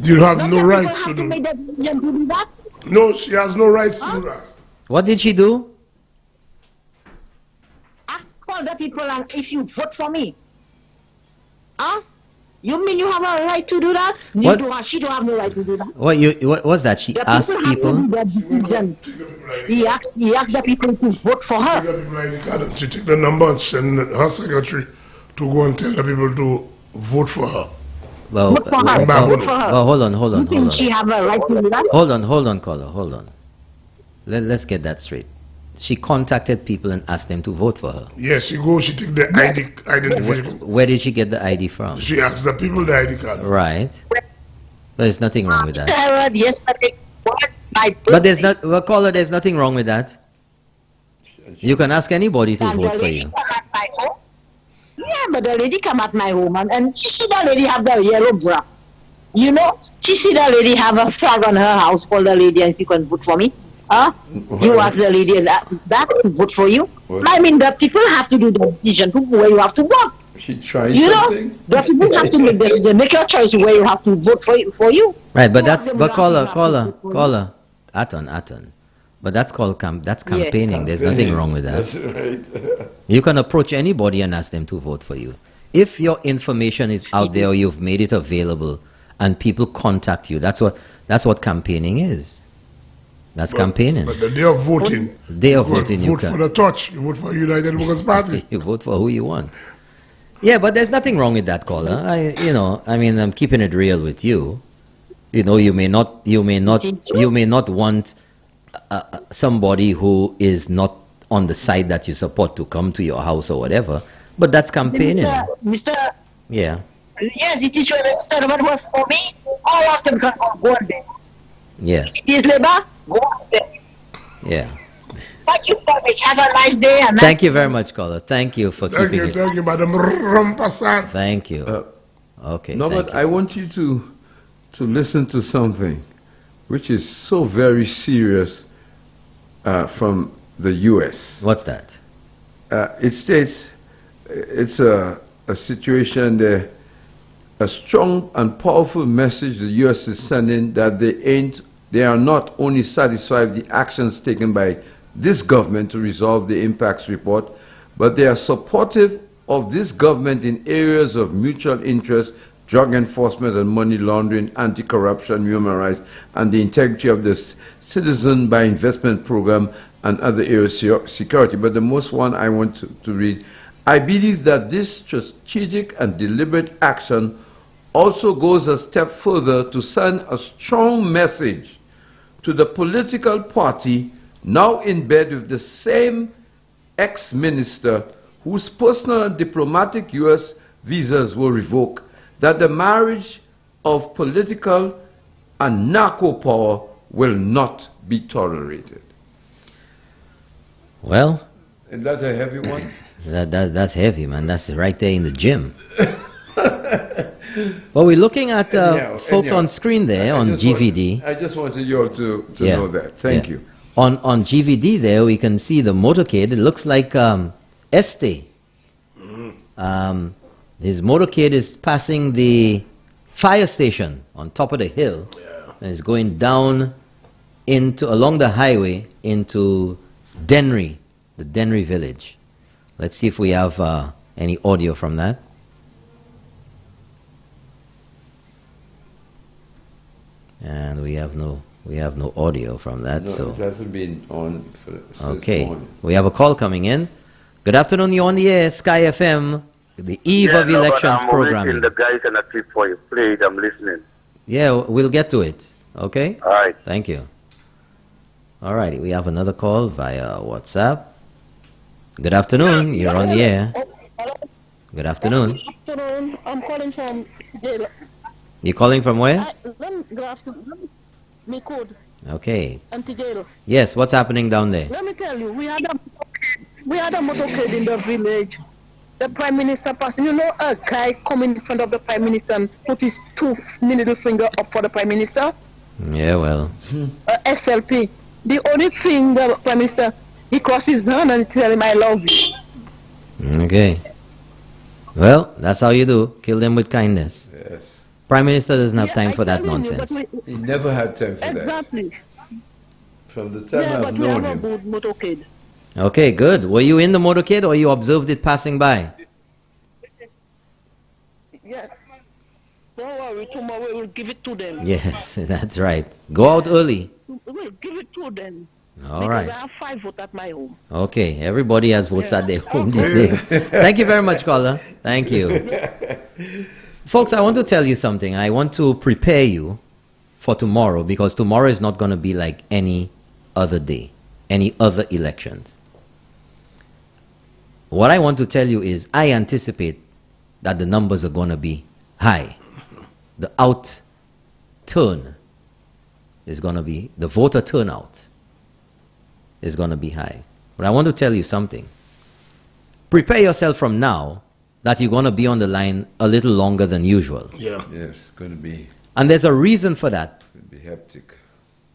You have no right to do make that decision to do that? No, she has no right to do that. What did she do? Ask all the people and if you vote for me. Huh? You mean you have a right to do that? She don't have no right to do that. What was that? She asked people. Have to do that decision. He asked the people to vote for her. She take the number and send her secretary to go and tell the people to vote for her. Well, vote for her. Vote for her. Well, hold on. You think she have a right to do that? Hold on, caller. Hold on. Let's get that straight. She contacted people and asked them to vote for her. Yes, she take the identification. Where did she get the ID from? She asked the people the ID card. Right. There's nothing wrong with that. Yesterday was my birthday. But caller, there's nothing wrong with that. You can ask anybody to vote for you. Yeah, but the lady come at my home and she see the lady have the yellow bra. You know, she see the lady have a flag on her house, call the lady and she can vote for me. Huh? You ask the lady that to vote for you. I mean, the people have to do the decision to where you have to vote. She tried something. The people have to make the decision, make your choice where you have to vote for you. Right, but caller, Aton. But that's called campaigning. There's nothing wrong with that. That's right. You can approach anybody and ask them to vote for you. If your information is out there or you've made it available and people contact you, that's what campaigning is. That's campaigning. But the day of voting, you vote for the touch. You vote for United Workers Party. You vote for who you want. Yeah, but there's nothing wrong with that, caller. I'm keeping it real with you. You know, you may not want somebody who is not on the side that you support to come to your house or whatever. But that's campaigning. Mr. Yeah. Yes, it is registered, but for me, all of them can go on there. Yeah. It is labor, go on there. Yeah. Thank you very much. Have a nice day. And thank you very much, caller. Thank you for keeping it. Thank you, Madam Rampasad. Thank you. Okay. No, but I want you to listen to something which is so very serious from the U.S. What's that? It states it's a situation there. A strong and powerful message the U.S. is sending that they are not only satisfied with the actions taken by this government to resolve the impacts report, but they are supportive of this government in areas of mutual interest, drug enforcement and money laundering, anti-corruption, human rights, and the integrity of the citizen by investment program and other areas of security. But the most one I want to read, I believe that this strategic and deliberate action also goes a step further to send a strong message to the political party now in bed with the same ex-minister whose personal and diplomatic U.S. visas were revoked, that the marriage of political and narco power will not be tolerated. Well, is that a heavy one? That's heavy, man. That's right there in the gym. Well, we're looking at folks on screen there on GVD. I just wanted you all to know that. Thank you. On GVD there, we can see the motorcade. It looks like Este. His motorcade is passing the fire station on top of the hill. And it's going down along the highway into Dennery, the Dennery village. Let's see if we have any audio from that. And we have no audio from that. No, so it hasn't been on since morning. We have a call coming in. Good afternoon, you're on the air, Sky FM, the eve of elections programming. I'm the guys and a tip for you. Please, I'm listening. Yeah, we'll get to it. Okay? All right. Thank you. All right, we have another call via WhatsApp. Good afternoon, you're on the air. Good afternoon. Good afternoon. I'm calling from jail. You're calling from where? Good afternoon. Me code. Okay. Anti-jail. Yes, what's happening down there? Let me tell you, we had a motorcade in the village. The Prime Minister passing. You know, a guy coming in front of the Prime Minister and put his two middle finger up for the Prime Minister. Yeah, well. SLP. The only thing the Prime Minister, he crosses his hand and tell him, I love you. Okay. Well, that's how you do. Kill them with kindness. Yes. Prime Minister doesn't have time for that nonsense. He never had time for that. Exactly. From the time I've known him. Good motorcade. Okay, good. Were you in the motorcade or you observed it passing by? Yes. Don't worry, tomorrow we will give it to them. Yes, that's right. Go out early. We'll give it to them. All right. Because I have 5 votes at my home. Okay, everybody has votes at their home this day. Thank you very much, caller. Thank you. Folks, I want to tell you something. I want to prepare you for tomorrow because tomorrow is not going to be like any other day, any other elections. What I want to tell you is I anticipate that the numbers are going to be high. The out-turn is going to be, the voter turnout is going to be high. But I want to tell you something. Prepare yourself from now that you're going to be on the line a little longer than usual. Yeah. Yes, it's going to be. And there's a reason for that. It's going to be hectic.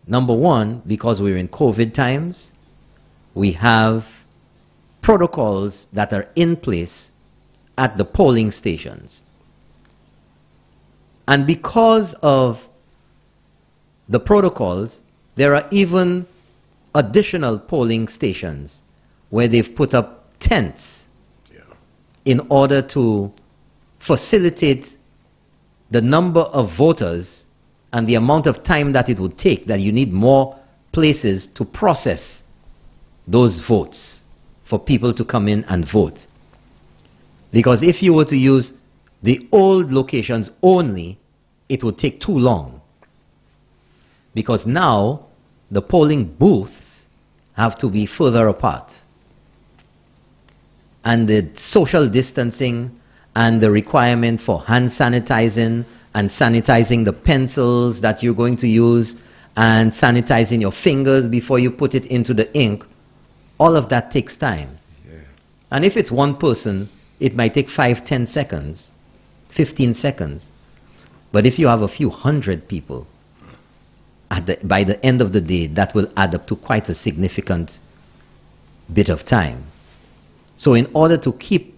Number one, because we're in COVID times, we have protocols that are in place at the polling stations. And because of the protocols, there are even additional polling stations where they've put up tents in order to facilitate the number of voters and the amount of time that it would take, that you need more places to process those votes for people to come in and vote. Because if you were to use the old locations only, it would take too long. Because now the polling booths have to be further apart. And the social distancing and the requirement for hand sanitizing and sanitizing the pencils that you're going to use and sanitizing your fingers before you put it into the ink, all of that takes time. Yeah. And if it's one person, it might take 5, 10 seconds, 15 seconds. But if you have a few hundred people, by the end of the day, that will add up to quite a significant bit of time. So in order to keep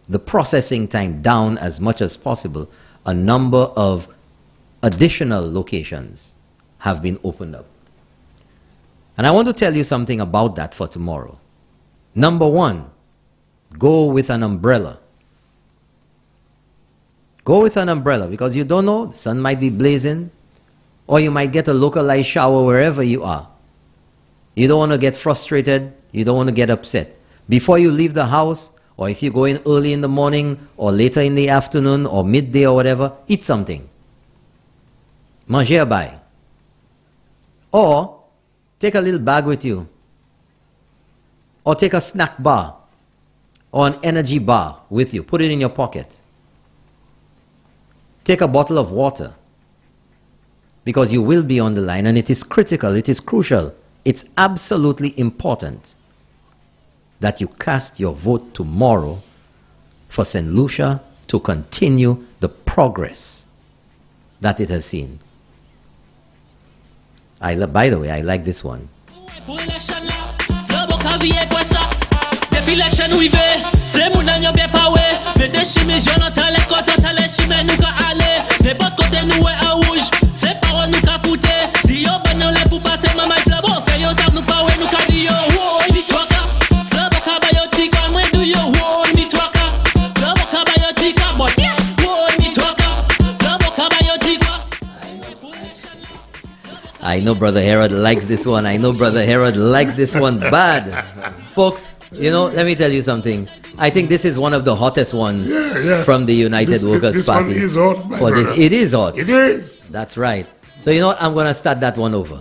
the processing time down as much as possible, a number of additional locations have been opened up. And I want to tell you something about that for tomorrow. Number one, go with an umbrella. Go with an umbrella because you don't know, the sun might be blazing, or you might get a localized shower wherever you are. You don't want to get frustrated, you don't want to get upset. Before you leave the house, or if you go in early in the morning, or later in the afternoon, or midday or whatever, eat something. Manger by. Or take a little bag with you. Or take a snack bar, or an energy bar with you. Put it in your pocket. Take a bottle of water. Because you will be on the line, and it is critical, it is crucial, it's absolutely important that you cast your vote tomorrow for St. Lucia to continue the progress that it has seen. By the way, I like this one. I know Brother Herod likes this one. I know Brother Herod likes this one bad. Folks, let me tell you something. I think this is one of the hottest ones from the United Workers' Party. This one is hot, it is hot. It is. That's right. So you know what? I'm going to start that one over.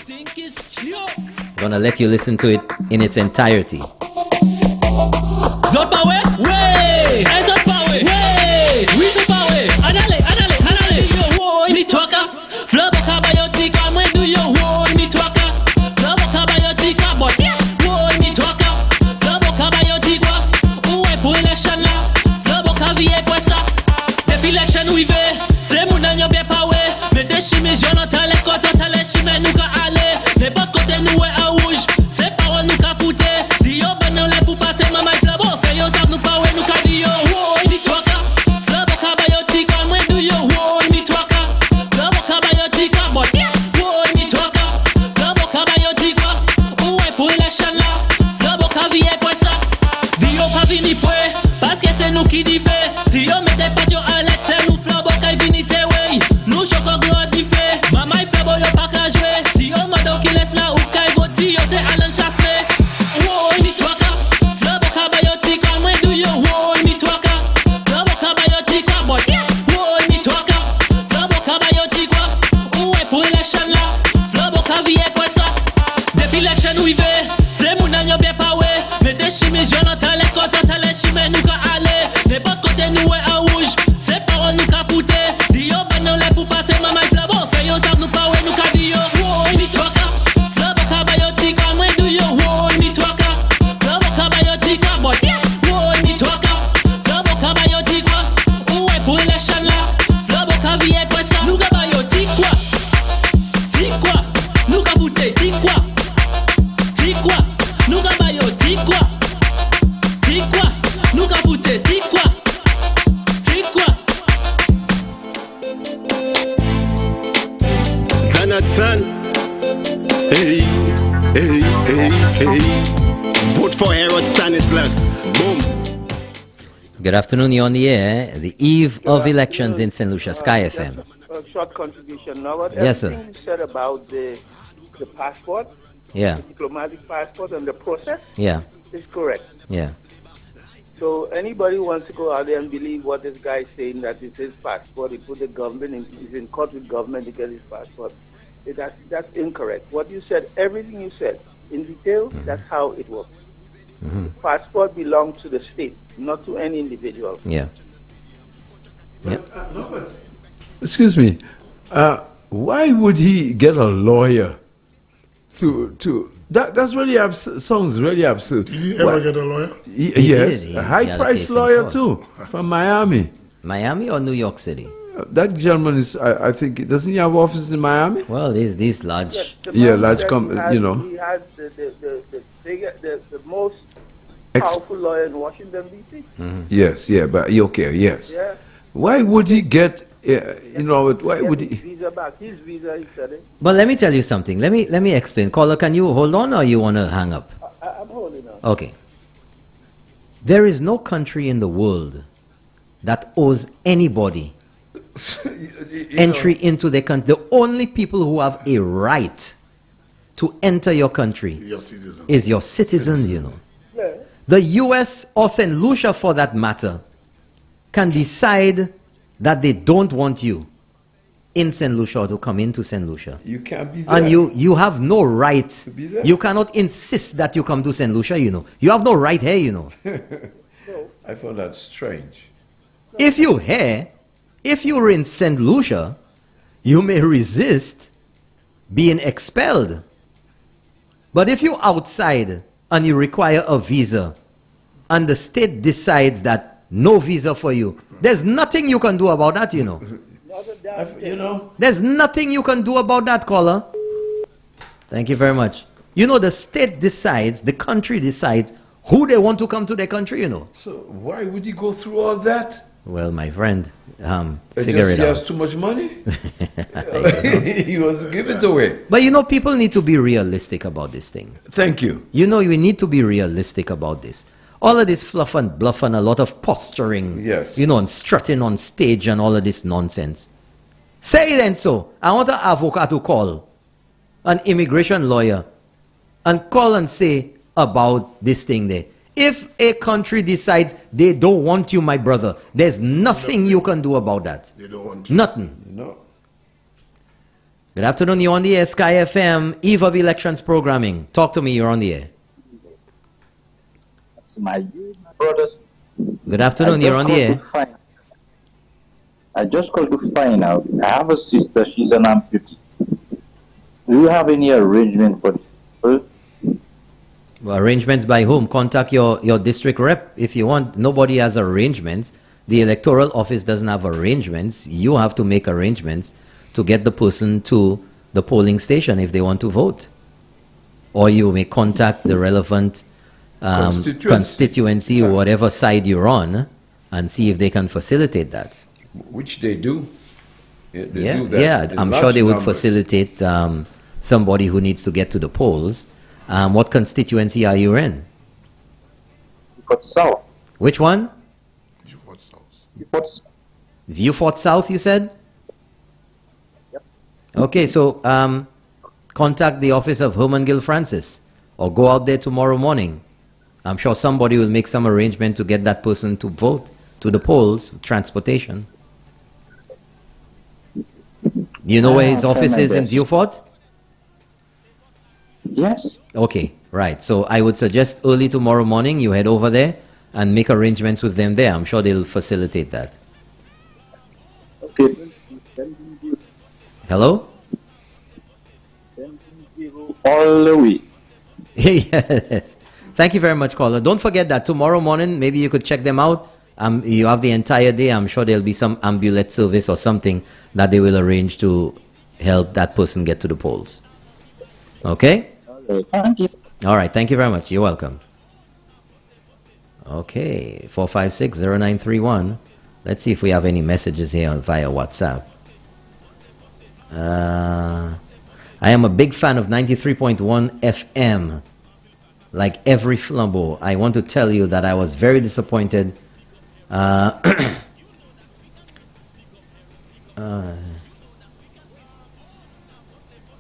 I'm going to let you listen to it in its entirety. Good afternoon, you're on the air. The eve of elections in St. Lucia, Sky FM. A short contribution. Now, what yes, sir. You said about the passport, the diplomatic passport and the process, is correct. Yeah. So anybody who wants to go out there and believe what this guy is saying, that it's his passport, he put the government in, he's in court with government to get his passport, that's incorrect. What you said, everything you said, in detail, that's how it works. The passport belongs to the state, not to any individual. Yeah. Excuse me. Why would he get a lawyer to that's really sounds really absurd. Did he ever get a lawyer? Yes, a high-priced lawyer too, from Miami. Miami or New York City? That gentleman is, I think, doesn't he have offices in Miami? Well, these large. Large He has the most powerful lawyer in Washington, D.C. Yes, but okay, yes. Yeah. Why would he get, why would he? Visa back. His visa, he said it. But let me tell you something. Let me explain. Caller, can you hold on or you want to hang up? I'm holding on. Okay. There is no country in the world that owes anybody entry into their country. The only people who have a right to enter your country is your citizens, Yeah. The U.S. or St. Lucia, for that matter, can decide that they don't want you in St. Lucia or to come into St. Lucia. You can't be there. And you have no right to be there. You cannot insist that you come to St. Lucia, You have no right here, I found that strange. If you're in St. Lucia, you may resist being expelled. But if you're outside and you require a visa, and the state decides that no visa for you, there's nothing you can do about that, There's nothing you can do about that, caller. Thank you very much. The state decides, the country decides who they want to come to their country, So why would he go through all that? Well, my friend, figure it out. He has too much money? He wants to give it away. But people need to be realistic about this thing. Thank you. We need to be realistic about this. All of this fluff and bluff and a lot of posturing, yes, and strutting on stage and all of this nonsense. Say it and so. I want an advocate to call an immigration lawyer and call and say about this thing there. If a country decides they don't want you, my brother, there's nothing you can do about that. They don't want you. Nothing. No. Good afternoon, you're on the air, Sky FM, Eve of Elections Programming. Talk to me, you're on the air. My brothers. Good afternoon, you're on the air. I just called to find out. I have a sister, she's an amputee. Do you have any arrangement for her? Well, arrangements by whom? Contact your district rep if you want. Nobody has arrangements. The electoral office doesn't have arrangements. You have to make arrangements to get the person to the polling station if they want to vote. Or you may contact the relevant constituency or whatever side you're on and see if they can facilitate that. Which they do. Yeah, they do that. I'm sure they would facilitate somebody who needs to get to the polls. What constituency are you in? Vieux-Fort South. Which one? Vieux-Fort South. Vieux-Fort South. Vieux-Fort South, you said? Yep. Okay, so contact the office of Herman Gill Francis or go out there tomorrow morning. I'm sure somebody will make some arrangement to get that person to vote to the polls, transportation. You know where his office is in Vieux-Fort? Yes. Okay, right. So I would suggest early tomorrow morning you head over there and make arrangements with them there. I'm sure they'll facilitate that. Okay. Hello? All the way. Yes. Thank you very much, caller. Don't forget that tomorrow morning, maybe you could check them out. You have the entire day. I'm sure there'll be some ambulance service or something that they will arrange to help that person get to the polls. Okay? Thank you. All right. Thank you very much. You're welcome. Okay. 456-0931. Let's see if we have any messages here via WhatsApp. I am a big fan of 93.1 FM. Like every flambeau, I want to tell you that I was very disappointed.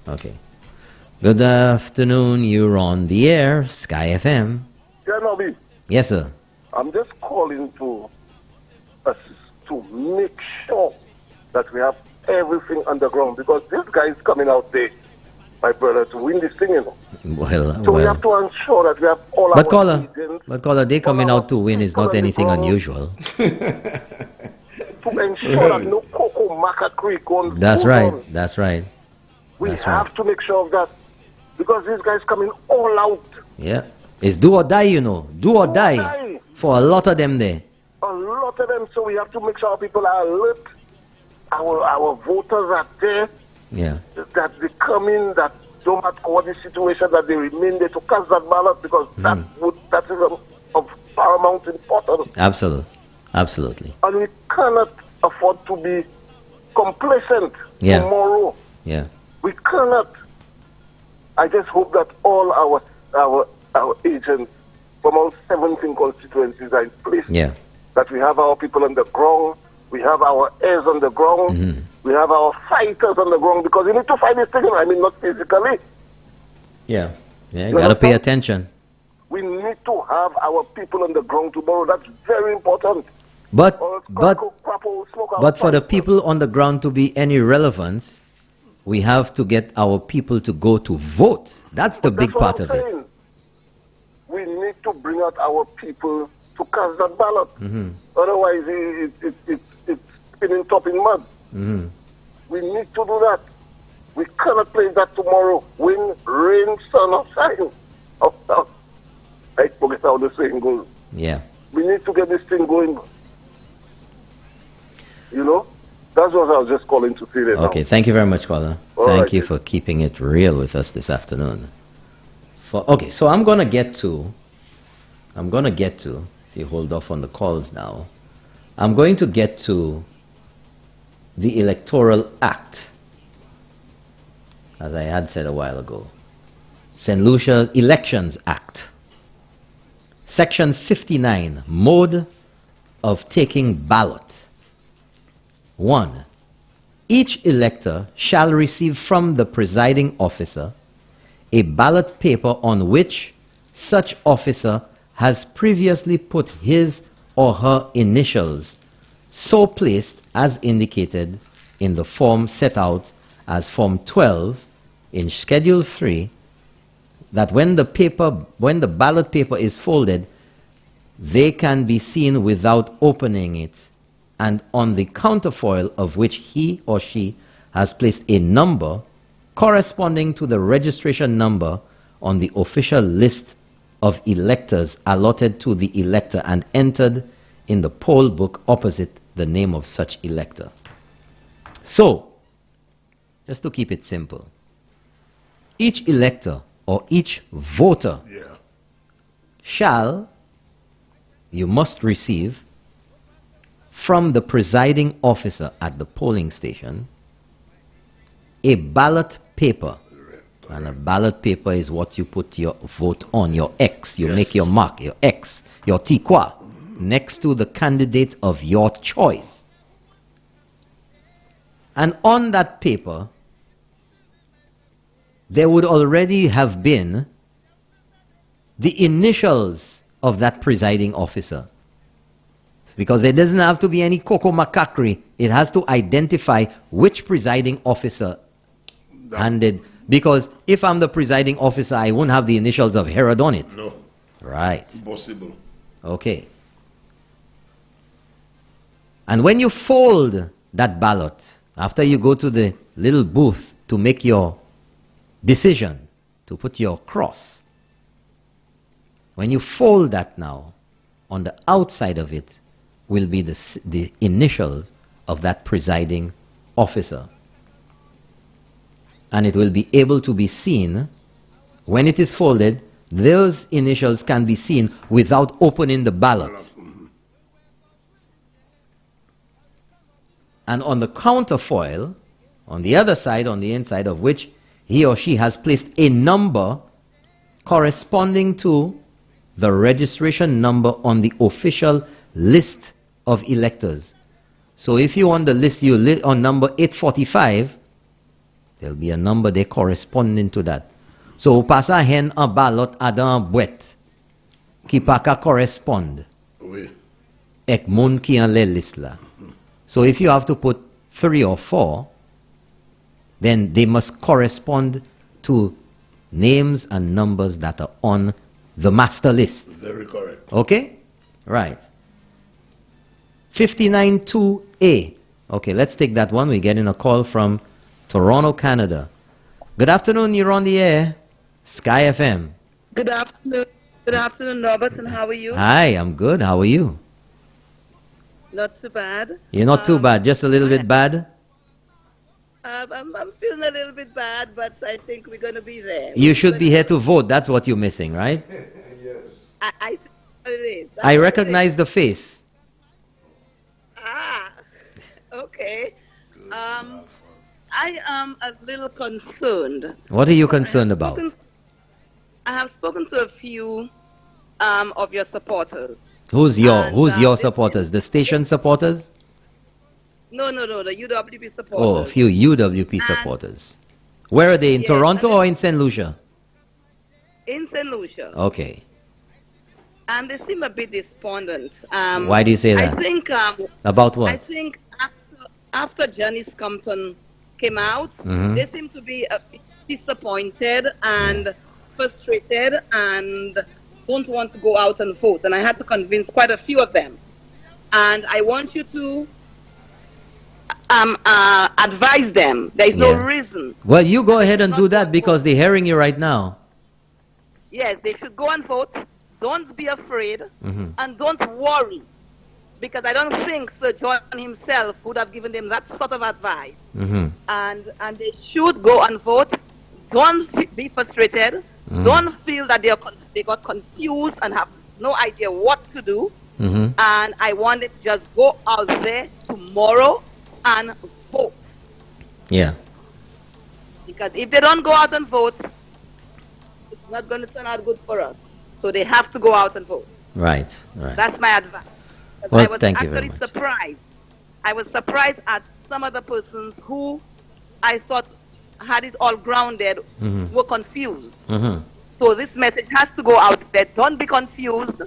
Okay. Good afternoon. You're on the air, Sky FM. Janobi. Yes, sir. I'm just calling to us to make sure that we have everything underground because this guy is coming out there, my brother, to win this thing, you know. So we have to ensure that we have all but our agents. But caller, they coming out to win is not anything unusual. To ensure that no Coco Maca Creek on. That's right. That's right. We have to make sure of that because this guy is coming all out. Yeah. It's do or die, you know. Do or die for a lot of them there. A lot of them. So we have to make sure our people are alert. Our voters are there. Yeah. That they come in, that no matter what the situation, that they remain there to cast that ballot because that is of paramount importance. Absolutely. And we cannot afford to be complacent tomorrow. Yeah. We cannot. I just hope that all our agents from all 17 constituencies are in place. Yeah. That we have our people on the ground, we have our heirs on the ground, we have our fighters on the ground because we need to fight this thing. I mean, not physically. Yeah. You got to pay attention. We need to have our people on the ground tomorrow. That's very important. But for the people on the ground to be any relevance, we have to get our people to go to vote. That's the big part of it. We need to bring out our people to cast that ballot. Otherwise, it's spinning top in mud. We need to do that. We cannot play that tomorrow. Wind, rain, sun, or shine. I forget how the saying goes. Yeah. We need to get this thing going. You know? That's what I was just calling to say that. Okay, thank you very much, caller. Thank you for keeping it real with us this afternoon. Okay, so I'm gonna get to, if you hold off on the calls now, I'm going to get to the Electoral Act, as I had said a while ago. St. Lucia Elections Act. Section 59, Mode of Taking Ballot. 1. each elector shall receive from the presiding officer a ballot paper on which such officer has previously put his or her initials, so placed as indicated in the form set out as Form 12 in Schedule 3, that when the ballot paper is folded, they can be seen without opening it, and on the counterfoil of which he or she has placed a number corresponding to the registration number on the official list of electors allotted to the elector and entered in the poll book opposite the name of such elector. So, just to keep it simple, each elector or each voter you must receive from the presiding officer at the polling station a ballot paper. And a ballot paper is what you put your vote on, your X. You make your mark, your X, your tiqua, next to the candidate of your choice. And on that paper, there would already have been the initials of that presiding officer. Because there doesn't have to be any cocoa macaquerie. It has to identify which presiding officer handed. Because if I'm the presiding officer, I won't have the initials of Herod on it. No. Right. Impossible. Okay. And when you fold that ballot, after you go to the little booth to make your decision, to put your cross, when you fold that now, on the outside of it will be the initials of that presiding officer. And it will be able to be seen, when it is folded, those initials can be seen without opening the ballot. And on the counterfoil, on the other side, on the inside of which he or she has placed a number corresponding to the registration number on the official list of electors. So if you on the list, you on number 845, there'll be a number there corresponding to that. So pasa hen un ballot adan boîte qui pa ka correspond. Oui. Ek moun ki an le list la. So if you have to put 3 or 4, then they must correspond to names and numbers that are on the master list. Very correct. Okay? Right. 592A. Okay, let's take that one. We're getting a call from Toronto, Canada. Good afternoon, you're on the air. Sky FM. Good afternoon. Good afternoon, Robert, and how are you? Hi, I'm good. How are you? Not too bad. You're not too bad, just a little bit bad? I'm feeling a little bit bad, but I think we're going to be there. You should be here to vote. That's what you're missing, right? Yes. I think it is. I recognize the face. Ah, okay. I am a little concerned. What are you concerned about? I have spoken to a few of your supporters. Who's your supporters? The station supporters? No, the UWP supporters. Oh, a few UWP supporters. Where are they? In Toronto or in St. Lucia? In St. Lucia. Okay. And they seem a bit despondent. Why do you say that? I think... about what? I think after Janice Compton came out, they seem to be disappointed and frustrated and don't want to go out and vote. And I had to convince quite a few of them. And I want you to advise them. There is no reason. Well, you go ahead and do that because they're hearing you right now. Yes, they should go and vote. Don't be afraid and don't worry. Because I don't think Sir John himself would have given them that sort of advice. And they should go and vote. Don't be frustrated. Don't feel that they got confused and have no idea what to do. And I want them to just go out there tomorrow and vote. Yeah. Because if they don't go out and vote, it's not going to turn out good for us. So they have to go out and vote. Right. That's my advice. Well, I was thank you very actually much. surprised. I was surprised at some other persons who I thought had it all grounded were confused. So this message has to go out there. Don't be confused.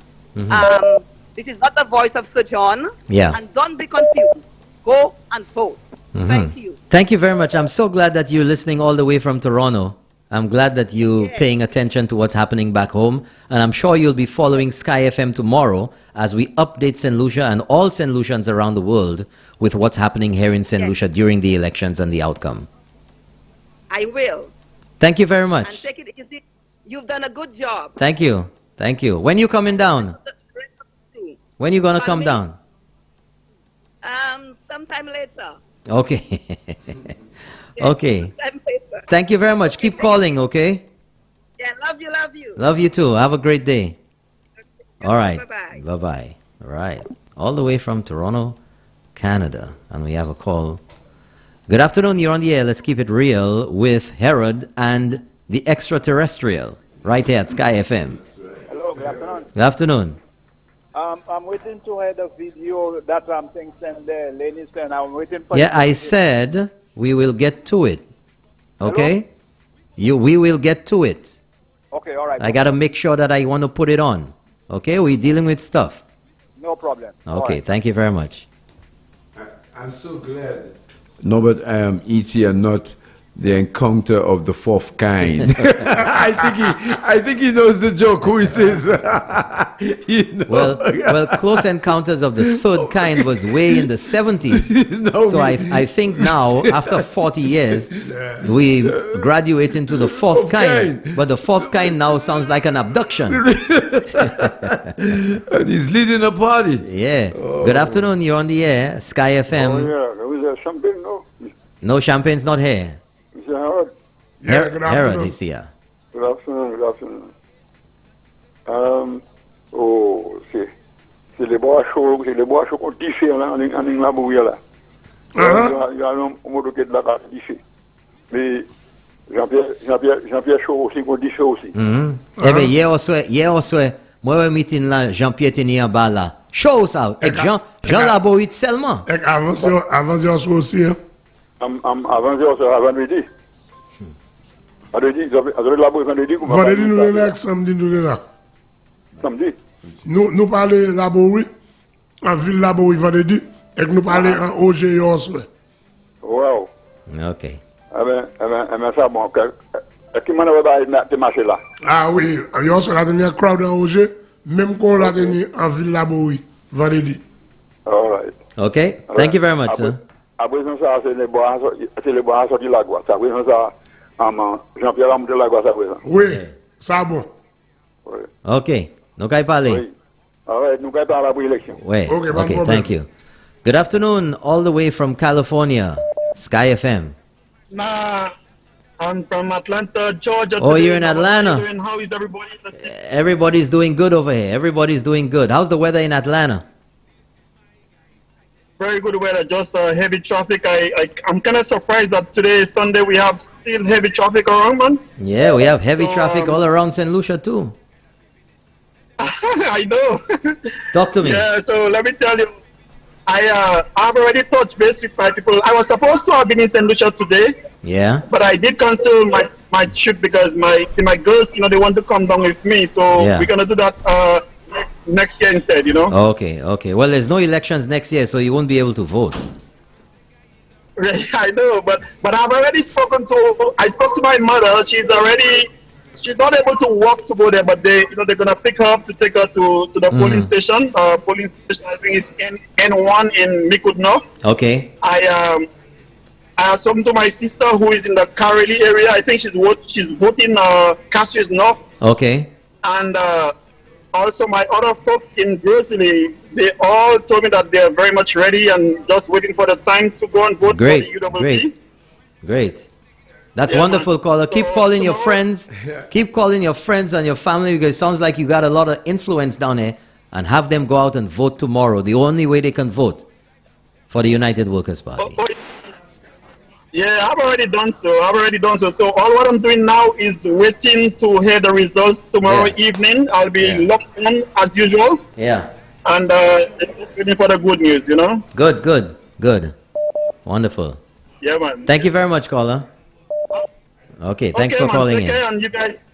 This is not the voice of Sir John. Yeah. And don't be confused. Go and vote. Thank you. Thank you very much. I'm so glad that you're listening all the way from Toronto. I'm glad that you're paying attention to what's happening back home. And I'm sure you'll be following Sky FM tomorrow as we update St. Lucia and all St. Lucians around the world with what's happening here in St. Lucia during the elections and the outcome. I will. Thank you very much. And take it easy. You've done a good job. Thank you. Thank you. When you coming down? When you going to come down? Sometime later. Okay. Okay. Thank you very much. Keep calling, okay? Yeah, love you, love you. Love you too. Have a great day. All right. Bye-bye. Bye-bye. All right. All the way from Toronto, Canada. And we have a call. Good afternoon. You're on the air. Let's keep it real with Herod and the extraterrestrial right here at Sky FM. Hello, good afternoon. Good afternoon. I'm waiting to hear the video that thing sent there, Lenny sent. I'm waiting for Yeah, I said we will get to it. Okay? We will get to it. Okay, all right. I got to make sure that I want to put it on. Okay? We're dealing with stuff. No problem. Okay, thank you very much. I'm so glad Norbert E.T. and not the encounter of the fourth kind. I think he knows the joke who it is. You know? Well, Close Encounters of the Third Kind was way in the 70s. So I think now, after 40 years, we graduate into the fourth kind. But the fourth kind now sounds like an abduction. And he's leading a party. Yeah. Good afternoon. You're on the air, Sky FM. Oh, yeah. There was champagne, no? No, champagne's not here. Mr. Herod? Yeah, good afternoon. Herod is here. Good afternoon, good afternoon. C'est les bois chauds qu'on diffé là, en la bouille là. Il y a un mot de la carte diffé. Mais Jean-Pierre Chaud aussi qu'on diffé aussi. Eh bien, hier au soir, moi, meeting là, Jean-Pierre tenait en bas là. Show ça. Et Jean Laborit seulement. Et avant hier soir aussi, hein? Avant hier soir, avant midi. Vendredi, nous sommes là, samedi, nous sommes là. Samedi? Nous parlons Laborie, en ville Laborie vendredi, et nous parlons en OG hier soir. Wow. Ok. Eh bien, ça, bon, qui m'a dit marché là? Ah oui, hier soir, la dernière crowd en OG, même qu'on l'a tenu en ville Laborie, vendredi. All right. Okay, thank you very much, sir. Après ça, c'est les bois sortis de la gloire. Après ça, Jean-Pierre a monté la gloire, ça. Oui, ça bon. Ok, nous allons parler. Nous allons parler pour l'élection. Oui, okay, thank you. Good afternoon, all the way from California, Sky FM. Nah, I'm from Atlanta, Georgia. Oh, you're in Atlanta. How is everybody? Everybody's doing good over here. Everybody's doing good. How's the weather in Atlanta? Very good weather, just heavy traffic. I'm kind of surprised that today, Sunday, we have still heavy traffic around, man. Yeah, we have heavy traffic all around St. Lucia, too. I know. Talk to me. Yeah, so let me tell you, I've already touched base with my people. I was supposed to have been in St. Lucia today. Yeah. But I did cancel my trip because my girls, they want to come down with me. So we're going to do that next year instead, Okay. Well, there's no elections next year, so you won't be able to vote. I know, but I've already spoken to. I spoke to my mother. She's not able to walk to go there, but they're gonna pick her up to take her to the polling station. Polling station, I think, is N1 in Micoud North. Okay. I have spoken to my sister who is in the Kareli area. I think she's voting Castries North. Okay. And also my other folks in Grizzly, they all told me that they're very much ready and just waiting for the time to go and vote for the UWP. Great. That's wonderful, caller. Keep calling your friends. Keep calling your friends and your family, because it sounds like you got a lot of influence down there, and have them go out and vote tomorrow. The only way they can vote for the United Workers' Party. Yeah, I've already done so. So all what I'm doing now is waiting to hear the results tomorrow evening. I'll be locked on as usual. Yeah. And just waiting for the good news, Good. Wonderful. Yeah, man. Thank you very much, caller. Okay, thanks for calling in. Take care, and you guys.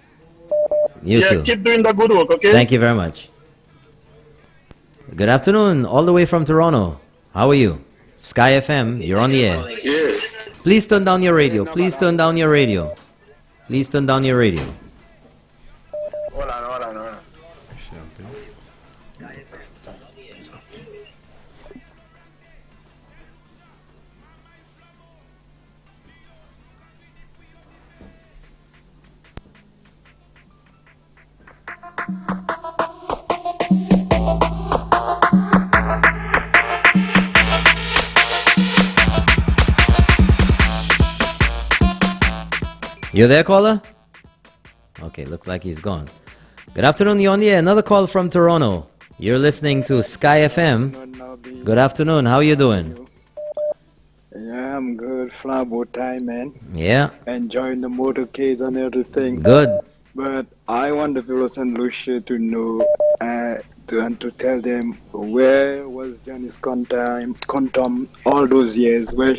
You too. Keep doing the good work, okay? Thank you very much. Good afternoon, all the way from Toronto. How are you? Sky FM, you're on the air. Yeah. Please turn down your radio. Please turn down your radio. Please turn down your radio. Hold on. You there, caller? Okay, looks like he's gone. Good afternoon, you're on the air. Another call from Toronto. You're listening to Sky FM. Good afternoon, how are you doing? Yeah, I'm good. Flambeau time, man. Yeah. Enjoying the motorcades and everything. Good. But I want the people of St. Lucia to know to tell them where was Janice Quantum all those years, where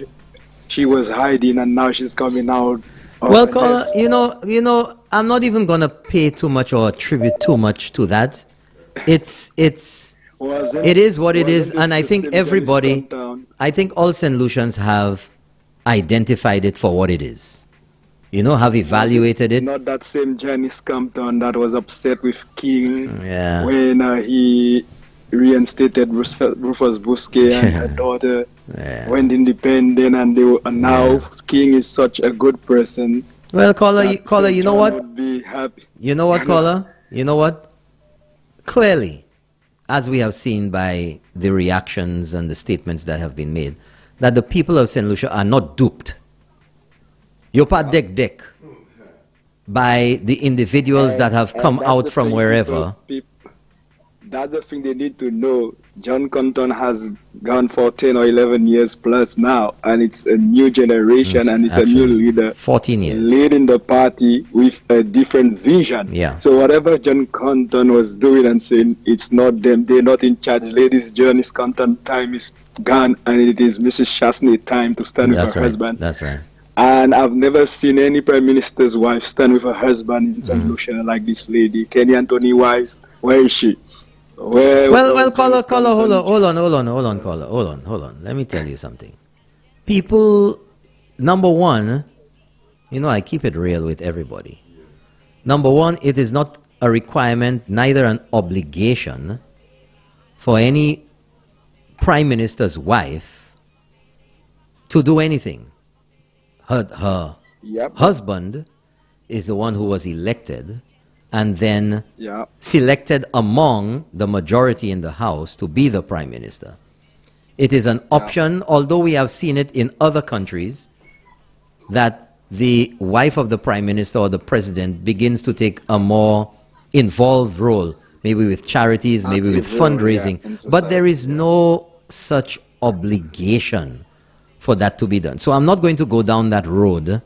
she was hiding and now she's coming out. Well, caller, you know, I'm not even gonna pay too much or attribute too much to that. It is what it is, and I think everybody, I think all St. Lucians have identified it for what it is. You know, have evaluated it. Not that same Janice Compton that was upset with King when he reinstated Rufus Busquets and her daughter went independent, and they were, and now King is such a good person. Well, caller, you know what? Would be happy. You know what, caller? You know what? Clearly, as we have seen by the reactions and the statements that have been made, that the people of St. Lucia are not duped. Yopa Dek by the individuals that have come out from wherever. That's the thing they need to know. John Compton has gone for 10 or 11 years plus now, and it's a new generation, and it's a new leader. 14 years. Leading the party with a different vision. Yeah. So whatever John Compton was doing and saying, it's not them, they're not in charge. Ladies, Janice Compton time is gone, and it is Mrs. Chasney time to stand with her husband. That's right. And I've never seen any prime minister's wife stand with her husband in St. Lucia like this lady. Kenny Anthony Wise, where is she? Well, caller, hold on, caller, hold on. Let me tell you something. People, number one, you know, I keep it real with everybody. Number one, it is not a requirement, neither an obligation for any prime minister's wife to do anything. Her husband is the one who was elected and then selected among the majority in the House to be the Prime Minister. It is an option, although we have seen it in other countries, that the wife of the Prime Minister or the President begins to take a more involved role, maybe with charities, maybe with fundraising, but there is no such obligation for that to be done. So I'm not going to go down that road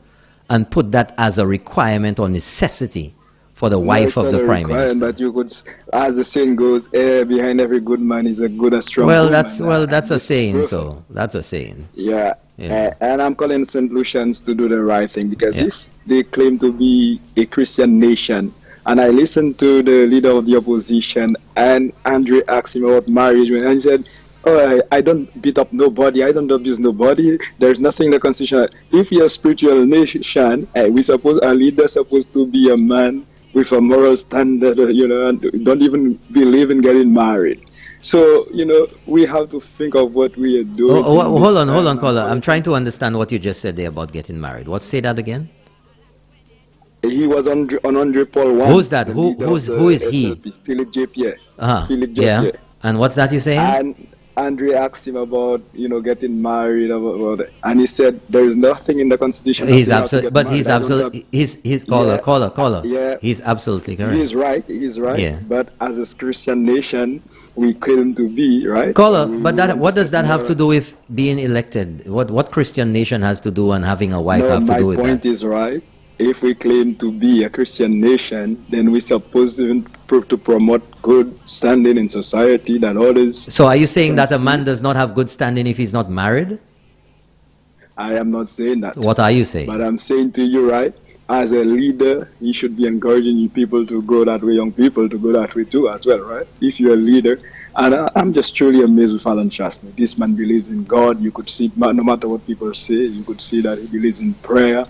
and put that as a requirement or necessity for the wife of the Prime Minister. But you could, as the saying goes, behind every good man is a good and strong woman. That's a saying. So that's a saying. Yeah. And I'm calling St. Lucians to do the right thing, because if they claim to be a Christian nation, and I listened to the leader of the opposition, and Andre asked him about marriage, and he said, "Oh, I don't beat up nobody. I don't abuse nobody. There's nothing in the Constitution. If you're a spiritual nation, we suppose our leader supposed to be a man with a moral standard, you know, and don't even believe in getting married." So, you know, we have to think of what we are doing. Hold on, caller. I'm trying to understand what you just said there about getting married. Say that again? He was on Andre Paul once. Who's that? Who is he? Philip J. Pierre. Philip J. Pierre. And what's that you're saying? And Andre asked him about, you know, getting married, and he said there is nothing in the Constitution. He's absolutely, but he's absolutely, he's caller. Yeah, he's absolutely correct. He's right. Yeah. But as a Christian nation, we claim to be right. Caller, but what does that have to do with being elected? What Christian nation has to do and having a wife have to do with that? My point is right. If we claim to be a Christian nation, then we're supposed to promote good standing in society that others... So are you saying that a man does not have good standing if he's not married? I am not saying that. What are you saying? But I'm saying to you, right, as a leader, you should be encouraging you people to go that way, young people to go that way too as well, right? If you're a leader. And I'm just truly amazed with Alan Chastanet. This man believes in God. You could see, no matter what people say, you could see that he believes in prayer.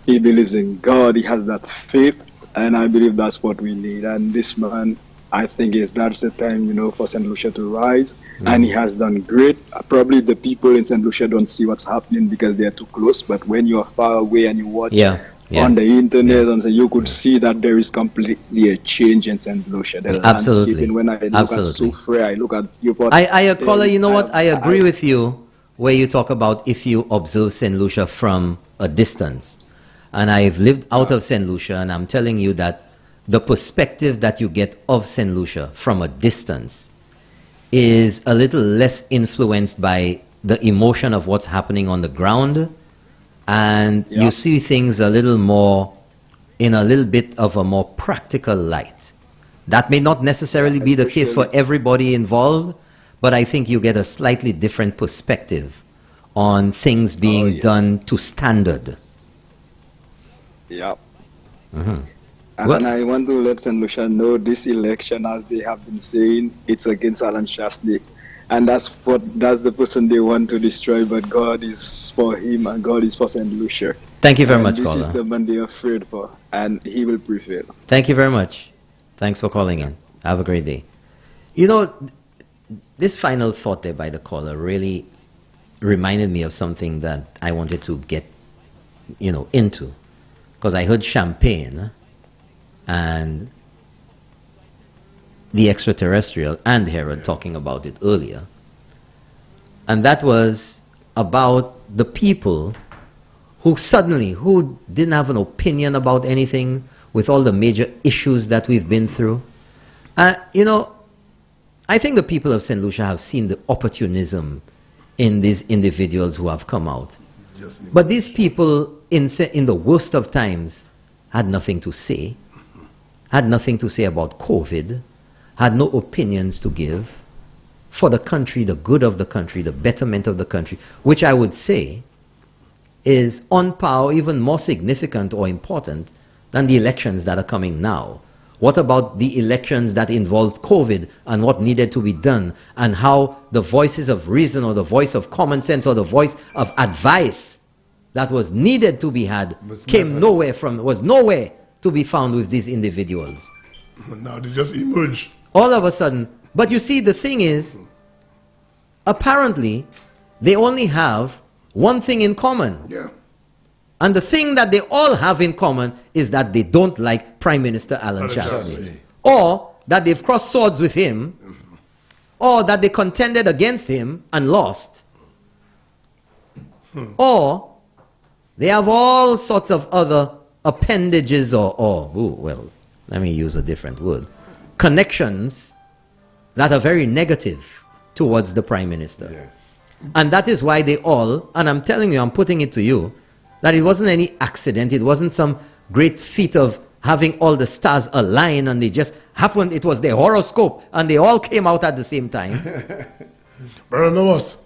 He believes in God. He has that faith. And I believe that's what we need. And this man, I think that's the time, for St. Lucia to rise. And he has done great. Probably the people in St. Lucia don't see what's happening because they're too close. But when you're far away and you watch on the internet, and so you could see that there is completely a change in St. Lucia. The landscaping, when I look at Soufriere, I look at Newport. Caller, you know what? I agree with you where you talk about if you observe St. Lucia from a distance. And I've lived out of St. Lucia, and I'm telling you that the perspective that you get of St. Lucia from a distance is a little less influenced by the emotion of what's happening on the ground, and you see things a little more in a little bit of a more practical light. That may not necessarily be the case for everybody involved, but I think you get a slightly different perspective on things being done to standard. Yeah. And I want to let St. Lucia know this election, as they have been saying, it's against Alan Chastanet. And that's the person they want to destroy, but God is for him and God is for St. Lucia. Thank you very much, caller. This is the man they are afraid for, and he will prevail. Thank you very much. Thanks for calling in. Have a great day. This final thought there by the caller really reminded me of something that I wanted to get, into. Because I heard Champagne and the Extraterrestrial and Herod talking about it earlier. And that was about the people who didn't have an opinion about anything with all the major issues that we've been through. I think the people of St. Lucia have seen the opportunism in these individuals who have come out. But these people, in the worst of times, had nothing to say, had nothing to say about COVID, had no opinions to give for the country, the good of the country, the betterment of the country, which I would say is on par, even more significant or important than the elections that are coming now. What about the elections that involved COVID and what needed to be done, and how the voices of reason or the voice of common sense or the voice of advice that was needed to be had was nowhere to be found with these individuals. Now they just emerge. All of a sudden. But you see, the thing is, apparently, they only have one thing in common. Yeah. And the thing that they all have in common is that they don't like Prime Minister Alan Chastanet. Or that they've crossed swords with him, or that they contended against him and lost. Or they have all sorts of other appendages let me use a different word, connections that are very negative towards the Prime Minister. Yeah. And that is why they all, and I'm telling you, I'm putting it to you, that it wasn't any accident, it wasn't some great feat of having all the stars align and they just happened, it was their horoscope and they all came out at the same time. Brother Novas,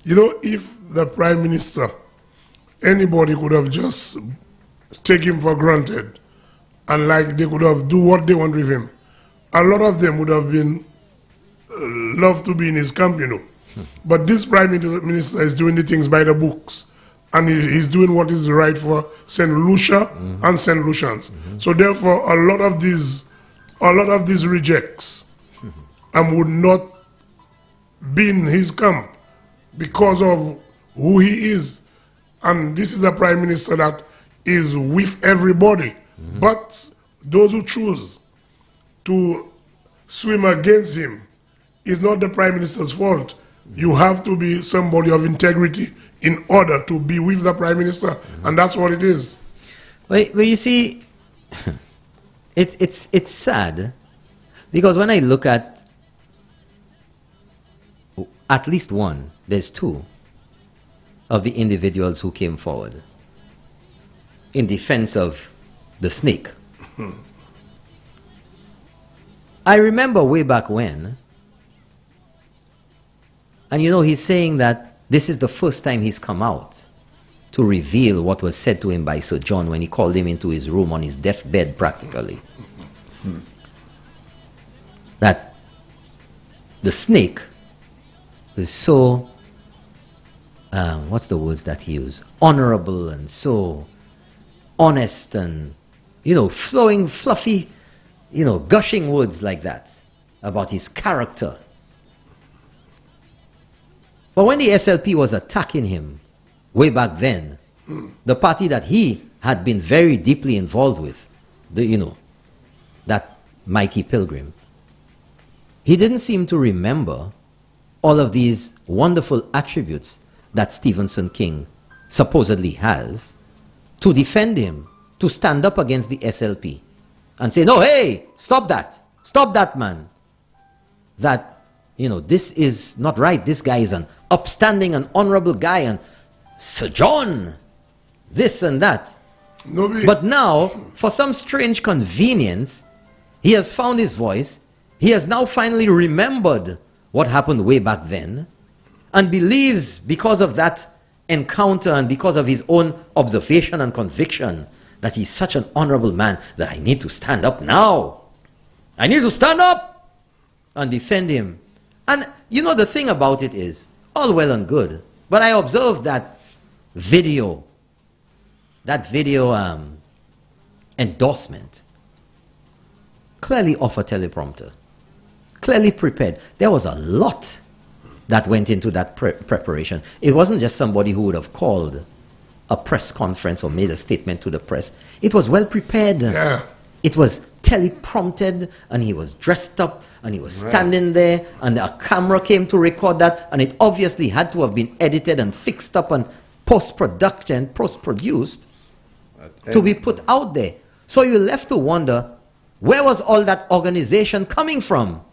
if the Prime Minister, anybody could have just taken him for granted and they could have do what they want with him, a lot of them would have been love to be in his camp, But this Prime Minister is doing the things by the books. And he's doing what is right for St. Lucia and St. Lucians. So therefore, a lot of these rejects would not be in his camp because of who he is. And this is a Prime Minister that is with everybody. But those who choose to swim against him is not the Prime Minister's fault. You have to be somebody of integrity in order to be with the Prime Minister, and that's what it is. Well, you see, it's sad, because when I look at least one, there's two of the individuals who came forward in defense of the snake. I remember way back when, and he's saying that this is the first time he's come out to reveal what was said to him by Sir John when he called him into his room on his deathbed, practically. That the snake is so, what's the words that he used? Honorable and so honest and, flowing, fluffy, gushing words like that about his character. But when the SLP was attacking him way back then, the party that he had been very deeply involved with, that Mikey Pilgrim, he didn't seem to remember all of these wonderful attributes that Stephenson King supposedly has to defend him, to stand up against the SLP and say, no, hey, stop that, man. That, this is not right. This guy is an upstanding and honorable guy, and Sir John, this and that. But now, for some strange convenience, he has found his voice. He has now finally remembered what happened way back then and believes, because of that encounter and because of his own observation and conviction, that he's such an honorable man that I need to stand up now. I need to stand up and defend him. And the thing about it is, all well and good, but I observed that video endorsement, clearly off a teleprompter, clearly prepared. There was a lot that went into that preparation. It wasn't just somebody who would have called a press conference or made a statement to the press. It was well prepared. Yeah. It was teleprompted, and he was dressed up, and he was standing there, and a camera came to record that, and it obviously had to have been edited and fixed up and post-produced to be put out there. So you're left to wonder, where was all that organization coming from?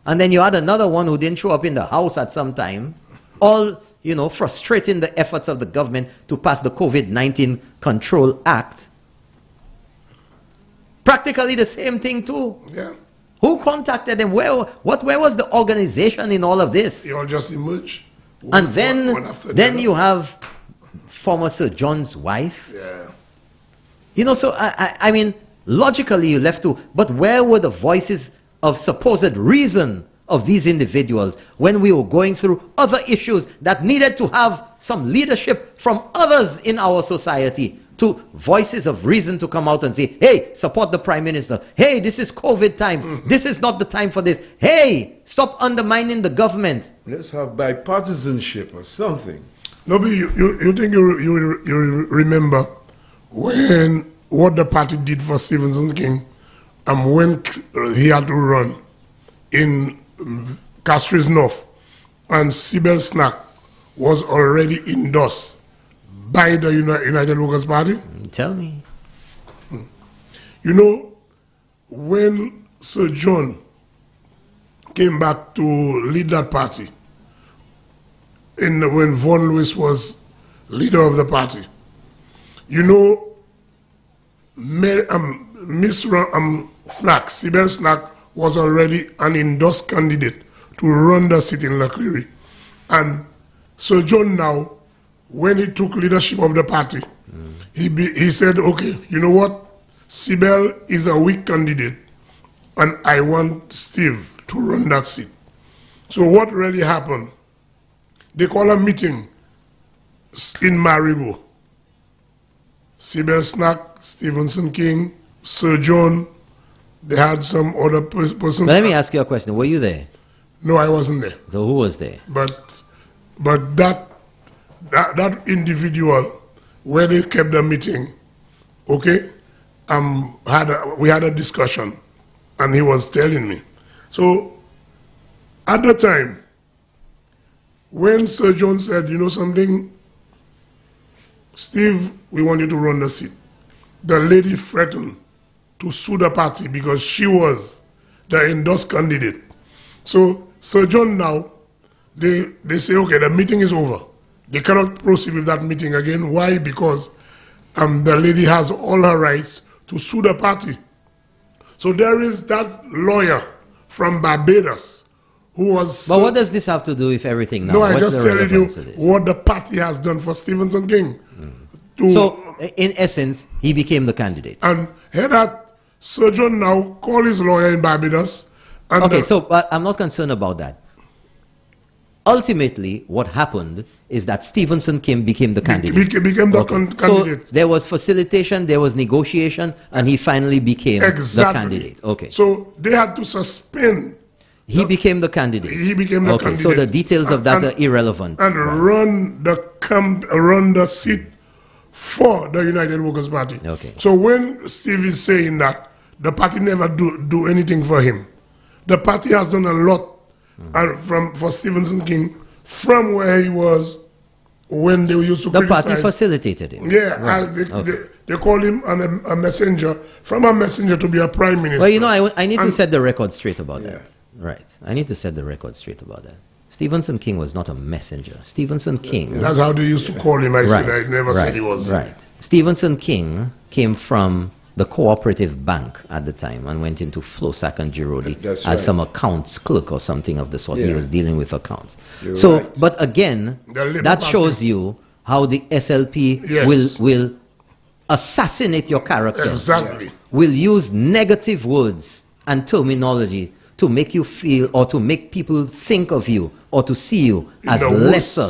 And then you had another one who didn't show up in the house at some time, all, frustrating the efforts of the government to pass the COVID-19 Control Act. Practically the same thing too. Yeah. Who contacted them? Where was the organization in all of this? They all just emerged. And then you have former Sir John's wife. Yeah. So I mean, logically you left to, but where were the voices of supposed reason of these individuals when we were going through other issues that needed to have some leadership from others in our society, to voices of reason to come out and say, hey, support the Prime Minister. Hey, this is COVID times. This is not the time for this. Hey, stop undermining the government. Let's have bipartisanship or something. No, but you think you remember when what the party did for Stephenson King and when he had to run in Castries North, and Sibel Snack was already endorsed by the United Workers' Party? Tell me. When Sir John came back to lead that party, when Vaughan Lewis was leader of the party, Miss Snack, Sibel Snack, was already an endorsed candidate to run the seat in Laclery. And Sir John now, when he took leadership of the party, he said, okay, you know what? Sibel is a weak candidate, and I want Steve to run that seat. So what really happened? They call a meeting in Marigo. Sibel Snack, Stephenson King, Sir John, they had some other person. Let me ask you a question. Were you there? No, I wasn't there. So who was there? But that individual, where they kept the meeting, okay, we had a discussion, and he was telling me. So at the time, when Sir John said, you know something, Steve, we want you to run the seat, the lady threatened to sue the party because she was the endorsed candidate. So Sir John now, they say, okay, the meeting is over. They cannot proceed with that meeting again. Why? Because the lady has all her rights to sue the party. So there is that lawyer from Barbados who was... But what does this have to do with everything now? No, I just telling you what the party has done for Stephenson King. So, in essence, he became the candidate. And hear that Sir John now call his lawyer in Barbados. And okay, so I'm not concerned about that. Ultimately, what happened is that Stevenson Kim became the candidate. Became the candidate. So there was facilitation, there was negotiation, and he finally became the candidate. Okay. So they had to suspend. He became the candidate. He became the candidate. So the details of that are irrelevant. And run the seat for the United Workers' Party. Okay. So when Steve is saying that the party never do anything for him, the party has done a lot for Stevenson King from where he was when they used to criticize. The party facilitated him. Yeah, right. They call him a messenger, from a messenger to be a prime minister. Well, you know, I need to set the record straight about that. Right. I need to set the record straight about that. Stevenson King was not a messenger. Stevenson King... That's how they used to call him. I never said he was. Right. Stevenson King came from the Cooperative Bank at the time and went into Flosac and Girodi as some accounts clerk or something of the sort. He was dealing with accounts. But again, that shows you how the SLP will assassinate your character. Exactly. Will use negative words and terminology to make you feel or to make people think of you or to see you as lesser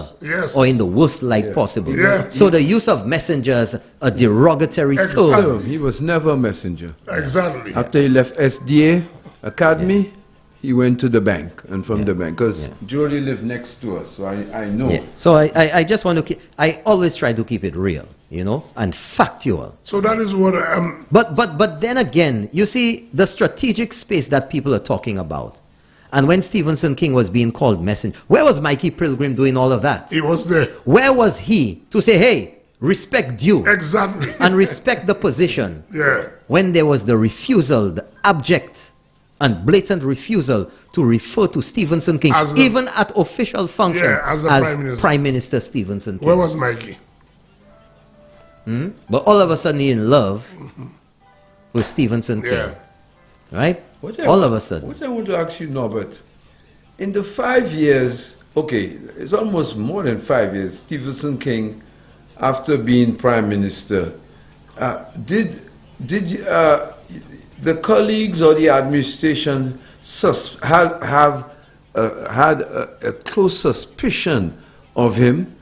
or in the worst light possible. So the use of messenger as a derogatory term. He was never a messenger. Exactly. After he left SDA Academy, he went to the bank, and from the bank, because Jody lived next to us, so I know. So I just want to I always try to keep it real, you know, and factual. So that is what I am. But then again, you see the strategic space that people are talking about. And when Stevenson King was being called messenger, where was Mikey Pilgrim doing all of that? He was there. Where was he to say, hey, respect due? Exactly. And respect the position. Yeah. When there was the refusal, the abject and blatant refusal to refer to Stevenson King, even at official function, as Prime Minister Stevenson King. Where was Mikey? But all of a sudden, he's in love with Stevenson King. Right? All of a sudden. What I want to ask you, Norbert, in the 5 years, okay, it's almost more than 5 years, Stevenson King, after being Prime Minister, did the colleagues or the administration had a close suspicion of him,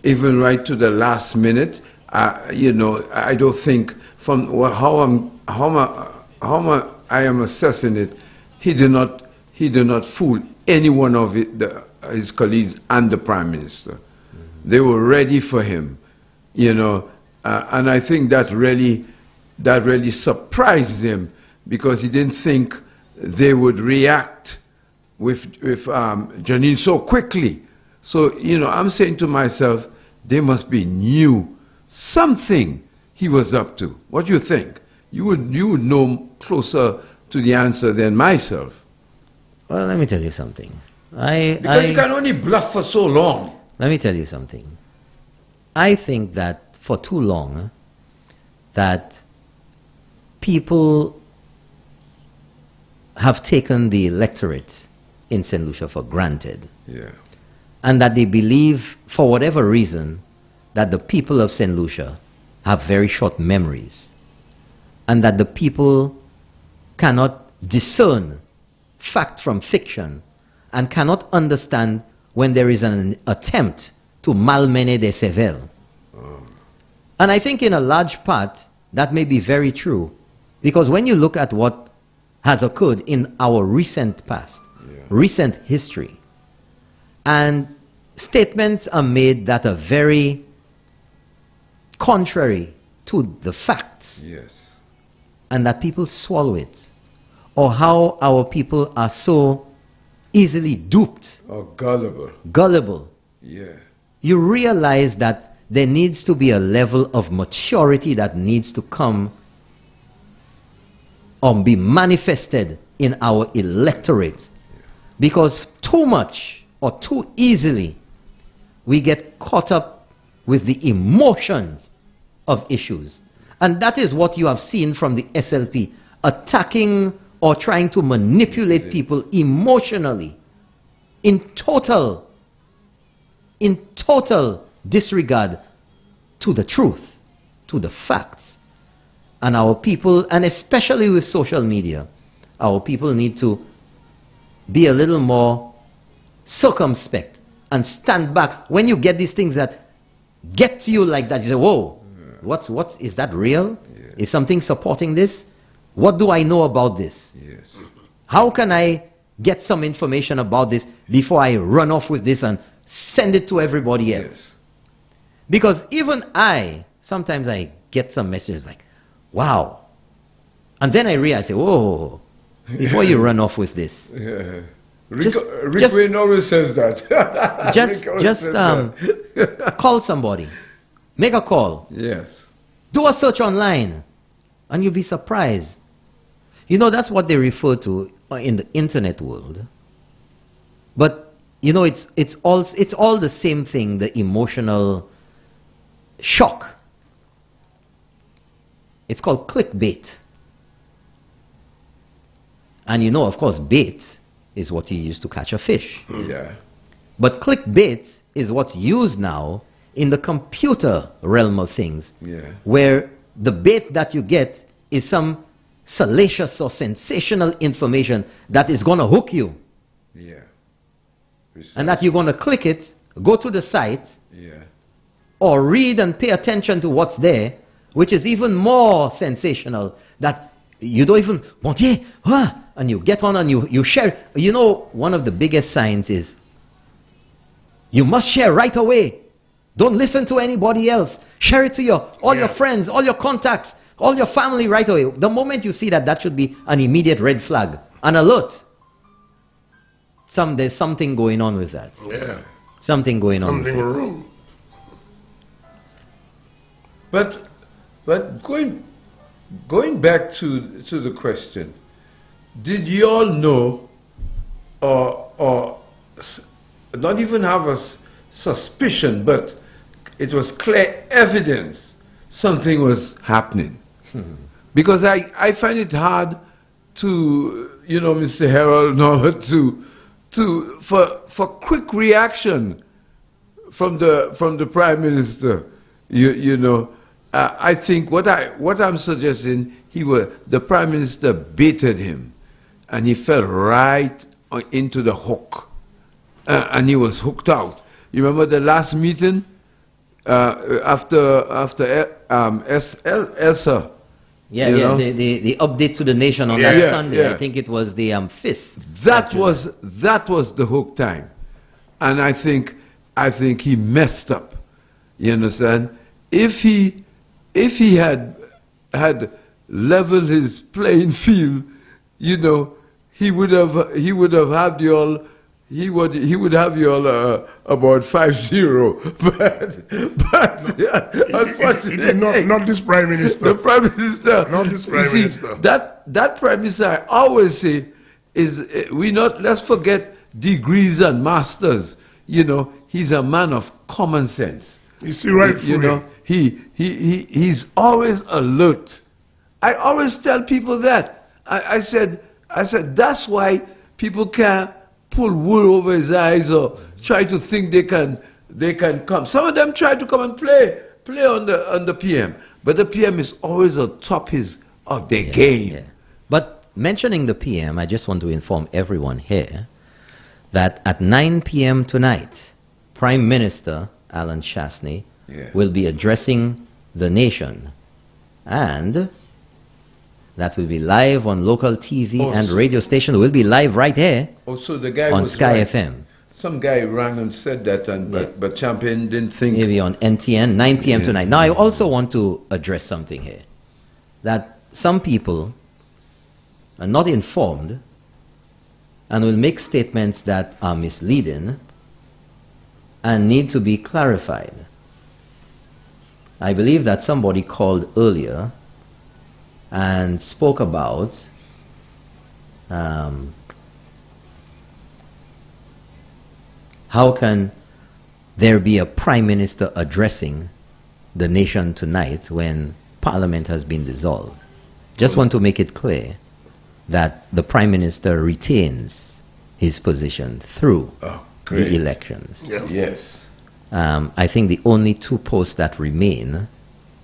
even right to the last minute? You know, I don't think from how I am assessing it, he did not fool any one of his colleagues and the Prime Minister. They were ready for him, you know, and I think that really surprised them, because he didn't think they would react with Janine so quickly. So, you know, I'm saying to myself, they must be knew something he was up to. What do you think? You would know closer to the answer than myself. Well, let me tell you something. Because you can only bluff for so long. Let me tell you something. I think that for too long, that people have taken the electorate in St. Lucia for granted. And that they believe, for whatever reason, that the people of St. Lucia have very short memories. And that the people cannot discern fact from fiction and cannot understand when there is an attempt to malmene de Sevel. And I think in a large part that may be very true, because when you look at what has occurred in our recent past, recent history, and statements are made that are very contrary to the facts, and that people swallow it, or how our people are so easily duped or gullible, you realize that there needs to be a level of maturity that needs to come or be manifested in our electorate, because too much or too easily we get caught up with the emotions of issues. And that is what you have seen from the SLP, attacking or trying to manipulate people emotionally in total disregard to the truth. to the facts. And our people, and especially with social media, our people need to be a little more circumspect and stand back. When you get these things that get to you like that, you say, whoa, is that real? Yes. Is something supporting this? What do I know about this? Yes. How can I get some information about this before I run off with this and send it to everybody else? Yes. Because even sometimes I get some messages like, wow. And then I realize, whoa, before you run off with this. Yeah. Rick Wayne always says that. Call somebody. Make a call. Yes. Do a search online. And you'll be surprised. You know, that's what they refer to in the internet world. But, you know, it's all the same thing, the emotional shock. It's called clickbait. And you know, of course, bait is what you use to catch a fish. Yeah. But clickbait is what's used now in the computer realm of things, where the bait that you get is some salacious or sensational information that is going to hook you. Yeah. Precisely. And that you're going to click it, go to the site, or read and pay attention to what's there, which is even more sensational, that you don't even want, and you get on and you share. You know, one of the biggest signs is you must share right away. Don't listen to anybody else. Share it to all your friends, all your contacts, all your family right away. The moment you see that, that should be an immediate red flag, an alert. There's something going on with that. Yeah. Something going on. Something wrong. But going back to the question, did you all know, or not even have a suspicion, but it was clear evidence something was happening? Because I find it hard to, Mr. Harold, for quick reaction from the Prime Minister. I think what I'm suggesting, the Prime Minister baited him, and he fell right into the hook, and he was hooked out. You remember the last meeting after Elsa? The update to the nation on that Sunday. I think it was the 5th. That was the hook time, and I think he messed up. You understand? If he had leveled his playing field, he would have had you all. He would have you all about 5-0, but unfortunately, not this Prime Minister. The Prime Minister, not this Prime Minister. That Prime Minister, I always say, is let's forget degrees and masters. He's a man of common sense. You see right through him. He's always alert. I always tell people that. I said that's why people can't pull wool over his eyes or try to think they can come. Some of them try to come and play on the PM, but the PM is always on top of their game. Yeah. But mentioning the PM, I just want to inform everyone here that at 9 p.m. tonight, Prime Minister Alan Shastney will be addressing the nation, and that will be live on local TV and radio station. Will be live right here the guy on Sky right. FM. Some guy rang and said that, but Champion didn't think. Maybe on NTN, 9 p.m. tonight. Now, I also want to address something here. That some people are not informed and will make statements that are misleading and need to be clarified. I believe that somebody called earlier and spoke about how can there be a Prime Minister addressing the nation tonight when Parliament has been dissolved. Just want to make it clear that the Prime Minister retains his position through the elections. Yes. I think the only two posts that remain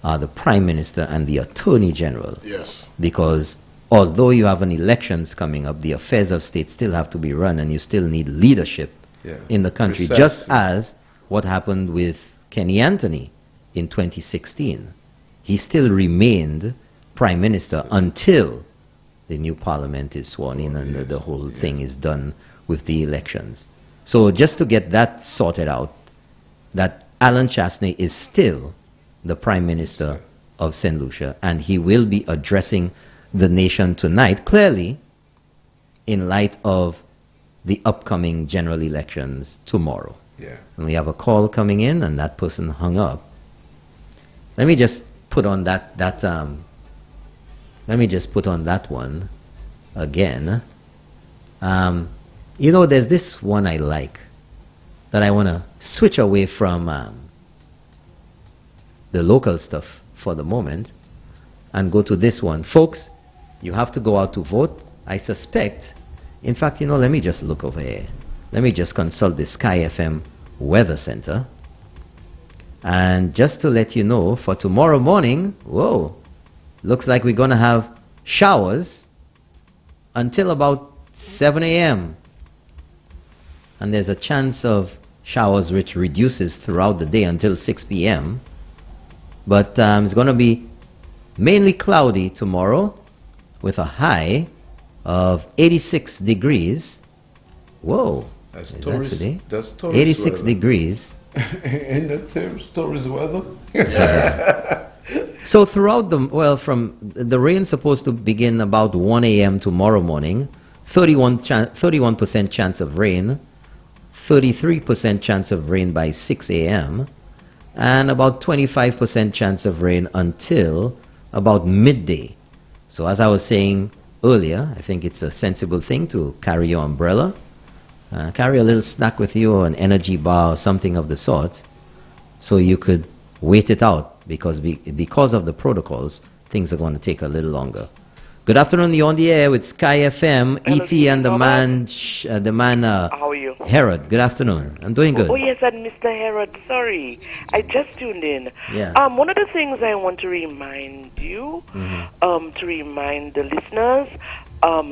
are the Prime Minister and the Attorney General. Yes. Because although you have an elections coming up, the affairs of state still have to be run, and you still need leadership in the country, Precisely. just as what happened with Kenny Anthony in 2016. He still remained Prime Minister until the new parliament is sworn in and the whole thing is done with the elections. So just to get that sorted out, that Alan Chastanet is still the Prime Minister of St. Lucia, and he will be addressing the nation tonight, clearly in light of the upcoming general elections tomorrow. Yeah. And we have a call coming in, and that person hung up. Let me just put on that one again. You know, there's this one I like that I want to switch away from the local stuff for the moment and go to this one. Folks, you have to go out to vote. I suspect, in fact, you know, let me just look over here. Let me just consult the Sky FM Weather Center. And just to let you know, for tomorrow morning, whoa, looks like we're going to have showers until about 7 a.m. And there's a chance of showers which reduces throughout the day until 6 p.m. But it's going to be mainly cloudy tomorrow with a high of 86 degrees. Whoa. That's is tourist, that today? That's tourist 86 weather. degrees. In the terms tourist weather. So throughout the, well, from the rain's supposed to begin about 1 a.m. tomorrow morning, 31% chance of rain, 33% chance of rain by 6 a.m., and about 25% chance of rain until about midday. So as I was saying earlier, I think it's a sensible thing to carry your umbrella, carry a little snack with you, or an energy bar or something of the sort, so you could wait it out, because of the protocols, things are going to take a little longer. Good afternoon, you're on the air with Sky FM, Hello, E.T. and the man, how are you? Herod. Good afternoon. I'm doing good. Oh, yes, and Mr. Herod, sorry. I just tuned in. Yeah. One of the things I want to remind you, to remind the listeners,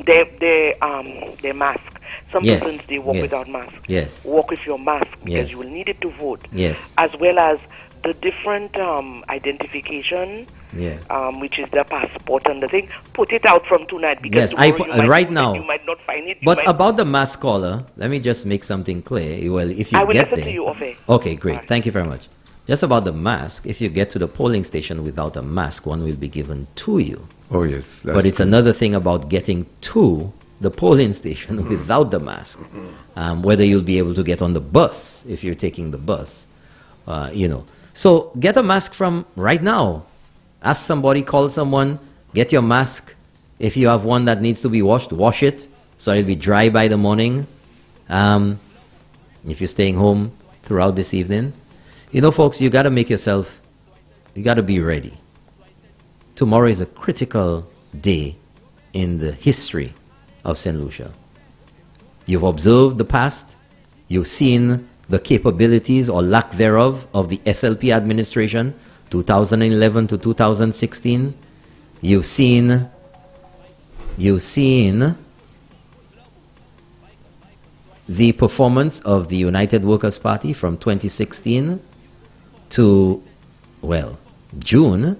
their mask. Some Yes, persons, they walk yes, without mask. yes. Walk with your mask, because Yes. you will need it to vote. Yes. As well as the different identification, Yeah. which is the passport and the thing. Put it out from tonight, because Yes, I tomorrow you might right lose it, now. you might not find it. But about the mask caller, let me just make something clear. Well, if you I will get listen there, to you off air. Okay, great. Thank you very much. Just about the mask, if you get to the polling station without a mask, one will be given to you. Oh, yes. But it's another thing about getting to the polling station Mm-hmm. without the mask. Whether you'll be able to get on the bus if you're taking the bus, you know. So get a mask from right now. Ask somebody, call someone, get your mask. If you have one that needs to be washed, wash it so it'll be dry by the morning. If you're staying home throughout this evening, you know, folks, you got to make yourself, you got to be ready. Tomorrow is a critical day in the history of St. Lucia. You've observed the past. You've seen the capabilities or lack thereof of the SLP administration, 2011 to 2016. You've seen the performance of the United Workers' Party from 2016 to, well, June.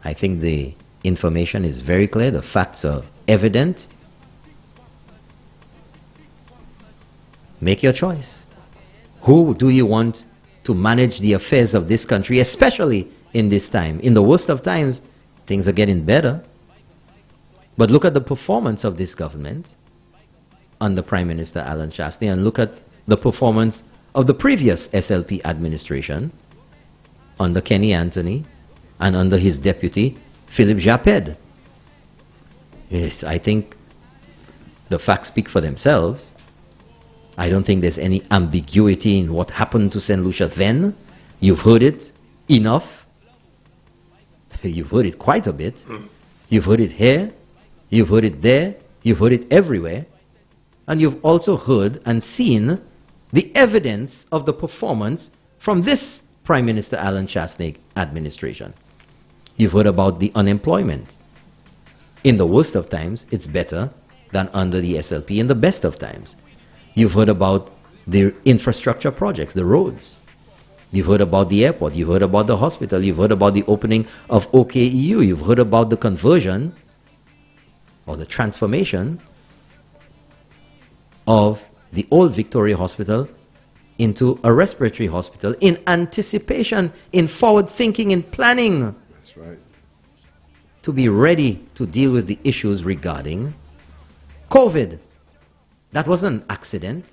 I think the information is very clear. The facts are evident. Make your choice. Who do you want to manage the affairs of this country, especially in this time? In the worst of times, things are getting better. But look at the performance of this government under Prime Minister Alan Chastanet, and look at the performance of the previous SLP administration under Kenny Anthony and under his deputy, Philip Japed. Yes, I think the facts speak for themselves. I don't think there's any ambiguity in what happened to St. Lucia then. You've heard it enough. You've heard it quite a bit. You've heard it here. You've heard it there. You've heard it everywhere. And you've also heard and seen the evidence of the performance from this Prime Minister Alan Chasney administration. You've heard about the unemployment. In the worst of times, it's better than under the SLP in the best of times. You've heard about the infrastructure projects, the roads. You've heard about the airport. You've heard about the hospital. You've heard about the opening of OKEU. You've heard about the conversion or the transformation of the old Victoria Hospital into a respiratory hospital in anticipation, in forward thinking, in planning. That's right. To be ready to deal with the issues regarding COVID. That wasn't an accident.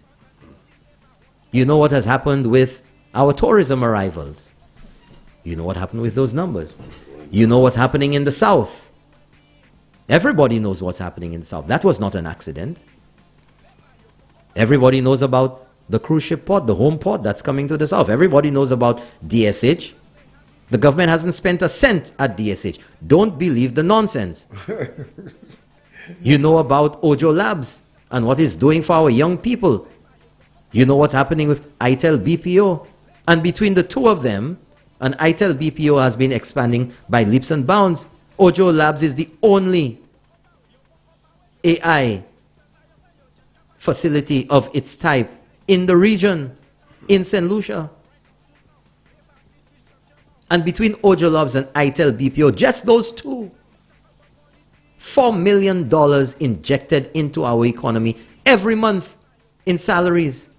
You know what has happened with our tourism arrivals. You know what happened with those numbers. You know what's happening in the South. Everybody knows what's happening in the South. That was not an accident. Everybody knows about the cruise ship port, the home port that's coming to the South. Everybody knows about DSH. The government hasn't spent a cent at DSH. Don't believe the nonsense. You know about Ojo Labs and what it's doing for our young people. You know what's happening with ITEL BPO. And between the two of them, and ITEL BPO has been expanding by leaps and bounds. Ojo Labs is the only AI facility of its type in the region, in St. Lucia. And between Ojo Labs and ITEL BPO, just those two, $4 million injected into our economy every month in salaries.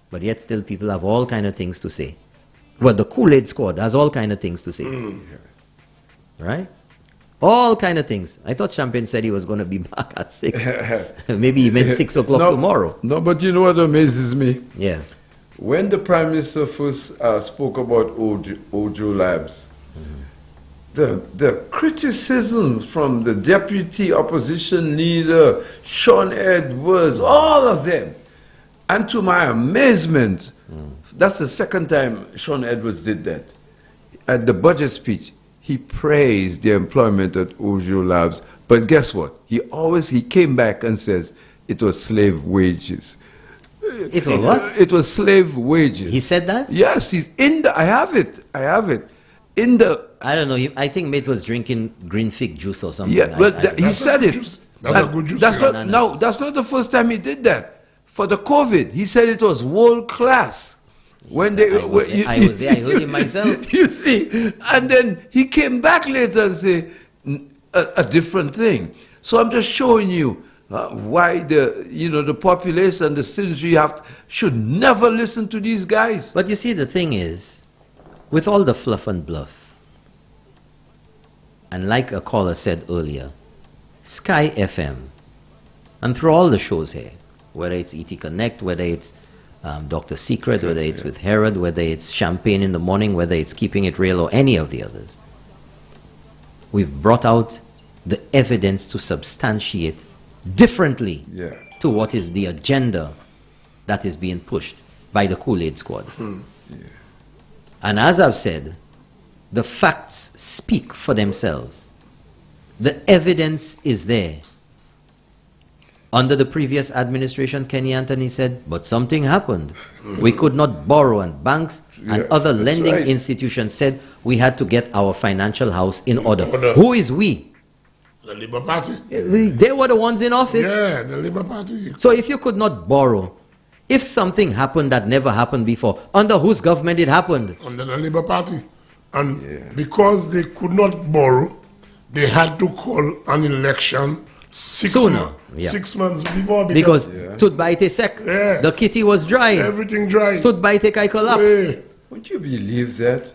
But yet still people have all kind of things to say. Well, the Kool-Aid squad has all kind of things to say. Right? All kind of things. I thought Champagne said he was going to be back at 6. Maybe even 6 o'clock tomorrow. No, but you know what amazes me? Yeah. When the Prime Minister first spoke about Ojo Labs, the criticism from the Deputy Opposition Leader, Sean Edwards, all of them, and to my amazement, that's the second time Sean Edwards did that. At the budget speech, he praised the employment at Ojo Labs, but guess what? He came back and says it was slave wages. It was what? It was slave wages. He said that? Yes, he's in the. I have it. In the. I don't know. I think mate was drinking green fig juice or something. Yeah, but he said it. That's a good juice. That's not, no, that's not the first time he did that. For the COVID, he said it was world class. When they, I was there. I heard him myself. You see, and then he came back later and said a different thing. So I'm just showing you why the populace and the citizenry should never listen to these guys. But you see, the thing is, with all the fluff and bluff, and like a caller said earlier, Sky FM, and through all the shows here, whether it's ET Connect, whether it's Dr. Secret, whether it's with Herod, whether it's Champagne in the Morning, whether it's Keeping It Real or any of the others, we've brought out the evidence to substantiate differently to what is the agenda that is being pushed by the Kool-Aid squad. And as I've said, the facts speak for themselves. The evidence is there. Under the previous administration, Kenny Anthony said, but something happened. We could not borrow, and banks and other lending institutions said we had to get our financial house in order. Who is we? The Labour Party. They were the ones in office. Yeah, the Labour Party. So if you could not borrow, if something happened that never happened before, under whose government it happened? Under the Labour Party. And because they could not borrow, they had to call an election sooner. 6 months before. Because Tut Baite Sek, the kitty was dry. Everything dry. Tut Baite Kai collapse. Would you believe that?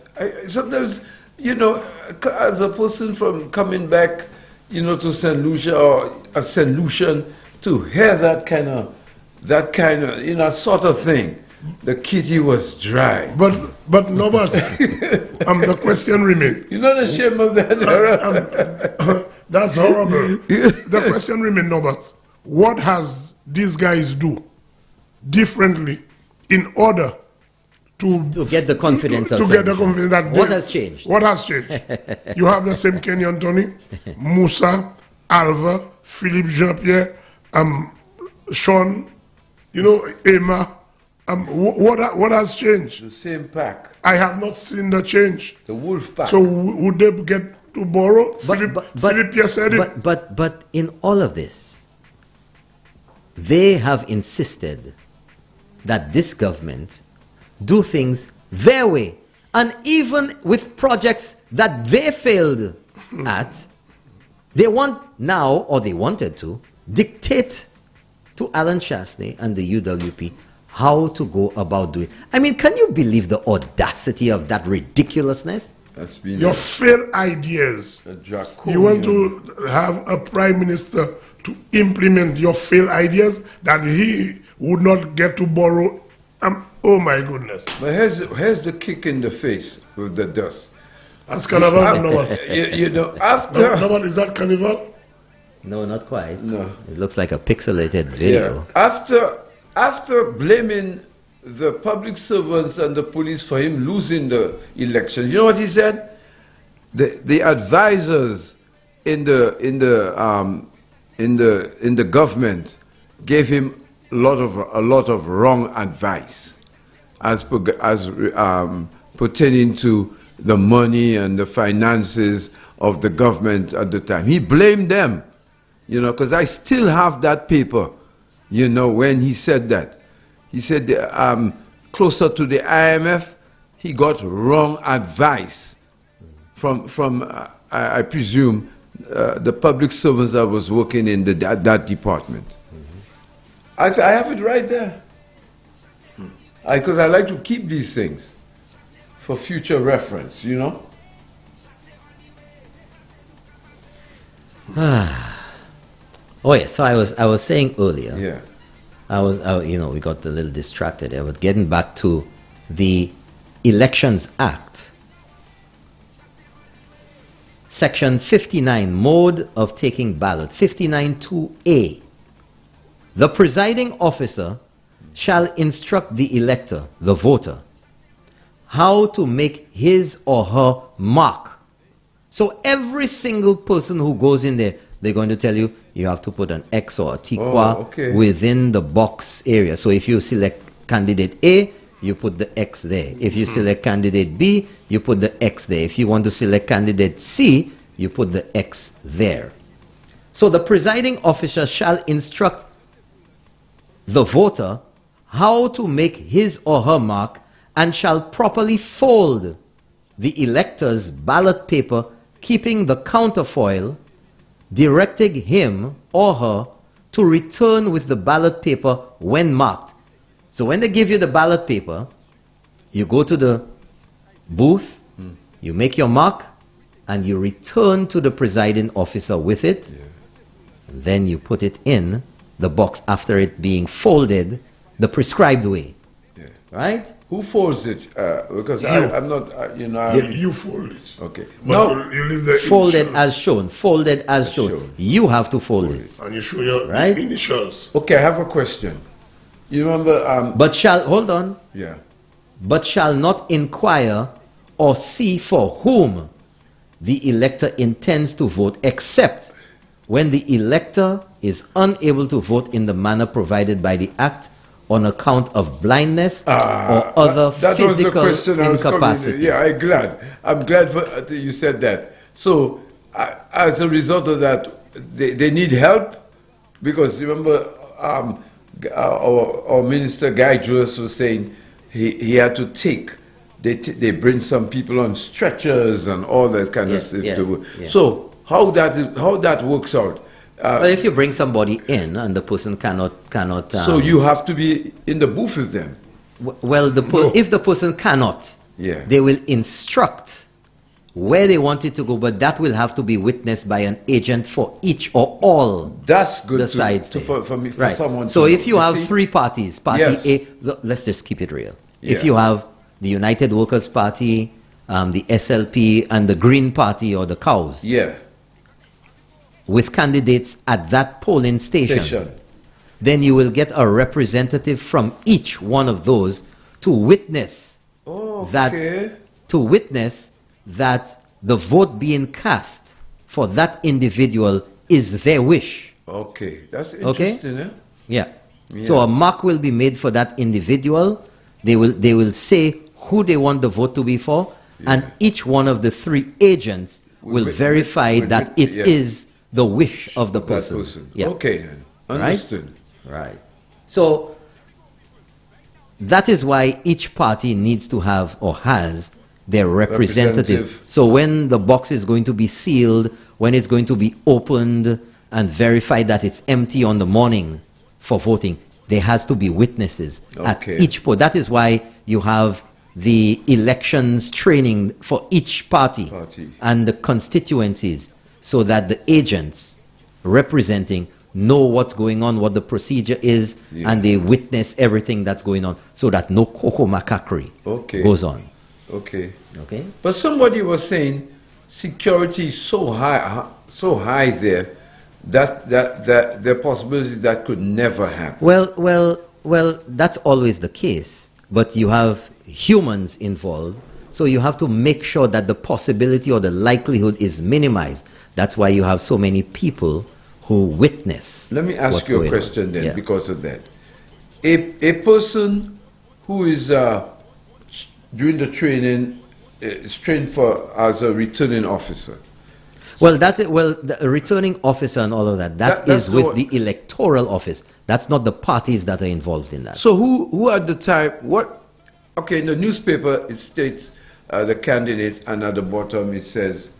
Sometimes, as a person from coming back, to St. Lucia or a St. Lucian, to hear that kind of, sort of thing. The kitty was dry. But Norbert, the question remains. You're not ashamed of that? That's horrible. The question remains, Norbert. What has these guys do differently in order to get the confidence of get the confidence that what has changed? What has changed? You have the same Kenny Anthony, Musa, Alva, Philippe Jean-Pierre, Sean, Emma, What has changed? The same pack. I have not seen the change. The wolf pack. So would they get to borrow? Philip just said it. But in all of this, they have insisted that this government do things their way. And even with projects that they failed at, they want now, or they wanted to, dictate to Alan Chastanet and the UWP how to go about doing. I mean, can you believe the audacity of that ridiculousness? That's been your failed ideas. You want to have a prime minister to implement your failed ideas that he would not get to borrow. Oh my goodness. But here's the kick in the face with the dust. That's Carnival? No. You know, after... No, is that Carnival? No, not quite. No. It looks like a pixelated video. Yeah. After blaming the public servants and the police for him losing the election, you know what he said? The advisors in the government gave him a lot of wrong advice as pertaining to the money and the finances of the government at the time. He blamed them, you know, because I still have that paper, you know, when he said that. He said closer to the IMF, he got wrong advice from I presume, the public servants that was working in that department. I have it right there. Because I like to keep these things for future reference, you know. Oh yeah, so I was saying earlier. Yeah. You know, we got a little distracted there, but getting back to the Elections Act, Section 59, mode of taking ballot, 59(2)(a. The presiding officer shall instruct the elector, the voter, how to make his or her mark. So every single person who goes in there, they're going to tell you, you have to put an X or a tiqua within the box area. So if you select candidate A, you put the X there. If you select candidate B, you put the X there. If you want to select candidate C, you put the X there. So the presiding officer shall instruct the voter how to make his or her mark and shall properly fold the elector's ballot paper, keeping the counterfoil, directing him or her to return with the ballot paper when marked. So when they give you the ballot paper, you go to the booth, you make your mark, and you return to the presiding officer with it. And then you put it in the box after it being folded the prescribed way. Right? Who folds it? Because I'm not, you know. You fold it. Okay. But you leave the folded initials. as shown. Folded as shown. You have to fold it. And you show your right? initials. Okay, I have a question. You remember... but shall, hold on. Yeah. But shall not inquire or see for whom the elector intends to vote, except when the elector is unable to vote in the manner provided by the Act on account of blindness or other physical incapacity. Yeah, I'm glad you said that. So, as a result of that, they need help, because remember, our Minister Guy Joyce was saying he had to take. They bring some people on stretchers and all that kind of stuff. So how that works out? Well, if you bring somebody in and the person cannot. So you have to be in the booth with them. Well, if the person cannot, they will instruct where they want it to go, but that will have to be witnessed by an agent for each or all. That's good. The sides for someone. So if you have three parties, Party A, let's just keep it real. If you have the United Workers' Party, the SLP, and the Green Party or the Cows. Yeah. With candidates at that polling station. Then you will get a representative from each one of those to witness that the vote being cast for that individual is their wish. Okay, that's interesting. Yeah. Yeah. So a mark will be made for that individual. They will say who they want the vote to be for, and each one of the 3 agents will verify that it is the wish of the person. Yeah. Okay, then. Understood. Right. So that is why each party needs to have or has their representative. So when the box is going to be sealed, when it's going to be opened and verified that it's empty on the morning for voting, there has to be witnesses at each poll. That is why you have the elections training for each party and the constituencies, so that the agents representing know what's going on, what the procedure is, and they witness everything that's going on, so that no cocoa macaquerie goes on. Okay. Okay. But somebody was saying security is so high there that there are possibilities that could never happen. Well, that's always the case. But you have humans involved, so you have to make sure that the possibility or the likelihood is minimized. That's why you have so many people who witness. Let me ask you a question then, because of that. A person who is during the training is trained as a returning officer. Well, the returning officer and all of that is with the electoral office. That's not the parties that are involved in that. So who at the time, okay, in the newspaper it states the candidates, and at the bottom it says,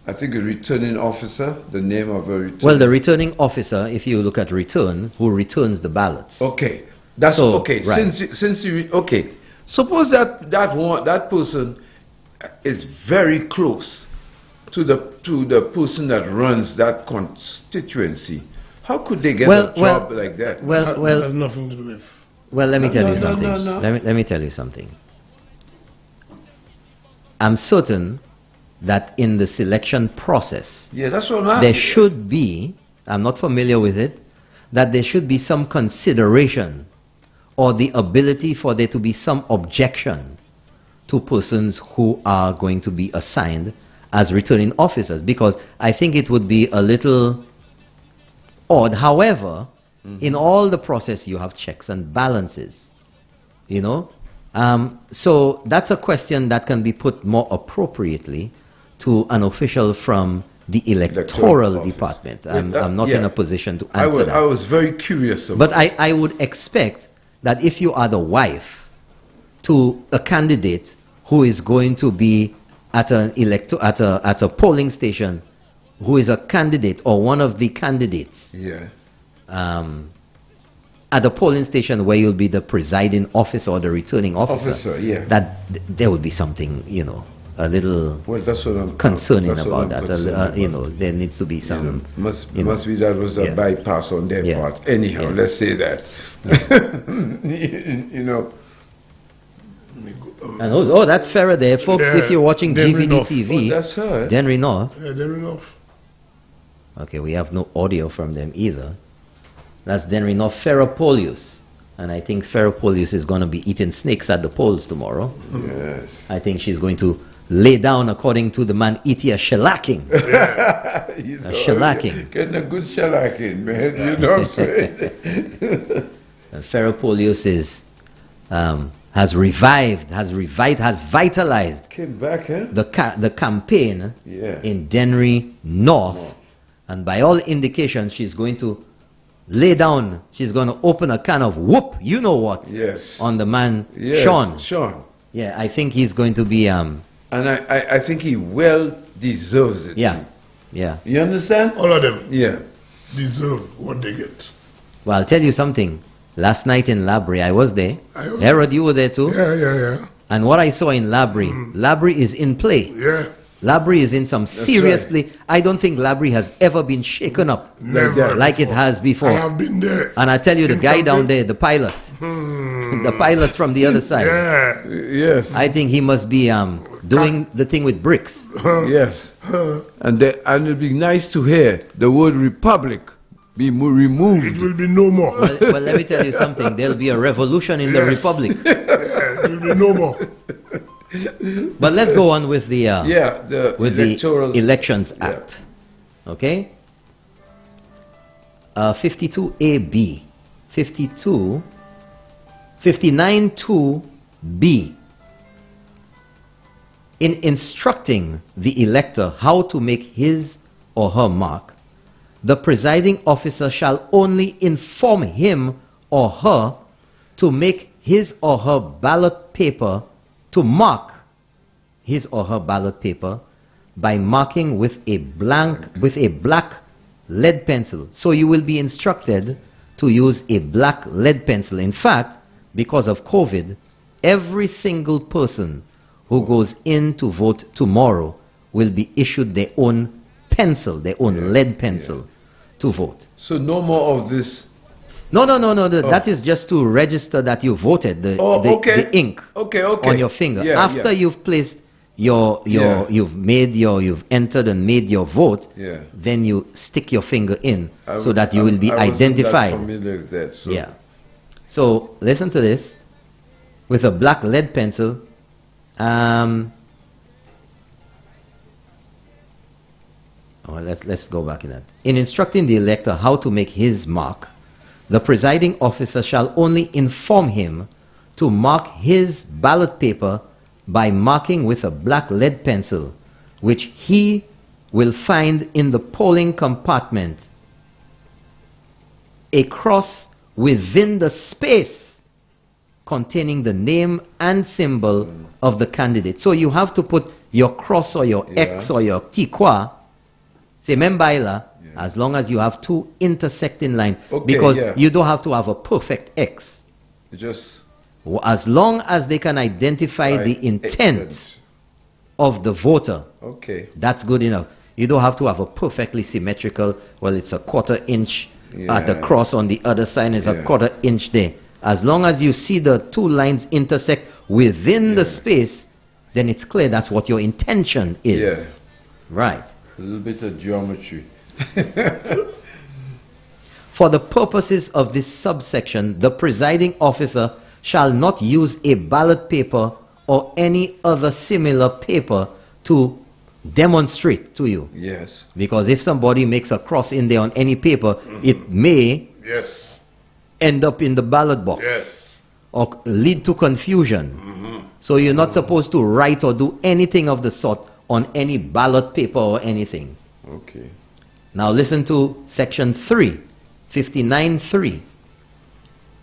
I think a returning officer, the name of a returning. Well, the returning officer, if you look at return, who returns the ballots. Okay, that's so, okay. Right. Since you okay, suppose that person is very close to the person that runs that constituency. How could they get a job like that? That has nothing to do with. Well, let me tell you something. Let me tell you something. I'm certain that in the selection process, that's what there should be, I'm not familiar with it, that there should be some consideration or the ability for there to be some objection to persons who are going to be assigned as returning officers, because I think it would be a little odd. However, in all the process you have checks and balances, you know. So that's a question that can be put more appropriately to an official from the electoral department. I'm not in a position to answer that. I was very curious about But I would expect that if you are the wife to a candidate who is going to be at a polling station, who is a candidate or one of the candidates, at the polling station where you'll be the presiding officer or the returning officer, that there would be something, you know, a little concerning about that. You know, there needs to be some. Must be that was a bypass on their part. Anyhow, let's say that. you know. And that's Faraday, folks. If you're watching GVD TV, that's her. Denry North. Yeah, Denry North. Okay, we have no audio from them either. That's Denry North Ferropolius. And I think Ferropolius is going to be eating snakes at the polls tomorrow. Yes. I think she's going to lay down, according to the man, eating a shellacking. You know, a shellacking. Getting a good shellacking, man. You know what I'm saying? Ferropolius is, has vitalized Came back, huh? the campaign in Denry North. And by all indications, she's going to lay down, she's going to open a can of whoop, you know what, on the man, Sean. Yeah, I think he's going to be... and I think he well deserves it. Yeah, yeah. You understand? All of them deserve what they get. Well, I'll tell you something. Last night in Labrie, I was there. Herod, you were there too? Yeah. And what I saw in Labrie, Labrie is in play. Yeah. Labrie is in some serious play. I don't think Labrie has ever been shaken up like it has before. I have been there. And I tell you, the guy down there, the pilot, the pilot from the other side. Yeah. Yes. I think he must be doing the thing with bricks. Yes. And it'll be nice to hear the word republic be removed. It will be no more. Well, let me tell you something. There'll be a revolution in the republic. It will be no more. But let's go on with the the Elections Act. Okay? 52AB. 59.2b. In instructing the elector how to make his or her mark, the presiding officer shall only inform him or her to make his or her ballot paper, to mark his or her ballot paper by marking with a black lead pencil. So you will be instructed to use a black lead pencil. In fact, because of COVID, every single person who goes in to vote tomorrow will be issued their own pencil, their own lead pencil to vote. So no more of this. No. That is just to register that you voted. The ink on your finger. After you've placed you've entered and made your vote, then you stick your finger in so that you will be identified. I wasn't that familiar with that, so. Yeah. So listen to this. With a black lead pencil, let's go back in that. In instructing the elector how to make his mark, the presiding officer shall only inform him to mark his ballot paper by marking with a black lead pencil, which he will find in the polling compartment a cross within the space containing the name and symbol of the candidate. So you have to put your cross or your X or your tikwa, say membaila, as long as you have two intersecting lines, because you don't have to have a perfect X. Just as long as they can identify the intent of the voter, that's good enough. You don't have to have a perfectly symmetrical, well, it's a quarter inch at the cross on the other side, it's a quarter inch there. As long as you see the two lines intersect within the space, then it's clear that's what your intention is. Yeah. Right. A little bit of geometry. For the purposes of this subsection, the presiding officer shall not use a ballot paper or any other similar paper to demonstrate to you. Yes. Because if somebody makes a cross in there on any paper, it may end up in the ballot box or lead to confusion. So you're not supposed to write or do anything of the sort on any ballot paper or anything. Okay. Now listen to section 3, 59.3,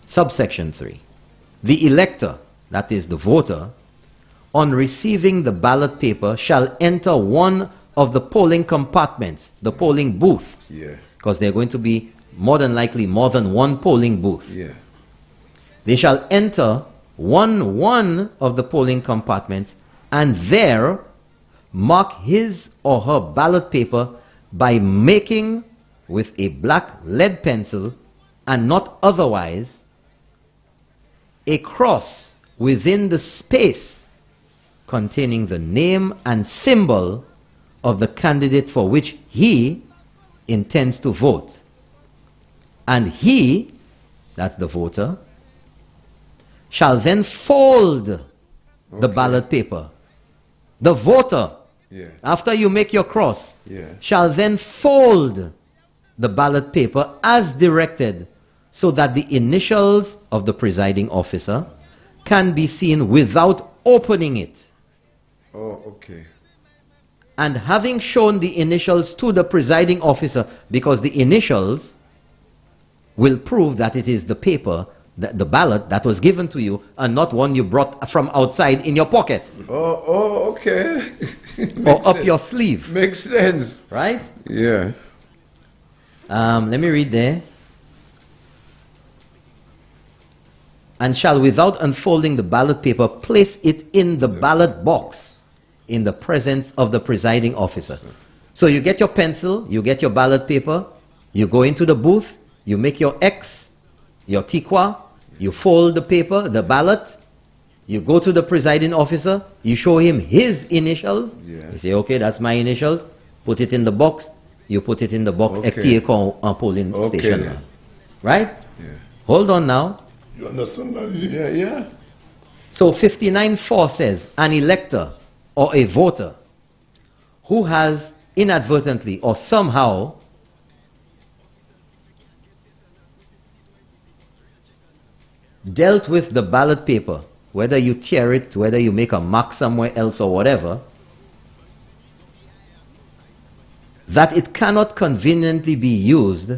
subsection 3. The elector, that is the voter, on receiving the ballot paper shall enter one of the polling compartments, the polling booths, because they're going to be more than likely more than one polling booth. They shall enter one of the polling compartments and there mark his or her ballot paper by making with a black lead pencil and not otherwise a cross within the space containing the name and symbol of the candidate for which he intends to vote. And he, that's the voter, shall then fold the ballot paper. The voter, after you make your cross, shall then fold the ballot paper as directed so that the initials of the presiding officer can be seen without opening it. Oh, okay. And having shown the initials to the presiding officer, because the initials will prove that it is the paper, the ballot that was given to you, and not one you brought from outside in your pocket. Oh, okay. Or up your sleeve. Makes sense. Right? Yeah. Let me read there. And shall, without unfolding the ballot paper, place it in the ballot box in the presence of the presiding officer. So you get your pencil, you get your ballot paper, you go into the booth, you make your X, your tikwa, you fold the paper, the ballot, you go to the presiding officer, you show him his initials, you say, okay, that's my initials, put it in the box, you put it in the box, polling station. Right? Hold on now. You understand that? Yeah. So 59.4 says, an elector or a voter who has inadvertently or somehow dealt with the ballot paper, whether you tear it, whether you make a mark somewhere else or whatever, that it cannot conveniently be used,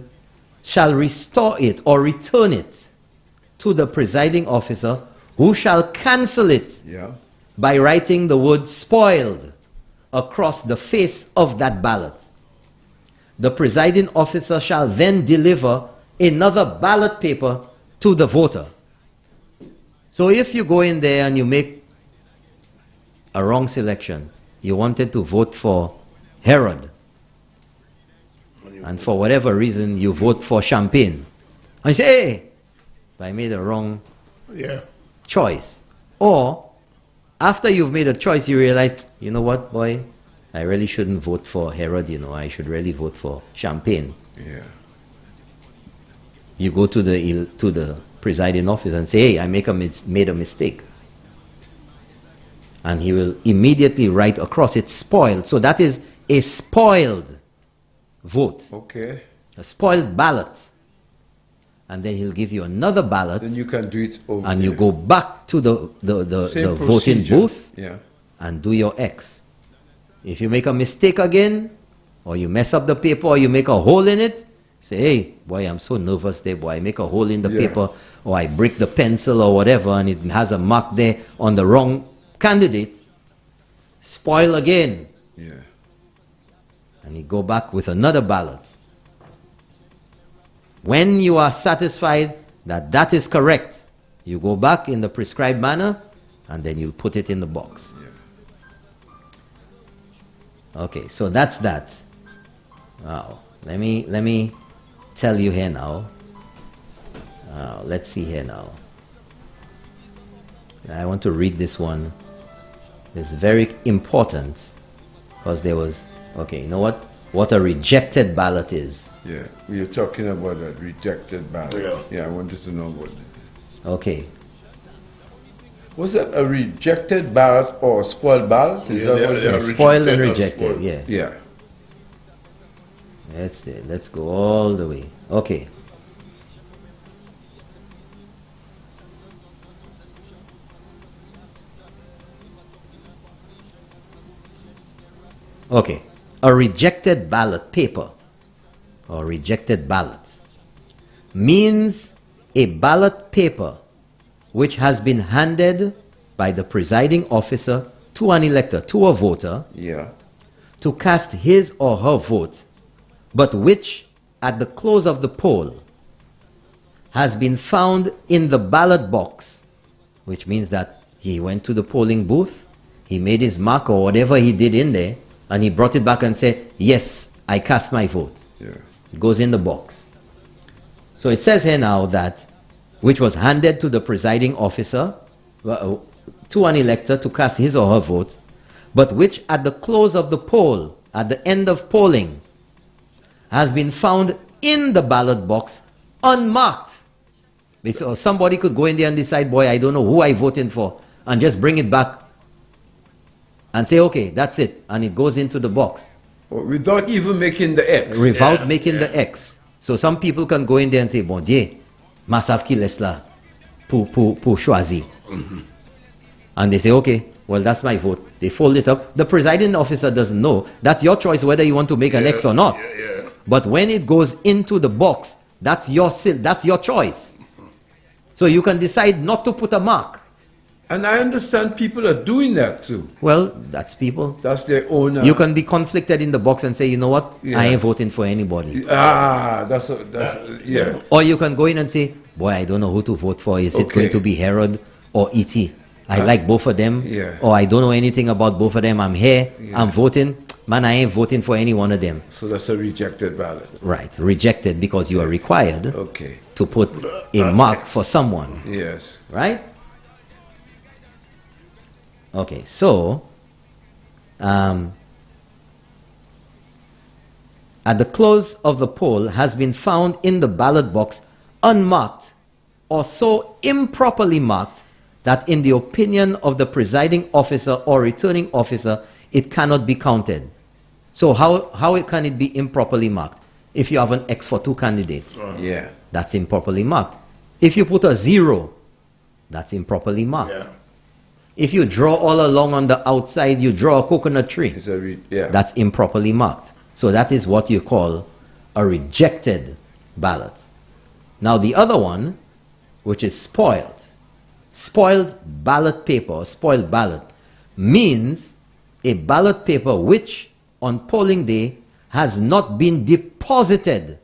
shall restore it or return it to the presiding officer, who shall cancel it by writing the word spoiled across the face of that ballot. The presiding officer shall then deliver another ballot paper to the voter. So if you go in there and you make a wrong selection, you wanted to vote for Herod, and for whatever reason you vote for Champagne, and you say, hey, I made a wrong choice. Or after you've made a choice, you realize, you know what, boy, I really shouldn't vote for Herod, you know, I should really vote for Champagne. Yeah. You go to the presiding officer and say, hey, I made a mistake. And he will immediately write across it spoiled. So that is a spoiled vote. Okay. A spoiled ballot. And then he'll give you another ballot. Then you can do it over and there. you go back to the voting booth and do your X. If you make a mistake again, or you mess up the paper, or you make a hole in it, say, hey, boy, I'm so nervous there, boy, I make a hole in the paper, or I break the pencil or whatever, and it has a mark there on the wrong candidate. Spoil again. Yeah. And you go back with another ballot. When you are satisfied that that is correct, you go back in the prescribed manner, and then you put it in the box. Okay, so that's that. Wow. Let me tell you here now. Let's see here now. I want to read this one. It's very important because there was, okay, you know what a rejected ballot is. Yeah, we are talking about a rejected ballot. Yeah, I wanted to know what. Okay. Was that a rejected ballot or a spoiled ballot? Is that what it is? Spoiled and rejected, yeah. Yeah. Let's go all the way. Okay. Okay. A rejected ballot paper or rejected ballot means a ballot paper which has been handed by the presiding officer to an elector, to a voter, to cast his or her vote, but which, at the close of the poll, has been found in the ballot box, which means that he went to the polling booth, he made his mark or whatever he did in there, and he brought it back and said, yes, I cast my vote. It goes in the box. So it says here now that which was handed to the presiding officer, to an elector to cast his or her vote, but which at the close of the poll, at the end of polling, has been found in the ballot box unmarked. So somebody could go in there and decide, boy, I don't know who I voted for, and just bring it back and say, okay, that's it, and it goes into the box. Without even making the X. Without making the X. So some people can go in there and say, bon Dieu, Masav ki laisse là pour choisir. And they say, okay, well, that's my vote. They fold it up. The presiding officer doesn't know. That's your choice whether you want to make an X or not. But when it goes into the box, that's your choice. So you can decide not to put a mark. And I understand people are doing that too. Well, that's people. That's their own. You can be conflicted in the box and say, you know what, I ain't voting for anybody. That's yeah. Or you can go in and say, boy, I don't know who to vote for. Is it going to be Herod or E.T.? I like both of them. Or I don't know anything about both of them. I'm here. I'm voting. Man, I ain't voting for any one of them. So that's a rejected ballot. Right. Rejected because you are required to put a mark for someone. Yes. Right? Okay, so at the close of the poll has been found in the ballot box unmarked or so improperly marked that in the opinion of the presiding officer or returning officer, it cannot be counted. So how can it be improperly marked? If you have an X for two candidates, that's improperly marked. If you put a 0 that's improperly marked. Yeah. If you draw all along on the outside, you draw a coconut tree. That's improperly marked. So that is what you call a rejected ballot. Now the other one, which is spoiled. Spoiled ballot paper, spoiled ballot, means a ballot paper which on polling day has not been deposited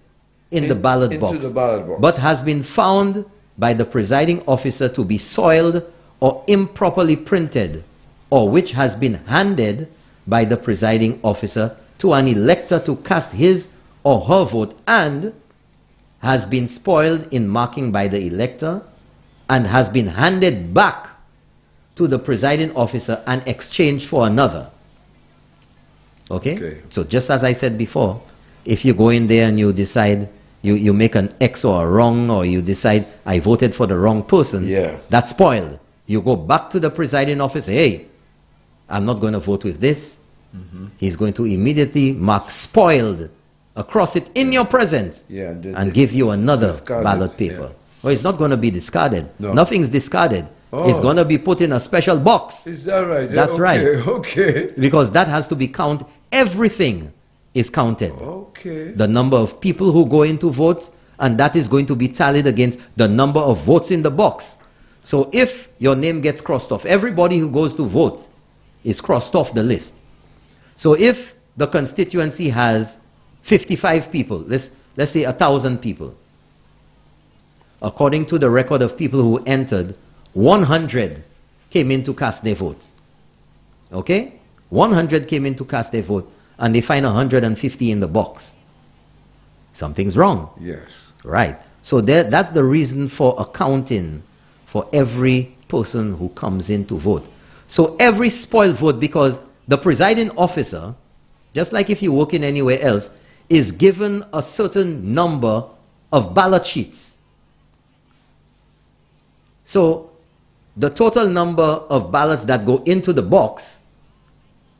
in the ballot box, but has been found by the presiding officer to be soiled or improperly printed, or which has been handed by the presiding officer to an elector to cast his or her vote and has been spoiled in marking by the elector and has been handed back to the presiding officer and exchanged for another. Okay? So just as I said before, if you go in there and you decide, you make an X or a wrong, or you decide, I voted for the wrong person, that's spoiled. You go back to the presiding officer, hey, I'm not going to vote with this. He's going to immediately mark spoiled across it in your presence and give you another ballot paper. Well, it's not going to be discarded. No. Nothing's discarded. Oh. It's going to be put in a special box. Is that right? That's right. Okay. Because that has to be counted. Everything is counted. Okay. The number of people who go in to vote, and that is going to be tallied against the number of votes in the box. So if your name gets crossed off, everybody who goes to vote is crossed off the list. So if the constituency has 55 people, let's say 1,000 people, according to the record of people who entered, 100 came in to cast their vote. Okay? 100 came in to cast their vote, and they find 150 in the box. Something's wrong. Yes. Right. So that's the reason for accounting for every person who comes in to vote. So every spoiled vote, because the presiding officer, just like if you work in anywhere else, is given a certain number of ballot sheets. So the total number of ballots that go into the box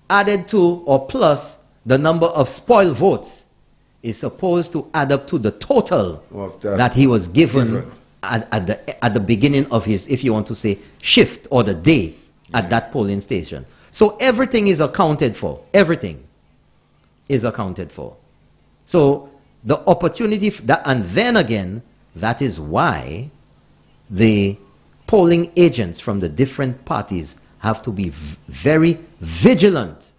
added to or plus the number of spoiled votes is supposed to add up to the total that he was given at the beginning of his, if you want to say, shift or the day at that polling station. So everything is accounted for. Everything is accounted for. So the opportunity, and then again, that is why the polling agents from the different parties have to be very vigilant.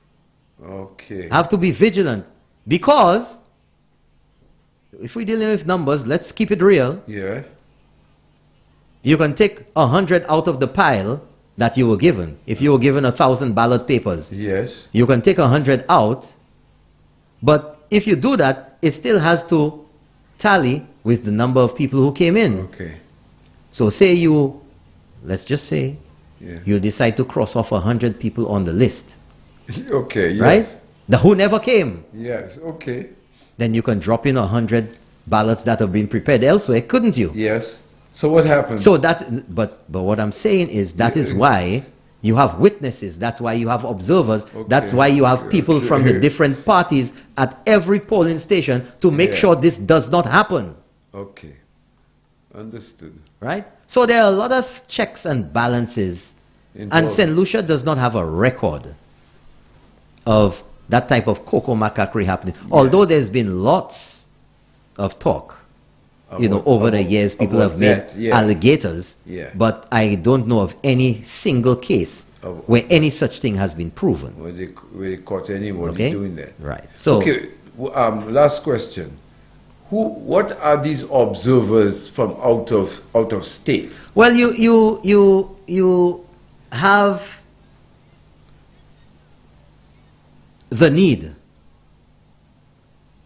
Okay. Have to be vigilant, because if we're dealing with numbers, let's keep it real. Yeah. You can take 100 out of the pile that you were given. If you were given 1,000 ballot papers, yes, you can take 100 out, but if you do that, it still has to tally with the number of people who came in. Okay. So say you, let's just say, you decide to cross off 100 people on the list. Okay, yes. Right? The who never came. Yes, okay. Then you can drop in 100 ballots that have been prepared elsewhere, couldn't you? Yes. So what happens? So that, but what I'm saying is that is why you have witnesses. That's why you have observers. Okay. That's why you have people from the different parties at every polling station to make sure this does not happen. Okay. Understood. Right? So there are a lot of checks and balances. And St. Lucia does not have a record of that type of cocoa macaquerie happening. Yeah. Although there's been lots of talk, over the years, people have made alligators, but I don't know of any single case where any such thing has been proven. Where they caught anybody doing that. Right. So, okay, last question. What are these observers from out of state? Well, you have the need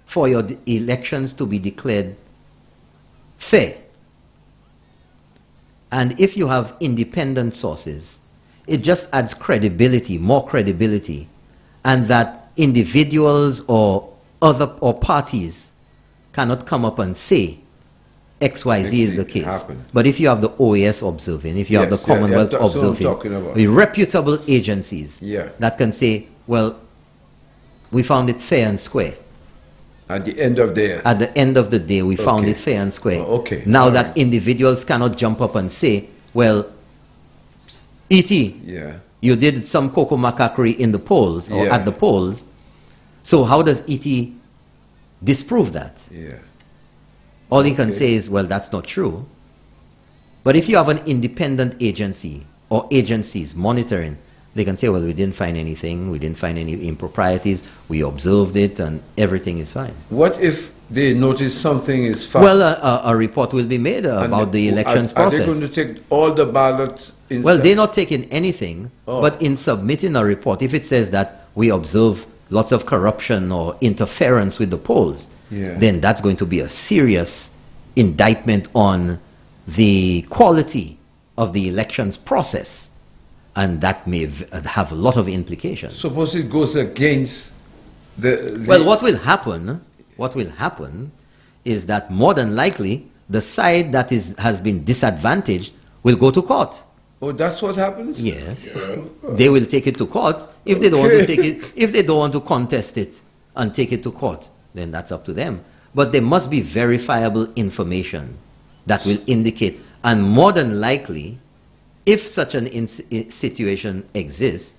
for your elections to be declared fair. And if you have independent sources, it just adds credibility, more credibility, and that individuals or parties cannot come up and say XYZ is the case. But if you have the OAS observing, if you have the Commonwealth observing, the reputable agencies that can say, well, we found it fair and square. At the end of the day, we found it fair and square. Now that individuals cannot jump up and say, well, E.T., yeah, you did some cocoa macaquerie in the polls or at the polls. So how does E.T. disprove that? Yeah. All he can say is, well, that's not true. But if you have an independent agency or agencies monitoring, they can say, well, we didn't find anything, we didn't find any improprieties, we observed it, and everything is fine. What if they notice something is found? Well, a report will be made about the elections process. Are they going to take all the ballots? Well, they're not taking anything, but in submitting a report, if it says that we observe lots of corruption or interference with the polls, then that's going to be a serious indictment on the quality of the elections process, and that may have a lot of implications. Suppose it goes against the well, what will happen is that more than likely the side that has been disadvantaged will go to court. Oh, that's what happens? Yes. They will take it to court. If they don't want to take it, if they don't want to contest it and take it to court, then that's up to them. But there must be verifiable information that will indicate, and more than likely, if such an situation exists,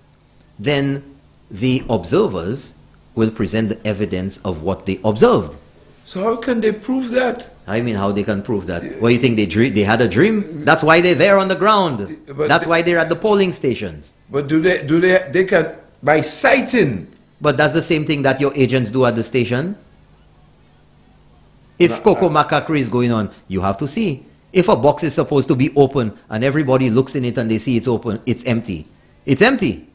then the observers will present the evidence of what they observed. So how can they prove that? I mean, how they can prove that? Well, you think they had a dream? That's why they're there on the ground. That's why they're at the polling stations. But they can, by sighting. But that's the same thing that your agents do at the station. If cocoa macaquerie is going on, you have to see. If a box is supposed to be open and everybody looks in it and they see it's open, it's empty. It's empty.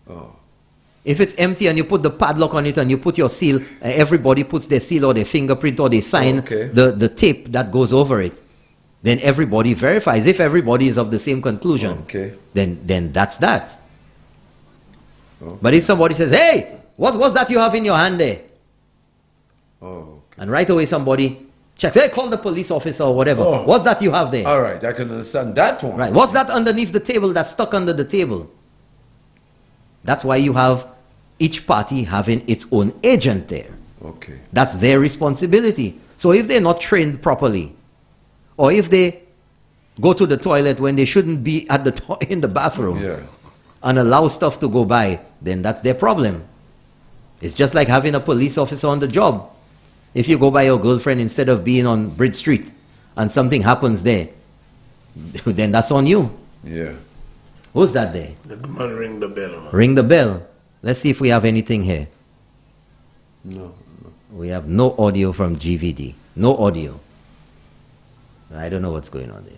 Oh. If it's empty and you put the padlock on it and you put your seal, everybody puts their seal or their fingerprint or they sign the tape that goes over it, then everybody verifies. If everybody is of the same conclusion, then that's that. Oh. But if somebody says, hey, what was that you have in your hand there? Oh. And right away somebody checks, hey, call the police officer or whatever. Oh. What's that you have there? All right, I can understand that one. Right. What's that underneath the table that's stuck under the table? That's why you have each party having its own agent there. Okay. That's their responsibility. So if they're not trained properly, or if they go to the toilet when they shouldn't be at in the bathroom and allow stuff to go by, then that's their problem. It's just like having a police officer on the job. If you go by your girlfriend instead of being on Bridge Street and something happens there, then that's on you. Yeah. Who's that there? The man ring the bell. Man. Ring the bell. Let's see if we have anything here. No. We have no audio from GVD. No audio. I don't know what's going on there.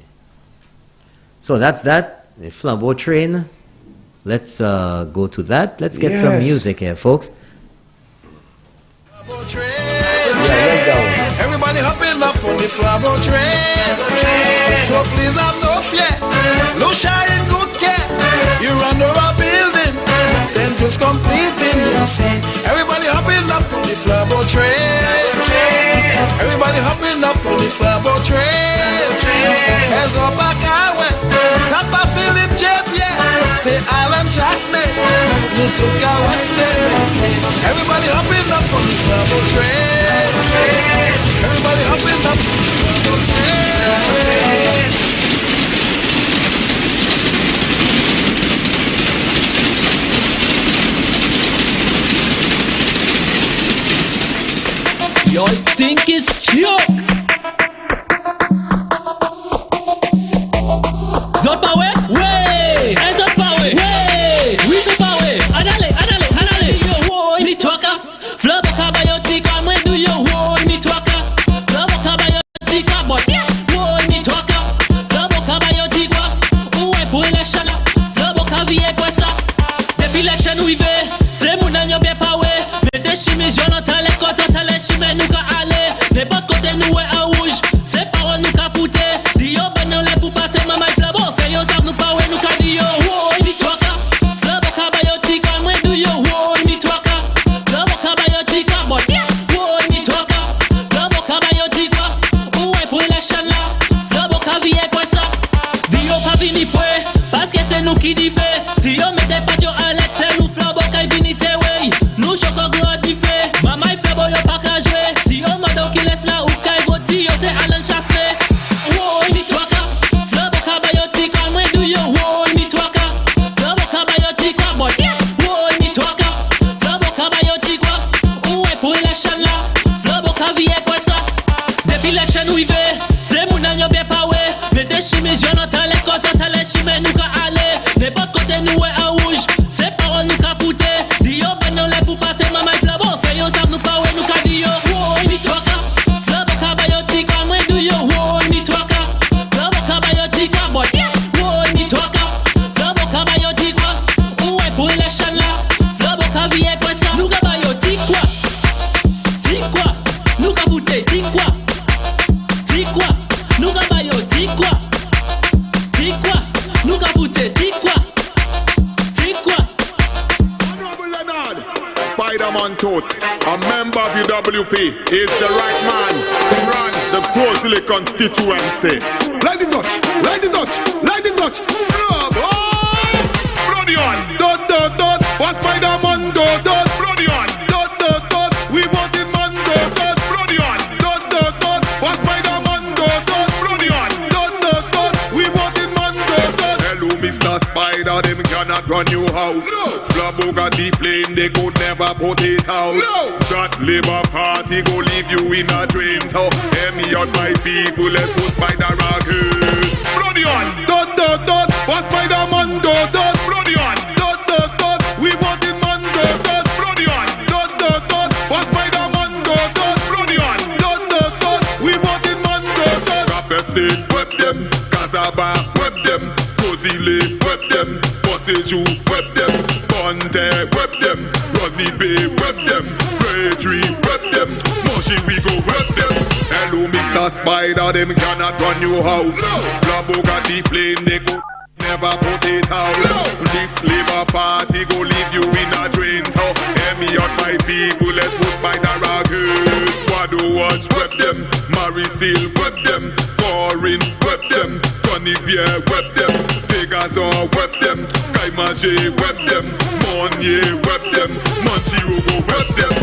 So that's that. The Flambeau train. Let's go to that. Let's get some music here, folks. Everybody hopping up on the Flambeau train. So please have no fear. Lucia in good care. You run over a building. Sentence completing, you see. Everybody hopping up on the Flambeau train. Everybody hopping up on the Flambeau train. There's a back highway. Sapa Philip J. Say Island Chastney. You took our West Name. Everybody hopping up on the Flambeau train. Everybody hopping up on the Flambeau train. Y'all think it's joke? Zot pa we? Wey! Zot pa we? Wey! Wiko pa we? Anale! Yo woy mi twaka Flabo kabayotika Mwendu yo woy mi twaka Flabo kabayotika But woy mi twaka Flabo kabayotika Uwe pou election la Flabo kaviye kwa sa Depi election wive Se mounan yo be pa we Mete shimi jono tale koto tale shime nou ka ale De bot kote nou we a wouj Se pa we nou ka pute Di yo banan le pou pase mamay flabo Fe yo zav nou pa we nou ka di yo woy mi twaka Flabo kabayotika Mwendu yo woy mi twaka Flabo kabayotika But woy mi twaka Flabo kabayotika Uwe pou election la Flabo kaviye kwa sa Di yo pa vini pwe Paske se nou ki di fe Si yo mete pat yo alet Se nou flabo kay vini te wey Nou choko gwa di fe Mamay flabo yo pa ka jwe Si yo mado ki les la ou kay voti kosa tale shime nou ka ale. N'importe côté nous est en rouge. C'est parole nous ka foute. Dio ben non les pour passer maman flabo. Fait yo ça nous pas ouais nous ka dio. Oh, ni toka. Flabo ka bayotique kwa moi do yo. Oh, ni toka. Flabo ka bayotique kwa boy. Oh, ni toka. Flabo ka bayotique kwa. Ouais pour l'élection là. Flabo ka vie quoi ça. Nous ka bayotique quoi. Dis quoi. Nous ka foute. Dis quoi. Dis quoi. Nous ka bayotique quoi. Dis quoi. Nous ka foute. Dis quoi. Dis quoi. Spider-Man Tote, a member of UWP, is the right man to run the Crozley constituency. Like the Dutch, like the Dutch, like the Dutch. Bloody on. Dot, dot, dot. For Spider-Man, dot, dot. Bloody on. Dot, dot, dot. We want it, man, dot, dot. Bloody on. Dot, dot, dot. For Spider-Man, dot, dot. Bloody on. Dot, dot, dot. We want it, man, dot, dot. Hello, Mr. Spider, them cannot run you out. No. Flabo got the plane, they could never put it out. No. That Labour Party go leave you in a dream. So, hear me out, my people, let's go Spider Rocket. Bloody on. Dot, dot, dot. For Spider-Man, dot, dot. Bloody on. Dot, dot, dot. We want it, man, dot, dot. Bloody on. Dot, dot, dot. For Spider-Man, dot, dot. Bloody on. Dot, dot, dot. We want it, man, dot, dot. Rapper State, web them. Kazaba, web them. Crozley, web them. Bossage, web them. Conte, web them. Rodney Bay, web them. Braintree, web them. Moshi, we go web them. Hello, Mr. Spider, them cannot run you out. No. Flabo got the plane, they go never put it out. No. This Labour Party go leave you in a drain. So, hear me out, my people, let's go Spider Rocket. Wado Watch, web them. Marisil, web them. Corin, web them. Conivier, web them. Pegazon, web them. Kaimaje, web them. Monye, web them. Monchirugo, web them.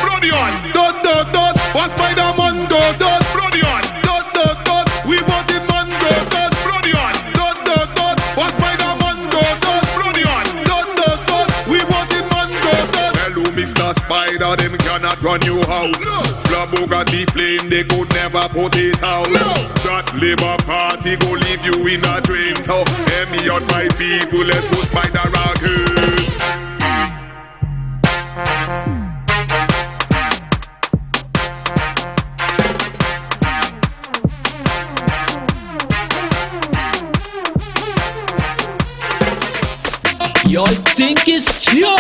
Bloody on. Dot, dot, dot. For Spider-Man, dot, dot. Bloody on. Dot, dot, dot. We want it, man, dot, dot. Bloody on. Dot, dot, dot. For Spider-Man, dot, dot. Bloody on. Dot, dot, dot. We want it, man, dot, dot. Hello, Mr. Spider, them cannot run you out. No. Flabo got the plane, they could never put it out. No. That Labour Party go leave you in a dream. So, hear me out, my people, let's go Spider Rocket. Y'all think it's joke?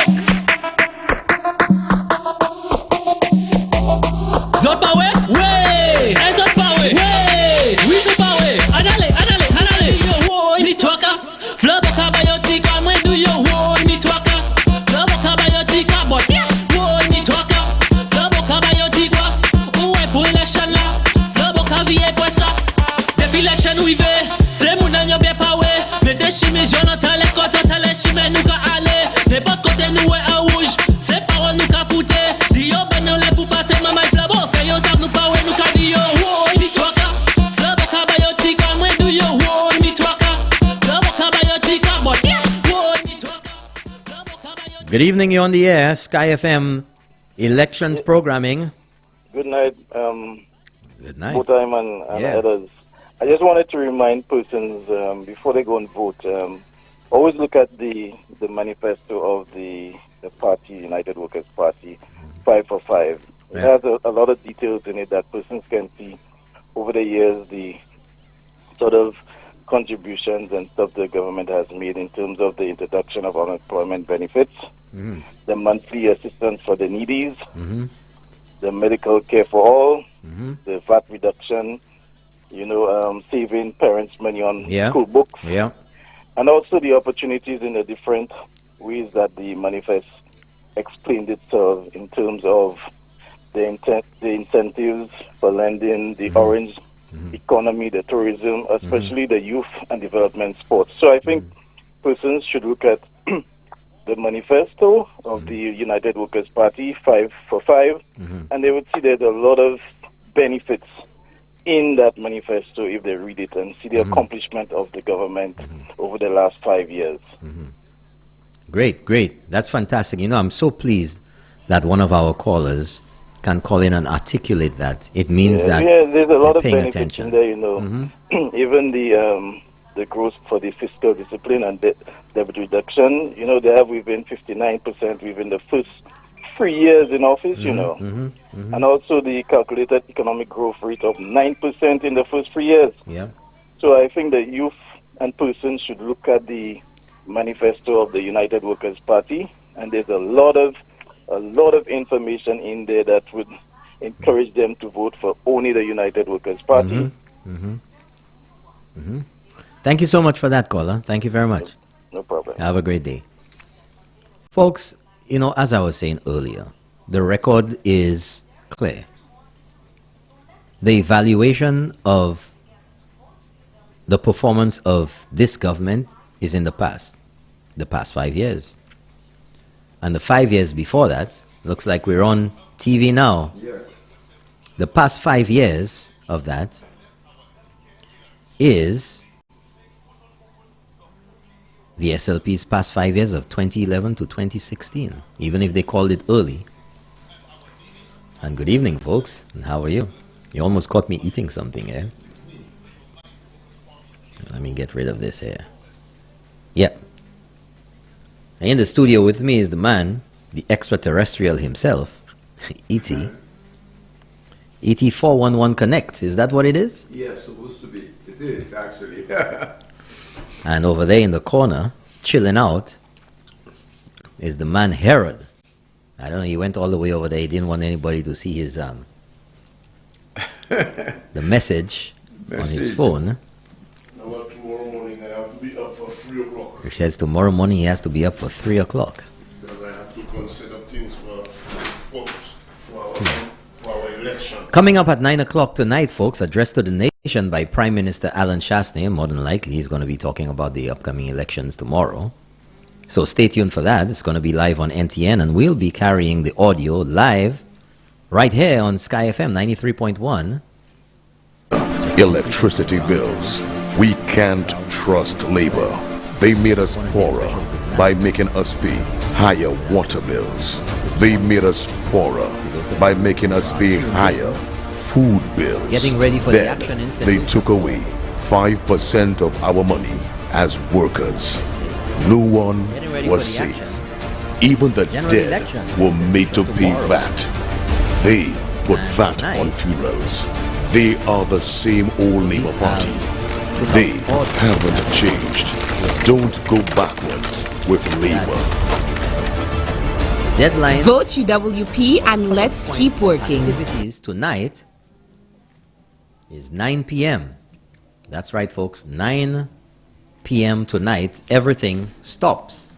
Zopawe, way, Zopawe, way, we go power, anale, anale, anale. Yo, wo, ni twaka, flabo kabayotika, mwe do yo, wo, ni twaka, flabo kabayotika, but wo, ni twaka, flabo kabayotika, uwe pour election la, flabo kaviye kwa sa, depuis election we be, c'est mon agneau bien power, mais des chimies Jonathan les côtes, les chimies nous ka aller, des pas côté nous est en rouge, c'est parole nous ka foutre, dio ben non les pour passer maman flabo. Nous pas ouais nous ka dio wo ni twaka flabo kabayotika mwe do yo wo ni twaka flabo kabayotika but wo ni twaka. Good evening, you're on the air, Sky FM elections programming. Good night, good night, Botheim and others. I just wanted to remind persons before they go and vote, always look at the manifesto of the party, United Workers Party, 5 for 5. It has a lot of details in it that persons can see over the years, the sort of contributions and stuff the government has made in terms of the introduction of unemployment benefits, the monthly assistance for the needies, the medical care for all, the VAT reduction, saving parents money on school books, and also the opportunities in the different ways that the manifest explained itself in terms of the incentives for lending, the orange economy, the tourism, especially the youth and development sports. So I think persons should look at the manifesto of the United Workers Party, 5 for 5, and they would see there's a lot of benefits in that manifesto if they read it and see the accomplishment of the government over the last 5 years. Great. That's fantastic. I'm so pleased that one of our callers can call in and articulate that. It means that there's a lot of paying benefits attention. in there, Even the growth for the fiscal discipline and debt reduction. You know, they have within 59% within the first 3 years in office, you know. And also the calculated economic growth rate of 9% in the first 3 years. Yeah. So I think the youth and persons should look at the manifesto of the United Workers' Party, and there's a lot of information in there that would encourage them to vote for only the United Workers' Party. Thank you so much for that, caller. Thank you very much. No problem. Have a great day. Folks, you know, as I was saying earlier, the record is clear. The evaluation of the performance of this government is in the past 5 years. And the 5 years before that, looks like we're on TV now. Yes. The past 5 years of that is the SLP's past 5 years of 2011 to 2016, even if they called it early. And good evening, folks, and how are you? You almost caught me eating something, eh? Let me get rid of this here. Yep. And in the studio with me is the man, the extraterrestrial himself, E.T. E.T. 411 Connect, is that what it is? Yes, supposed to be. It is, actually. And over there in the corner, chilling out, is the man Herod. I don't know, he went all the way over there. He didn't want anybody to see his the message on his phone. Now, tomorrow morning I have to be up for 3 o'clock. He says tomorrow morning he has to be up for 3 o'clock. Because I have to consider things for folks, for our election. Coming up at 9 o'clock tonight, folks, address to the nation by Prime Minister Alan Shastney. More than likely, he's going to be talking about the upcoming elections tomorrow. So stay tuned for that. It's going to be live on NTN, and we'll be carrying the audio live right here on Sky FM 93.1. Electricity bills. We can't trust labor. They made us poorer by making us pay higher water bills. They made us poorer by making us pay higher food bills. Getting ready for the action Then they took away 5% of our money as workers. No one was safe. Even the dead were made to pay VAT. They put VAT on funerals. They are the same old Labour Party. They haven't changed. Don't go backwards with Labour. Deadline. Vote UWP and let's keep working. Activities tonight is 9 p.m. That's right, folks. 9 p.m. tonight, everything stops.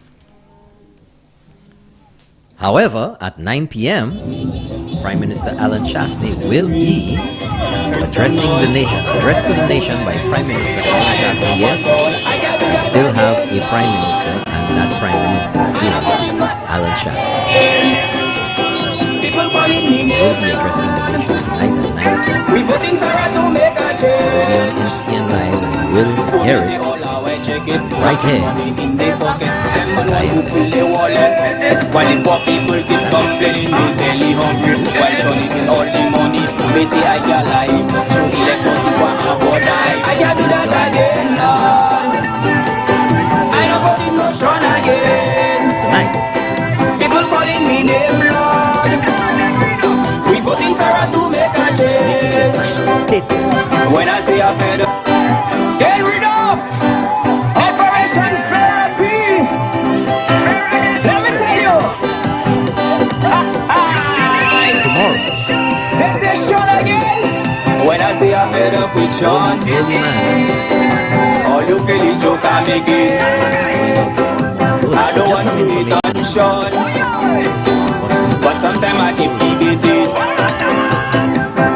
However, at 9 p.m., Prime Minister Alan Shastney will be addressing the nation. Address to the nation by Prime Minister Alan Shastney. Yes, we still have a Prime Minister, and that Prime Minister is Alan Shastney. We'll be addressing the nation tonight at 9 o'clock. We'll be on NTN Live, and we'll hear it right here. Sky FM. While the poor people keep complaining, they belly hungry. While showing is all the money, they say I got life. So election to one about die. I can do that again, Lord. I don't got this notion again. Tonight. People calling me name, Lord. We voting for her to make a change. When I say I'm fed up, get rid of Operation Therapy. Let me tell you. Tomorrow. They say Sean again. When I say I'm fed up with Sean, all you feel is joke I make it. I don't want to hate on Sean, but sometimes I keep debating.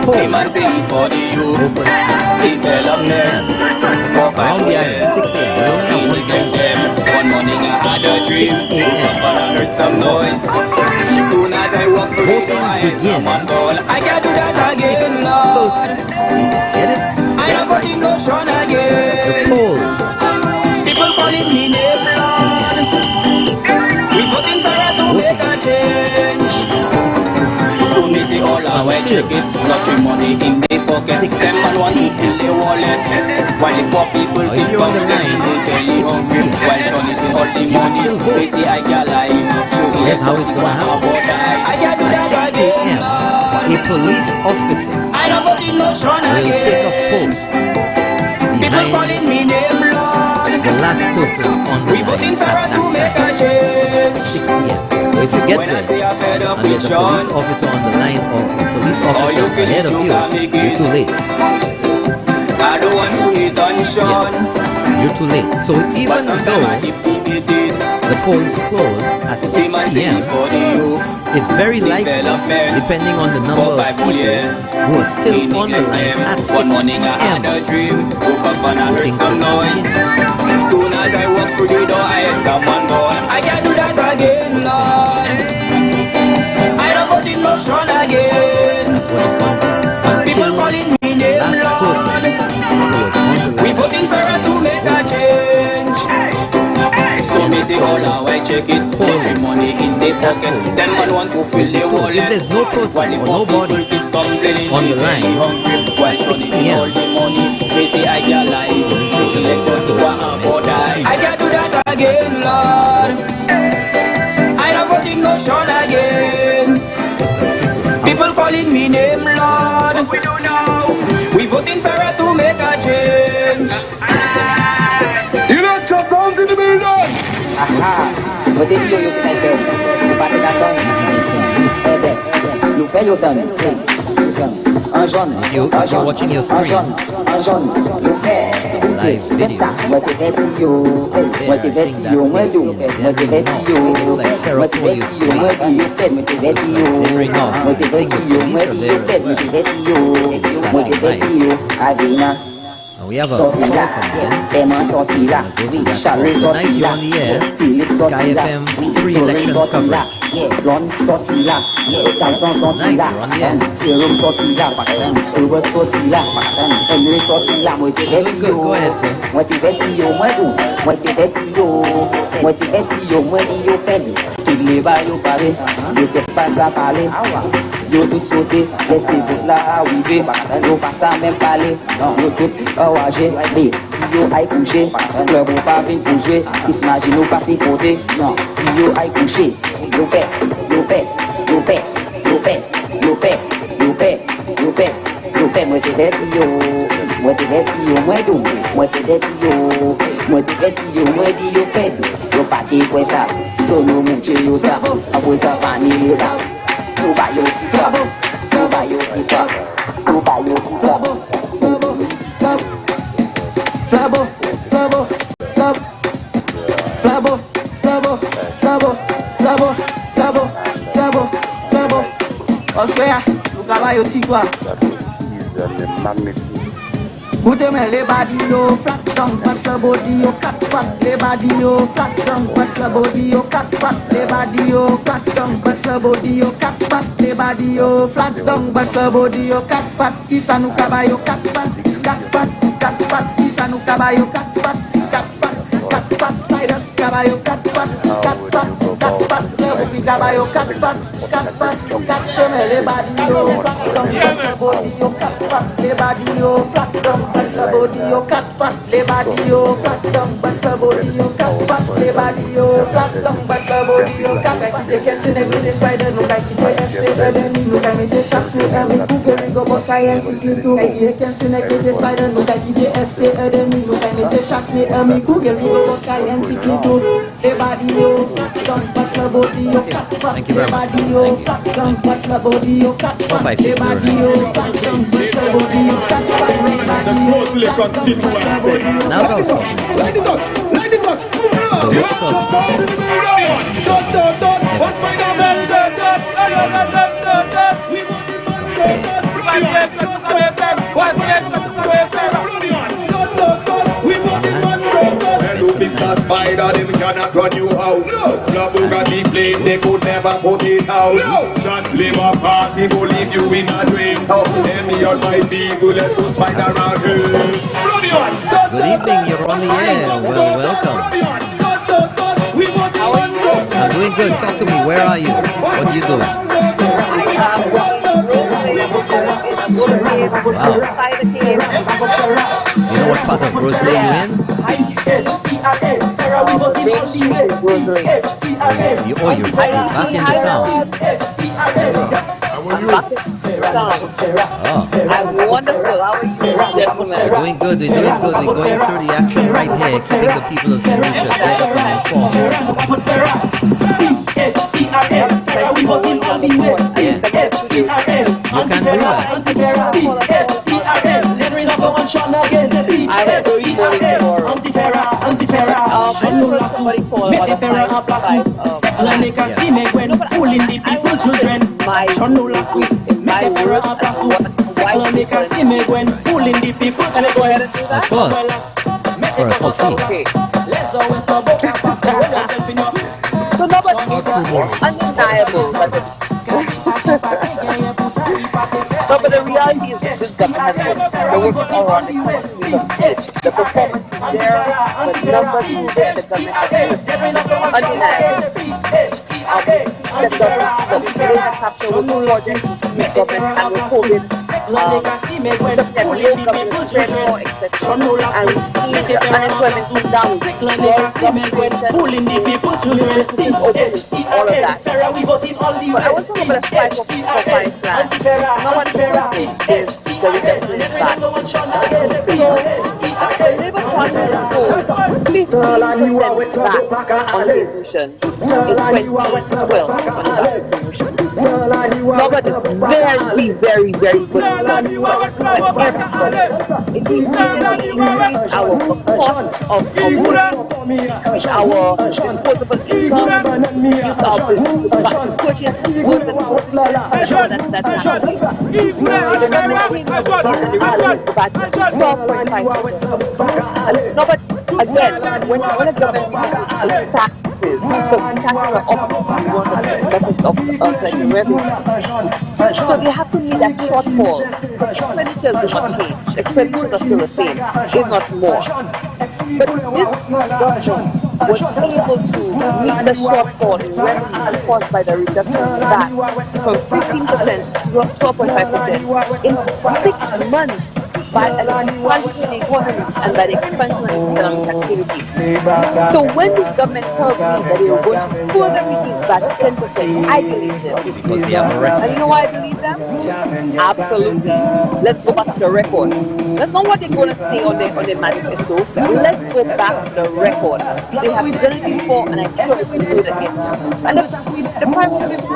Hey man say it for the youth. See tell them them. For 5 years, we get them. One morning I had a dream. Woke up and I heard some noise. Soon as I walk through the eyes, someone call. I can do that again, Lord. Get it? I am got the notion again. People calling me name, Lord. We voting for her to make a change. Soon we see all all I wear check it. Lottery money in the pocket. Them man want to fill the wallet. While the poor people keep complaining they barely hungry. While Sean eating all the money. They say I got lie. Here's how it's gonna happen. At 6 p.m., a police officer will take up post behind the last person on the line at that time. 6 p.m. So if you get there and there's a police officer on the line or a police officer ahead of you, you're too late. I don't want to hit on Sean. You're too late. So even though the polls close at 6 p.m., it's very likely, depending on the number of people who are still on the line at 6 p.m. voting to continue. Soon as I walk through the door, I hear someone go, I can't do that again, Lord. I don't go in motion again. That's what it's called. People calling me name, Lord. We voting for her to make a change. So me say, all our way check it. Every money in the pocket. Then man want to fill the wallet. If there's no person or nobody on the line at 6 p.m., they say I can't lie. I can't do that again, Lord. I don't go in motion again. People calling me name, Lord. We do now. We voting for her to make a change. Electro sounds in the building. Aha. But if you look like that, you pass that time. You fail your turn. Un jaune, if you're watching your screen, un jaune, le père, motivate you, motivate you, motivate you, Avina. We have a call coming in. Tonight you're on the air. Sky FM 3 elections coverage. Go ahead, sir. Yo tout sauté, laissez-vous là arriver. Yo pas ça même parler. Yo tout enragé. Mais si yo aille coucher, club ou pas venir pour jouer. Imagine ou pas s'y côté. Non, si yo aille coucher. Yo paix, yo paix, yo paix, yo paix, yo paix, yo paix, yo paix, yo paix. Moi t'es bête yo, moi t'es bête yo, moi dou, moi t'es bête yo, moi t'es bête yo, moi dis yo paix. Yo parti quoi ça? Solo mouche yo ça, après ça pani yo là. Goudemel les badillo, flat down, pass the body, yo, cat fat, les badillo, flat down, pass the body, yo, cat fat, les badillo, flat down, pass the body, yo, cat fat, les badillo, flat down, pass the body, yo, cat fat, isa no caballo, cat fat, isa no caballo, cat fat, spider, caballo, cat fat, caballo, cat fat, goudemel les badillo, flat down, pass the body, yo, cat fat, les badillo, flat down. Body yo cat fat, le body yo flat down, but the body yo cat fat, le body yo flat down, but the body yo cat fat. They can see the spider, no guy keep it stay better, no guy me just trust me, and me Google go but I am seeking to. They can see the spider, no guy keep it stay better, no guy me just trust me, and me Google go but I am seeking to. Le body yo flat down, but the body yo cat fat, le body yo flat down, but the body yo cat fat, le body yo flat down, but the body yo cat fat, le body yo. Now go stop. Light it up! Light it up! What's my name? Mr. Spider, them cannot run you out. No. The Bugatti plane, they could never put it out. No. That Labour Party will leave you in a dream. Let me on my people, let's go Spider around here. Good evening, you're on the air. Well, welcome. I'm doing good. Talk to me. Where are you? What are you doing? You know what part of Roseland you're in? You're back in the town. I'm wonderful. How are you, gentlemen? We're doing good. We're doing good. We're going through the action right here, keeping the people of St. Lucia cleared up and informed. You can do that. I have a morning tomorrow. Somebody call about a 5 my words and what why people can I go ahead and do that? Of course. For a small fee. Okay. So nobody is undeniable that no, but the reality is that this government has been working around the country with the performance is there, the numbers is there, the government has been undeniable. The government capture with projects the government and with COVID, government spread more, etc. And we see the unemployment come down, pulling the people to open, all of that. But I was talking about a 5-for-5 plan. No one is the reduction is bad. So, the Labour Party goal, 50% back on the solution in 2012 on the solution. No, but it's very, very, very good. But everybody, it is increase our cost of work, our disposable income, use our purchase goods and no, but again, when a government taxes, taxes are often one of the methods of collecting revenue. So they have to meet that shortfall. Expenditures do not change. Expenditures are still the same, if not more. But this government was able to meet the shortfall in revenue caused by the reduction in VAT from 15% to 12.5% in 6 months by an expansion in the economy and by the expansion of economic activity. So when this government tells me that they are going to further reduce that 10%, I believe them. Because they have a record. And you know why I believe them? Absolutely. Let's go back to the record. That's not what they're going to say on their manifesto. Let's go back to the record. They have done it before, and I sure they will do it again. And the Prime Minister,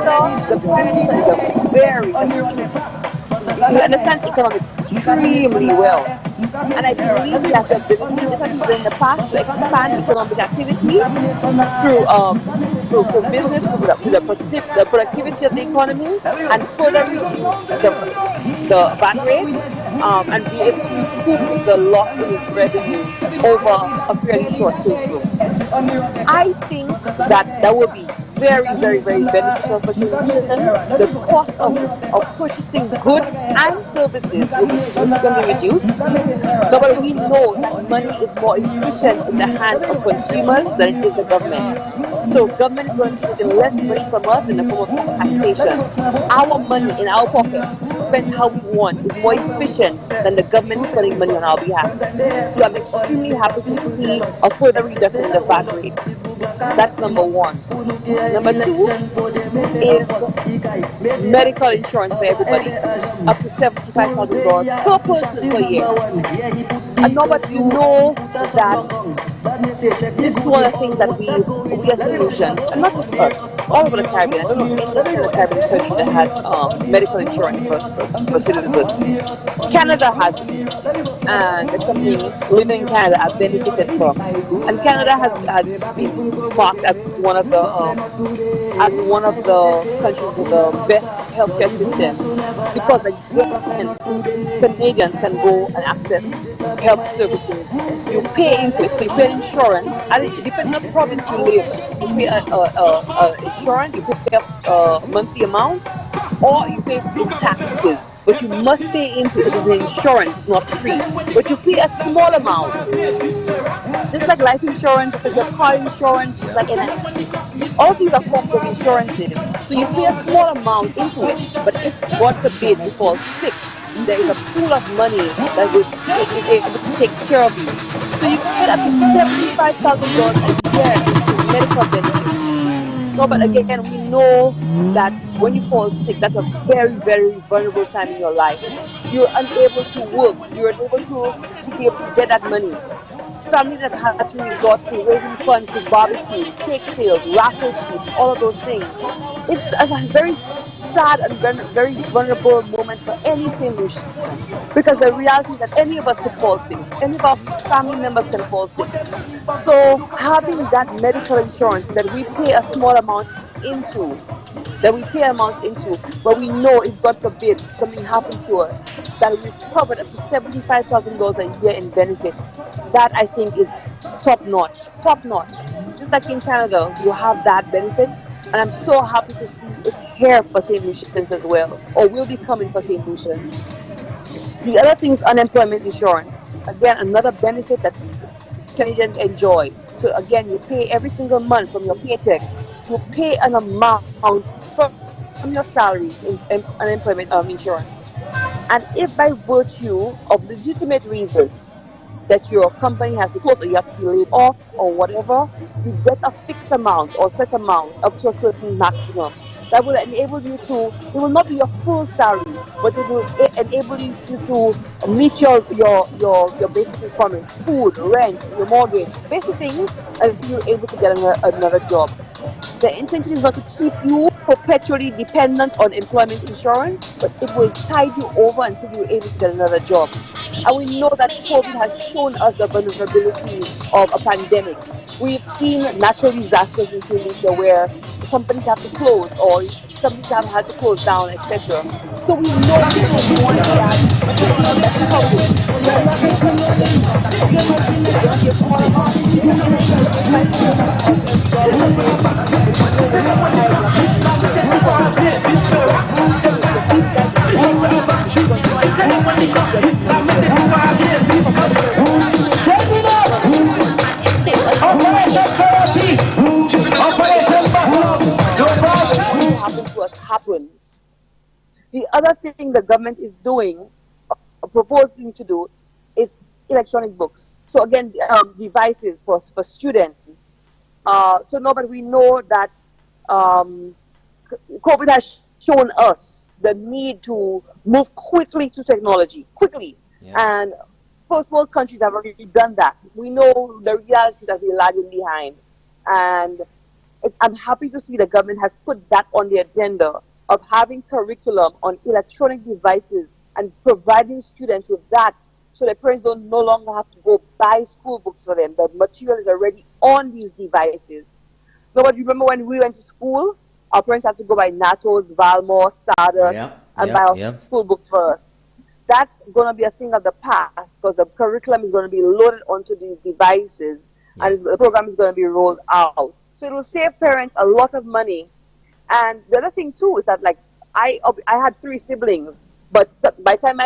the Prime Minister is a very, you understand economics extremely well. And I believe that the ability, just like in the past, to expand economic activity through business, the productivity of the economy, and further reduce the VAT rate, and be able to recoup the loss in its revenue over a fairly short time. I think that will be very, very, very beneficial for children. The cost of purchasing goods and services will be significantly reduced. No, but we know that money is more efficient in the hands of consumers than it is the government. So government is going to take less money from us in the form of taxation. Our money in our pockets, spent how we want, is more efficient than the government spending money on our behalf. So I'm extremely happy to see a further reduction in the VAT rate. That's number one. Number two is medical insurance for everybody, up to $75,000 per person per year. And now, but you know that this is one of the things that we as solutions, and not just us, all over the Caribbean. I don't know any other Caribbean country that has medical insurance for citizens. Canada has it, and the company living in Canada have benefited from. And Canada has been marked as one of the countries with the best healthcare system, because the Canadians can go and access health services. You pay into it, so you pay insurance, and depending on the province you live, you pay insurance, you pay a monthly amount, or you pay taxes. But you must pay into it because the insurance, not free. But you pay a small amount. Just like life insurance, just like your car insurance, just like NHS. All these are forms of insurances. So you pay a small amount into it. But if, God forbid, you fall sick, there is a pool of money that is able to take care of you. So you can get up to $75,000 a year into medical benefits. No, but again, we know that when you fall sick, that's a very, very vulnerable time in your life. You're unable to work. You're unable to be able to get that money. Families that had to resort to raising funds to barbecue, cake sales, raffle sweeps, all of those things. It's a very sad and very vulnerable moment for any St. Lucian, because the reality is that any of us could fall sick. Any of our family members can fall sick. So having that medical insurance that we pay a small amount into, but we know if God forbid something happens to us, that we've covered up to $75,000 a year in benefits. That I think is top notch. Just like in Canada, you have that benefit, and I'm so happy to see it here for St. Lucians as well, or will be coming for St. Lucians. The other thing is unemployment insurance. Again, another benefit that Canadians enjoy. So again, you pay every single month from your paycheck. You pay an amount from your salary in unemployment insurance. And if by virtue of legitimate reasons that your company has to close or you have to be laid off or whatever, you get a fixed amount or set amount up to a certain maximum. That will enable you to, it will not be your full salary, but it will enable you to meet your basic requirements, food, rent, your mortgage, basic things, until you're able to get another job. The intention is not to keep you perpetually dependent on employment insurance, but it will tide you over until you're able to get another job. And we know that COVID has shown us the vulnerability of a pandemic. We've seen natural disasters in St. Lucia where companies have to close or companies have had to close down, etc. So we know people want that coverage. Happens. The other thing the government is doing, proposing to do, is electronic books. So again, devices for students. But we know that COVID has shown us the need to move quickly to technology, and first world countries have already done that. We know the realities that we're lagging behind, and I'm happy to see the government has put that on the agenda of having curriculum on electronic devices and providing students with that, so that parents don't no longer have to go buy school books for them. The material is already on these devices. Nobody remember when we went to school, our parents had to go buy Natos, Valmore, Stardust, and buy our school books for us. That's going to be a thing of the past, because the curriculum is going to be loaded onto these devices, and the program is going to be rolled out. So it will save parents a lot of money. And the other thing too is that, like, I had 3 siblings, but by the time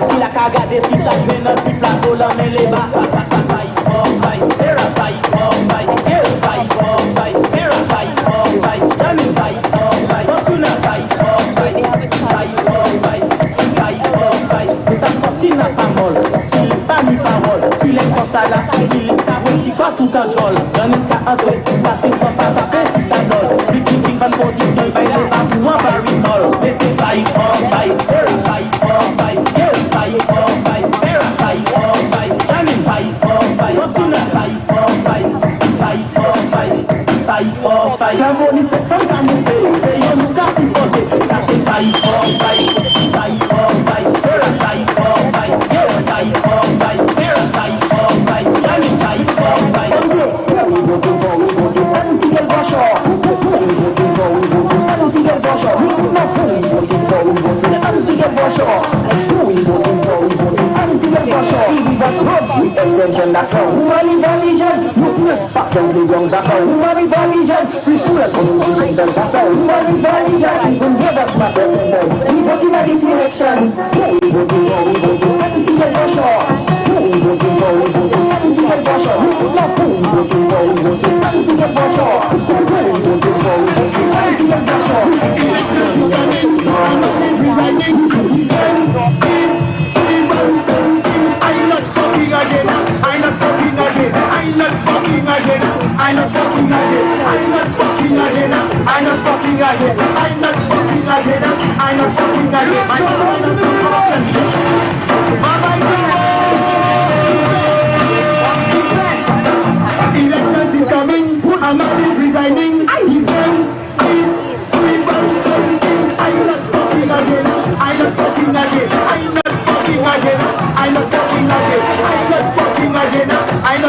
Kila kaga desi sa jwen nan control and melee back. Fight for fight, Vera fight for fight, Gil fight for fight, Vera fight for fight, Jamming fight for fight, Fortuna fight for fight, fight for fight, fight for fight. Ça sortit la parole, il pas mis parole, il est comme ça là, il est ça, il pas tout un jol. J'en ai qu'à entrer, passer sans pas taper si ça donne. Lui qui dit bonne position, il va y avoir pour un barisol. Mais c'est fight for fight, Vera fight for fight, Gil fight for fight, Vera fight for fight, Jamming fight for fight, Fortuna fight for fight, fight for fight, fight for fight. Jamoni c'est comme ça monter, c'est un mouka si porter. Ça c'est fight for fight, fight for fight, Vera fight for fight, Gil fight for fight, Vera fight for fight, Jamming fight for fight. Extension, that's all. Woman intelligent, movement, back down the ground, that's all. Woman intelligent, preschool community, that's all. Woman intelligent, even give us my president. We voting at these elections. We voting for anything for sure. We voting for anything for sure. We voting for anything for sure. We voting for anything for I'm not fucking again. I'm not fucking again. I'm not fucking again. I'm not fucking again. I'm not fucking again. I'm not fucking again. I'm not fucking again. I'm not fucking again. My son is the problem. Elections is coming. Ahmad is resigning. He's going. I'm not fucking again. I'm not fucking again. I'm not fucking again. I'm not fucking again. I'm not fucking again. I'm not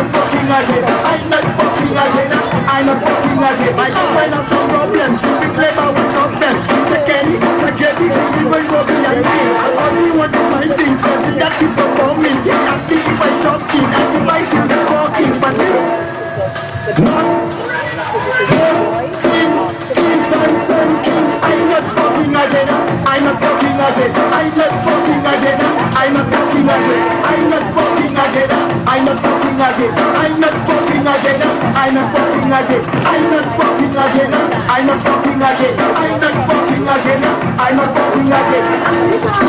fucking again. I'm not fucking again. I'm not fucking again. My girlfriend have some problems. You be clever with some them. Take any, forget it. People go behind me. All we want is my thing. Cause they got keep performing. They ask me if I talking. Everybody seems to talking. But I'm not fucking again. I'm not fucking again. I'm not fucking again. I'm not fucking again. I'm not fucking again. I'm not fucking again. I'm not fucking again. I'm not fucking again. I'm not fucking again. I'm not fucking again. I'm not fucking again. I'm not fucking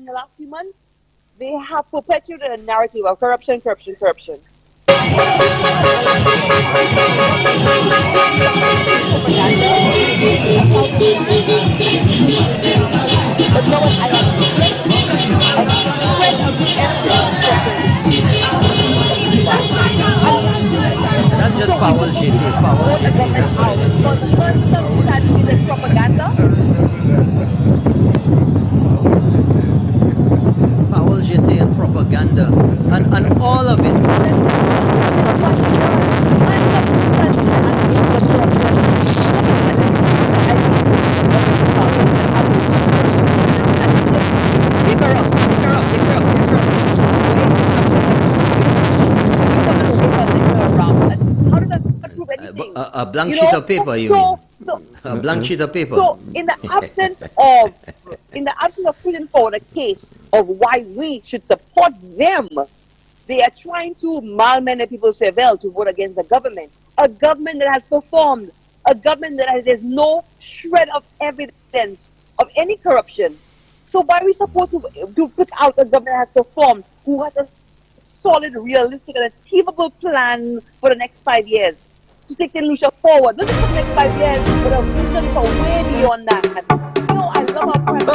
In the last few months, they have perpetuated a narrative of corruption, corruption, corruption. Not just Powell JT, Powell JT. For the first time, we had this propaganda. Powell JT and propaganda, and all of it. A blank sheet of paper, you mean? A blank sheet of paper. So, in the absence of putting forward a case of why we should support them, they are trying to malmend people's cerveau to vote against the government. A government that has performed, a government that there's no shred of evidence of any corruption. So why are we supposed to put out a government that has performed, who has a solid, realistic, and achievable plan for the next 5 years to take St. Lucia forward? Not just for the next 5 years, but a vision for way beyond that. You know, I love our president.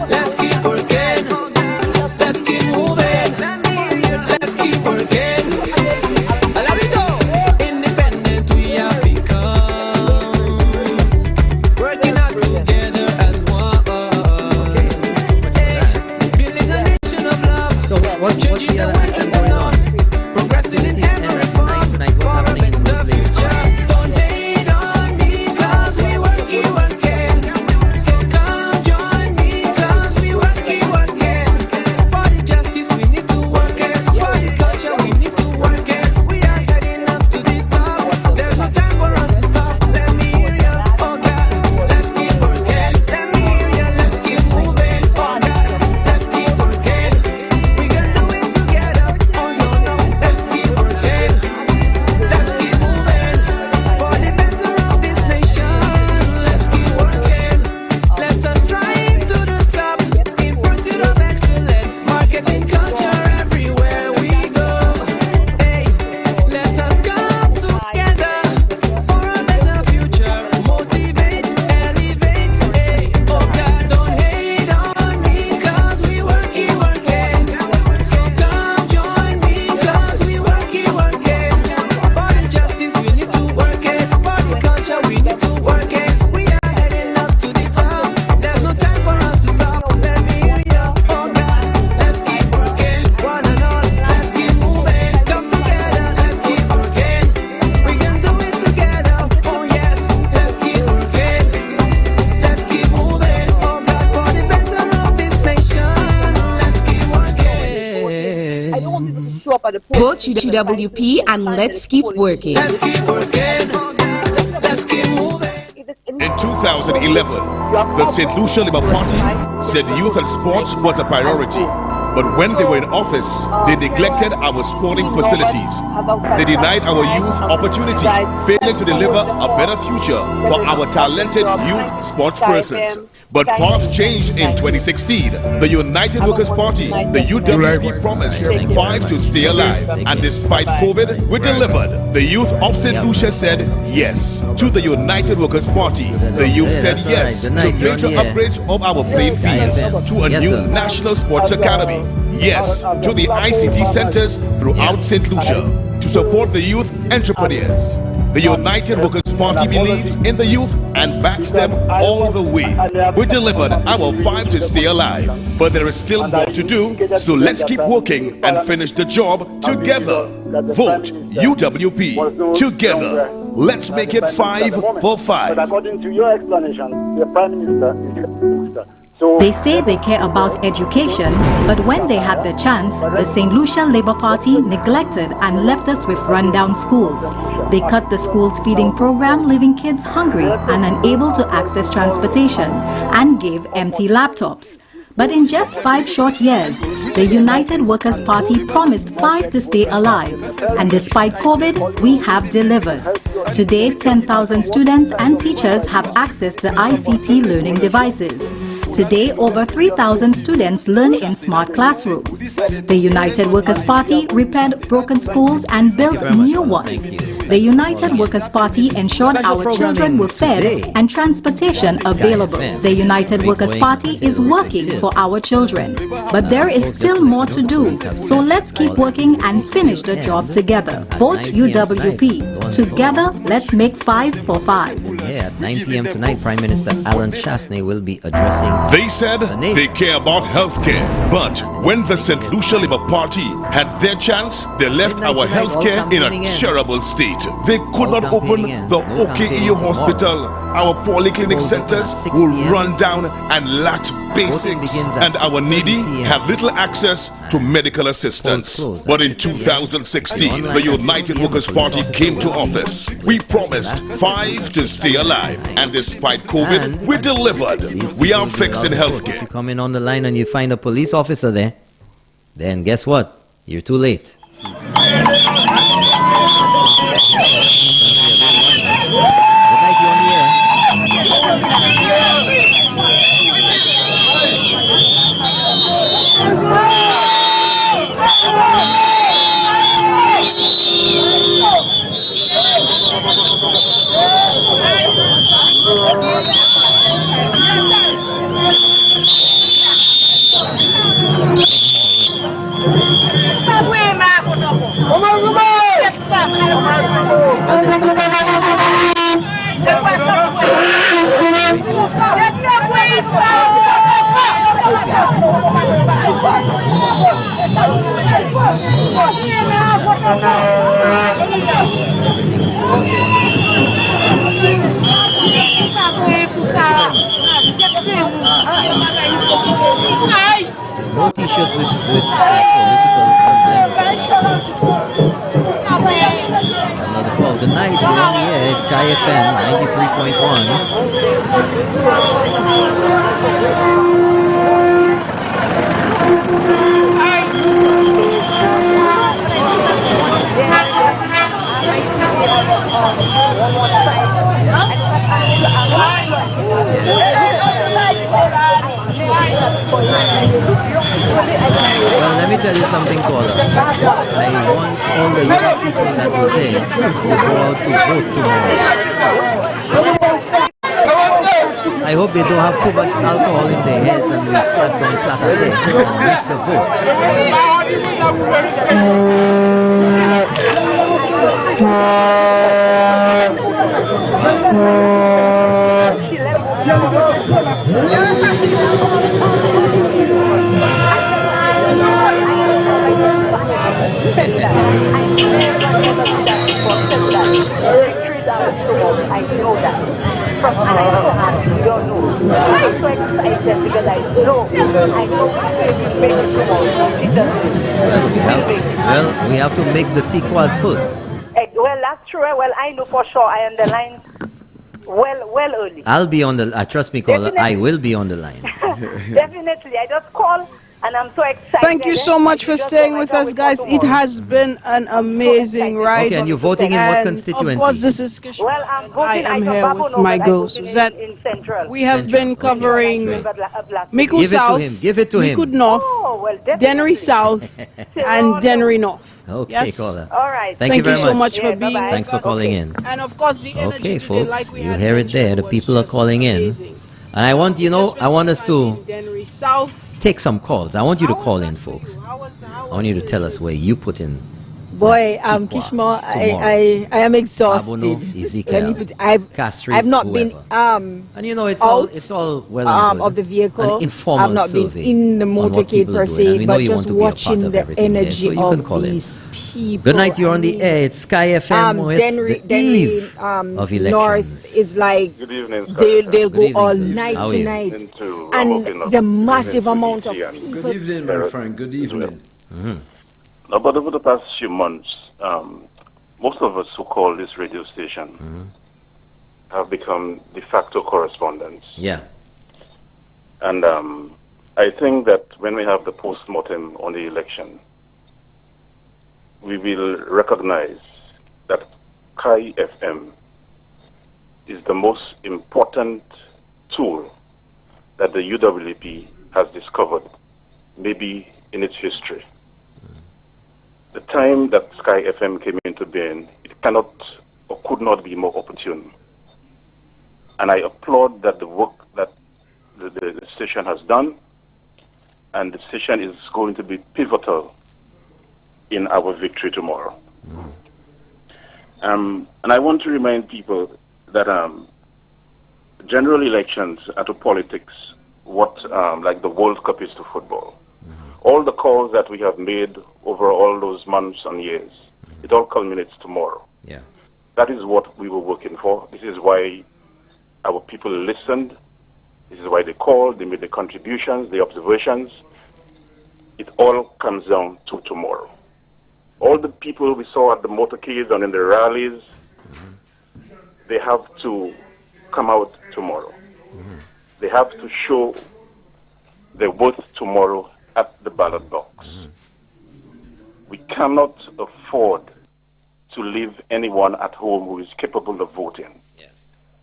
Let's keep working. Let's keep moving. What's the other item going on? Progressing in every form. Tonight, what's happening in the future? Don't hate on me, cause we working. So come join me, cause we working. For the justice, we need to work it. For the culture, we need to work it. We are heading up to the top. There's no time for us to stop. Let me hear ya, oh God, let's keep working. Let me hear ya, let's keep moving. Oh God, let's keep working. We can do it together. Oh no, let's keep working. Let's keep moving for the better of this nation. Let's keep working. Let us strive to the top in pursuit of excellence. Marketing culture everywhere we go. Hey, let us come together for a better future. Motivate, elevate. Hey, oh God, don't hate on me, cause we working. So come join me, cause we working. For the justice, we need to work it. For the culture, we need to work it. We are heading up to the top. There's no time for us to stop. Let me hear ya, oh God, let's keep working. One and all, let's keep moving. Come together, let's keep working. We can do it together. Oh yes, let's keep working. Let's keep moving. Oh God, for the better of this nation. Let's keep working. I don't want people to show up at the post. Vote UWP and let's keep working. Let's keep working. Let's keep moving. In 2011, the St. Lucia Labour Party said youth and sports was a priority. But when they were in office, they neglected our sporting facilities. They denied our youth opportunity, failing to deliver a better future for our talented youth sports persons. But path changed in 2016. The United Workers' Party, the UWP, promised 5 to stay alive. And despite COVID, we delivered. The youth of St. Lucia said yes to the United Workers' Party. The youth said yes to major upgrades of our playing fields, to a new National Sports Academy. Yes to the ICT centers throughout St. Lucia, to support the youth entrepreneurs. The United Workers' Party believes in the youth and backs them all the way. We delivered our 5 to stay alive, but there is still more to do, so let's keep working and finish the job together. Vote UWP. Together, let's make it 5 for 5. But according to your explanation, the Prime Minister is the Minister. They say they care about education, but when they had the chance, the St. Lucia Labour Party neglected and left us with rundown schools. They cut the school's feeding program, leaving kids hungry and unable to access transportation, and gave empty laptops. But in just 5 short years, the United Workers' Party promised 5 to stay alive. And despite COVID, we have delivered. Today, 10,000 students and teachers have access to ICT learning devices. Today, over 3,000 students learn in smart classrooms. The United Workers' Party repaired broken schools and built new ones. The United Workers' Party ensured our children were fed and transportation available. The United Workers' Party is working for our children. But there is still more to do, so let's keep working and finish the job together. Vote UWP. Together, let's make 5 for 5. Yeah, at 9 p.m. tonight, Prime Minister Alan Chasney will be addressing. They said they care about healthcare, but when the St. Lucia Labour Party had their chance, they left our healthcare in a terrible state. They could not open the OKE hospital. Our polyclinic centers were run down and lacked basics, and our needy have little access to medical assistance. But in 2016, the United Workers' Party came to office. We promised 5 to stay alive, and despite COVID, we delivered. We are fixed in healthcare. If you come in on the line and you find a police officer there, then guess what? You're too late. Come on, No t-shirts with political emblems. Another call. Good night. You're on the air. Sky FM 93.1. Well, let me tell you something, caller. I want all the young people that were there to go out to vote tomorrow. I hope they don't have too much alcohol in their heads and we flat down flat again and miss the vote. I know that. From and I so happy, you don't know. I'm so excited because I know we will make it tomorrow. Well, we have to make the Tiquas first. Well, that's true. Well, I know for sure. I am the line well early. I'll be on the, trust me, caller, I will be on the line. Definitely. I just call. And I'm so excited. Thank you so much for staying with us, guys. It has been an amazing ride. Okay, and you're voting in what constituency? Of course, this is Kishore. Well, I'm voting. I am here with my girl, Suzette. In Central. We have been covering Miku South, Give it to him. Miku North, Dennery South, and Dennery North. Okay, yes. caller. All right. Thank you very so much for being with Thanks for calling in. And of course, the energy okay, today, folks, like we you had hear it there. The people are calling in. And I want, I want us to Dennery South. Take some calls. I want you to call in, folks. I want you to tell us where you put in. Boy, Kishore, I am exhausted. I've not been and you know it's all well and good. Of the vehicle. I've not been in the motorcade per se, but just watching the energy of these people. Good night. You're on the air. It's Sky FM with the eve of elections. North is like good evening, they'll go all night tonight, and the massive amount of people. Good evening, my friend. Good evening. Now, but over the past few months, most of us who call this radio station have become de facto correspondents. Yeah. And I think that when we have the post-mortem on the election, we will recognize that Sky FM is the most important tool that the UWP has discovered, maybe in its history. The time that Sky FM came into being, it cannot or could not be more opportune. And I applaud that the work that the station has done, and the station is going to be pivotal in our victory tomorrow. And I want to remind people that general elections are to politics what like the World Cup is to football. All the calls that we have made over all those months and years, it all culminates tomorrow. Yeah. That is what we were working for. This is why our people listened. This is why they called, they made the contributions, the observations. It all comes down to tomorrow. All the people we saw at the motorcades and in the rallies, they have to come out tomorrow. They have to show their worth tomorrow at the ballot box. We cannot afford to leave anyone at home who is capable of voting.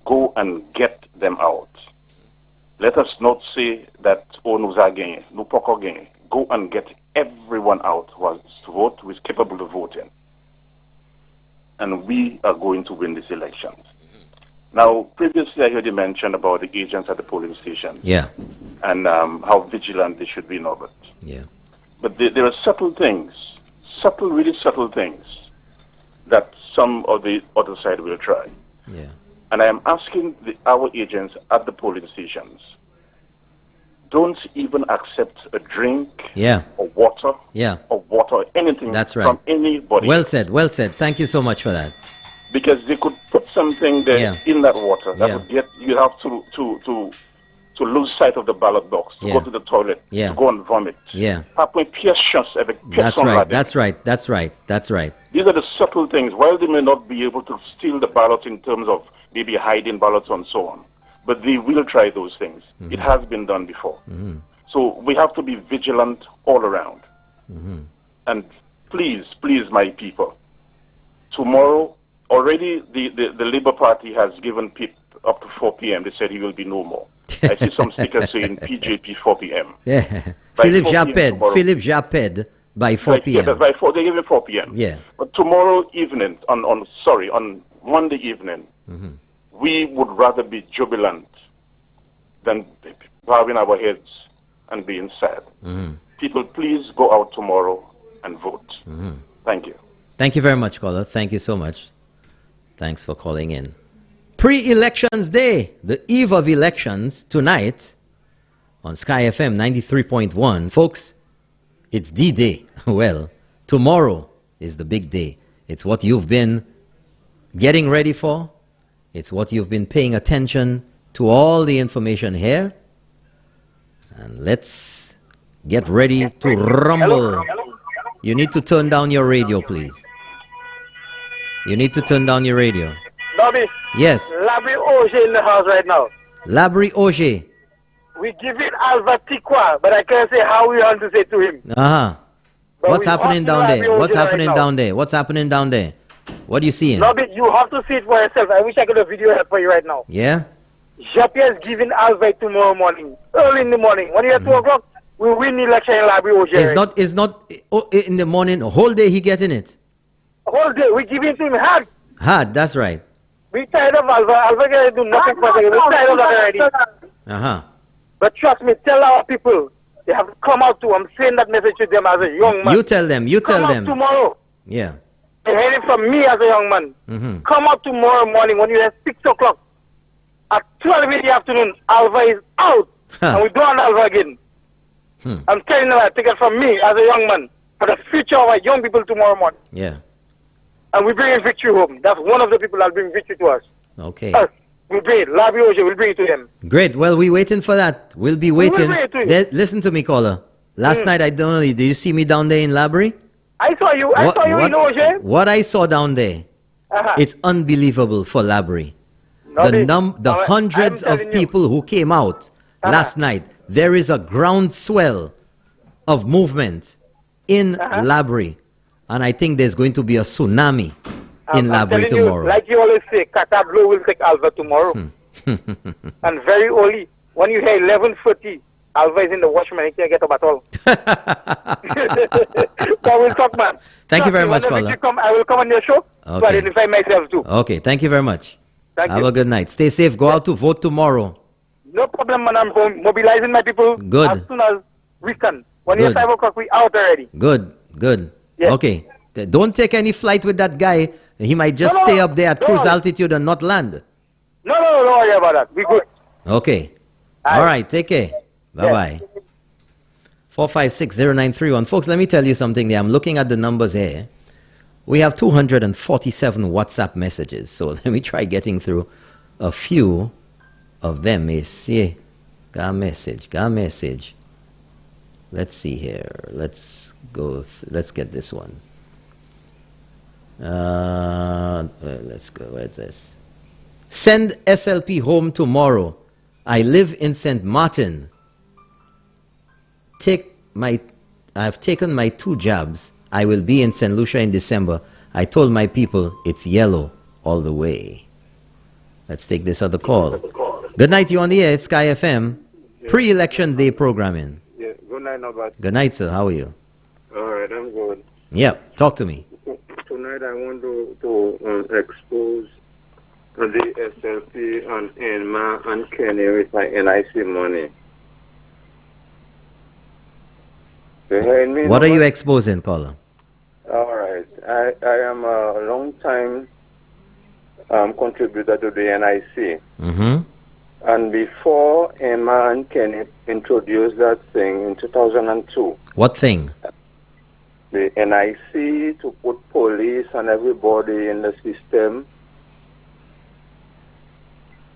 Go and get them out. Let us not say that, oh, nous a gagné, nous poko gagné. Go and get everyone out who wants to vote, who is capable of voting. And we are going to win these elections. Now, previously I heard you mention about the agents at the polling station. Yeah. And how vigilant they should be in Albert. Yeah. But there are subtle things, really subtle things, that some of the other side will try. Yeah. And I am asking our agents at the polling stations, don't even accept a drink or water anything from anybody. Well said, well said. Thank you so much for that. Because they could put something there in that water that would get you have to lose sight of the ballot box, to go to the toilet, to go and vomit. That's right. These are the subtle things. While they may not be able to steal the ballots in terms of maybe hiding ballots and so on, but they will try those things. It has been done before. So we have to be vigilant all around. And please, my people, tomorrow, already the Labour Party has given people up to 4 p.m. They said he will be no more. I see some speakers saying PJP 4 p.m. Yeah. Philippe Japed by 4 p.m. Yeah, by 4, they give it 4 p.m. Yeah. But tomorrow evening, on Monday evening, we would rather be jubilant than bowing our heads and being sad. People, please go out tomorrow and vote. Thank you. Thank you very much, caller. Thank you so much. Thanks for calling in. Pre-elections day, the eve of elections tonight on Sky FM 93.1. Folks, it's D-Day. Well, tomorrow is the big day. It's what you've been getting ready for. It's what you've been paying attention to, all the information here. And let's get ready to rumble. You need to turn down your radio, please. You need to turn down your radio. Bobby. Yes. Labri Auger in the house right now. Labri Auger. We give it Alva Tikwa, but I can't say how we want to say to him. What's happening down there? What's happening down there? What's happening down there? What are you seeing? Bobby, you have to see it for yourself. I wish I could have video help for you right now. Yeah? Jean-Pierre is giving Alva tomorrow morning, early in the morning. When you're at 2 o'clock, we win the election in Labri Auger. It's not in the morning, a whole day he getting it. A whole day. We give it to him hard. Hard, that's right. We tired of Alva. Alva can do nothing for us. We're tired of that already. But trust me, tell our people, they have to come out too. I'm saying that message to them as a young man. You tell them. Come out tomorrow. Yeah. They heard it from me as a young man. Come out tomorrow morning when you're at 6 o'clock. At 12 in the afternoon, Alva is out. And we don't want Alva again. I'm telling you that. Take it from me as a young man. For the future of our young people tomorrow morning. Yeah. And we bring victory home. That's one of the people that bring victory to us. Okay. Us. We bring it. Labri Auger, we'll bring it to them. Great. Well, we're waiting for that. We'll be waiting. Listen to me, caller. Last night, I don't know, did you see me down there in Labri? I saw you. I saw you in Auger. What I saw down there, it's unbelievable for Labri. The hundreds of people who came out last night, there is a groundswell of movement in Labri. And I think there's going to be a tsunami in Labri tomorrow. Like you always say, Katablo will take Alva tomorrow. And very early, when you hear 11:40, Alva is in the watchman, he can't get up at all. So we'll talk, man. Thank you very much, caller. I will come on your show to identify myself too. Okay, thank you very much. Thank Have you. a good night. Stay safe. Go out to vote tomorrow. No problem, man. I'm mobilizing my people as soon as we can. When it's 5 o'clock, we out already. Good. Yes. Okay. Don't take any flight with that guy. He might just stay up there at cruise altitude and not land. No, don't worry about that. We good. Okay. All right. Take care. Bye-bye. 4560931. Folks, let me tell you something there. I'm looking at the numbers here. We have 247 WhatsApp messages. So let me try getting through a few of them. Got a message. Let's see here. Let's go. Let's get this one. Let's go. Where's this? Send SLP home tomorrow. I live in St. Martin. I've taken my 2 jabs. I will be in St. Lucia in December. I told my people it's yellow all the way. Let's take this other call. Good night, you on the air. It's Sky FM. Pre-election day programming. Yeah, good night, Norbert. Good night, sir. How are you? All right, I'm good. Yeah, talk to me. Tonight I want to expose the SLP and Enma and Kenny with my NIC money. You heard me? What are you exposing, caller? All right. I am a long-time contributor to the NIC. And before Emma and Kenny introduced that thing in 2002. What thing? The NIC to put police and everybody in the system.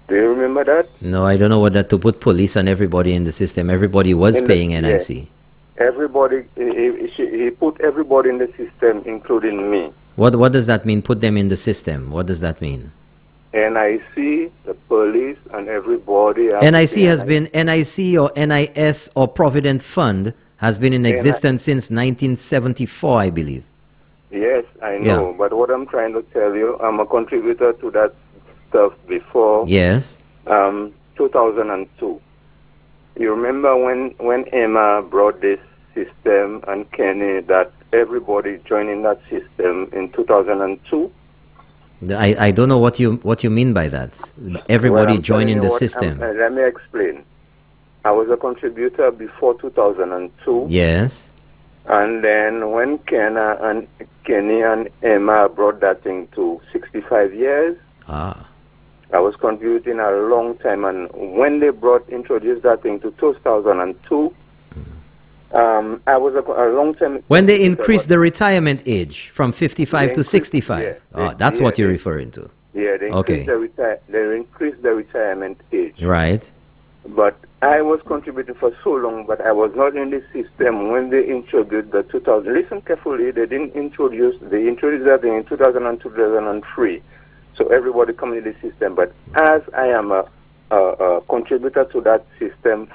Do you remember that? No, I don't know what that, to put police and everybody in the system. Everybody was paying NIC. Yeah. Everybody, he put everybody in the system, including me. What does that mean, put them in the system? What does that mean? NIC, the police, and everybody. NIC has been, NIC or NIS or Provident Fund has been in existence since 1974, I believe. Yes, I know. Yeah. But what I'm trying to tell you, I'm a contributor to that stuff before. Yes. 2002. You remember when Emma brought this system and Kenny, that everybody joined in that system in 2002? I don't know what you mean by that. Everybody joined in the system. Let me explain. I was a contributor before 2002. Yes. And then when Kenny and Emma brought that thing to 65 years, I was contributing a long time. And when they introduced that thing to 2002, I was a long time. When they increased the retirement age from 55 to 65. That's what you're referring to. Yeah, they increased the retirement age. Right. But I was contributing for so long, but I was not in the system when they introduced the 2000. Listen carefully, they introduced that in 2002, 2003. So everybody coming in the system. But as I am a contributor to that system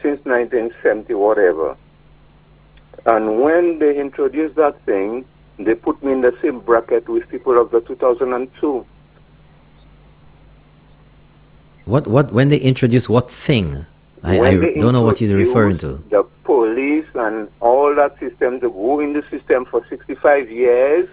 since 1970, whatever. And when they introduced that thing, they put me in the same bracket with people of the 2002. When they introduced what thing? I don't know what you're referring to. The police and all that system to go in the system for 65 years.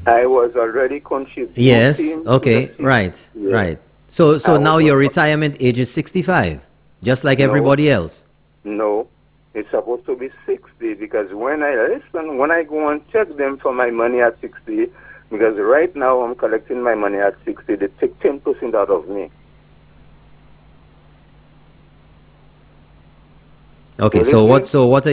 I was already contributing. Yes. Okay. Right. Yes. Right. So now your retirement age is 65, just like everybody else. No, it's supposed to be 60 because when I go and check them for my money at 60, because right now I'm collecting my money at 60, they take 10% out of me. Okay. So what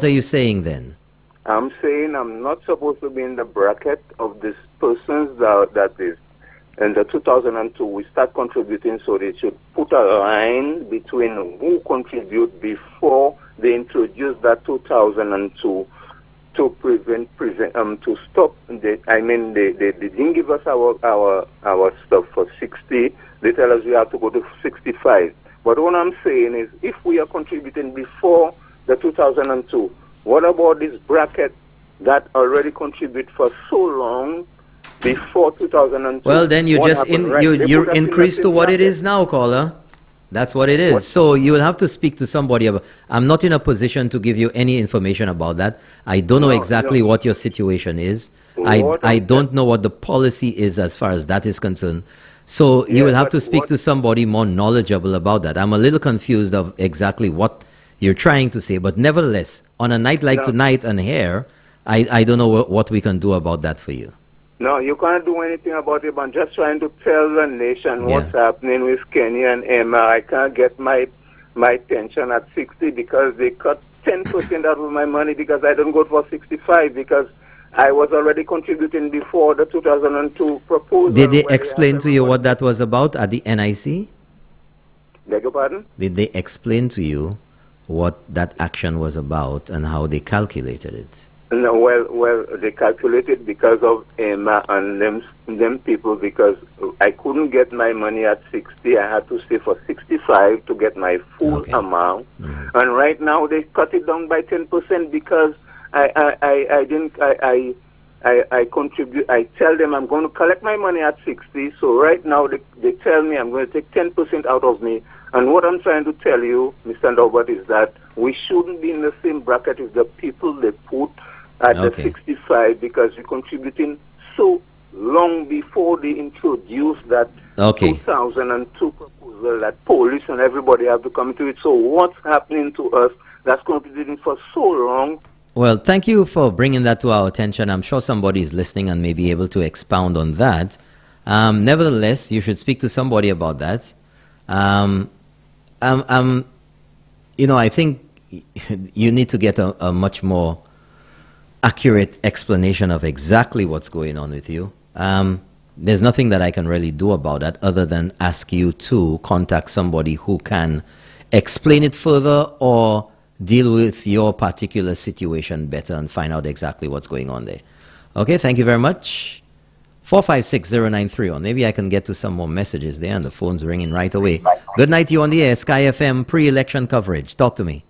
are you saying then? I'm saying I'm not supposed to be in the bracket of these persons that is. In the 2002, we start contributing, so they should put a line between who contribute before they introduce that 2002 to to stop. They didn't give us our stuff for 60. They tell us we have to go to 65. But what I'm saying is, if we are contributing before the 2002, what about this bracket that already contribute for so long? Before 2002. Well, then you increase to what it is now, caller. That's what it is. So you will have to speak to somebody about. I'm not in a position to give you any information about that. I don't know exactly what your situation is. I don't know what the policy is as far as that is concerned. So you will have to speak to somebody more knowledgeable about that. I'm a little confused of exactly what you're trying to say, but nevertheless, on a night like tonight and here, I don't know what we can do about that for you. No, you can't do anything about it, but I'm just trying to tell the nation what's happening with Kenny and Emma. I can't get my pension at 60 because they cut 10% out of my money because I don't go for 65 because I was already contributing before the 2002 proposal. Did they explain to you what that was about at the NIC? Beg your pardon? Did they explain to you what that action was about and how they calculated it? No, well, they calculated because of Emma and them people because I couldn't get my money at 60. I had to stay for 65 to get my full amount. And right now they cut it down by 10% because I contribute. I tell them I'm going to collect my money at 60. So right now they tell me I'm going to take 10% out of me. And what I'm trying to tell you, Mr. Norbert, is that we shouldn't be in the same bracket with the people they put at the 65 because we're contributing so long before they introduced that 2002 proposal that police and everybody have to come to it. So what's happening to us that's contributing for so long? Well, thank you for bringing that to our attention. I'm sure somebody is listening and may be able to expound on that. Nevertheless, you should speak to somebody about that. I think you need to get a much more accurate explanation of exactly what's going on with you. There's nothing that I can really do about that other than ask you to contact somebody who can explain it further or deal with your particular situation better and find out exactly what's going on there. Okay, thank you very much. 4560930, or maybe I can get to some more messages there, and the phone's ringing right away. Good night to you on the air, Sky FM pre-election coverage. Talk to me.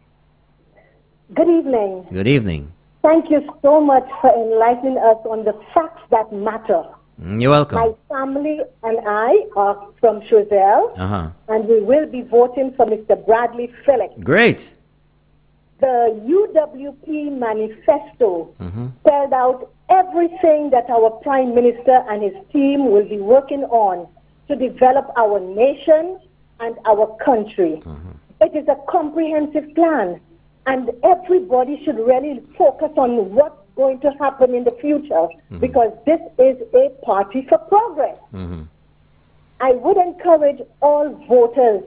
Good evening. Good evening. Thank you so much for enlightening us on the facts that matter. You're welcome. My family and I are from Choiseul, and we will be voting for Mr. Bradley Felix. Great. The UWP manifesto spelled out everything that our Prime Minister and his team will be working on to develop our nation and our country. It is a comprehensive plan, and everybody should really focus on what's going to happen in the future, because this is a party for progress. I would encourage all voters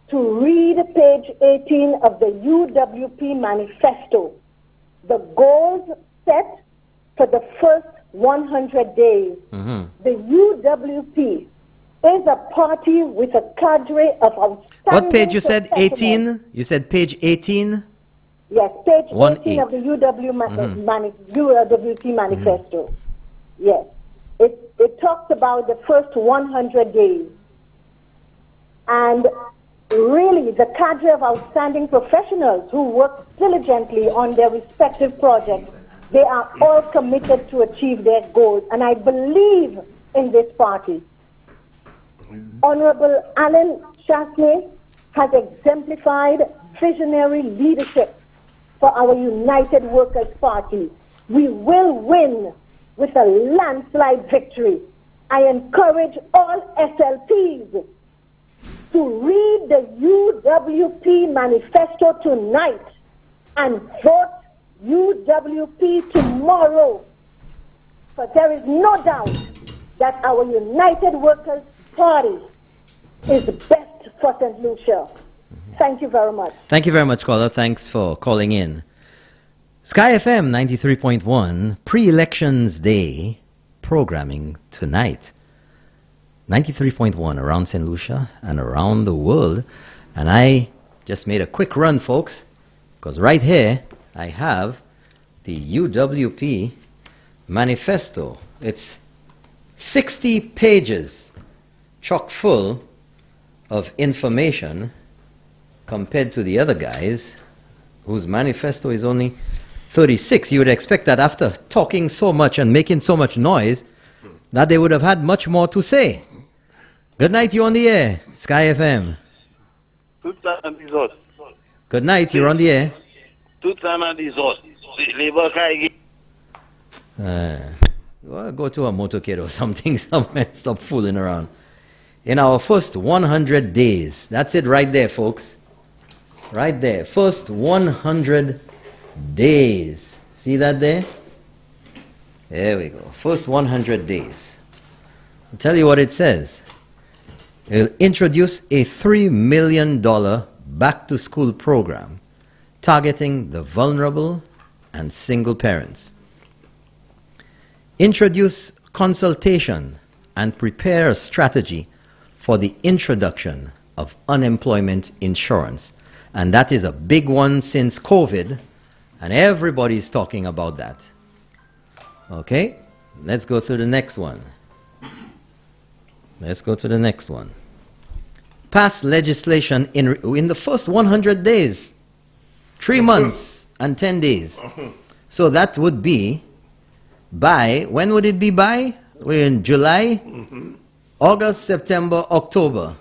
to read page 18 of the UWP manifesto. The goals set for the first 100 days. The UWP is a party with a cadre of outstanding... What page you said? 18? You said page 18? Yes, page 18 18 of the UWP manifesto. Yes. It talks about the first 100 days. And really, the cadre of outstanding professionals who work diligently on their respective projects, they are all committed to achieve their goals. And I believe in this party. Honorable Alan Chasney has exemplified visionary leadership for our United Workers' Party. We will win with a landslide victory. I encourage all SLPs to read the UWP manifesto tonight and vote UWP tomorrow. But there is no doubt that our United Workers' Party is best for St. Lucia. Thank you very much. Thank you very much, caller. Thanks for calling in. Sky FM 93.1 pre-elections day programming tonight. 93.1 around St. Lucia and around the world. And I just made a quick run, folks, because right here I have the UWP manifesto. It's 60 pages chock full of information compared to the other guys whose manifesto is only 36. You would expect that after talking so much and making so much noise that they would have had much more to say. Good night, you on the air, Sky FM. Good night, you're on the air. Well, go to a motorcade or something somewhere, stop fooling around. In our first 100 days, that's it right there, folks. Right there, first 100 days. See that there? There we go. First 100 days. I'll tell you what it says. It'll introduce a $3 million back-to-school program targeting the vulnerable and single parents. Introduce consultation and prepare a strategy for the introduction of unemployment insurance. And that is a big one since COVID, and everybody's talking about that. Okay, let's go to the next one. Let's go to the next one. Pass legislation in the first 100 days. 3 months and 10 days. So that would be by, when would it be by? We're in July, August, September, October.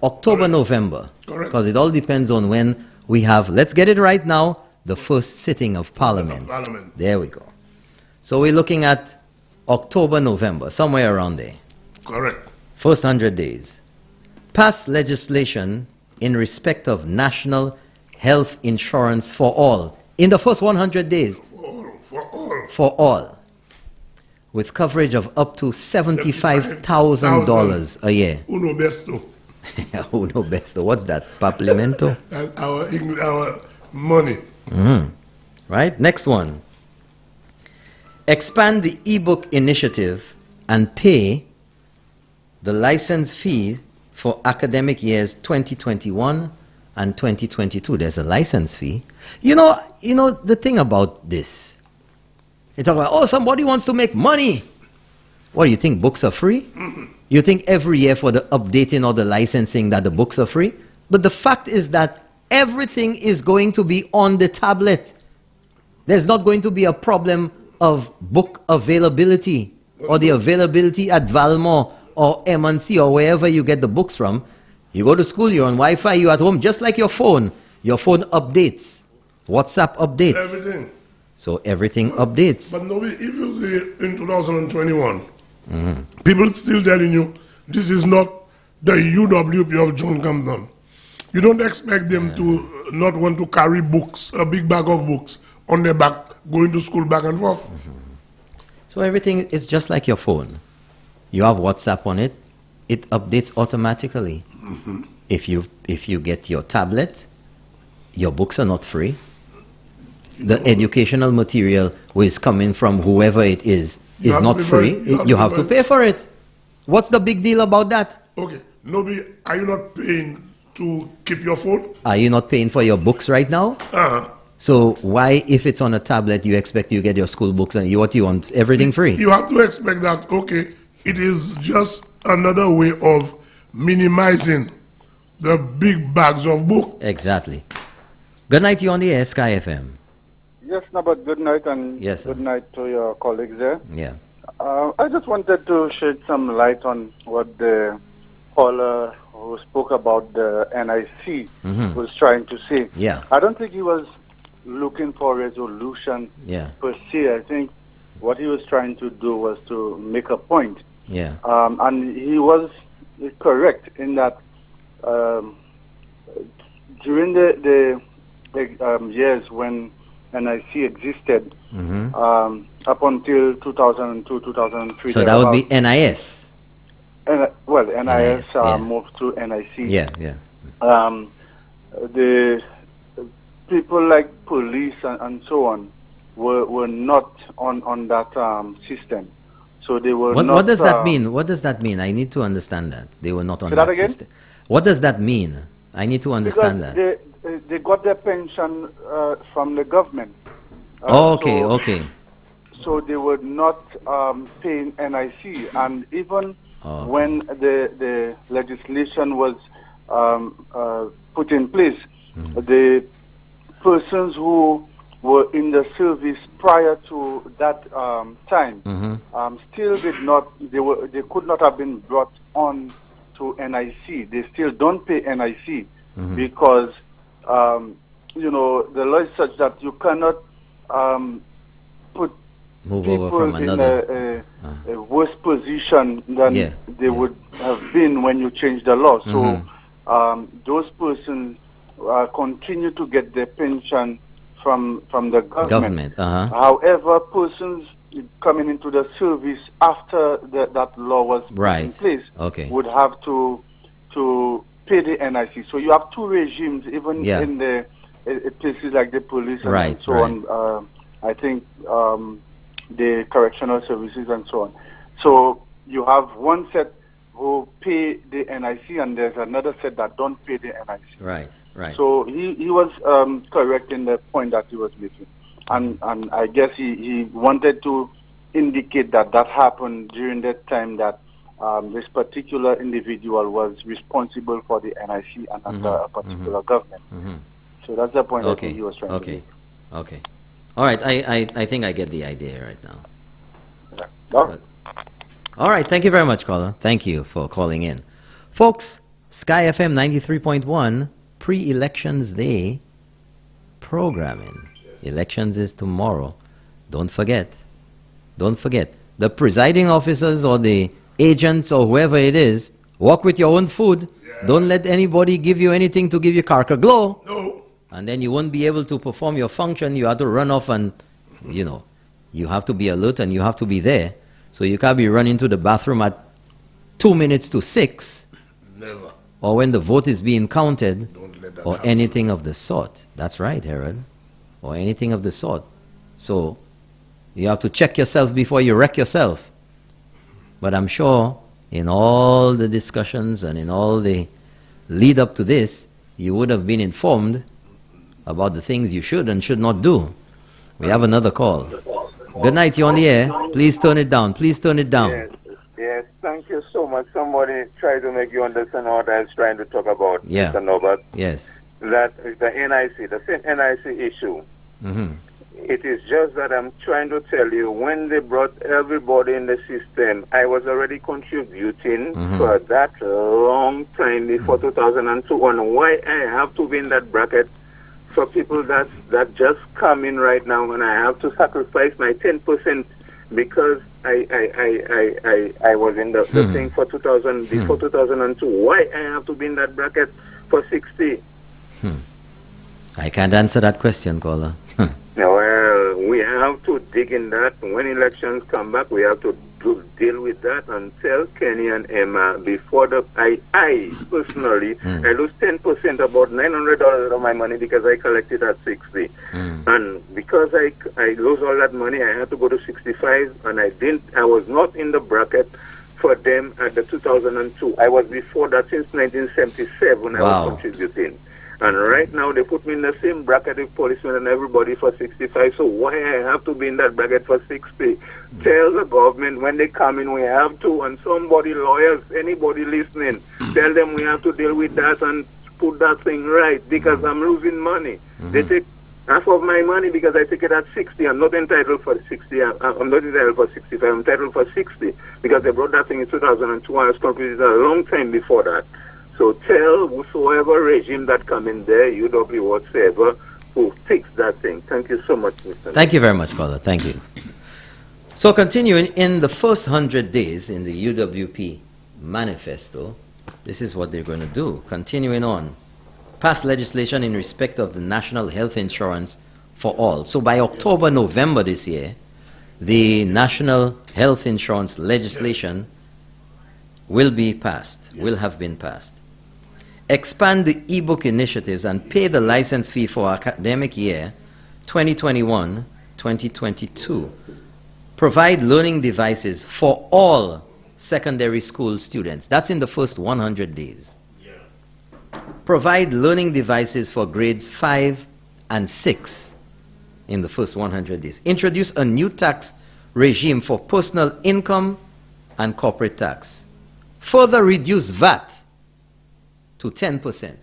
October, November. Because it all depends on when we have, let's get it right now, the first sitting of Parliament. There we go. So we're looking at October, November, somewhere around there. Correct. First 100 days. Pass legislation in respect of national health insurance for all. In the first 100 days. For all. For all. With coverage of up to $75,000 a year. Uno besto. Who know best? What's that? Paplimento? That's our money. Right? Next one. Expand the ebook initiative and pay the license fee for academic years 2021 and 2022. There's a license fee. You know the thing about this. You talk about, oh, somebody wants to make money. What, you think books are free? You think every year for the updating or the licensing that the books are free? But the fact is that everything is going to be on the tablet. There's not going to be a problem of book availability or the availability at Valmore or M&C or wherever you get the books from. You go to school, you're on Wi-Fi, you're at home, just like your phone. Your phone updates. WhatsApp updates. Everything. So everything updates. But no, if you see in 2021, people still telling you this is not the UWP of John Compton. You don't expect them to not want to carry books, a big bag of books on their back, going to school back and forth. So everything is just like your phone. You have WhatsApp on it, it updates automatically. If you get your tablet, your books are not free. The educational material which is coming from whoever it is not free. You have to pay for it. What's the big deal about that? Okay. Nobody, are you not paying to keep your phone? Are you not paying for your books right now? So why, if it's on a tablet, you expect you get your school books and what you want? Everything free? You have to expect that, okay, it is just another way of minimizing the big bags of books. Exactly. Good night to you on the air, Sky FM. Yes, no, but good night and good night to your colleagues there. Yeah. I just wanted to shed some light on what the caller who spoke about the NIC was trying to say. Yeah. I don't think he was looking for resolution per se. I think what he was trying to do was to make a point. Yeah. And he was correct in that during the years when NIC existed, up until 2002, 2003. So that would be NIS. Well, NIS moved to NIC. Yeah, yeah. The people like police and so on were not on that system. So they were not... What does that mean? What does that mean? I need to understand that. They were not on that system. What does that mean? I need to understand that. They got their pension from the government. Okay. So they were not paying NIC. And even when the legislation was put in place, the persons who were in the service prior to that time still did not, they could not have been brought on to NIC. They still don't pay NIC because you know, the law is such that you cannot put people in a worse position than they would have been when you change the law. So those persons continue to get their pension from the government. However, persons coming into the service after that law was put in place would have to pay the NIC. So you have two regimes, even in the places like the police and so on. I think the correctional services and so on. So you have one set who pay the NIC and there's another set that don't pay the NIC. Right. So he was correct in the point that he was making. And I guess he wanted to indicate that happened during that time that this particular individual was responsible for the NIC and under a particular government. So that's the point that he was trying to make. Okay. All right. I think I get the idea right now. All right. Thank you very much, caller. Thank you for calling in. Folks, Sky FM 93.1 pre-elections day programming. Elections is tomorrow. Don't forget. The presiding officers or the agents or whoever it is, walk with your own food. Don't let anybody give you anything to give you carca glow. No. And then you won't be able to perform your function. You have to run off and, you have to be alert and you have to be there. So you can't be running to the bathroom at 2 minutes to 6. Never. or when the vote is being counted, or anything of the sort. That's right, Harold. Or anything of the sort. So you have to check yourself before you wreck yourself. But I'm sure in all the discussions and in all the lead up to this, you would have been informed about the things you should and should not do. We have another call. Good night, you're on the air. Please turn it down. Please turn it down. Yes, thank you so much. Somebody tried to make you understand what I was trying to talk about, Mr. Norbert. Yes. That is the NIC, the same NIC issue. It is just that I'm trying to tell you, when they brought everybody in the system, I was already contributing for that long time before 2002 on why I have to be in that bracket for people that just come in right now, and I have to sacrifice my 10% because I was in the thing for 2000 before 2002. Why I have to be in that bracket for 60? I can't answer that question, caller. Well, we have to dig in that. When elections come back, we have to deal with that and tell Kenny and Emma before I personally, I lose 10%, about $900 of my money because I collected at 60. And because I lose all that money, I had to go to 65, and I was not in the bracket for them at the 2002. I was before that since 1977. I was contributing. And right now they put me in the same bracket with policemen and everybody for 65. So why I have to be in that bracket for 60? Tell the government when they come in we have to, and somebody, lawyers, anybody listening, tell them we have to deal with that and put that thing right, because I'm losing money. They take half of my money because I take it at 60. I'm not entitled for 60. I'm not entitled for 65. I'm entitled for 60 because they brought that thing in 2002. I was contributing a long time before that. So tell whosoever regime that come in there, UW whatsoever, who fix that thing. Thank you so much, Mr. Thank you very much, caller. Thank you. So continuing, in the first 100 days in the UWP manifesto, this is what they're going to do. Continuing on, pass legislation in respect of the national health insurance for all. So by October, November this year, the national health insurance legislation will be passed, will have been passed. Expand the e-book initiatives and pay the license fee for academic year 2021-2022. Provide learning devices for all secondary school students. That's in the first 100 days. Provide learning devices for grades 5 and 6 in the first 100 days. Introduce a new tax regime for personal income and corporate tax. Further reduce VAT to 10%.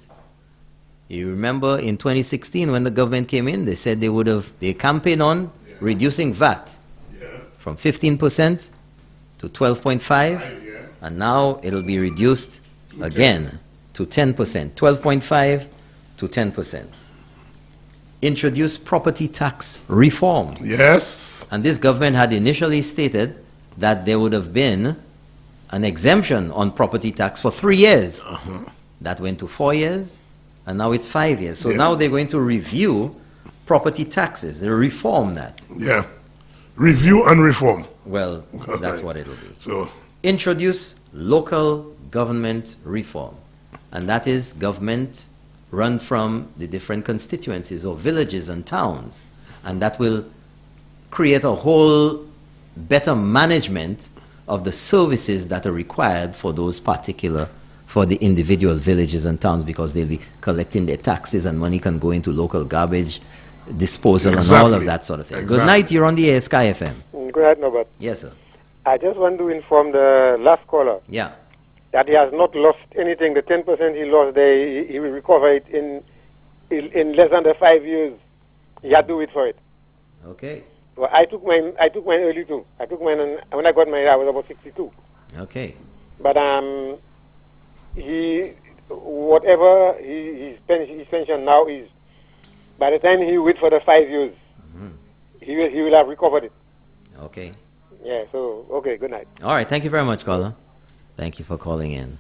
You remember in 2016 when the government came in, they said they campaigned on reducing VAT from 15% to 12.5%, and now it'll be reduced again to 10%, 12.5 to 10%. Introduce property tax reform. Yes. And this government had initially stated that there would have been an exemption on property tax for 3 years. That went to 4 years, and now it's 5 years. So now they're going to review property taxes. They reform that. Yeah. Review and reform. Well, that's what it'll be. So introduce local government reform. And that is government run from the different constituencies or villages and towns. And that will create a whole better management of the services that are required for those particular, for the individual villages and towns, because they'll be collecting their taxes and money can go into local garbage disposal and all of that sort of thing. Good night, you're on the air, Sky FM. Good night, Norbert. Yes, sir. I just want to inform the last caller that he has not lost anything. The 10% he lost there, he will recover it in less than 5 years. He had to wait for it. Okay. Well, I took mine early too. I took mine, and when I got mine, I was about 62. Okay. But whatever his pension now is, by the time he wait for the 5 years, he will have recovered it. Okay. Yeah. So okay. Good night. All right. Thank you very much, caller. Thank you for calling in.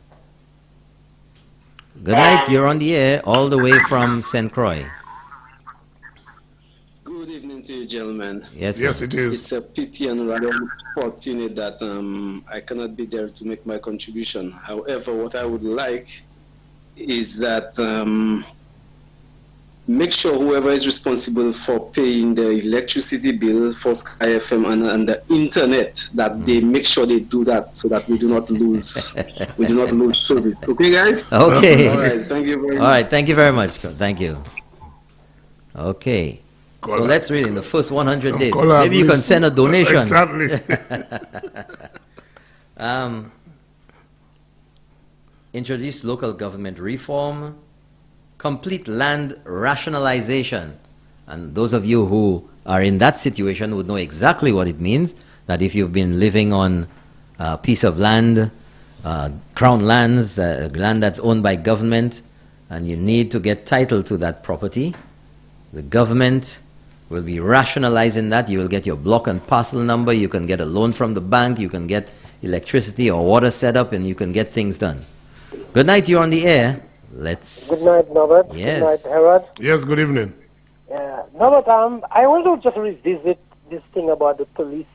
Good night. You're on the air all the way from St. Croix. Good evening to you, gentlemen. Yes, sir. Yes, it is. It's a pity and rather unfortunate that I cannot be there to make my contribution. However, what I would like is that make sure whoever is responsible for paying the electricity bill for Sky FM and the internet, that they make sure they do that so that we do not lose service. Okay, guys? Okay. All right. Thank you very much. All right. Thank you very much. Thank you. Okay. So let's read in the first 100 days. Maybe you can send a donation. Exactly. Introduce local government reform. Complete land rationalization. And those of you who are in that situation would know exactly what it means, that if you've been living on a piece of land, crown lands, land that's owned by government, and you need to get title to that property, the government will be rationalizing that. You will get your block and parcel number, you can get a loan from the bank, you can get electricity or water set up, and you can get things done. Good night, you're on the air. Good night, Norbert. Yes. Good night, Harold. Yes, good evening. Norbert, I want to just revisit this thing about the police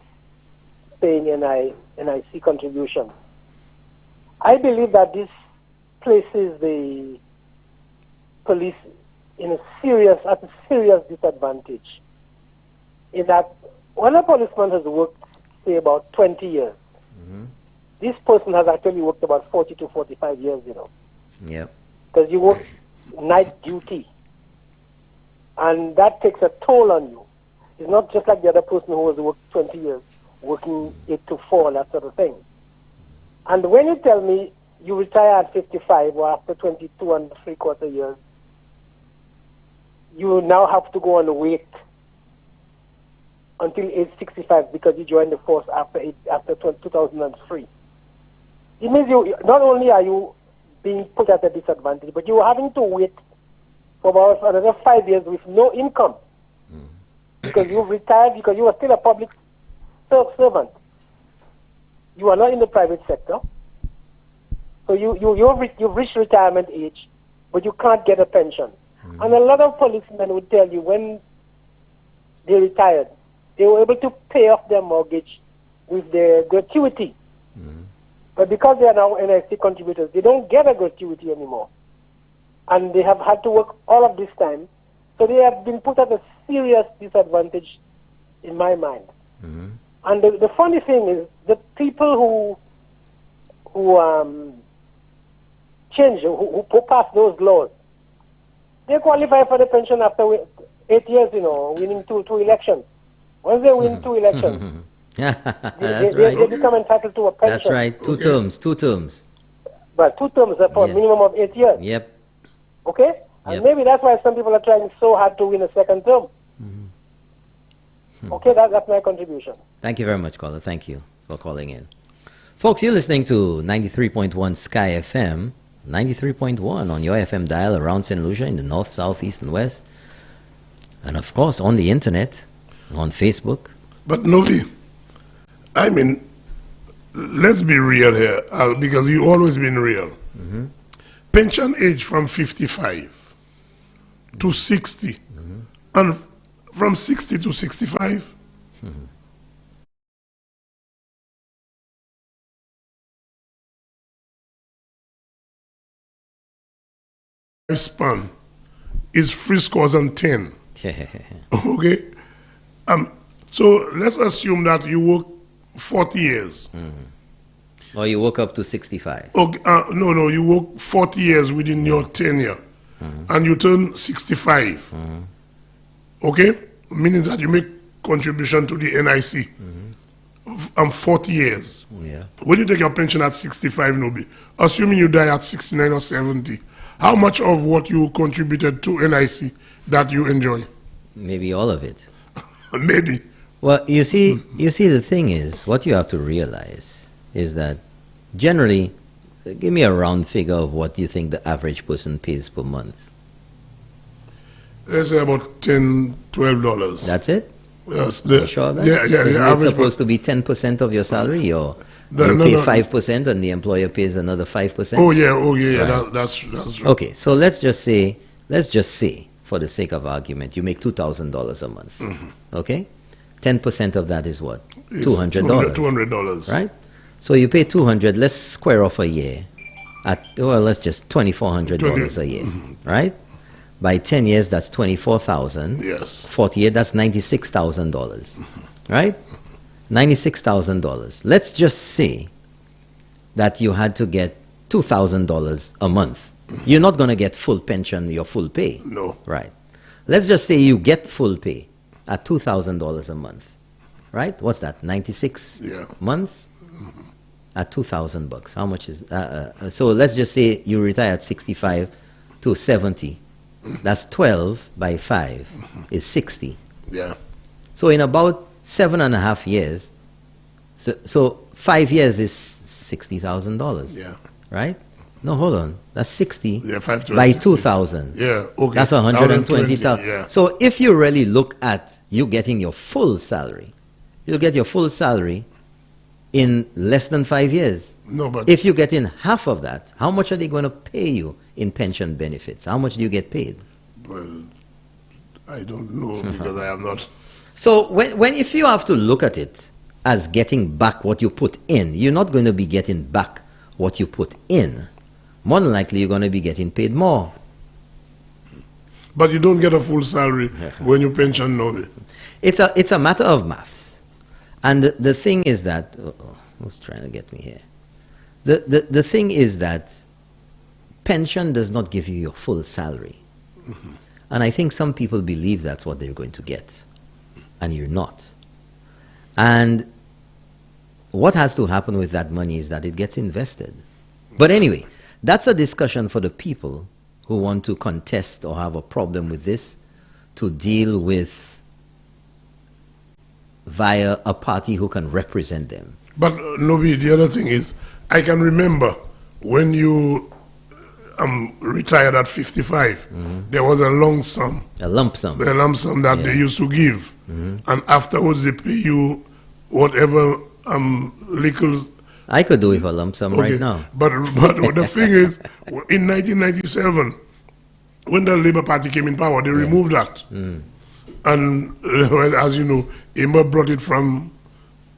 paying NIC contribution. I believe that this places the police at a serious disadvantage. In that, when a policeman has worked, say, about 20 years, this person has actually worked about 40 to 45 years, Yep. Because you work night duty, and that takes a toll on you. It's not just like the other person who has worked 20 years, working 8 to 4, that sort of thing. And when you tell me you retire at 55 or after 22 and 3/4 years, you now have to go and wait until age 65 because you joined the force after 2003. It means you not only are you being put at a disadvantage, but you are having to wait for about another 5 years with no income because you've retired, because you are still a public servant. You are not in the private sector. So you've reached retirement age, but you can't get a pension. And a lot of policemen would tell you when they retired, they were able to pay off their mortgage with their gratuity. But because they are now NIC contributors, they don't get a gratuity anymore. And they have had to work all of this time. So they have been put at a serious disadvantage in my mind. And the funny thing is, the people who pass those laws, they qualify for the pension after 8 years, winning two elections. Once they win 2 elections, they become entitled to a pension. That's right. Two terms. But 2 terms for a minimum of 8 years. Yep. Okay? And maybe that's why some people are trying so hard to win a second term. Okay, that's my contribution. Thank you very much, caller. Thank you for calling in. Folks, you're listening to 93.1 Sky FM, 93.1 on your FM dial around St. Lucia in the north, south, east, and west. And of course, on the internet, on Facebook. But Novi, I mean, let's be real here, because you've always been real. Pension age from 55 to 60, and from 60 to 65. Span is Frisco's and 10. Okay? So let's assume that you work 40 years. Or you work up to 65. Okay, no, you work 40 years within your tenure, and you turn 65. Okay? Meaning that you make contribution to the NIC. 40 years. When you take your pension at 65, Nobi, assuming you die at 69 or 70, how much of what you contributed to NIC that you enjoy? Maybe all of it. Maybe. Well, you see, the thing is, what you have to realize is that generally, give me a round figure of what you think the average person pays per month. Let's say about $10, $12. That's it? Yes. You sure of that? Yeah. Isn't it supposed to be 10% of your salary, or you pay 5% and the employer pays another 5%? Oh yeah. Right. That's right. Okay, so let's just say, for the sake of argument, you make $2,000 a month. Okay, 10% of that is what? $200. $200. Right. So you pay $200. Let's square off a year. well, let's just $2,400 a year, right? By 10 years, that's $24,000. Yes. 48, that's $96,000, right? $96,000. Let's just say that you had to get $2,000 a month. You're not going to get full pension, your full pay. No. Right. Let's just say you get full pay at $2,000 a month, right? What's that? 96 months at $2,000. How much is? So let's just say you retire at 65 to 70. That's 12 by 5 is 60. Yeah. So in about 7.5 years, so 5 years is $60,000. Yeah. Right? No, hold on. That's 60 by 2,000. Yeah, okay. That's 120,000. Yeah. So if you really look at you getting your full salary, you'll get your full salary in less than 5 years. No, but if you get in half of that, how much are they going to pay you in pension benefits? How much do you get paid? Well, I don't know because I have not. So when if you have to look at it as getting back what you put in, you're not going to be getting back what you put in. More than likely, you're going to be getting paid more. But you don't get a full salary when you pension now. It's a matter of maths. And the thing is that, who's trying to get me here? The thing is that pension does not give you your full salary. And I think some people believe that's what they're going to get. And you're not. And what has to happen with that money is that it gets invested. But anyway, that's a discussion for the people who want to contest or have a problem with this to deal with via a party who can represent them. But Nobi, the other thing is, I can remember when you retired at 55, there was a lump sum. A lump sum. A lump sum that they used to give. And afterwards they pay you whatever little. I could do it for a lump sum right now. But the thing is, in 1997, when the Labour Party came in power, they removed that. And well, as you know, Emma brought it from,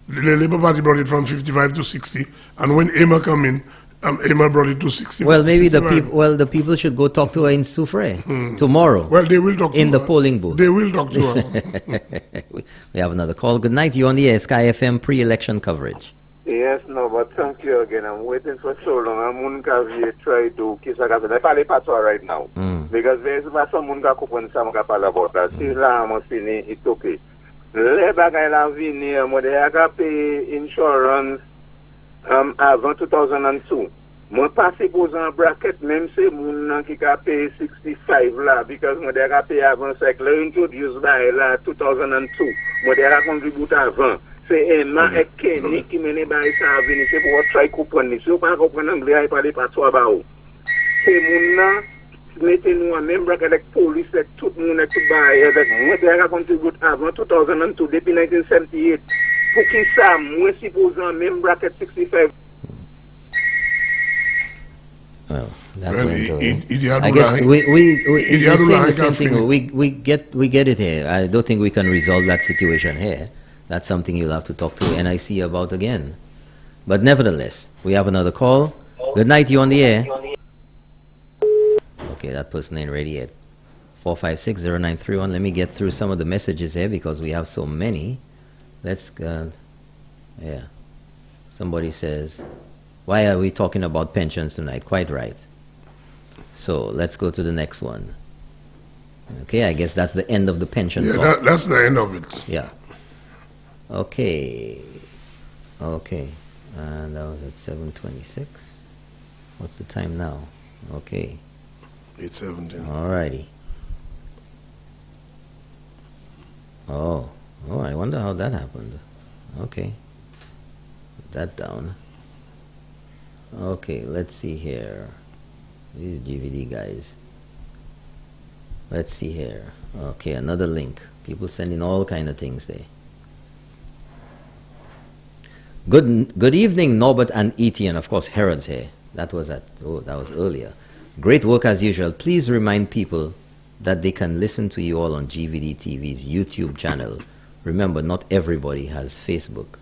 the Labour Party brought it from 55 to 60. And when Emma came in, Emma brought it to 60. Well, maybe the people should go talk to her in Soufrière tomorrow. Well, they will talk to her. In the polling booth. They will talk to her. We have another call. Good night. You're on the air, Sky FM pre-election coverage. Yes, no, but thank you again. I'm waiting for so long. I'm going to try to kiss a gas. I parle pas right now. Because there's someone who can come about that. Si là, I'm fini, it's okay. Les bagailles la vini, moi de pay insurance avant 2002. Moi pas supposé en bracket même c'est moun qui a pay 65 là because moi de pay avant siècle introduce by là 2002. Moi de contribute avant. C'est Emma et Kenny qui mène by ça venir c'est pour try comprendre. Si vous pas comprendre anglais, il parle pas trop about. C'est moun mettez-nous en même bracket avec police avec tout le monde tout bail avec moi de contribute avant 2002 depuis 1978. Pour qui ça moi supposé en même bracket 65. Well, that I guess we you're saying the same thing. We get it here. I don't think we can resolve that situation here. That's something you'll have to talk to NIC about again. But nevertheless, we have another call. Good night, you on the air. Okay, that person ain't ready yet. 4560931. Let me get through some of the messages here because we have so many. Let's yeah. Somebody says, why are we talking about pensions tonight? Quite right. So let's go to the next one. Okay, I guess that's the end of the pension talk. That's the end of it. Yeah. Okay. Okay. And that was at 7:26. What's the time now? Okay. 8:17. Alrighty. Oh, I wonder how that happened. Okay. Put that down. Okay, let's see here. These GVD guys. Let's see here. Okay, another link. People sending all kind of things there. Good evening, Norbert and Etienne. Of course, Herod's here. That was that was earlier. Great work as usual. Please remind people that they can listen to you all on GVD TV's YouTube channel. Remember, not everybody has Facebook.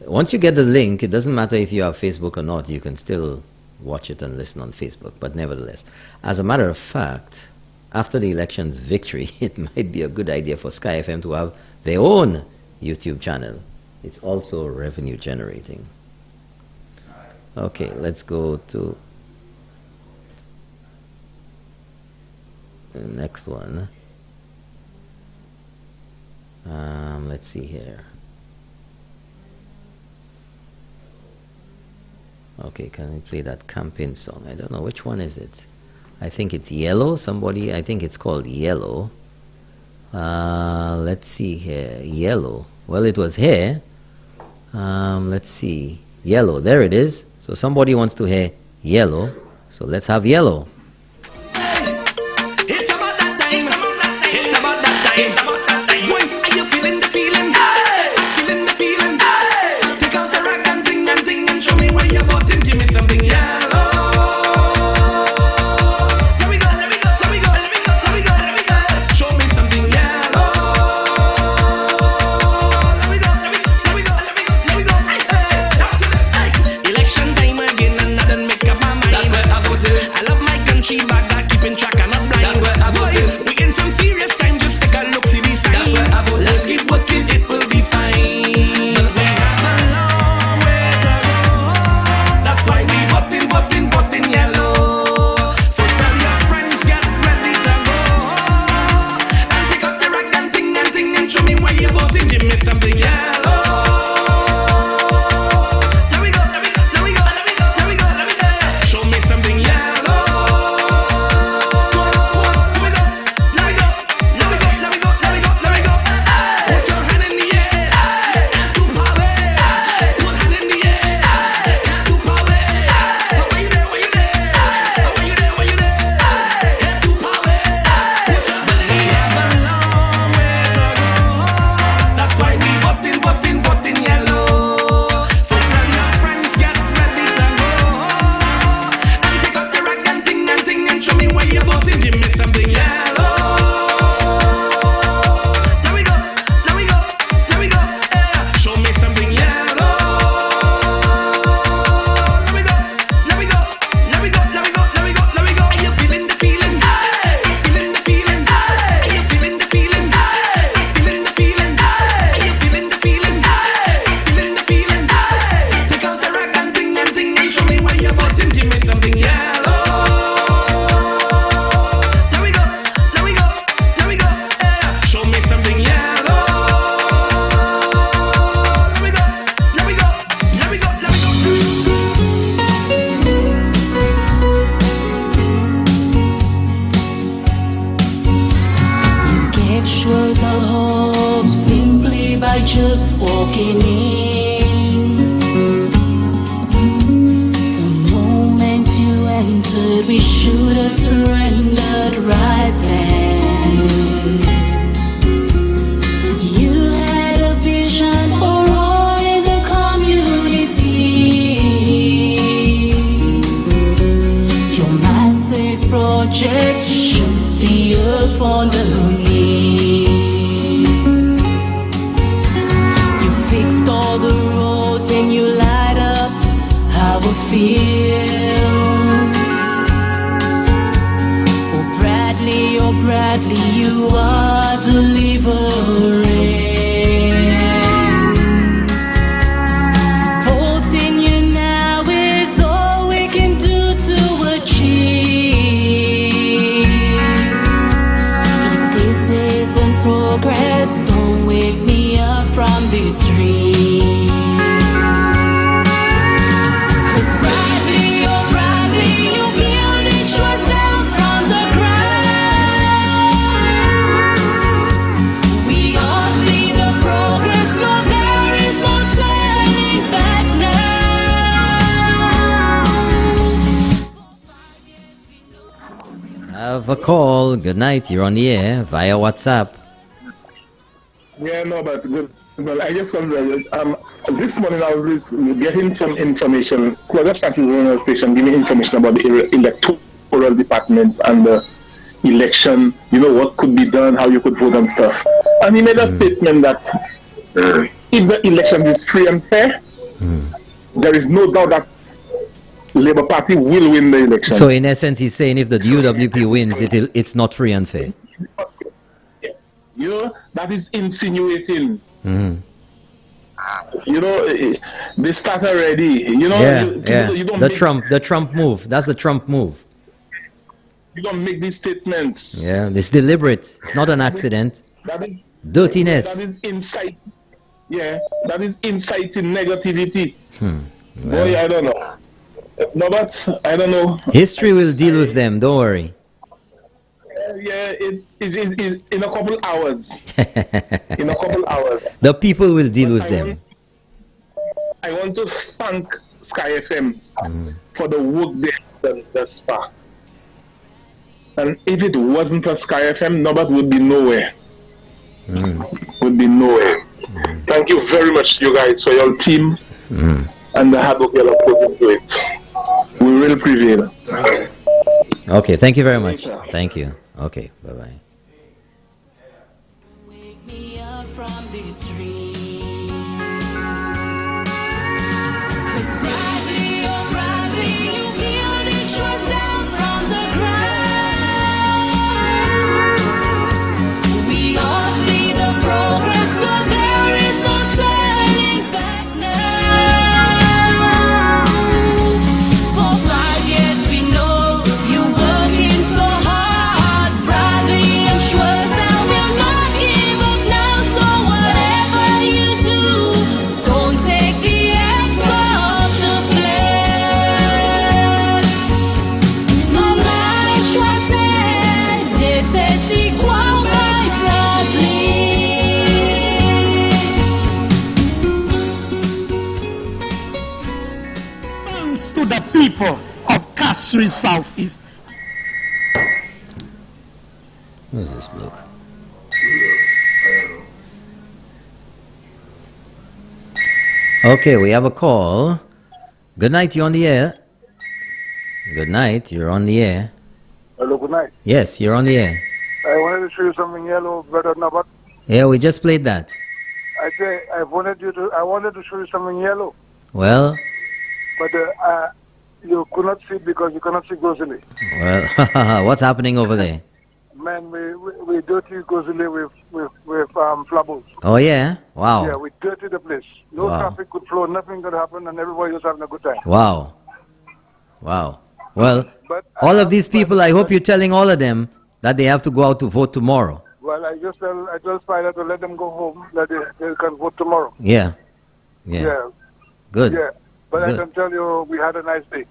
Once you get the link, it doesn't matter if you have Facebook or not. You can still watch it and listen on Facebook. But nevertheless, as a matter of fact, after the election's victory, it might be a good idea for Sky FM to have their own YouTube channel. It's also revenue generating. Okay, let's go to the next one. Let's see here. Okay, can we play that campaign song? I don't know, which one is it? I think it's Yellow. I think it's called Yellow. Let's see here. Yellow. Well, it was here. Let's see. Yellow. There it is. So somebody wants to hear Yellow. So let's have Yellow. It's about that time. It's about that time. When are you feeling the feeling? Feeling the feeling. Take out the rag and ting and show me where you're voting. Give me something yellow. Just walking in. The moment you entered, we should have surrendered right then. You had a vision for all in the community. Your massive project shook the earth underneath. All the roads and you light up our fields. Oh Bradley, you are delivering. Voting you now is all we can do to achieve. If this isn't progress, don't wake me up from this dream. Have a call. Good night. You're on the air via WhatsApp. Yeah, no, but well, I just wondered. This morning I was getting some information. Claudia Francis radio station giving information about the electoral department and the election. You know what could be done, how you could vote and stuff. And he made a statement that if the election is free and fair, there is no doubt that Labour Party will win the election. So in essence, he's saying if the UWP wins, it's not free and fair. You know, that is insinuating. Mm-hmm. You know, they start already. You know, you don't the Trump move. That's the Trump move. You don't make these statements. Yeah, it's deliberate. It's not an accident. Dirtiness. That is insight. Yeah, that is inciting negativity. Well, boy, I don't know. No, but I don't know. History will deal with them. Don't worry. Yeah, it's in a couple hours. In a couple hours. The people will deal with them. I want to thank Sky FM for the work they have done thus far. And if it wasn't for Sky FM, nobody would be nowhere. Would be nowhere. Thank you very much, you guys, for your team and the hard work you have put into it. We will prevail. Okay, thank you very much. Thank you. Okay, bye-bye. To the people of Castries Southeast. Who's this bloke? Okay, we have a call. Good night, you're on the air. Good night, you're on the air. Hello, good night. Yes, you're on the air. I wanted to show you something yellow, brother Nabat. Yeah, we just played that. I wanted to show you something yellow. Well, but you could not see it because you cannot see Gozili. Well, what's happening over there? Man, we dirty Gozili with flabos. Oh yeah? Wow. Yeah, we dirty the place. No traffic could flow, nothing could happen, and everybody was having a good time. Wow. Wow. Well, all of these people, I hope you're telling all of them that they have to go out to vote tomorrow. Well, I tell Spider to let them go home, that they can vote tomorrow. Yeah. Yeah. Good. Yeah. But Good. I can tell you, we had a nice day.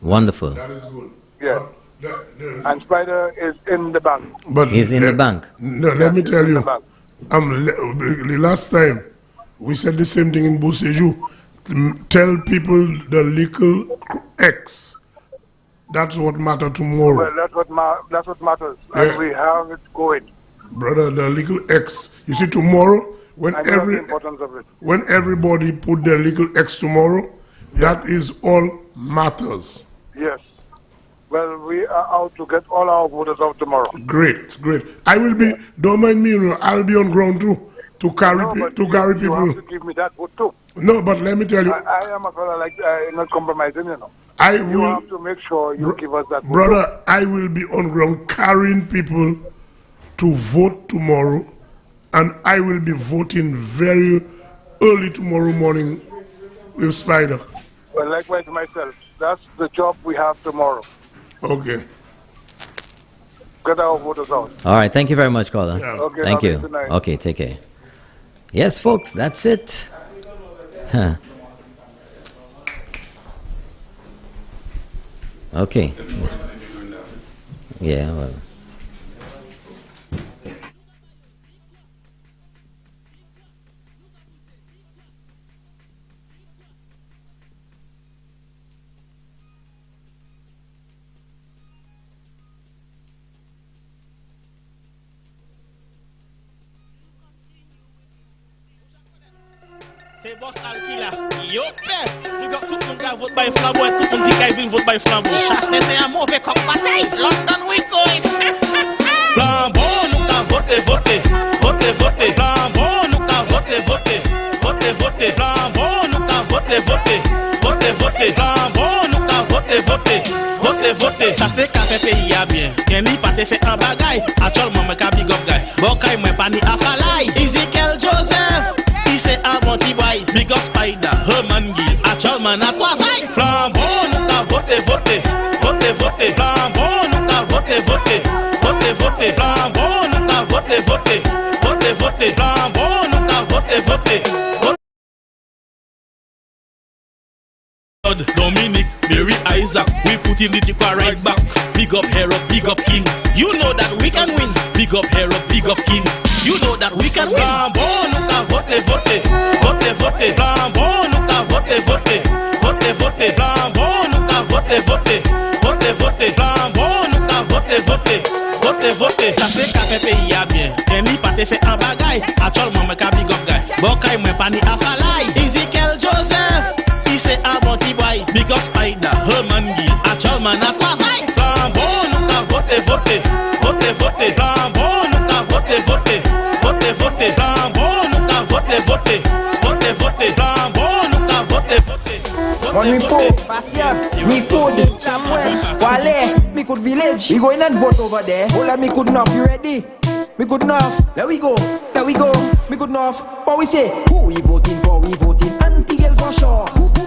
Wonderful. That is good. Yeah. And Spider is in the bank. But he's in the bank. No, let me tell you. The last time we said the same thing in Boussejoux. Tell people the little X. That's what matters tomorrow. Well, that's what matters. Yeah. And we have it going. Brother, the little X. You see, tomorrow, when the importance of it. when everybody put their little X tomorrow, that is all matters. Yes. Well, we are out to get all our voters out tomorrow. Great. I will be, don't mind me, I'll be on ground too, to carry people. You have to give me that vote too. No, but let me tell you. I am a fellow like not compromising, you know. You have to make sure you give us that vote. Brother, I will be on ground carrying people to vote tomorrow, and I will be voting very early tomorrow morning with Spider. Well, likewise myself. That's the job we have tomorrow. Okay. Get our voters out. All right. Thank you very much, caller. Yeah. Okay, Thank you. good night. Okay, take care. Yes, folks, that's it. Huh. Okay. Yeah, well. Say boss al killer. Yo, man. You got tout moun ka vote by Flambeau et tout moun ki ka vin vote by Flambeau. Chaste c'est un mauvais coq bataille. London we going. Flambeau nous ka vote. Flambeau nous ka vote. Flambeau nous ka vote. Flambeau nous ka pays a bien. Kenny pas te fait un bagay. Actuellement, moi ka big up guy. Bokay moi pas ni afalay. Ezekiel Joseph. Il c'est un bon petit boy. Big up Spider. Herman Gill. Actuellement, n'a pas vaille. Flambeau, nous ka voté, voté. Voté, voté. Flambeau, nous ka voté, voté. Voté, voté. Flambeau, nous ka voté, voté. Voté, voté. Flambeau, nous ka voté, voté. Dominic, Mary, Isaac, we put in the tikwa right back. Big up hero, big up king. You know that we can win. Big up hero, big up king. You know that we can win. Flambeau, nous ka voté, voté. Voté, voté. Flambeau, nous ka voté, voté. Voté, voté. Flambeau, nous ka voté, voté. Voté, voté. Flambeau, nous ka voté, voté. Voté, voté. Ça fait qu'à fait pays a bien. Kenny pas te fait un bagay. Actuellement, moi ka big up guy. Bokay moi pas ni afalay. Ezekiel Joseph. C'est un bon petit boy, big up Spider, Herman Gill, actuellement n'a pas vaille. Flambeau, nous ka voté, voté, voté, voté. Flambeau, nous ka voté, voté, voté, voté. Flambeau, nous ka voté, voté, voté, voté. Flambeau, nous ka voté, voté. Mon report, Patience, me could, Chamwell, Wale, me could village. We going and vote over there. Hold on, me could enough, you ready? Me good enough, there we go, there we go. Me good enough, what we say? Who we voting for? We voting anti-girl for sure.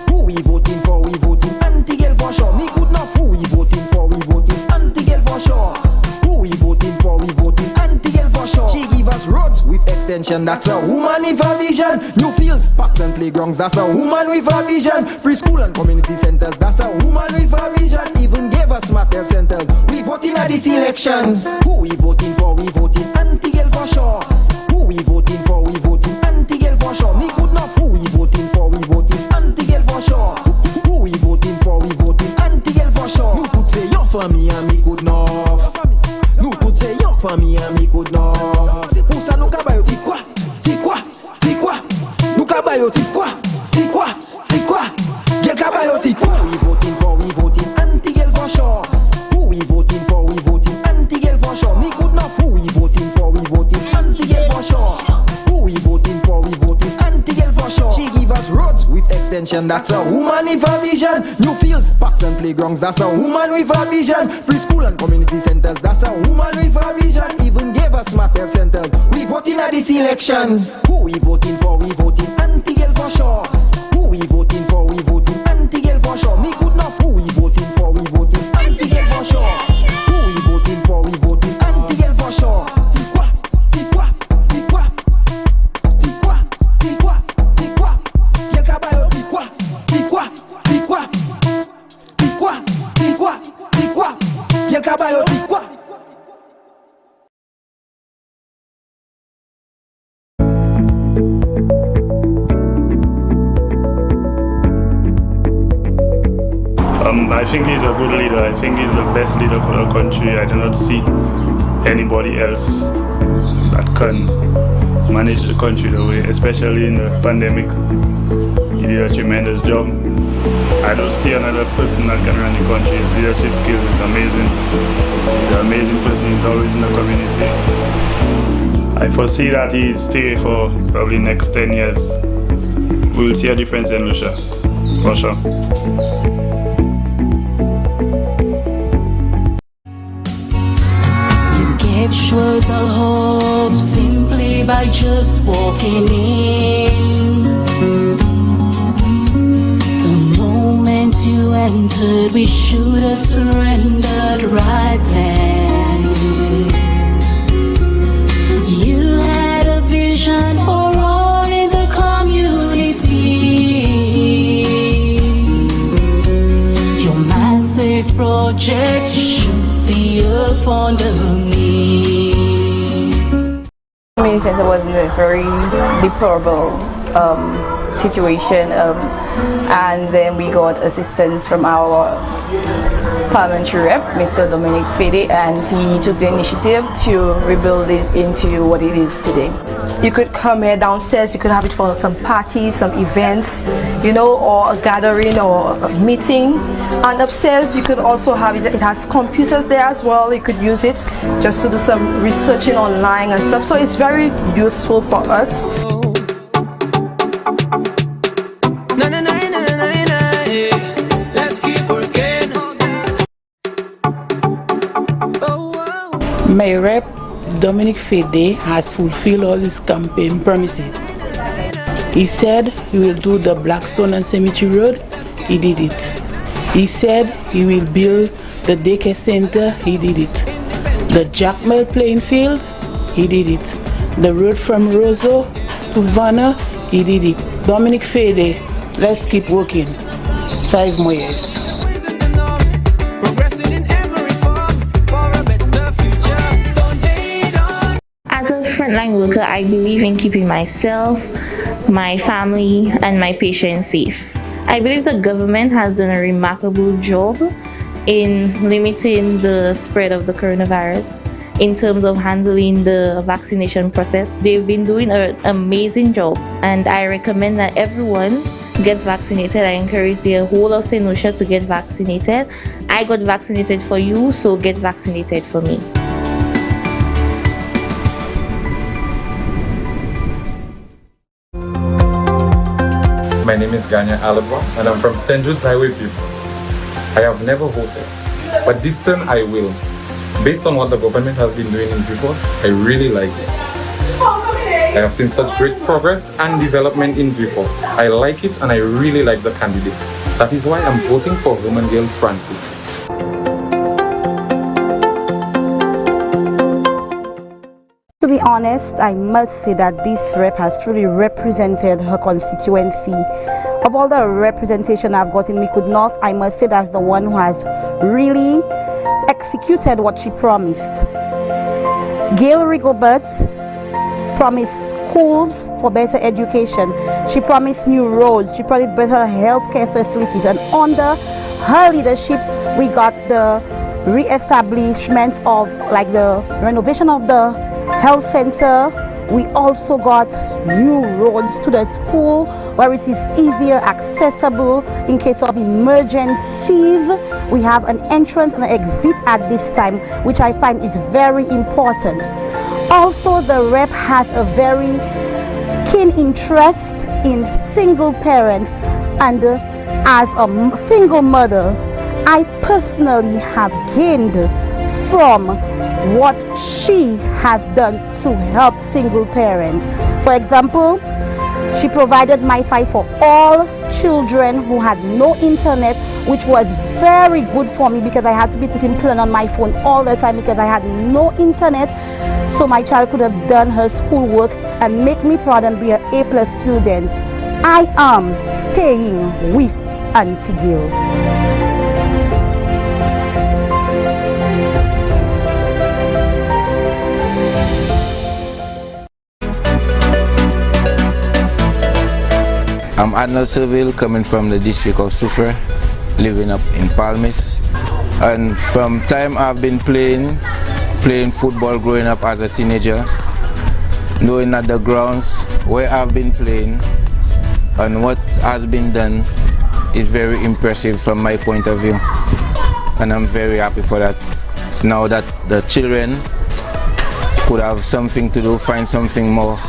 Who we voting for? We voting anti-girl for sure. Me good enough, who we voting for? We voting anti-girl for sure. Who we voting for? We voting anti-girl for sure. She give us roads with extension, that's a woman with a vision. New fields, parks and playgrounds, that's a woman with a vision. Preschool and community centers, that's a woman with a vision. Even gave us smart health centers. We voting at these elections. Who we voting for? We voting anti-girl for sure. Who we voting for? We voting anti-girl for sure. Me good enough, who we voting for? We voting anti-girl for sure. Who we voting for? We voting anti-girl for sure. You could say your family and me good enough. You could say your family and me good enough. Who sa nou ka bayo ti kwa? Ti kwa? Ti kwa? Nou ka bayo ti kwa? Ti kwa? Ti kwa? Girl ka bayo ti kwa? Who we voting for? We voting anti-girl for sure. Who we voting for? We voting anti-girl for sure. Me good enough, who we voting for? We voting anti-girl for sure. Who we voting for? We voting anti-girl for sure. She give us roads with extension, that's a woman with a vision. New fields, parks and playgrounds, that's a woman with a vision. Preschool and community centers, that's a woman with a vision. Even gave us smart health centers. We voting at these elections. Who we voting for? We voting anti-girl for sure. Who we voting for? We voting anti-girl for sure. Me good enough, who we voting for? We voting anti-girl for sure. Who we voting for? We voting anti-girl for sure. Tikwa, tikwa, tikwa, tikwa, tikwa, tikwa. Girl ka bayo tikwa, tikwa, tikwa, tikwa, tikwa, tikwa. Girl ka bayo tikwa. I think he's a good leader. I think he's the best leader for the country. I do not see anybody else that can manage the country the way, especially in the pandemic. He did a tremendous job. I don't see another person that can run the country. His leadership skills is amazing. He's an amazing person. He's always in the community. I foresee that he'll stay for probably next 10 years. We will see a difference in Lucia, for sure. Was all hope simply by just walking in. The moment you entered, we should have surrendered right then. You had a vision for all in the community. Your massive project shook the earth underneath. Center was in a very deplorable situation, and then we got assistance from our parliamentary rep, Mr. Dominic Fede, and he took the initiative to rebuild it into what it is today. You could come here downstairs, you could have it for some parties, some events, you know, or a gathering or a meeting. And upstairs you could also have it, it has computers there as well, you could use it just to do some researching online and stuff. So it's very useful for us. Let's keep working. Dominic Fede has fulfilled all his campaign promises. He said he will do the Blackstone and Cemetery Road. He did it. He said he will build the daycare center. He did it. The Jack Mill playing field. He did it. The road from Roseau to Vanna. He did it. Dominic Fede, let's keep working. 5 more years. As a frontline worker, I believe in keeping myself, my family, and my patients safe. I believe the government has done a remarkable job in limiting the spread of the coronavirus in terms of handling the vaccination process. They've been doing an amazing job, and I recommend that everyone gets vaccinated. I encourage the whole of St. Lucia to get vaccinated. I got vaccinated for you, so get vaccinated for me. My name is Ganya Alaba and I'm from St. Jude's Highway Viewport. I have never voted, but this time I will. Based on what the government has been doing in Viewport, I really like it. I have seen such great progress and development in Viewport. I like it and I really like the candidate. That is why I'm voting for Hermangale Francis. To be honest, I must say that this rep has truly represented her constituency. Of all the representation I've got in Micoud North, I must say that's the one who has really executed what she promised. Gail Rigobert promised schools for better education. She promised new roads. She promised better healthcare facilities. And under her leadership, we got the re-establishment of the renovation of the health center. We also got new roads to the school where it is easier accessible in case of emergencies. We have an entrance and an exit at this time, which I find is very important. Also, the rep has a very keen interest in single parents, and as a single mother, I personally have gained from what she has done to help single parents. For example, she provided MiFi for all children who had no internet, which was very good for me because I had to be putting plan on my phone all the time because I had no internet. So my child could have done her schoolwork and make me proud and be an A+ student. I am staying with Auntie Gail. I'm Arnold Seville, coming from the district of Soufrière, living up in Palmis. And from time I've been playing football growing up as a teenager, knowing that the grounds where I've been playing and what has been done is very impressive from my point of view. And I'm very happy for that. Now that the children could have something to do, find something more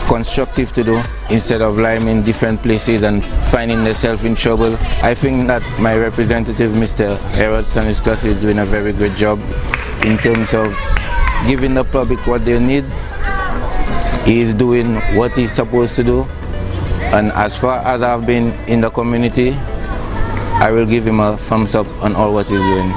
constructive to do instead of lying in different places and finding themselves in trouble. I think that my representative, Mr. Harold Stanislas, is doing a very good job in terms of giving the public what they need. He is doing what he's supposed to do, and as far as I've been in the community, I will give him a thumbs up on all what he's doing.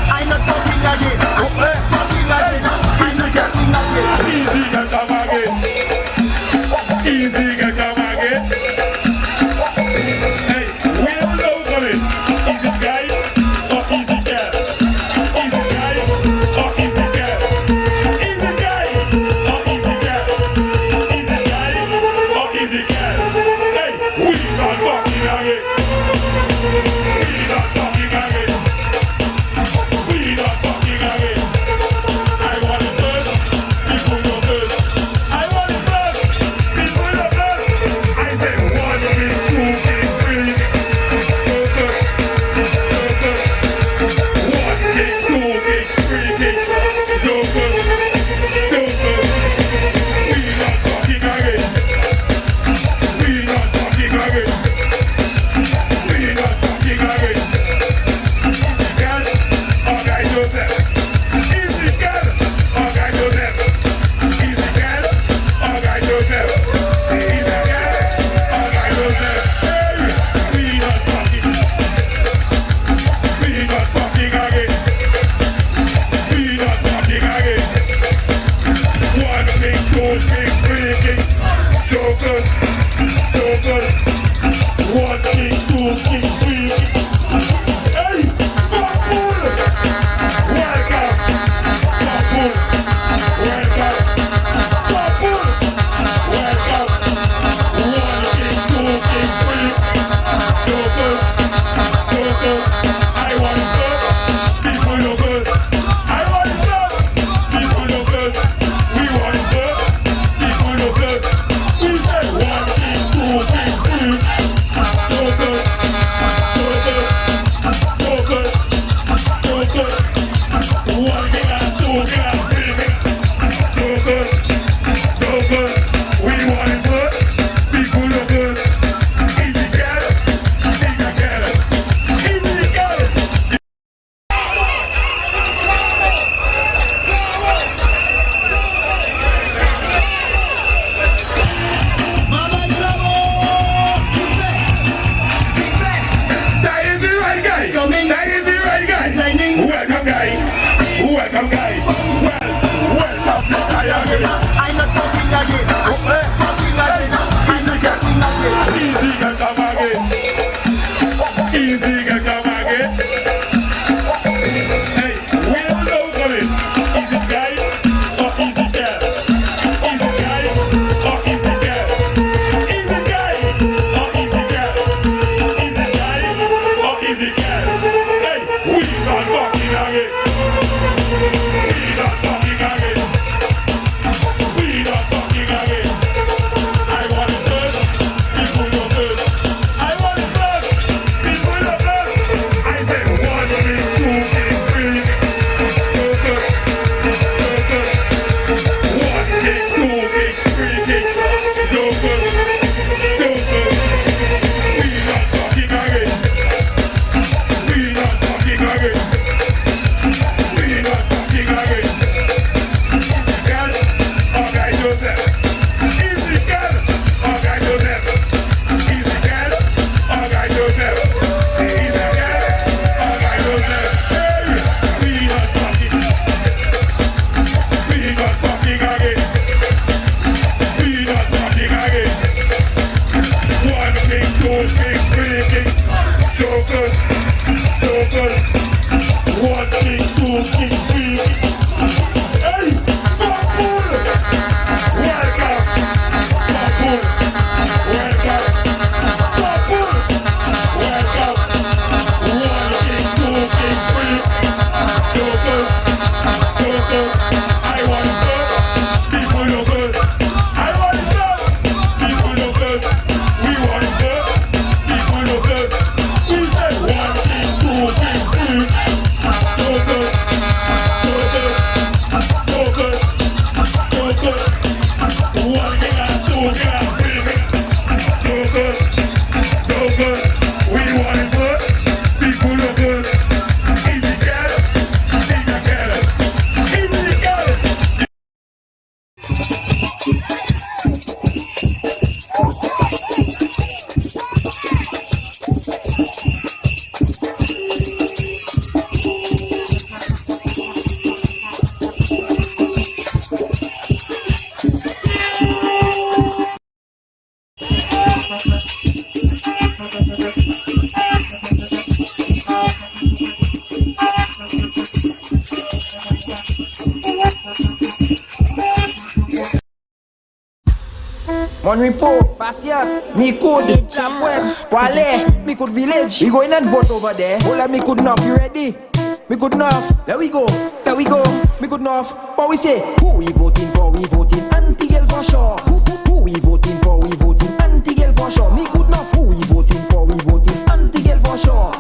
I'm not talking again. I'm not talking again. coming. That is the right guy. Welcome, guy. Welcome, guy. Welcome, I agree. I'm not talking again. Talking again. I'm not talking again. Easy, come again. Easy, come again. Hey, we don't know for it. Easy guy or easy girl? Easy guy or easy girl? Easy guy or easy girl? Easy guy or easy girl? Hey, we not talking again. We not talking again. We not talking again. I want it first, people go first. I want it first, people go first. I say 1, 2, 3, 4, first. 1 kick, 2 kick, 3 kick, go first. We not talking again. We not talking again. We not talking again. Girl, organize yourself. Easy girl, organize yourself. Easy girl, organize yourself. Easy girl, organize yourself. Hey, we not talking. We not talking again. We not talking again. 1 kick, 2 kick, 3 kick. Jokers, jokers. 1 kick, 2 kick, 3 kick. Hey, Backbull. Welcome. Backbull. Welcome. Backbull. Welcome. 1 kick, 2 kick, 3. Jokers, jokers. I want first. People know first. I want first. People know first. We want first. People know first. We say 1 kick, 2 kick, 3. Jokers, jokers, jokers, jokers. 1 kick and 2 kick and 3 kick. Jokers, jokers. We want it first. People know first. Easy girl, easy girl, easy girl. Mon report, Pasias, me could, Chapweb, Wale, me could village. We going and vote over there. Hola, me could not, you ready? Me could not, there we go, me could not. But we say, who we voting for, we voting anti-girl for sure. Who we voting for, we voting anti-girl for sure. Me could not, who we voting for, we voting anti-girl for sure.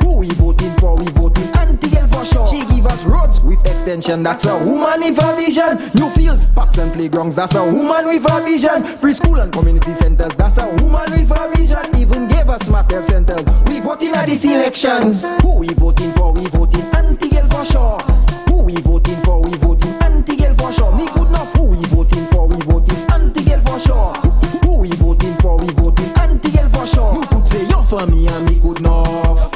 Who we voting for, we voting anti-girl for sure. She give us roads with extension, that's a woman with a vision. New fields, parks and playgrounds, that's a woman with a vision. Preschool and community centers, that's a woman with a vision. Even gave us smart health centers. We voting at these elections. Who we voting for, we voting anti-girl for sure. Who we voting for, we voting anti-girl for sure. Me could not, who we voting for, we voting anti-girl for sure. Who we voting for, we voting anti-girl for sure. You could say your family and me could not.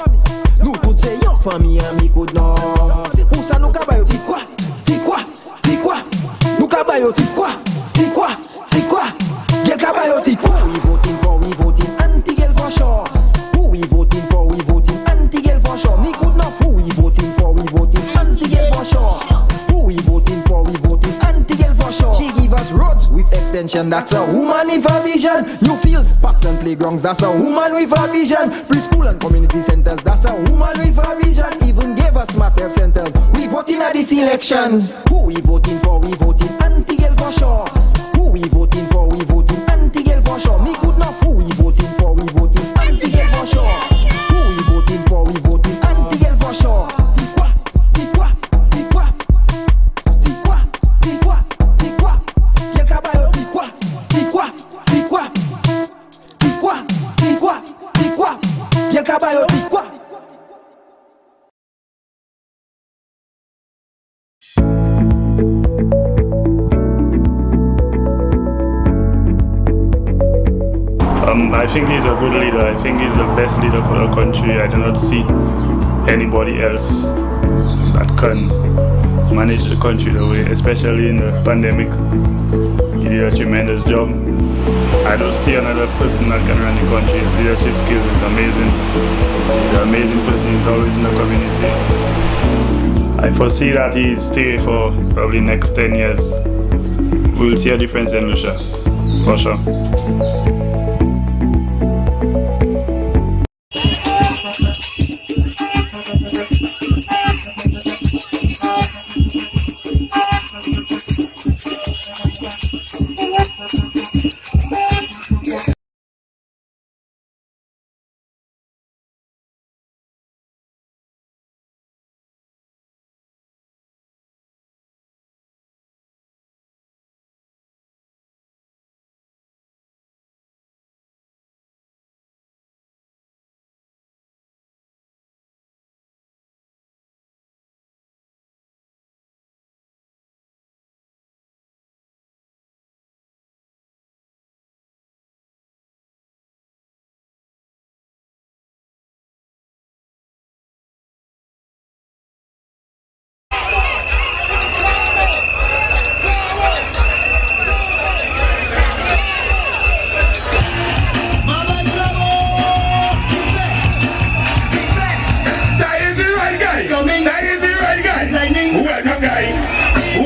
You could say your family and me could not. Usa no kabayo ti quoi, ti quoi, ti quoi. No kabayo ti quoi, ti quoi, ti quoi. Girl kabayo ti quoi. We voting for, we voting anti-girl for sure. Who we voting for, we voting anti-girl for sure. Me could not, who we voting for, we voting anti-girl for sure. Who we voting for, we voting anti-girl for sure. She give us roads with extension, that's a woman with a vision. New fields, parks and playgrounds, that's a woman with a vision. Preschool and community centers, that's a woman with a vision. Even gave us smart health centers. We voting at these elections. Who we voting for, we voting anti-girl for sure. Who we voting for, we voting anti-girl for sure. Me could not, who we voting for, we voting anti-girl for sure. Who we voting for, we voting anti-girl for sure. Ti quoi, ti quoi, ti quoi, ti quoi, ti quoi, ti quoi. Quel cabayo, ti quoi, ti quoi, ti quoi, ti quoi, ti quoi, ti quoi. Quel cabayo, ti quoi. I think he's a good leader. I think he's the best leader for the country. I do not see anybody else that can manage the country the way, especially in the pandemic. He did a tremendous job. I don't see another person that can run the country. His leadership skills is amazing. He's an amazing person. He's always in the community. I foresee that he'll stay for probably next 10 years. We will see a difference in Lucia, for sure.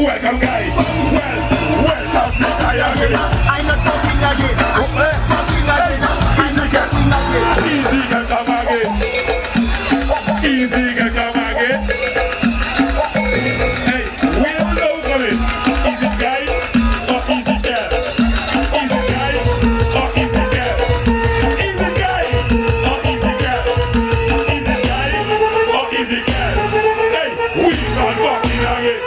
Welcome, guys. Welcome. I'm not talking again. Talking again. I'm not talking again. Easy, come again. Easy, come again. Hey, we don't know for it. Easy guy or easy girl? Easy guy or easy girl? Easy guy or easy girl? Easy guy or easy girl? Hey, we not talking again.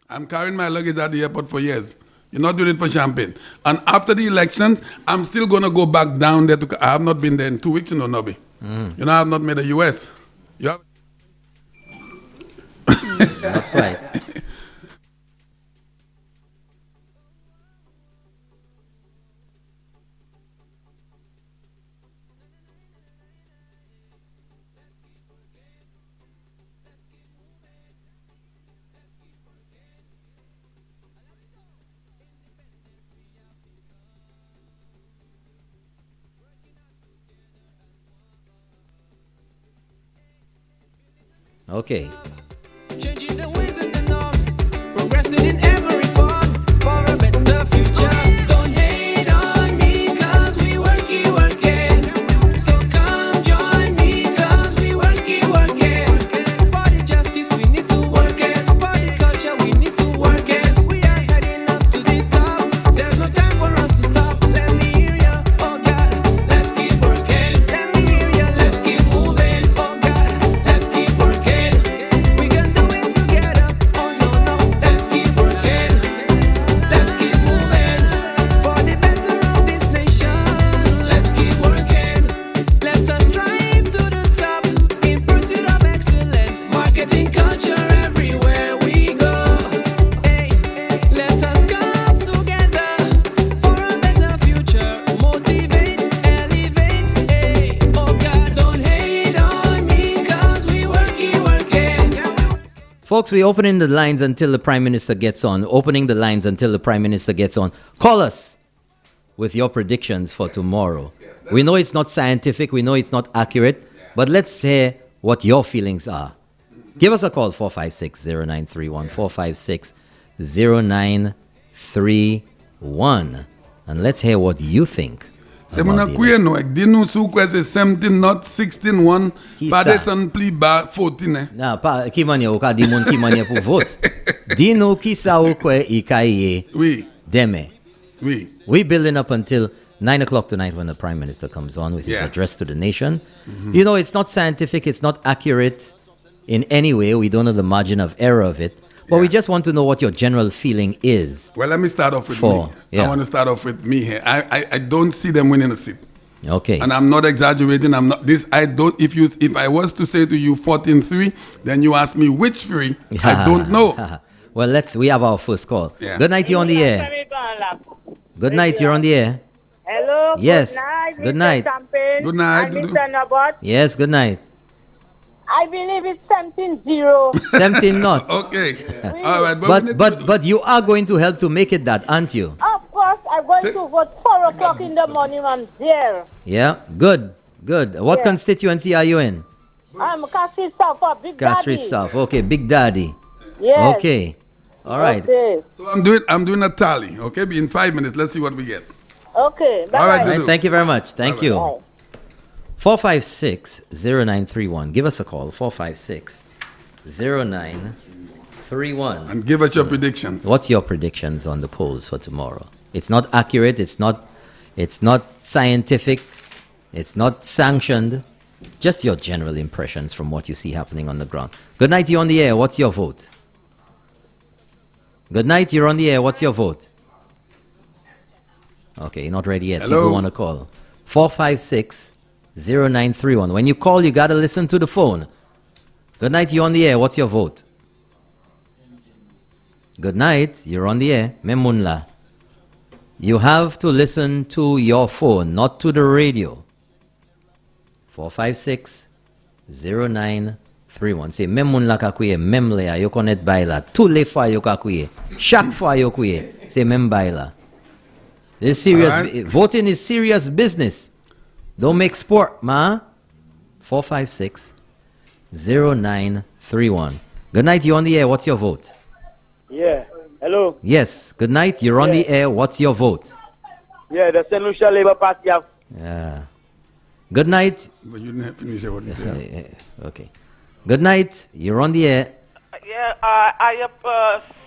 I'm carrying my luggage at the airport for years. You're not doing it for champagne. And after the elections, I'm still going to go back down there. I have not been there in 2 weeks, Nobby. You know, I have not made a U.S. You have? Not quite. Okay. Changing the ways and the norms, progressing in every form for a better future. Don't hate on me, cause we working. So come join me, cause we working. For the justice, we need to work it. For the culture, we need to work it. We are heading up to the top. There's no time for us to stop. Let me hear ya, oh God, let's keep working. Let me hear ya, let's keep moving. Oh God, let's keep working. We can do it together. Oh no, no, let's keep working. Let's keep moving for the better of this nation. Let's keep working. Let us strive to the top in pursuit of excellence. Marketing culture everywhere we go. Hey, let us come together for a better future. Motivate, elevate. Hey, oh God, don't hate on me, cause we working. Folks, we're opening the lines until the Prime Minister gets on. Opening the lines until the Prime Minister gets on. Call us with your predictions for tomorrow. We know it's not scientific. We know it's not accurate. But let's hear what your feelings are. Give us a call, 456-0931. 456-0931. And let's hear what you think. Se mona kouye nou ek di nou sou kwe se 17 not 16 1 pa desan pli ba 14 eh. Na pa ki manye ou ka di moun ki manye pou vote. Di nou ki sa ou kwe I ka ye deme. Oui. We building up until 9 o'clock tonight when the Prime Minister comes on with his address to the nation. You know, it's not scientific, it's not accurate in any way. We don't know the margin of error of it. But we just want to know what your general feeling is. Well, let me start off with me. I want to start off with me here. I don't see them winning a seat. Okay. And I'm not exaggerating. I'm not this. I don't. If I was to say to you 14-3, then you ask me which 3. I don't know. Well, we have our first call. Yeah. Good night, you're on the air. Good night, you're on the air. Hello. Yes. Good night. Good night. Good night. Yes, good night. I believe it's 17-0. 17 not. Okay. All right. But you are going to help to make it that, aren't you? Of course, I'm going to vote 4 o'clock in the morning. I'm there. Yeah. Good. What constituency are you in? I'm Castries South for Big Castries Daddy. South. Okay, Big Daddy. Yes. Okay. All right. Okay. So I'm doing a tally. Okay, in 5 minutes. Let's see what we get. Okay. All right. All right. Thank you very much. Thank you. Bye. 456-0931. Give us a call. 456-0931. And give us your predictions. What's your predictions on the polls for tomorrow? It's not accurate. It's not scientific. It's not sanctioned. Just your general impressions from what you see happening on the ground. Good night. You're on the air. What's your vote? Good night. You're on the air. What's your vote? Okay, you're not ready yet. Hello? People want to call. 456-0931. When you call, you got to listen to the phone. Good night, you're on the air. What's your vote? Good night, you're on the air. Memunla. You have to listen to your phone, not to the radio. 456-0931. Say, Memunla kakuye, memlea, yo konet baila. Tule fa yo kakuye. Shak fa yo kuye. Say, membaila. This is serious. Right. Voting is serious business. Don't make sport, ma. 456-0931. Good night, you're on the air. What's your vote? Yeah. Hello. Yes. Good night, you're on the air. What's your vote? Yeah, the St. Lucia Labour Party have. Yeah. Good night. But you didn't finish what you said. Okay. Good night, you're on the air. Yeah, I have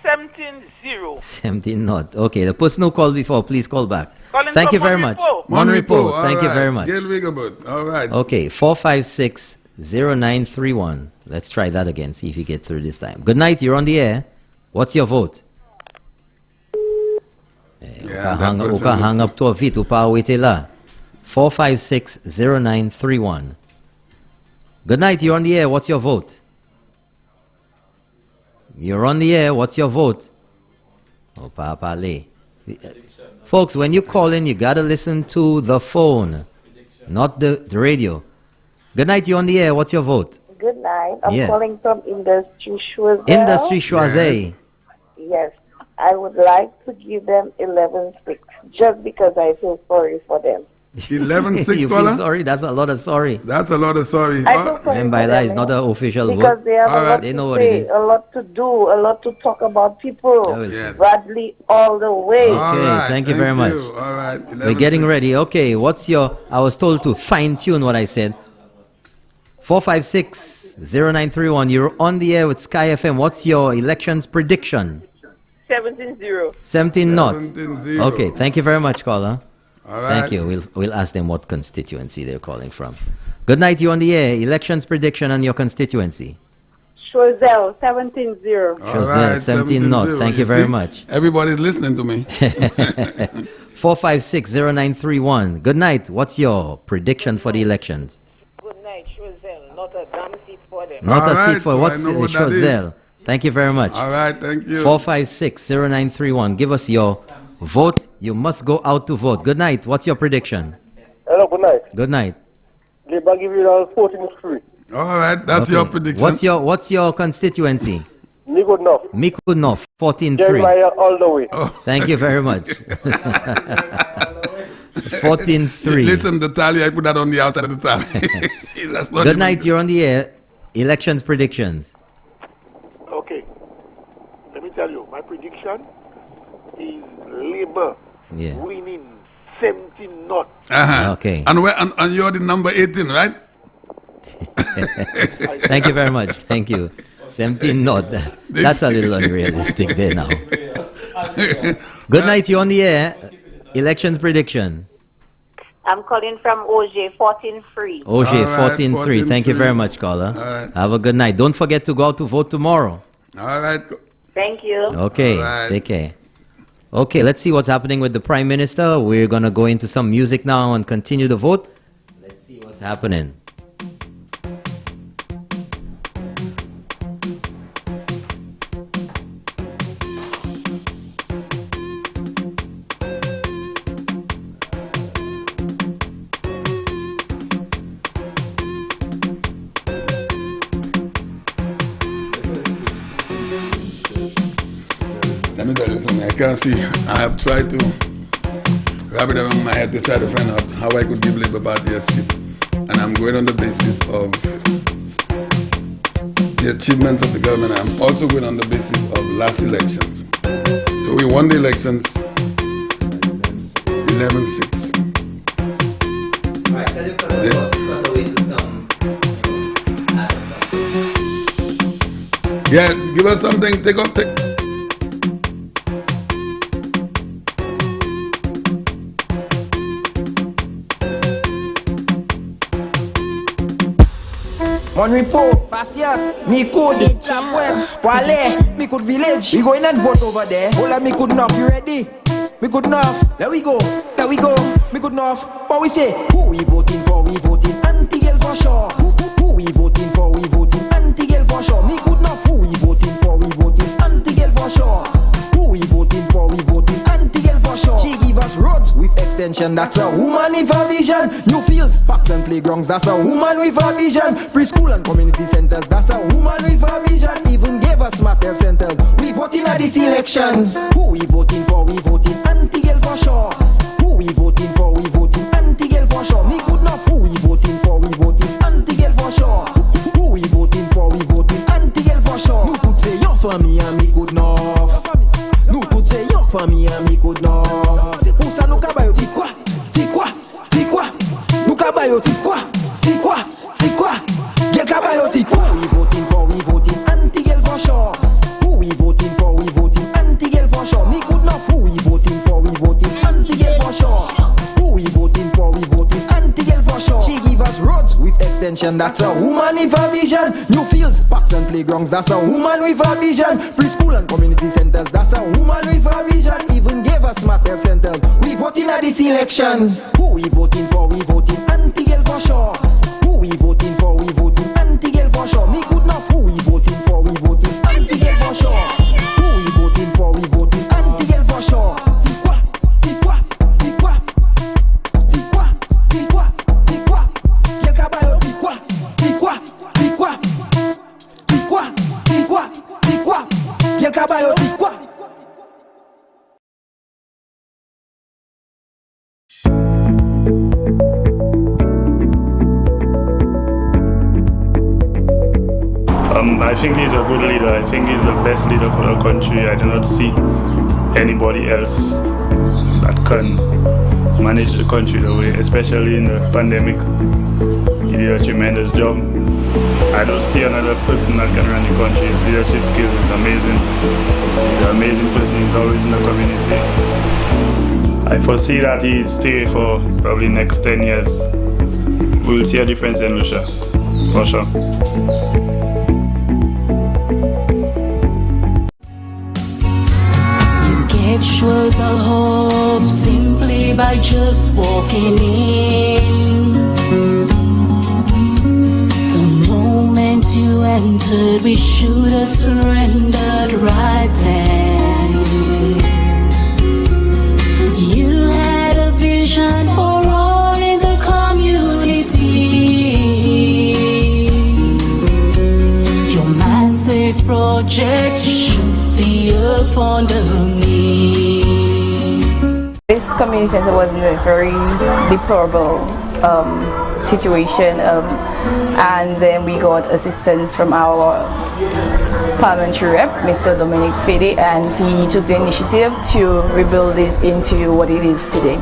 17-0. 17 not. Okay, the person who called before, please call back. Calling Thank you from very much. Monrepo. Monrepo. Thank you very much. Gail Wigglebud. All right. Okay, 456-0931. Let's try that again, see if you get through this time. Good night, you're on the air. What's your vote? Hang up to a V to power with 456-0931. Good night, you're on the air. What's your vote? You're on the air. What's your vote? Oh, Papa Lee. Folks, when you call in, you gotta listen to the phone, not the radio. Good night, you're on the air. What's your vote? Good night. I'm Yes. calling from Industry Choiseul. Industry Choiseul. Yes. I would like to give them 11-6 just because I feel sorry for them. 11-6, You caller? feel sorry? That's a lot of sorry. That's a lot of sorry. I feel sorry Remember, for that them, is not an official because vote. they have a lot They to know what it say, is. a lot to do, a lot to talk about people. Yes. Bradley all the way. Okay, thank you very much. All right. We're getting ready. Okay, what's your... I was told to fine-tune what I said. 456-0931. You're on the air with Sky FM. What's your elections prediction? 17-0. 17 not. 17-0. Okay, thank you very much, caller. All right. Thank you. We'll ask them what constituency they're calling from. Good night, you on the air. Elections prediction on your constituency. Choiseul, 17-0. All Choiseul, right, 17 not. 17-0. Thank you very much. Everybody's listening to me. 456-0931. Good night. What's your prediction for the elections? Good night, Choiseul. Not a damn seat for them. Not All a right, seat for so I what's know what that Choiseul. Thank you very much. All right, thank you. 456-0931. Give us your vote. You must go out to vote. Good night. What's your prediction? Hello, good night. Good night. Labour give you 14-3. All right, that's your prediction. What's your constituency? Me good enough. Mikunov, 14-3. Jeremiah all the way. Thank you very much. 14-3. Listen, the tally, I put that on the outside of the tally. That's not Good even- night. You're on the air. Elections predictions. Okay. Let me tell you, my prediction is Labour Yeah. winning 17 not. Uh-huh. Okay. And you're the number 18, right? Thank you very much. Thank you. 17 not. That's a little unrealistic there now. Good night. You're on the air. Elections prediction. I'm calling from OJ, 14-3. OJ, All right, 14-3. Thank you 14-3. very much, caller. All right. Have a good night. Don't forget to go out to vote tomorrow. All right. Thank you. Okay, All right. take care. Okay, let's see what's happening with the Prime Minister. We're going to go into some music now and continue the vote. Let's see what's happening. Let me tell you something. I can't see. I have tried to wrap it around my head to try to find out how I could give Labour Party a seat. And I'm going on the basis of the achievements of the government. I'm also going on the basis of last elections. So we won the elections 11-6. Yeah, give us something. Take off. On report, Pasias, me could, Chapwell, Wale, me could village. We go in and vote over there. Hola, me could enough, you ready? Me could enough, there we go, me could enough. What we say? Who we voting for? We voting anti-girl for sure. Who we voting for? We voting anti-girl for sure. Me could enough. Who we voting for? We voting anti-girl for sure. Who we voting for? We voting anti-girl for sure. She give us roads with extension, that's a woman with a vision. New fields, parks and playgrounds, that's a woman with a vision. Preschool and community centers, that's a woman with a vision. Even gave us smart health centers. We voting at these elections. Who we voting for? We voting anti-girl for sure. Who we voting for? We voting anti-girl for sure. Me good enough. Who we voting for? We voting anti-girl for sure. Who we voting for? We voting anti-girl for sure. You could say you're for me and me good enough. You could say you're for me and me good enough. C'est pour ça nous cabayo ti quoi? Ti quoi? Ti quoi? Nous cabayo ti quoi? Ti quoi? Ti quoi? Girl cabayo ti quoi? We voting for? We voting anti-girl for sure. Who we voting for? We voting anti-girl for sure. Me good enough. Who we voting for? We voting anti-girl for sure. Who we voting for? We voting anti-girl for sure. She give us roads with extension. selection. That's a woman with a vision. New fields, parks and playgrounds. That's a woman with a vision. Preschool and community centers. That's a woman with a vision. Even gave us smart health centers. We voting at these elections. Who we voting for? We voting anti-girl for sure. Who we voting for? We voting anti-girl for sure. Me good enough. Who we voting for? We voting anti-girl for sure. Who we voting for? We voting anti-girl for sure. I think he's a good leader. I think he's the best leader for the country. I do not see anybody else that can manage the country the way, especially in the pandemic. He did a tremendous job. I don't see another person that can run the country. His leadership skills is amazing. He's an amazing person. He's always in the community. I foresee that he'll stay for probably next 10 years. We will see a difference in Lucia, for sure. Was all hope simply by just walking in. The moment you entered, we should have surrendered right then. You had a vision for all in the community. Your massive project shook the earth under me. This community center was in a very deplorable situation, and then we got assistance from our parliamentary rep, Mr. Dominic Fede, and he took the initiative to rebuild it into what it is today.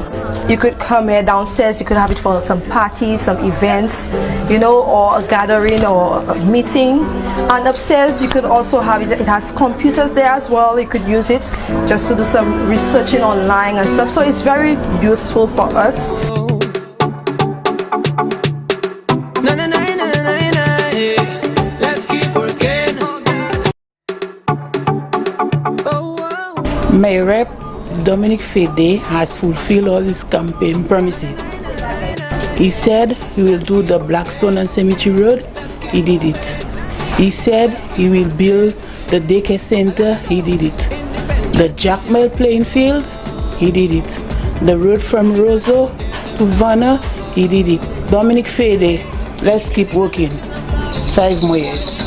You could come here downstairs, you could have it for some parties, some events, you know, or a gathering or a meeting. And upstairs you could also have it, it has computers there as well. You could use it just to do some researching online and stuff. So it's very useful for us. My rep, Dominic Fede, has fulfilled all his campaign promises. He said he will do the Blackstone and Cemetery Road. He did it. He said he will build the daycare center. He did it. The Jack Mill playing field. He did it. The road from Roseau to Vanna. He did it. Dominic Fede, let's keep working. 5 more years.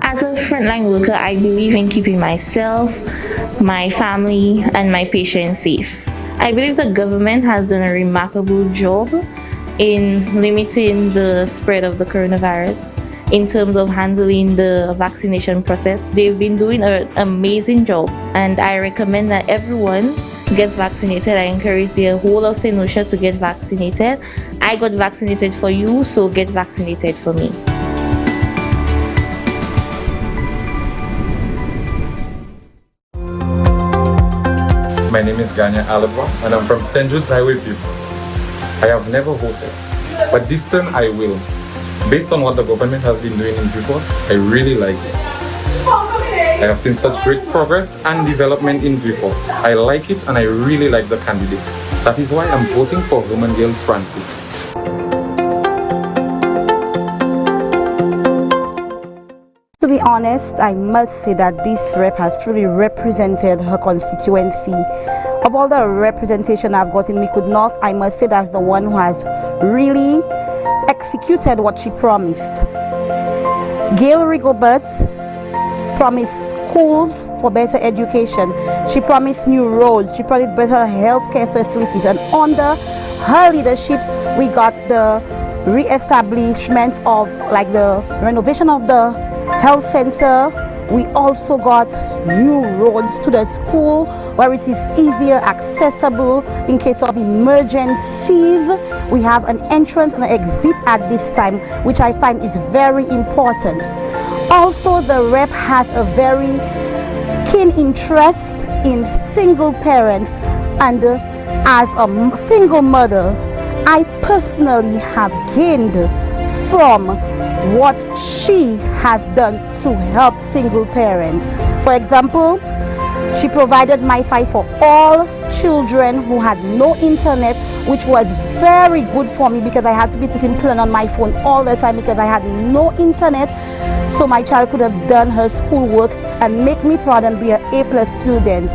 As a frontline worker, I believe in keeping myself, my family, and my patients safe. I believe the government has done a remarkable job in limiting the spread of the coronavirus in terms of handling the vaccination process. They've been doing an amazing job, and I recommend that everyone gets vaccinated. I encourage the whole of St. Lucia to get vaccinated. I got vaccinated for you, so get vaccinated for me. My name is Ganya Alibwa, and I'm from St. Jude's Highway people. I have never voted, but this turn I will. Based on what the government has been doing in Viewport, I really like it. I have seen such great progress and development in Viewport. I like it and I really like the candidate. That is why I'm voting for Herman Gale Francis. To be honest, I must say that this rep has truly represented her constituency. Of all the representation I've got in Micoud North, I must say that's the one who has really executed what she promised. Gail Rigobert promised schools for better education. She promised new roads. She promised better healthcare facilities. And under her leadership, we got the re-establishment of, like, the renovation of the health center. We also got new roads to the school where it is easier accessible in case of emergencies. We have an entrance and an exit at this time, which I find is very important. Also, the rep has a very keen interest in single parents. And as a single mother, I personally have gained from what she has done to help single parents. For example, she provided MiFi for all children who had no internet, which was very good for me because I had to be putting plan on my phone all the time because I had no internet. So my child could have done her schoolwork and make me proud and be an A+ student.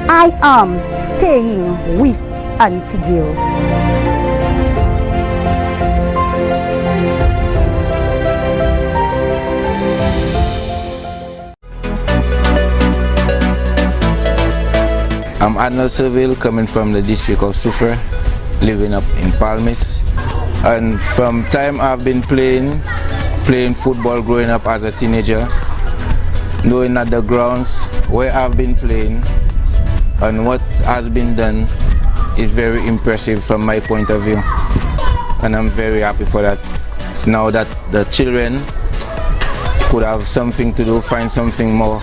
I am staying with Auntie Gill. I'm Arnold Seville, coming from the district of Soufrière, living up in Palmis. And from time I've been playing football growing up as a teenager, knowing that the grounds where I've been playing and what has been done is very impressive from my point of view. And I'm very happy for that. It's now that the children could have something to do, find something more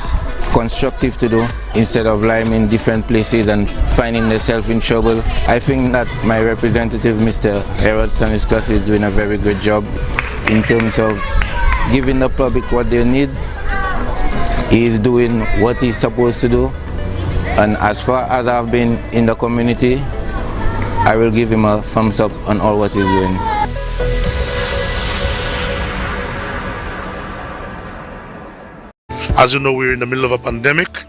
constructive to do instead of lying in different places and finding themselves in trouble. I think that my representative, Mr. Harold Stanislas, is doing a very good job in terms of giving the public what they need. He is doing what he's supposed to do, and as far as I've been in the community, I will give him a thumbs up on all what he's doing. As you know, we're in the middle of a pandemic,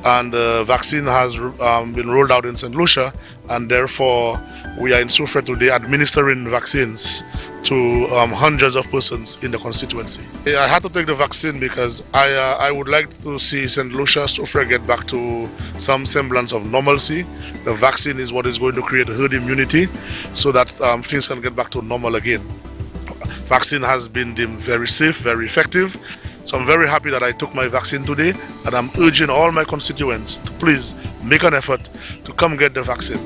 and the vaccine has been rolled out in St. Lucia, and therefore we are in Soufrière today administering vaccines to hundreds of persons in the constituency. I had to take the vaccine because I would like to see St. Lucia, Soufrière get back to some semblance of normalcy. The vaccine is what is going to create herd immunity so that things can get back to normal again. Vaccine has been deemed very safe, very effective. So I'm very happy that I took my vaccine today, and I'm urging all my constituents to please make an effort to come get the vaccine.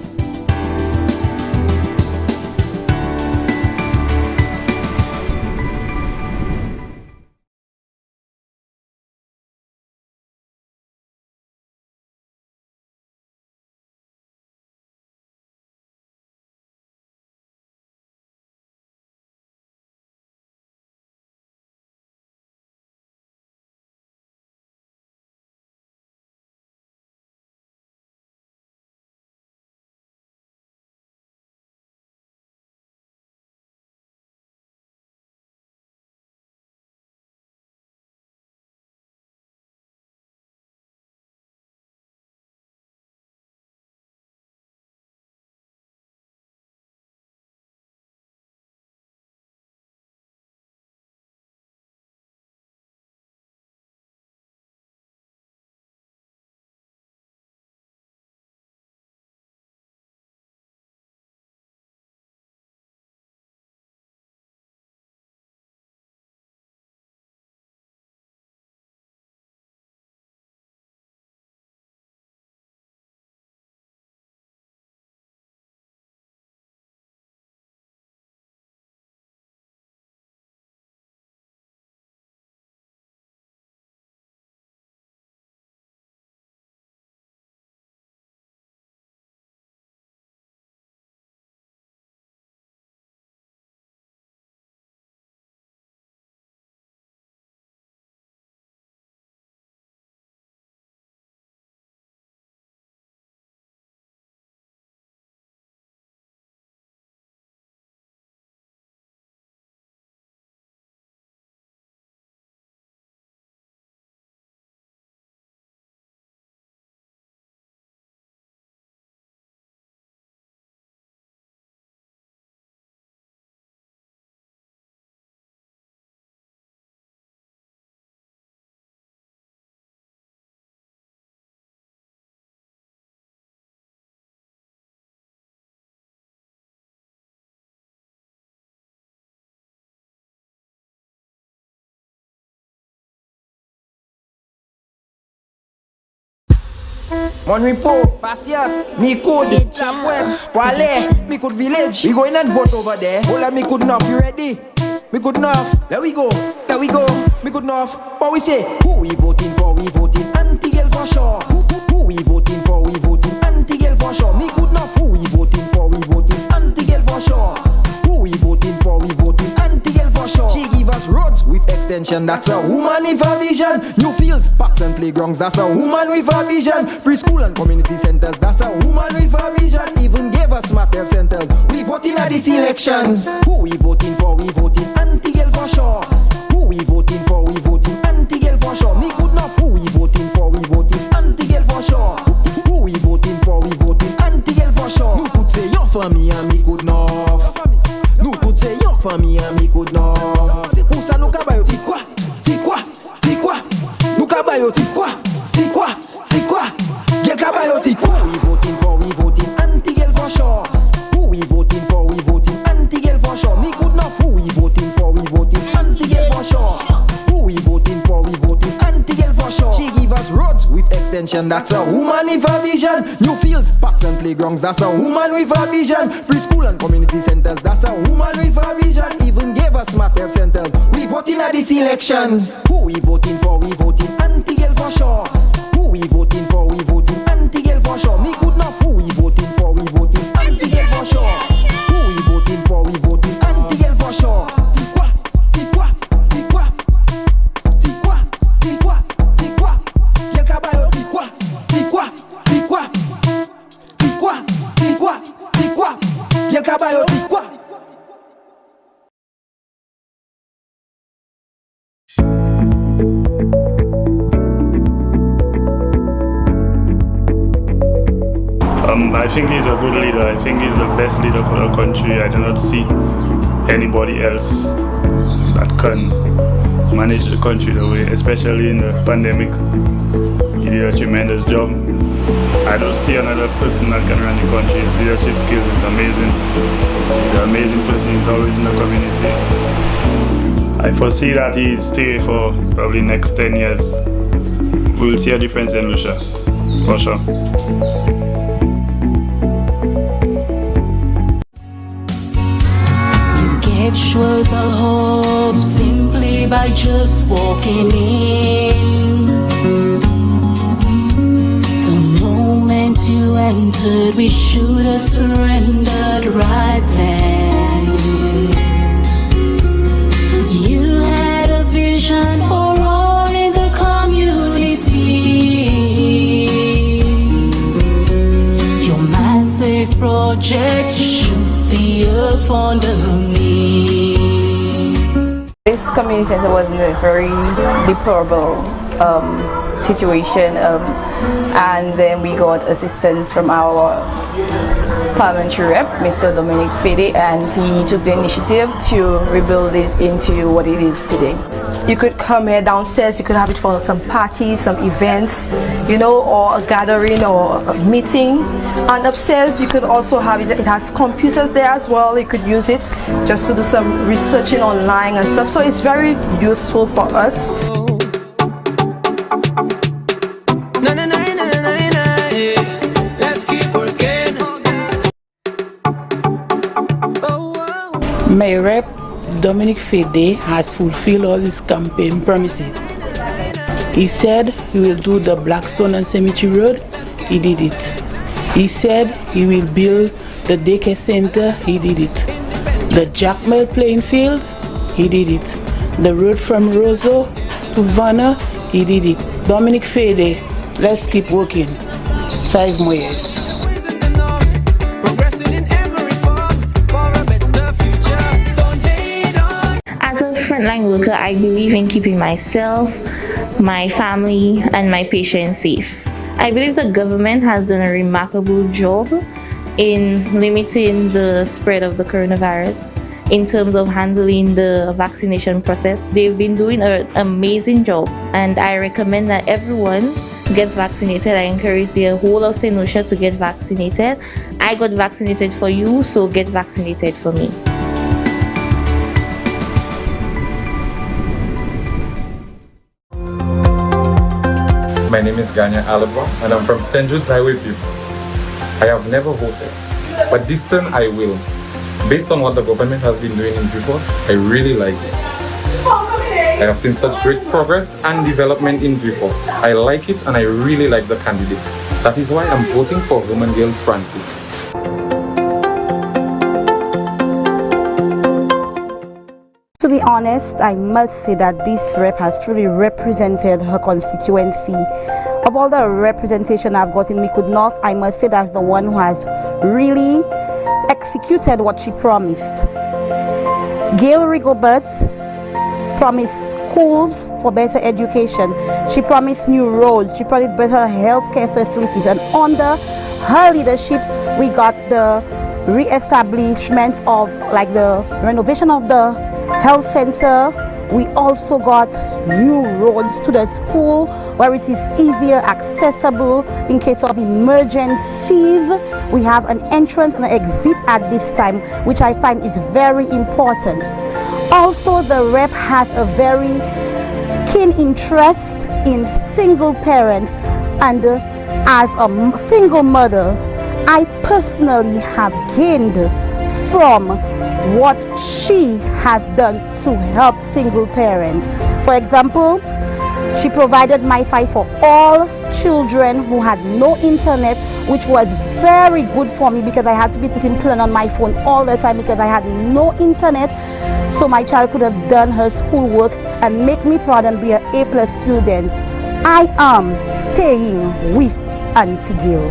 Mon report, patience, me could, chap web, wale, me could village. We going and vote over there. Hola, me could enough, you ready? Me could enough, there we go, me could enough. What we say? Who we voting for? We voting Auntie Gill for sure. Who we voting for? We voting Auntie Gill for sure. Me could enough. for sure. Who we voting for? We voting anti-girl for sure. She give us roads with extension, that's a woman with a vision. New fields, parks and playgrounds, that's a woman with a vision. Preschool and community centers, that's a woman with a vision. Even gave us smart health centers. We voting at these elections. Who we voting for? We voting anti-girl for sure. Who we voting for? We voting anti-girl for sure. Me good enough. Who we voting for? We voting anti-girl for sure. Who we voting for? We voting anti-girl for sure. You could say you're for me and me good enough. You could say you're for me and me good enough. Où ça nous cabayo? Ti quoi? Ti quoi? Ti quoi? Nous cabayo? Ti quoi? Ti quoi? Ti quoi? Girl cabayo? Ti quoi? We voting for? We voting anti-girl for sure. Who we voting for? We voting anti-girl for sure. Me good enough. Who we voting for? We voting anti-girl for sure. Who we voting for? We voting anti-girl for sure. She give us roads with extension, that's a woman with a vision. New fields, parks and playgrounds, that's a woman with a vision. Preschool and community centers, that's a woman with a vision. Even gave us smart health centers. We voting at these elections. Who we voting for? We voting anti-girl for sure. Who we voting for? We voting anti-girl for sure. Me good enough. Who we voting for? We voting anti-girl for sure. Who we voting for? We voting anti-girl for sure. Ti quoi? Ti quoi? Ti quoi? Ti quoi? Ti quoi? Ti quoi? Quel cabayo? Ti quoi? Ti quoi? Ti quoi? Ti quoi? Ti quoi? Ti quoi? Quel cabayo? Ti quoi? I think he's a good leader. I think he's the best leader for the country. I do not see anybody else that can manage the country the way, especially in the pandemic. He did a tremendous job. I don't see another person that can run the country. His leadership skills is amazing. He's an amazing person. He's always in the community. I foresee that he'll stay for probably next 10 years. We will see a difference in Lucia, for sure. Gave all hope simply by just walking in. The moment you entered, we should have surrendered right then. You had a vision for all in the community. Your massive project shook the earth under me. This community center was in a very deplorable situation, and then we got assistance from our parliamentary rep, Mr. Dominic Fede, and he took the initiative to rebuild it into what it is today. You could come here downstairs, you could have it for some parties, some events, you know, or a gathering or a meeting. And upstairs you could also have it, it has computers there as well, you could use it just to do some researching online and stuff. So it's very useful for us. My rep, Dominic Fede, has fulfilled all his campaign promises. He said he will do the Blackstone and Cemetery Road. He did it. He said he will build the daycare center. He did it. The Jack Mill playing field. He did it. The road from Roseau to Vanna. He did it. Dominic Fede, let's keep working. 5 more years. Frontline worker, I believe in keeping myself, my family, and my patients safe. I believe the government has done a remarkable job in limiting the spread of the coronavirus in terms of handling the vaccination process. They've been doing an amazing job, and I recommend that everyone gets vaccinated. I encourage the whole of St. Lucia to get vaccinated. I got vaccinated for you, so get vaccinated for me. My name is Ganya Alaba, and I'm from St. Jude's Highway View. I have never voted, but this time I will. Based on what the government has been doing in Viewport, I really like it. I have seen such great progress and development in Viewport. I like it and I really like the candidate. That is why I'm voting for Roman Girl Francis. be honest, I must say that this rep has truly represented her constituency. Of all the representation I've got in Micoud North, I must say that's the one who has really executed what she promised. Gail Rigobert promised schools for better education. She promised new roads. She promised better healthcare facilities. And under her leadership, we got the re-establishment of, like, the renovation of the health center. We also got new roads to the school where it is easier accessible in case of emergencies. We have an entrance and an exit at this time, which I find is very important. Also, the rep has a very keen interest in single parents, and as a single mother, I personally have gained from what she has done to help single parents. For example, she provided MiFi for all children who had no internet, which was very good for me because I had to be putting plan on my phone all the time because I had no internet. So my child could have done her schoolwork and make me proud and be an A+ student. I am staying with Auntie Gail.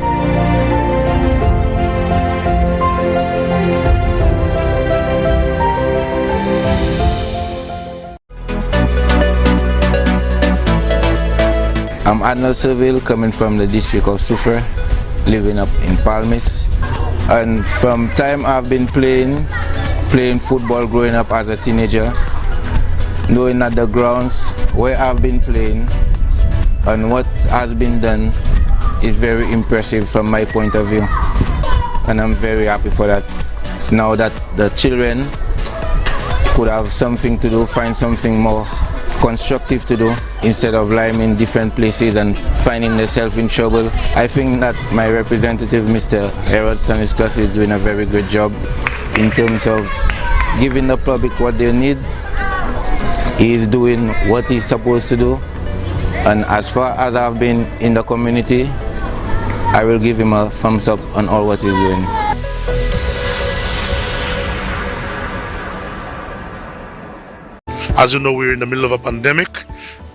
I'm Arnold Seville, coming from the district of Soufrière, living up in Palmis. And from time I've been playing football growing up as a teenager, knowing that the grounds where I've been playing and what has been done is very impressive from my point of view. And I'm very happy for that. It's now that the children could have something to do, find something more constructive to do instead of lying in different places and finding themselves in trouble. I think that my representative, Mr. Harold Stanislas, is doing a very good job in terms of giving the public what they need. He is doing what he's supposed to do, and as far as I've been in the community, I will give him a thumbs up on all what he's doing. As you know, we're in the middle of a pandemic,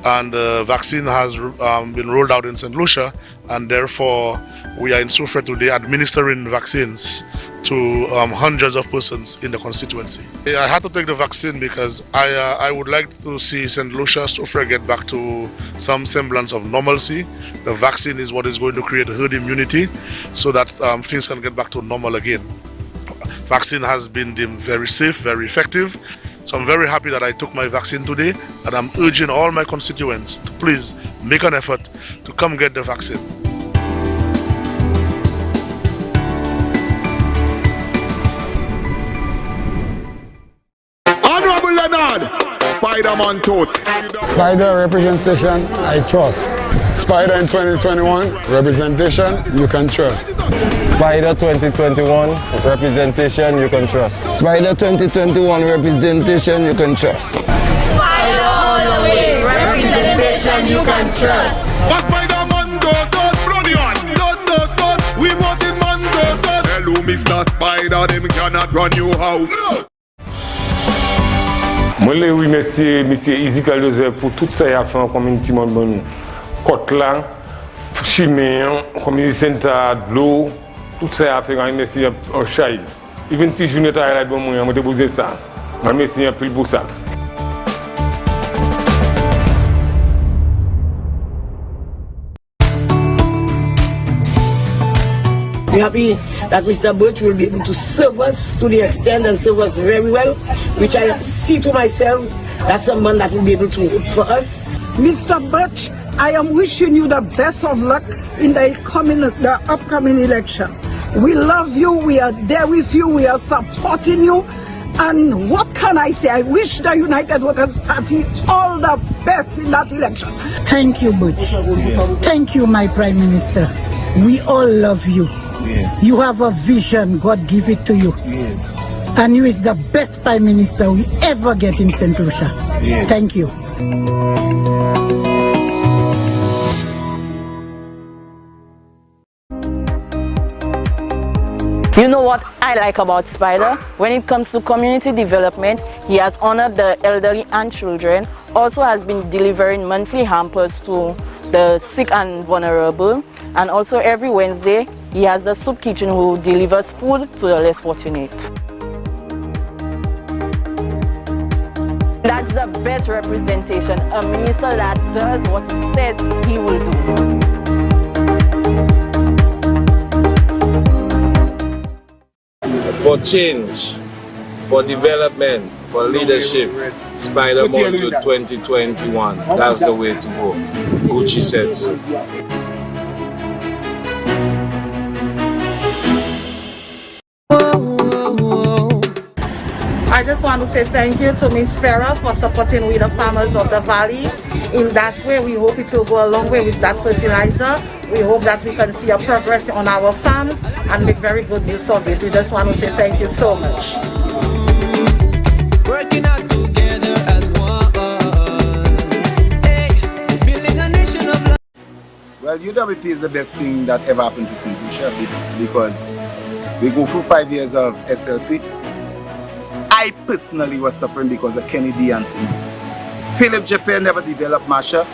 and the vaccine has been rolled out in St. Lucia, and therefore we are in Soufrière today administering vaccines to hundreds of persons in the constituency. I had to take the vaccine because I would like to see St. Lucia, Soufrière get back to some semblance of normalcy. The vaccine is what is going to create herd immunity so that things can get back to normal again. Vaccine has been deemed very safe, very effective. So I'm very happy that I took my vaccine today, and I'm urging all my constituents to please make an effort to come get the vaccine. Honorable Leonard, Spider-Man Tote. Spider representation, I trust. Spider in 2021, representation, you can trust. Spider 2021, representation you can trust. Spider 2021, representation you can trust. Spider all the way, representation you can trust. What Spider-Man don't run on, don't, we want him man don't. Hello Mr. Spider, them cannot run you out. Moi, je remercie M. Ezekiel Joseph pour tout ça qu'il a fait en communauté. Côte-là, Chimé, community center, de l'eau, tout ça qu'il a fait, je remercie en Chaïd. Even si je n'ai pas là, je vais poser ça. Je remercie un peu pour ça. We're happy that Mr. Birch will be able to serve us to the extent and serve us very well, which I see to myself that's someone that will be able to work for us. Mr. Birch, I am wishing you the best of luck in the upcoming election. We love you, we are there with you, we are supporting you, and what can I say? I wish the United Workers' Party all the best in that election. Thank you, Butch. Thank you, my Prime Minister. We all love you. Yes. You have a vision, God give it to you. Yes. And you is the best Prime Minister we ever get in St. Lucia. Yes. Thank you. You know what I like about Spider? When it comes to community development, he has honored the elderly and children, also has been delivering monthly hampers to the sick and vulnerable, and also every Wednesday he has the soup kitchen who delivers food to the less fortunate. That's the best representation, a minister that does what he says he will do. For change, for development, for leadership, Spider Motto 2021. That's the way to go. Gucci said so. I just want to say thank you to Ms. Farah for supporting with the farmers of the valley. In that way, we hope it will go a long way with that fertilizer. We hope that we can see a progress on our farms and make very good use of it. We just want to say thank you so much. Working out together as one. Hey, building a nation of love. Well, UWP is the best thing that ever happened to St. Lucia because we go through 5 years of SLP. I personally was suffering because of Kennedy and team. Philip Jeppe never developed Masha.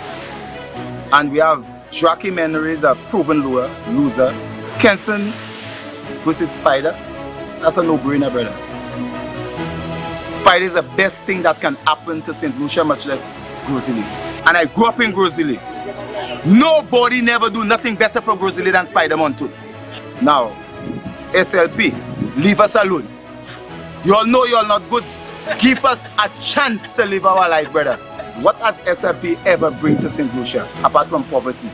And we have Joachim Henry, a proven loser. Kenson versus Spider. That's a no-brainer, brother. Spider is the best thing that can happen to St. Lucia, much less Grozili. And I grew up in Grozili. Nobody never do nothing better for Grozili than Spider Montoon. Now, SLP, leave us alone. You all know you are not good. Give us a chance to live our life, brother. What has SLP ever bring to St. Lucia, apart from poverty?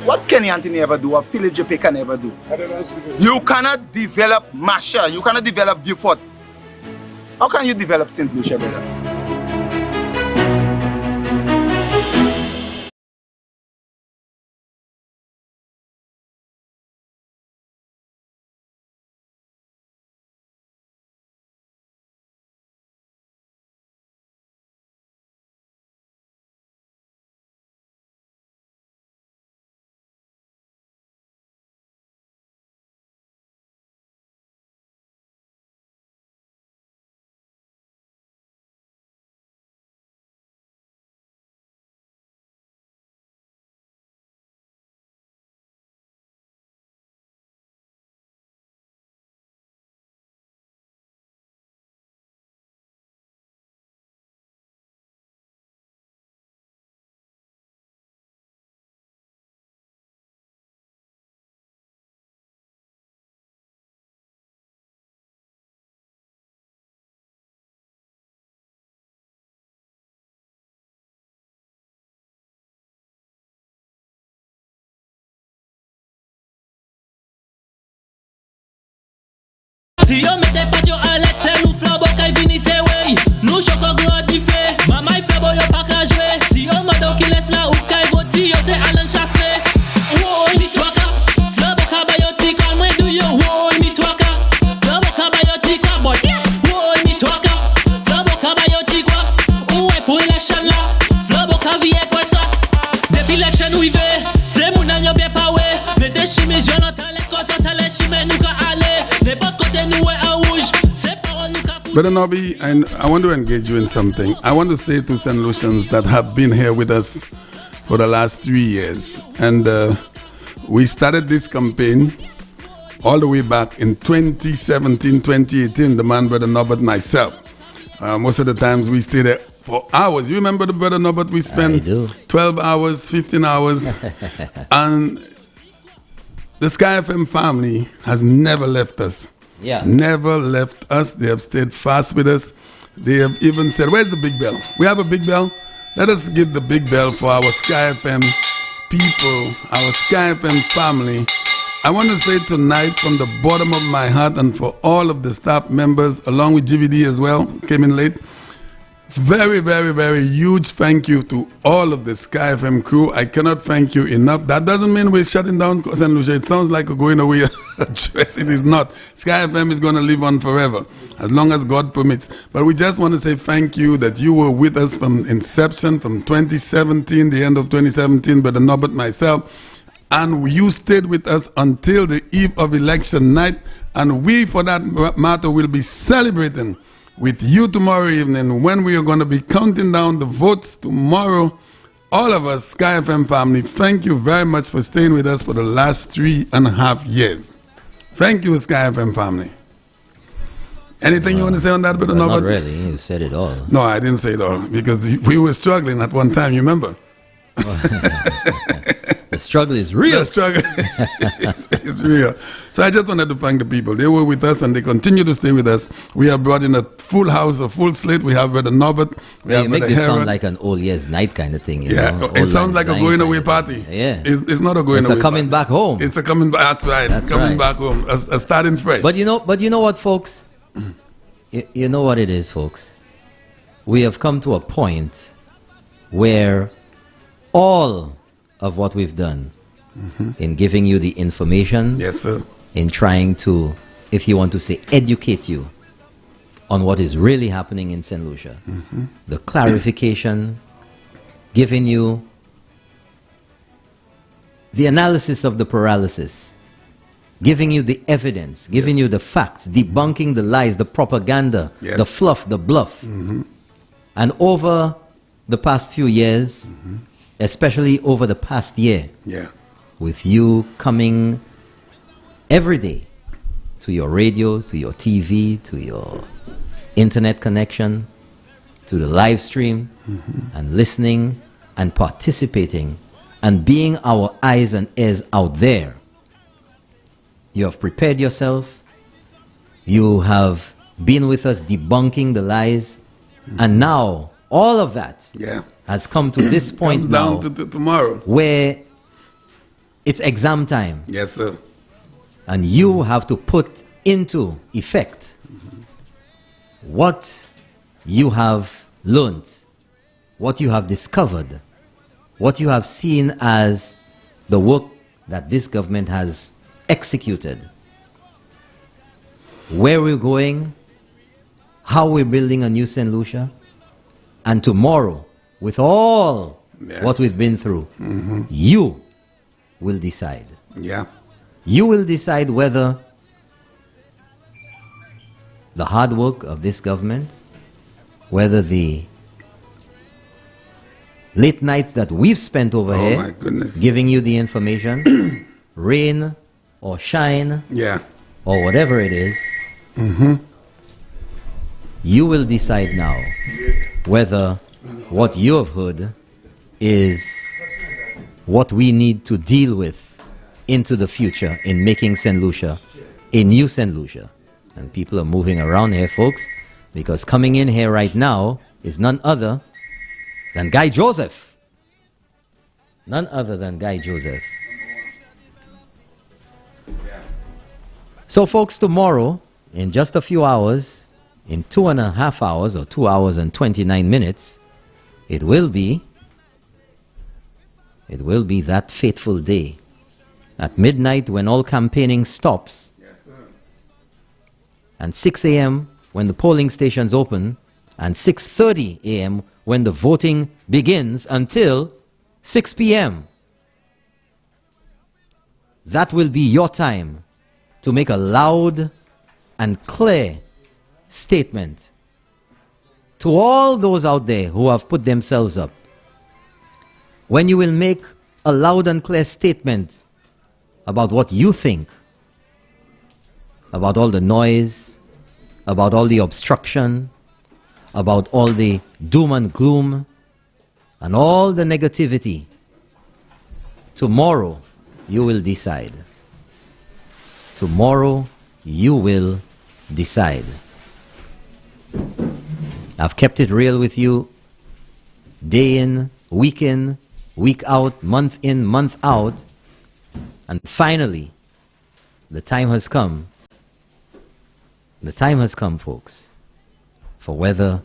What Kenny Anthony ever do, or Philip Jeppe can ever do? You cannot develop Masha, you cannot develop Beaufort. How can you develop St. Lucia, brother? Si yo mette pat yo alete, nou flan bokay vinite wey. Nou choko gro di fe, mamay febo yo pa ka jwe. Si yo mado ki les la ou kay voti, yo se alen chasme. Woy mi twaka, flan boka bayo tika, mwen do yo woy mi twaka. Flan boka bayo tika, boy. Woy mi twaka, flan boka bayo tika. Ouwe pou election la, flan boka viye kwa sa. Depi election ou ive, se mounan yo be pa we. Mete chime jono tale kozo tale chime nou ka ale. Brother Nobby, I want to engage you in something. I want to say to St. Lucians that have been here with us for the last 3 years. And we started this campaign all the way back in 2017, 2018, the man, Brother Norbert, myself. Most of the times we stayed there for hours. You remember the Brother Norbert? We spent 12 hours, 15 hours. And the Sky FM family has never left us. Yeah. Never left us. They have stayed fast with us. They have even said, where's the big bell? We have a big bell. Let us give the big bell for our Sky FM people, our Sky FM family. I want to say tonight from the bottom of my heart and for all of the staff members, along with GVD as well, came in late. Very, very, very huge thank you to all of the Sky FM crew. I cannot thank you enough. That doesn't mean we're shutting down St. Lucia. It sounds like we're going away address. It is not. Sky FM is going to live on forever, as long as God permits. But we just want to say thank you that you were with us from inception, from 2017, the end of 2017, Brother Norbert, myself. And you stayed with us until the eve of election night. And we, for that matter, will be celebrating with you tomorrow evening when we are going to be counting down the votes tomorrow. All of us, Sky FM family, thank you very much for staying with us for the last 3.5 years. Thank you, Sky FM family. Anything you want to say on that bit? Not really. You said it all. No, I didn't say it all because we were struggling at one time, you remember? The struggle is real. The struggle is real. So I just wanted to thank the people. They were with us and they continue to stay with us. We have brought in a full house, a full slate. We have Brother Norbert. We have You make Brother this sound Herod. like an old year's night kind of thing. You Yeah, know? it Old sounds Lang like a Syne going kind away of party. thing. Yeah. It's not a going It's away a coming party. back home. It's a coming back. That's right. That's coming right. back home. A starting fresh. But you know what, folks? You know what it is, folks? We have come to a point where all of what we've done in giving you the information, yes, sir, in trying to, if you want to say, educate you on what is really happening in St. Lucia, the clarification, giving you the analysis of the paralysis, giving you the evidence, giving you the facts, debunking the lies, the propaganda, Yes. the fluff, the bluff. And over the past few years, especially over the past year, Yeah. with you coming every day to your radio, to your TV, to your internet connection, to the live stream, and listening and participating and being our eyes and ears out there. You have prepared yourself. You have been with us debunking the lies. And now all of that has come to this point Comes now down to tomorrow. where it's exam time. Yes, sir. And you have to put into effect what you have learned, what you have discovered, what you have seen as the work that this government has executed. Where we're going, how we're building a new St. Lucia, and tomorrow, with all what we've been through, you will decide. Yeah. You will decide whether the hard work of this government, whether the late nights that we've spent over Oh, here my goodness. giving you the information, rain or shine, Yeah. or whatever it is, you will decide now whether what you have heard is what we need to deal with into the future in making St. Lucia a new St. Lucia. And people are moving around here, folks, because coming in here right now is none other than Guy Joseph. None other than Guy Joseph. So, folks, tomorrow, in just a few hours, in 2.5 hours, or 2 hours and 29 minutes, it will be that fateful day. At midnight, when all campaigning stops, and 6 a.m. when the polling stations open, and 6:30 a.m. when the voting begins until 6 p.m. That will be your time to make a loud and clear statement to all those out there who have put themselves up. When you will make a loud and clear statement about what you think, about all the noise, about all the obstruction, about all the doom and gloom, and all the negativity, tomorrow you will decide. Tomorrow you will decide. I've kept it real with you day in, week out, month in, month out. And finally, the time has come. The time has come, folks, for whether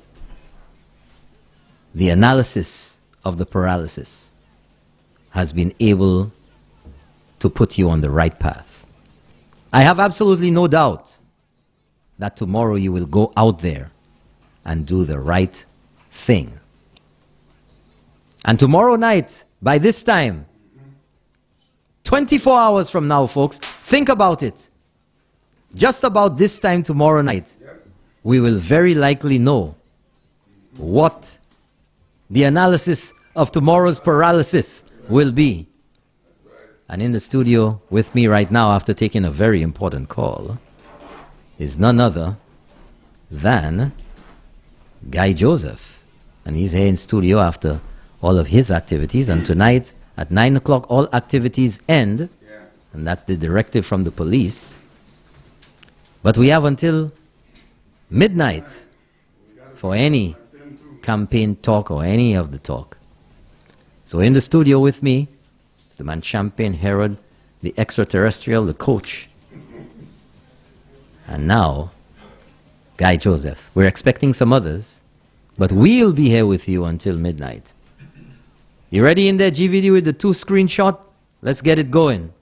the analysis of the paralysis has been able to put you on the right path. I have absolutely no doubt that tomorrow you will go out there and do the right thing. And tomorrow night, by this time, 24 hours from now, folks, think about it. just about this time tomorrow night, we will very likely know what the analysis of tomorrow's paralysis will be. And in the studio with me right now, after taking a very important call, is none other than Guy Joseph. And he's here in studio after all of his activities. And tonight at 9 o'clock, all activities end. And that's the directive from the police. But we have until midnight for any campaign talk or any of the talk. So in the studio with me is the man Champagne Herod, the extraterrestrial, the coach. And now, Guy Joseph. We're expecting some others, but we'll be here with you until midnight. You ready in there, GVD, with the 2 screenshot? Let's get it going.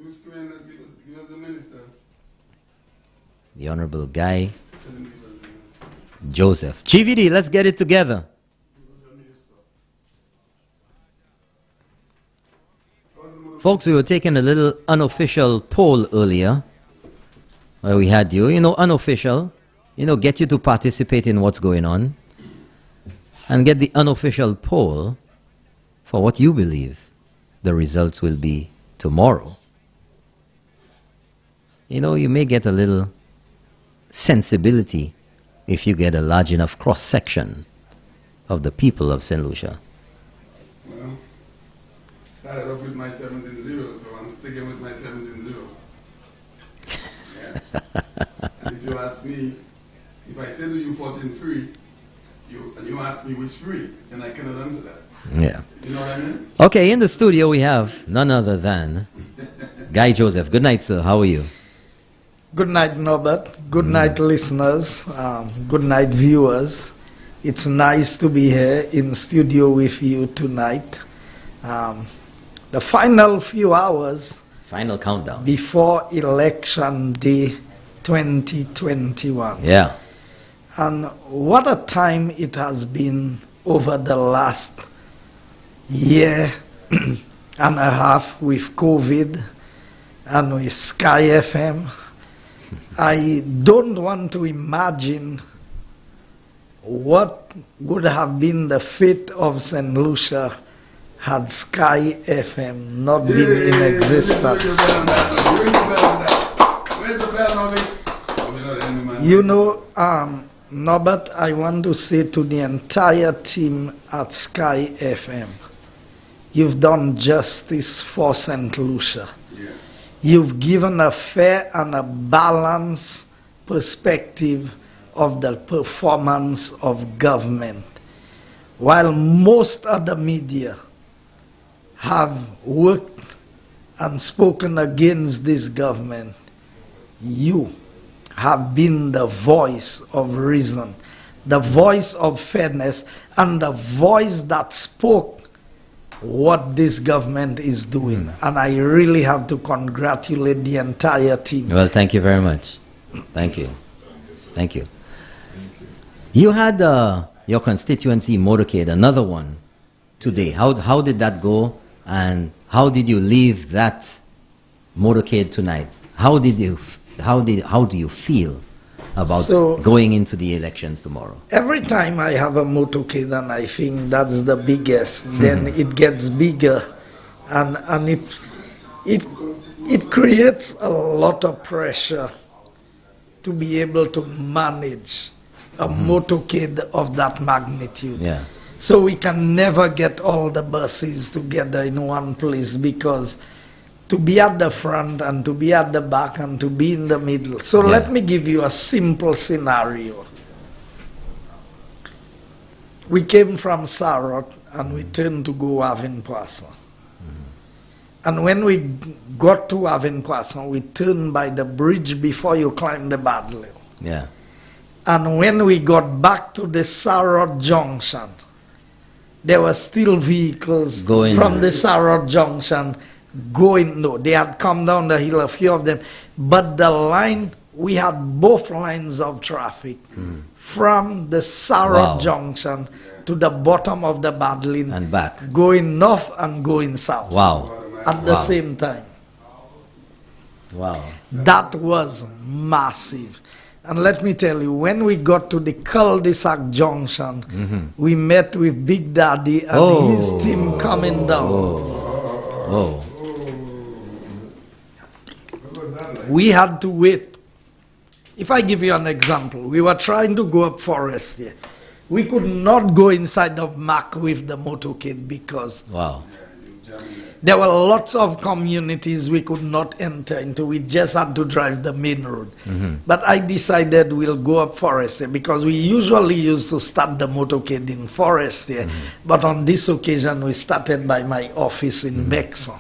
2 screen, let's give us the minister. The Honorable Guy Joseph. GVD, let's get it together. Folks, we were taking a little unofficial poll earlier where we had you, unofficial, get you to participate in what's going on and get the unofficial poll for what you believe the results will be tomorrow. You may get a little sensibility if you get a large enough cross-section of the people of St. Lucia. Well, started off with my 17-0, so I'm sticking with my 17-0. Yeah. And if you ask me, if I say to you 14-3, and you ask me which 3, then I cannot answer that. Yeah. You know what I mean? Okay, in the studio we have none other than Guy Joseph. Good night, sir. How are you? Good night, Norbert. Good night, listeners. Good night, viewers. It's nice to be here in studio with you tonight. The final few hours. Final countdown. Before Election Day 2021. Yeah. And what a time it has been over the last year and a half with COVID and with Sky FM. I don't want to imagine what would have been the fate of St. Lucia had Sky FM not been in existence. Norbert, I want to say to the entire team at Sky FM, you've done justice for St. Lucia. You've given a fair and a balanced perspective of the performance of government. While most other media have worked and spoken against this government, you have been the voice of reason, the voice of fairness, and the voice that spoke what this government is doing. And I really have to congratulate the entire team. Well, thank you very much. Thank you. Thank you. You had your constituency motorcade, another one today. How did that go? And how did you leave that motorcade tonight? How do you feel about going into the elections tomorrow? Every time I have a motorcade and I think that's the biggest, then it gets bigger, and it creates a lot of pressure to be able to manage a motorcade of that magnitude. Yeah. So we can never get all the buses together in one place, because to be at the front and to be at the back and to be in the middle. So let me give you a simple scenario. We came from Sarot and we turned to go Avinpoisson. And when we got to Avinpoisson, we turned by the bridge before you climb the Badleo. Yeah. And when we got back to the Sarot Junction, there were still vehicles from the Sarot Junction they had come down the hill, a few of them, but the line, we had both lines of traffic from the Sarot Junction to the bottom of the Badlin and back, going north and going south at the same time. Wow. That was massive. And let me tell you, when we got to the cul-de-sac junction, we met with Big Daddy and his team coming down. We had to wait. If I give you an example, we were trying to go up Forest here. We could not go inside of Mac with the motorcade because there were lots of communities we could not enter into. We just had to drive the main road. But I decided we'll go up Forest here because we usually used to start the motorcade in Forest here. But on this occasion, we started by my office in Bexon.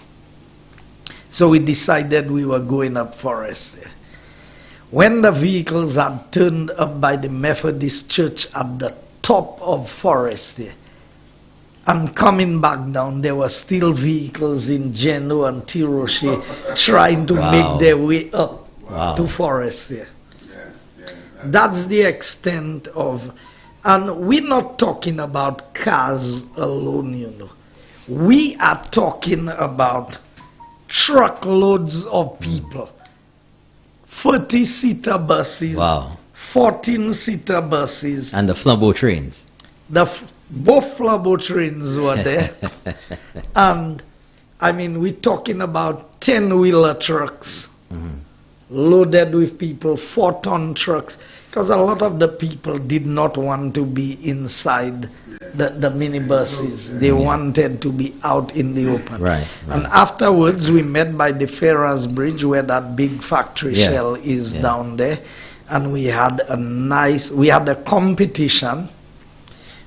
So we decided we were going up Forest here. When the vehicles had turned up by the Methodist Church at the top of Forest here, and coming back down, there were still vehicles in Geno and Tiroche trying to make their way up to Forest here. That's the extent of, and we're not talking about cars alone, you know. We are talking about truckloads of people. 40-seater buses, 14-seater buses. And the Flambeau trains. Both Flambeau trains were there. And, I mean, we're talking about 10-wheeler trucks loaded with people, 4-ton trucks, because a lot of the people did not want to be inside the minibuses. They wanted to be out in the open. And afterwards, we met by the Ferrars Bridge where that big factory shell is down there. And we had a competition.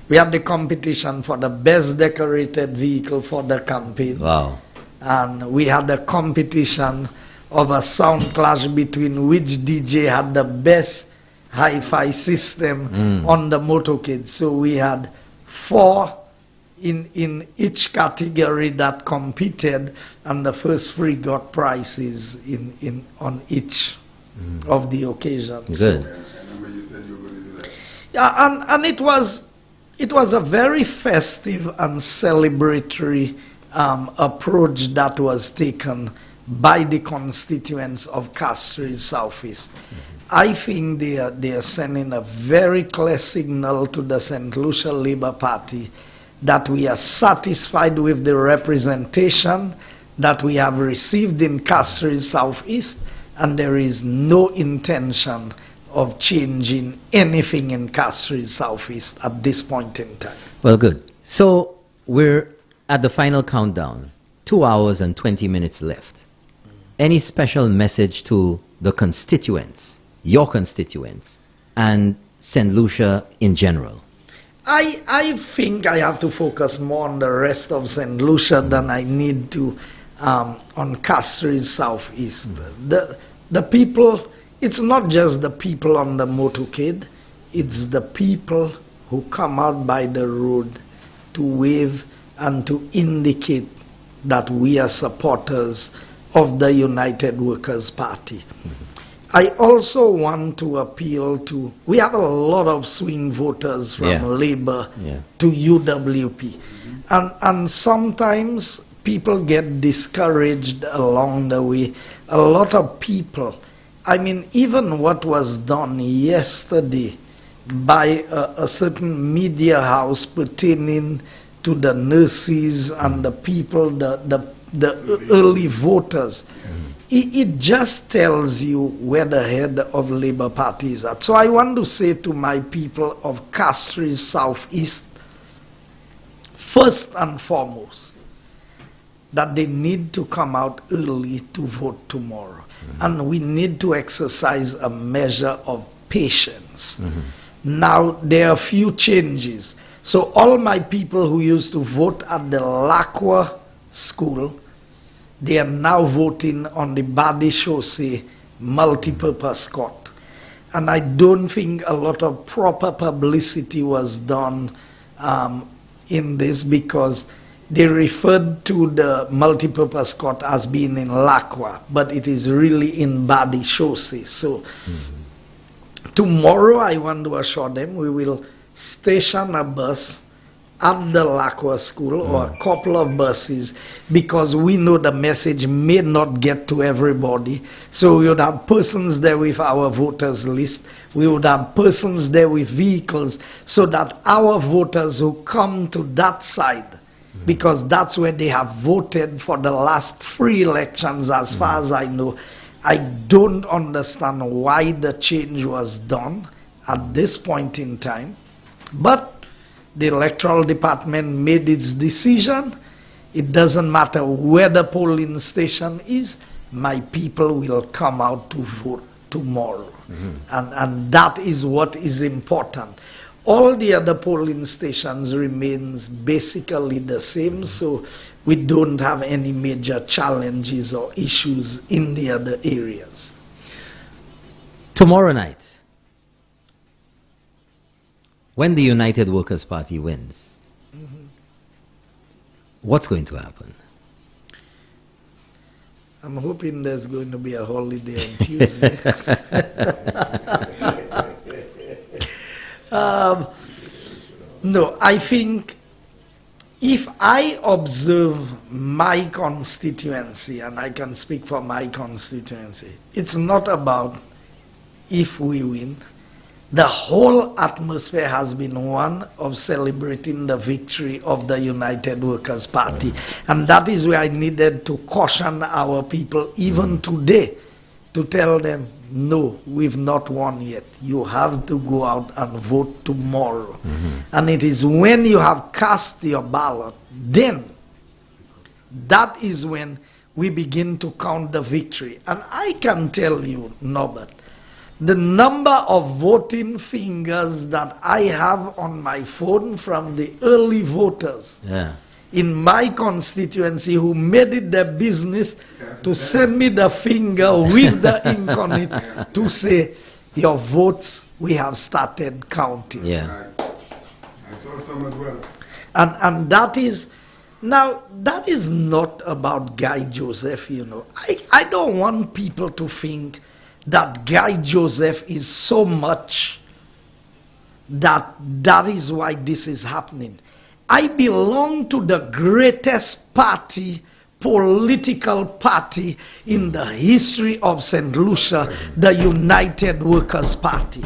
We had the competition for the best decorated vehicle for the campaign. And we had a competition of a sound clash between which DJ had the best hi-fi system on the motorcade. So we had 4 in each category that competed, and the first 3 got prizes on each of the occasions. Good. Yeah, and it was a very festive and celebratory approach that was taken by the constituents of Castries Southeast. I think they are sending a very clear signal to the St. Lucia Labour Party that we are satisfied with the representation that we have received in Castries Southeast, and there is no intention of changing anything in Castries Southeast at this point in time. Well, good. So we're at the final countdown, 2 hours and 20 minutes left. Any special message to the constituents, your constituents, and St. Lucia in general? I think I have to focus more on the rest of St. Lucia than I need to on Castries Southeast. The people, it's not just the people on the motorcade, it's the people who come out by the road to wave and to indicate that we are supporters of the United Workers' Party. I also want to appeal to, we have a lot of swing voters from Labour to UWP. And sometimes people get discouraged along the way. A lot of people, I mean, even what was done yesterday by a certain media house pertaining to the nurses and the people, the early voters, it just tells you where the head of Labour Party is at. So I want to say to my people of Castries Southeast, first and foremost, that they need to come out early to vote tomorrow. And we need to exercise a measure of patience. Now, there are a few changes. So all my people who used to vote at the Lacroix School, they are now voting on the Badi Chaussee multipurpose court. And I don't think a lot of proper publicity was done in this, because they referred to the multipurpose court as being in Lacroix, but it is really in Badi Chaussee. So tomorrow I want to assure them we will station a bus at the Lacroix School, or a couple of buses, because we know the message may not get to everybody. So we would have persons there with our voters list. We would have persons there with vehicles, so that our voters who come to that side, because that's where they have voted for the last 3 elections, as far as I know. I don't understand why the change was done at this point in time, but the electoral department made its decision. It doesn't matter where the polling station is, my people will come out to vote tomorrow. And that is what is important. All the other polling stations remains basically the same, so we don't have any major challenges or issues in the other areas. Tomorrow night, when the United Workers' Party wins, what's going to happen? I'm hoping there's going to be a holiday on Tuesday. No, I think if I observe my constituency, and I can speak for my constituency, it's not about if we win. The whole atmosphere has been one of celebrating the victory of the United Workers' Party. And that is where I needed to caution our people, even today, to tell them, no, we've not won yet. You have to go out and vote tomorrow. And it is when you have cast your ballot, then that is when we begin to count the victory. And I can tell you, Norbert, the number of voting fingers that I have on my phone from the early voters in my constituency who made it their business to send me the finger with the ink on it to say, your votes, we have started counting. I saw some as well. And that is, now, that is not about Guy Joseph, you know. I don't want people to think that Guy Joseph is so much that is why this is happening. I belong to the greatest party, political party in the history of St. Lucia, the United Workers' Party.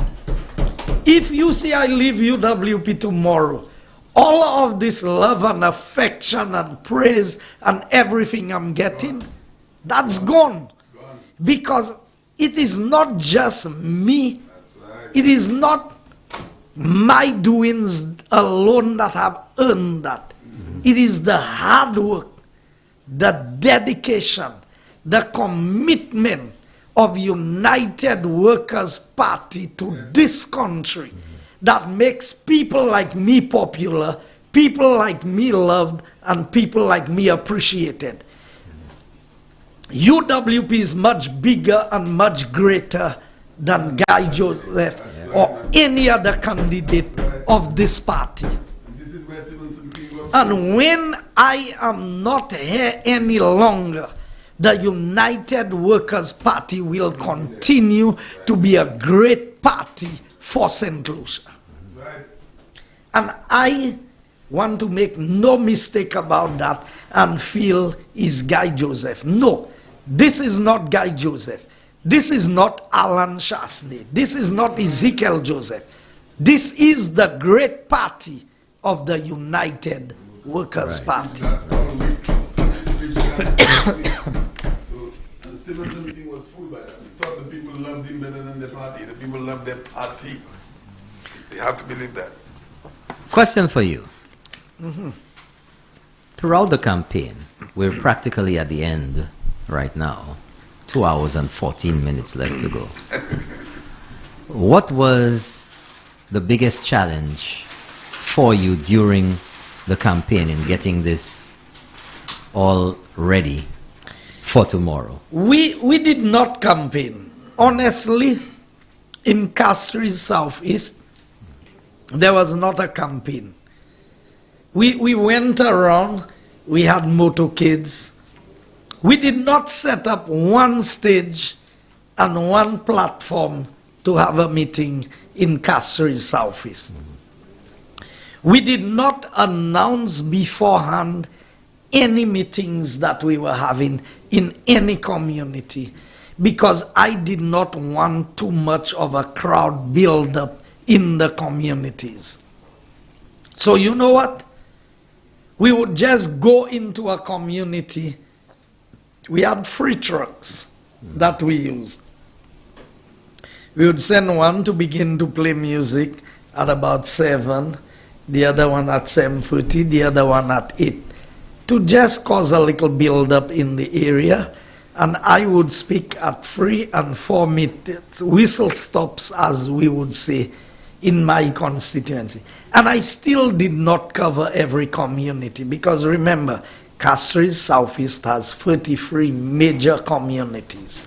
If you say I leave UWP tomorrow, all of this love and affection and praise and everything I'm getting, that's gone. Because it is not just me. It is not my doings alone that have earned that. It is the hard work, the dedication, the commitment of United Workers' Party to this country that makes people like me popular, people like me loved, and people like me appreciated. UWP is much bigger and much greater than Guy Joseph or any other candidate of this party. And when I am not here any longer, the United Workers' Party will continue to be a great party for St. Lucia. And I want to make no mistake about that and feel is Guy Joseph. No, this is not Guy Joseph. This is not Alan Chasney. This is not Ezekiel Joseph. This is the great party of the United Workers' Party. So Stevenson was fooled by that. He thought the people loved him better than the party. The people loved their party. They have to believe that. Question for you. Throughout the campaign, we're practically at the end right now. 2 hours and 14 minutes left to go. What was the biggest challenge for you during the campaign in getting this all ready for tomorrow? We did not campaign. Honestly, in Castries Southeast, there was not a campaign. We went around, we had motorcades. We did not set up one stage and one platform to have a meeting in Castries Southeast. We did not announce beforehand any meetings that we were having in any community, because I did not want too much of a crowd build up in the communities. So you know what? We would just go into a community. We had free trucks that we used. We would send one to begin to play music at about 7, the other one at 7:30, the other one at 8, to just cause a little build-up in the area. And I would speak at 3 and 4 whistle stops, as we would say, in my constituency. And I still did not cover every community, because remember, Castries Southeast has 33 major communities.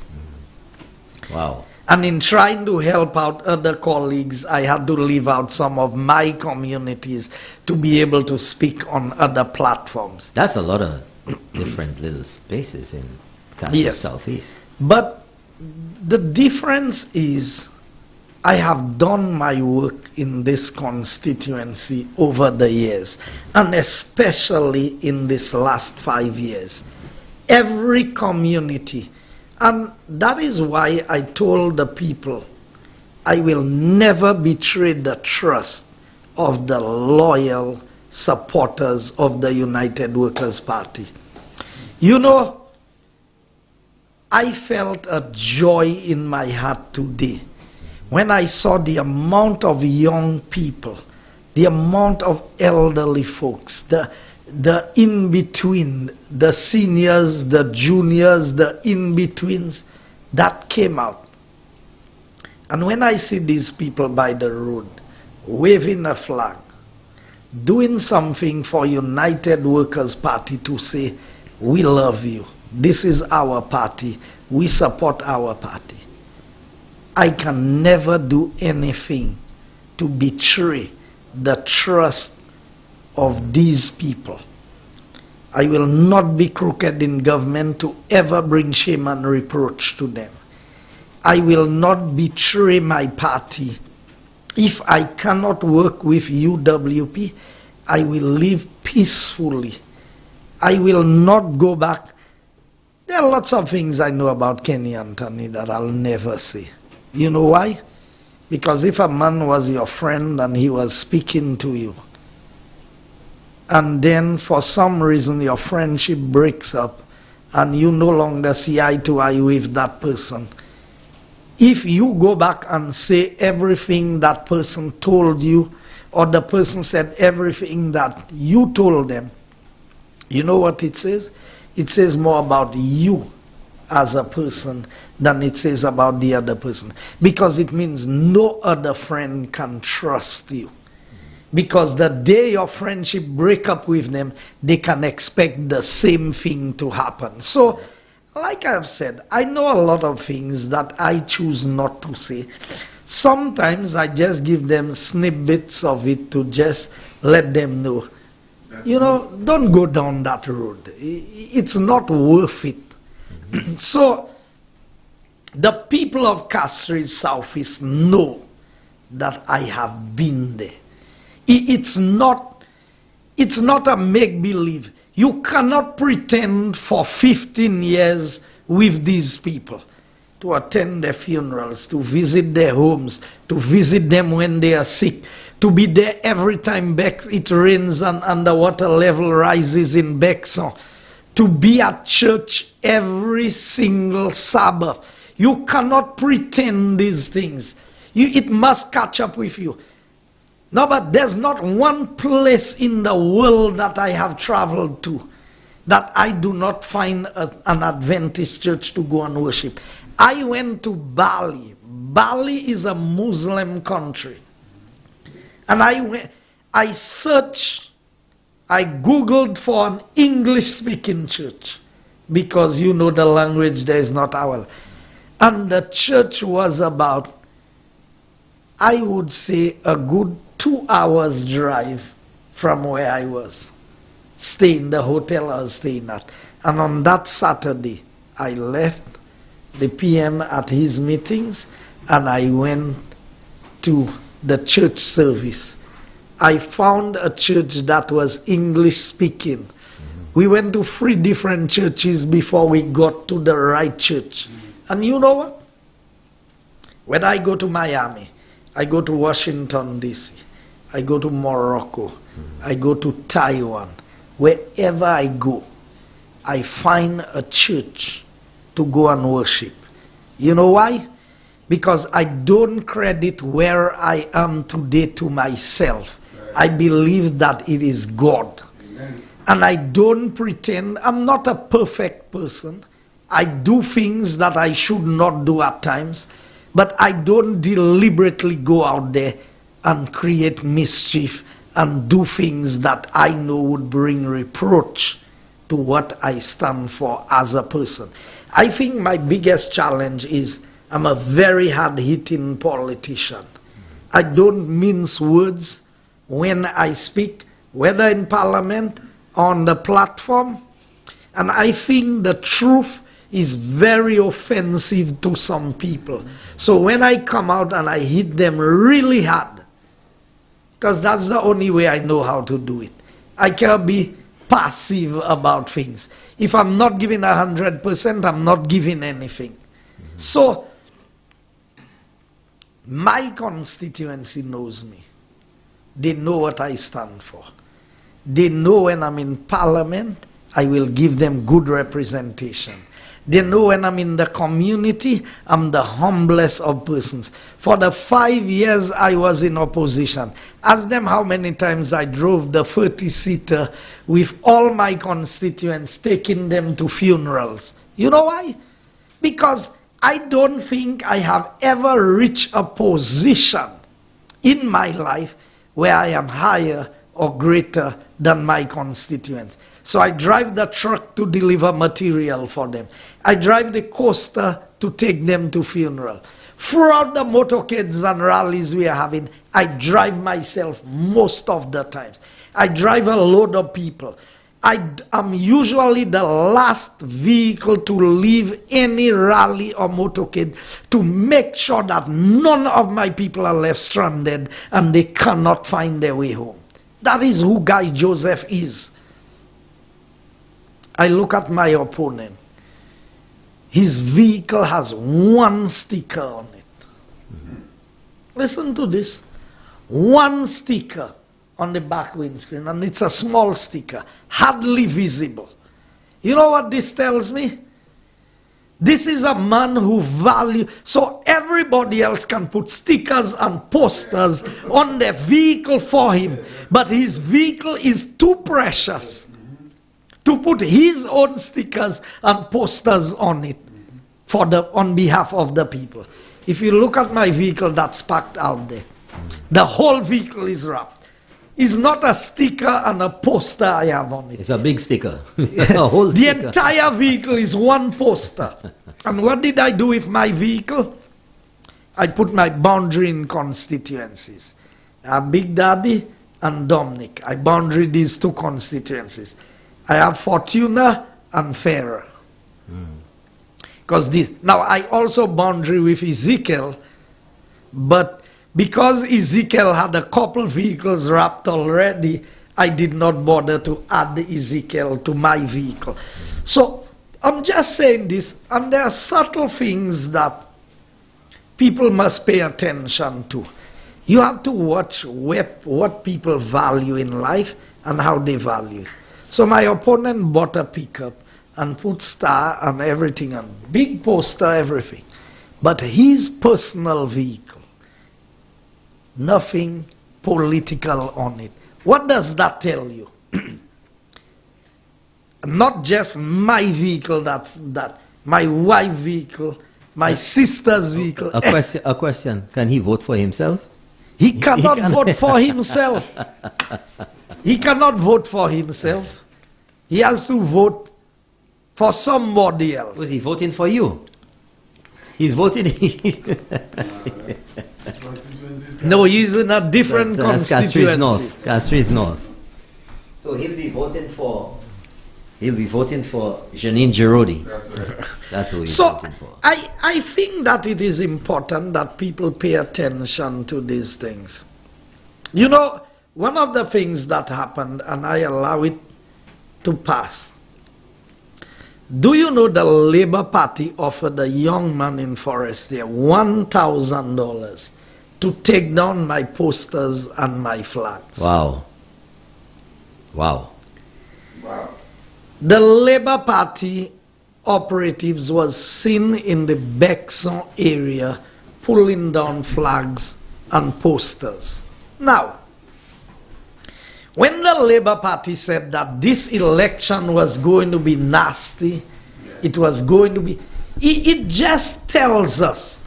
Wow. And in trying to help out other colleagues, I had to leave out some of my communities to be able to speak on other platforms. That's a lot of different little spaces in Castries Southeast. But the difference is, I have done my work in this constituency over the years, and especially in this last 5 years. Every community, and that is why I told the people, I will never betray the trust of the loyal supporters of the United Workers' Party. You know, I felt a joy in my heart today when I saw the amount of young people, the amount of elderly folks, the in-between, the seniors, the juniors, the in-betweens that came out. And when I see these people by the road, waving a flag, doing something for United Workers' Party to say, we love you, this is our party, we support our party, I can never do anything to betray the trust of these people. I will not be crooked in government to ever bring shame and reproach to them. I will not betray my party. If I cannot work with UWP, I will live peacefully. I will not go back. There are lots of things I know about Kenny Anthony that I'll never say. You know why? Because if a man was your friend and he was speaking to you, and then for some reason your friendship breaks up and you no longer see eye to eye with that person, if you go back and say everything that person told you, or the person said everything that you told them, you know what it says? It says more about you as a person than it says about the other person. Because it means no other friend can trust you. Because the day your friendship break up with them, they can expect the same thing to happen. So, like I've said, I know a lot of things that I choose not to say. Sometimes I just give them snippets of it to just let them know, you know, don't go down that road. It's not worth it. So, the people of Castries Southeast know that I have been there. It's not a make-believe. You cannot pretend for 15 years with these people to attend their funerals, to visit their homes, to visit them when they are sick, to be there every time it rains and the water level rises in Bexon, to be at church every single Sabbath. You cannot pretend these things. It must catch up with you. No, but there's not one place in the world that I have traveled to that I do not find an Adventist church to go and worship. I went to Bali. Bali is a Muslim country. And I searched, I Googled for an English-speaking church, because you know the language there is not ours. And the church was about, I would say, a good 2 hours drive from where I was staying, the hotel I was staying at. And on that Saturday, I left the PM at his meetings and I went to the church service. I found a church that was English speaking. We went to 3 different churches before we got to the right church. And you know what? When I go to Miami, I go to Washington, D.C., I go to Morocco, I go to Taiwan. Wherever I go, I find a church to go and worship. You know why? Because I don't credit where I am today to myself. I believe that it is God. And I don't pretend. I'm not a perfect person. I do things that I should not do at times. But I don't deliberately go out there and create mischief and do things that I know would bring reproach to what I stand for as a person. I think my biggest challenge is I'm a very hard-hitting politician. I don't mince words when I speak, whether in Parliament or on the platform. And I think the truth is very offensive to some people. So when I come out and I hit them really hard, because that's the only way I know how to do it. I can't be passive about things. If I'm not giving 100%, I'm not giving anything. So my constituency knows me. They know what I stand for. They know when I'm in Parliament, I will give them good representation. They know when I'm in the community, I'm the humblest of persons. For the 5 years I was in opposition, ask them how many times I drove the 30-seater with all my constituents, taking them to funerals. You know why? Because I don't think I have ever reached a position in my life where I am higher or greater than my constituents. So I drive the truck to deliver material for them. I drive the coaster to take them to funeral. Throughout the motorcades and rallies we are having, I drive myself most of the times. I drive a load of people. I am usually the last vehicle to leave any rally or motorcade to make sure that none of my people are left stranded and they cannot find their way home. That is who Guy Joseph is. I look at my opponent. His vehicle has 1 sticker on it. Listen to this. 1 sticker on the back windscreen, and it's a small sticker, hardly visible. You know what this tells me? This is a man who values, so everybody else can put stickers and posters on their vehicle for him, but his vehicle is too precious to put his own stickers and posters on it on behalf of the people. If you look at my vehicle that's parked out there, the whole vehicle is wrapped. It's not a sticker and a poster I have on it. It's a big sticker. A whole the sticker. Entire vehicle is 1 poster. And what did I do with my vehicle? I put my boundary in constituencies. Big Daddy and Dominic. I boundary these 2 constituencies. I have Fortuna and Farrer. Because now I also boundary with Ezekiel, but because Ezekiel had a couple vehicles wrapped already, I did not bother to add Ezekiel to my vehicle. So I'm just saying this, and there are subtle things that people must pay attention to. You have to watch what people value in life and how they value. So my opponent bought a pickup and put star and everything on, big poster, everything. But his personal vehicle, nothing political on it. What does that tell you? Not just my vehicle, that my wife's vehicle, my sister's vehicle. A question. Can he vote for himself? He cannot vote for himself. He cannot vote for himself. He has to vote for somebody else. Was he voting for you? He's voting. No, he's in a different constituency. Castries North. So he'll be voting for Janine Girodi. That's right. That's who he's voting for. I think that it is important that people pay attention to these things. You know, one of the things that happened, and I allow it to pass. Do you know the Labour Party offered a young man in Forest there $1,000 to take down my posters and my flags? Wow. Wow. The Labour Party operatives was seen in the Bexon area pulling down flags and posters. Now, when the Labour Party said that this election was going to be nasty, it was going to be, it just tells us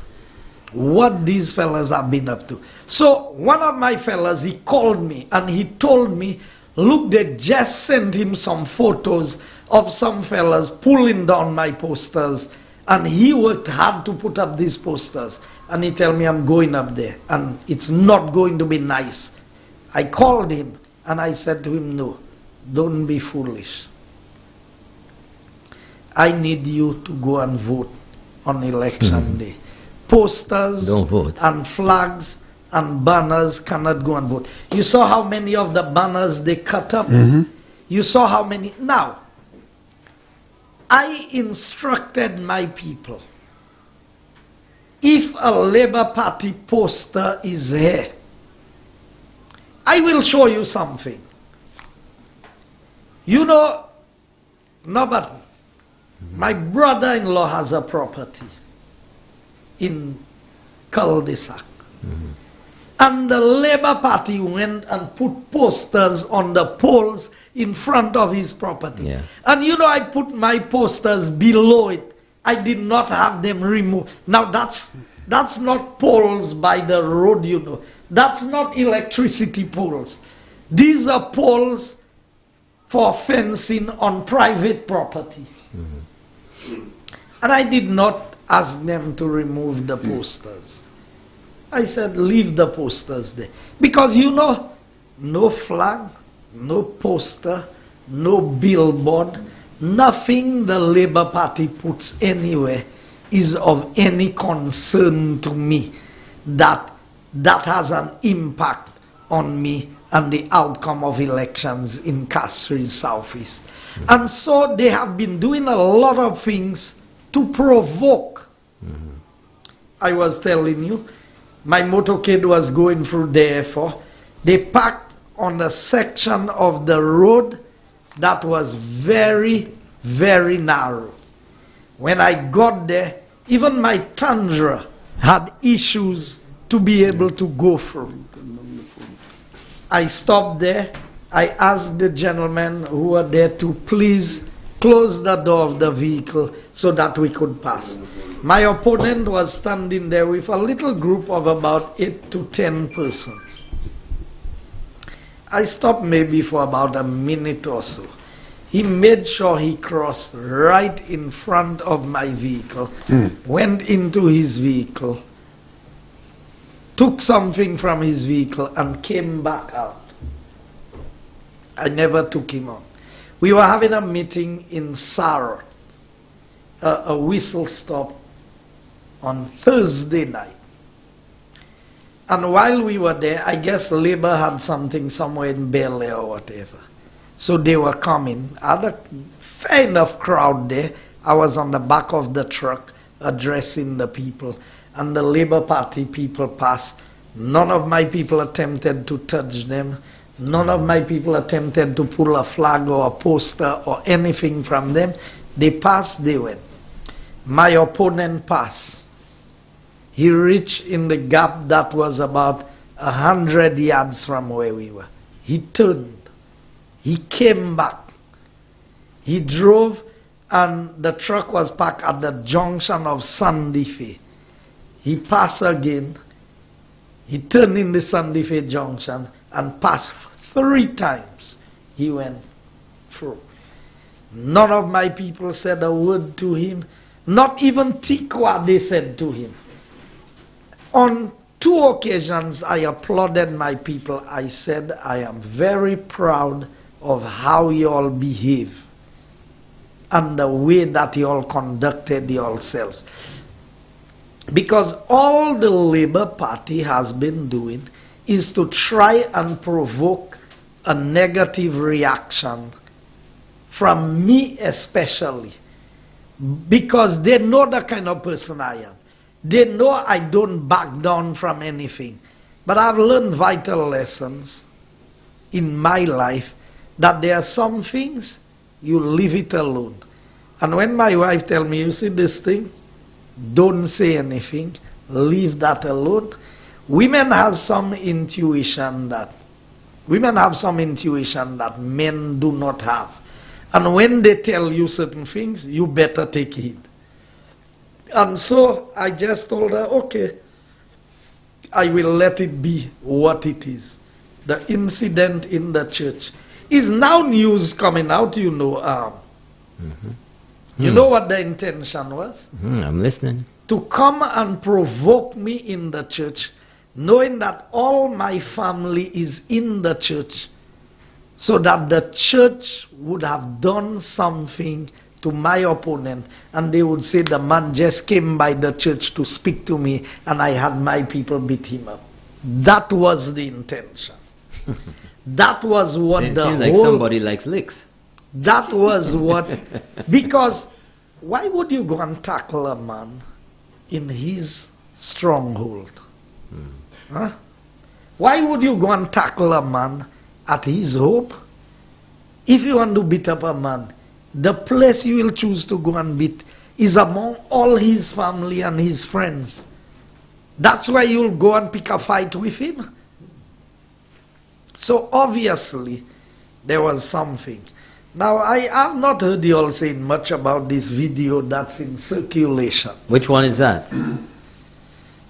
what these fellas have been up to. So one of my fellas, he called me and he told me, look, they just sent him some photos of some fellas pulling down my posters, and he worked hard to put up these posters, and he tell me I'm going up there and it's not going to be nice. I called him and I said to him, no, don't be foolish. I need you to go and vote on election day. Posters Don't vote. and flags and banners cannot go and vote. You saw how many of the banners they cut up? You saw how many. Now, I instructed my people, if a Labour Party poster is here, I will show you something. You know, Norbert, my brother-in-law has a property in cul-de-sac. And the Labour Party went and put posters on the poles in front of his property. Yeah. And you know, I put my posters below it. I did not have them removed. Now that's not poles by the road, you know. That's not electricity poles. These are poles for fencing on private property. And I did not ask them to remove the posters. I said, leave the posters there. Because you know, no flag, no poster, no billboard, nothing the Labour Party puts anywhere is of any concern to me that has an impact on me and the outcome of elections in Castries Southeast. And so they have been doing a lot of things to provoke. I was telling you, my motorcade was going through there for, they parked on a section of the road that was very, very narrow. When I got there, even my Tundra had issues to be able to go through. I stopped there. I asked the gentlemen who were there to please close the door of the vehicle so that we could pass. My opponent was standing there with a little group of about 8 to 10 persons. I stopped maybe for about a minute or so. He made sure he crossed right in front of my vehicle, went into his vehicle, took something from his vehicle and came back out. I never took him on. We were having a meeting in Sarot, a whistle stop on Thursday night. And while we were there, I guess Labour had something somewhere in Bel Air or whatever. So they were coming. I had a fair enough crowd there. I was on the back of the truck addressing the people. And the Labour Party people passed. None of my people attempted to touch them. None of my people attempted to pull a flag or a poster or anything from them. They passed, they went. My opponent passed. He reached in the gap that was about 100 yards from where we were. He turned. He came back. He drove, and the truck was parked at the junction of Sandy Fe. He passed again. He turned in the Sandy Fe junction and passed 3 times. He went through. None of my people said a word to him. Not even Tikwa they said to him. On 2 occasions, I applauded my people. I said, I am very proud of how you all behave and the way that you all conducted yourselves. Because all the Labour Party has been doing is to try and provoke a negative reaction from me especially, because they know the kind of person I am. They know I don't back down from anything. But I've learned vital lessons in my life that there are some things you leave it alone. And when my wife tells me, you see this thing, don't say anything, leave that alone. Women have some intuition that men do not have. And when they tell you certain things, you better take heed. And so I just told her, okay, I will let it be what it is. The incident in the church is now news coming out, you know. You know what the intention was? I'm listening. To come and provoke me in the church, knowing that all my family is in the church, so that the church would have done something to my opponent, and they would say the man just came by the church to speak to me, and I had my people beat him up. That was the intention. That was what Seems like somebody likes licks. That was what, because why would you go and tackle a man in his stronghold? Huh? Why would you go and tackle a man at his home? If you want to beat up a man, the place you will choose to go and beat is among all his family and his friends. That's why you'll go and pick a fight with him. So obviously, there was something. Now, I have not heard you all saying much about this video that's in circulation. Which one is that?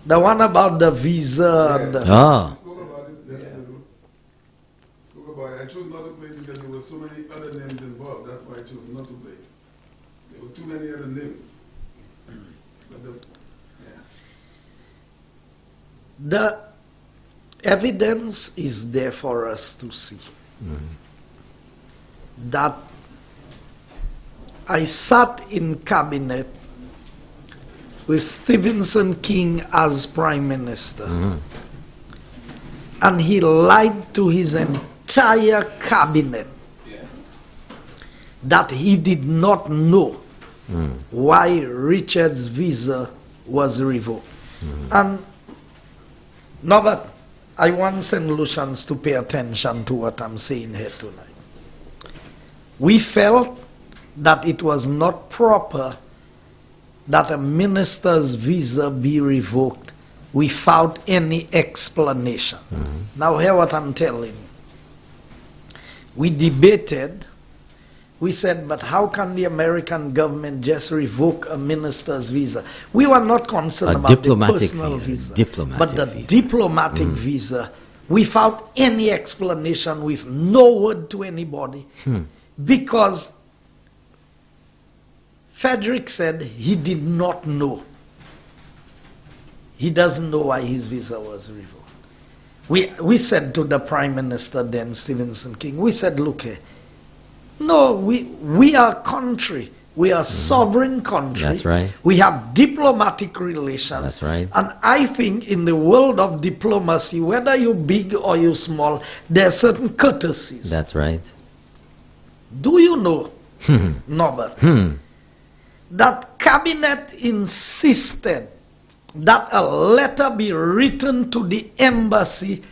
The one about the visa. Yes. And the Ah. I chose not to play because there were so many other names involved. That's why I chose not to play. There were too many other names. But the evidence is there for us to see. That I sat in cabinet with Stevenson King as Prime Minister. And he lied to his entire cabinet that he did not know why Richard's visa was revoked. And Norbert, I want St. Lucians to pay attention to what I'm saying here tonight. We felt that it was not proper that a minister's visa be revoked without any explanation. Now hear what I'm telling you. We debated. We said, but how can the American government just revoke a minister's visa? We were not concerned about the personal visa, but the diplomatic visa without any explanation, with no word to anybody. Because Frederick said he did not know. He doesn't know why his visa was revoked. We said to the Prime Minister then, Stevenson King, we said, look here, no, we are a country. We are a sovereign country. That's right. We have diplomatic relations. That's right. And I think in the world of diplomacy, whether you're big or you're small, there are certain courtesies. That's right. Do you know, Norbert, that cabinet insisted that a letter be written to the embassy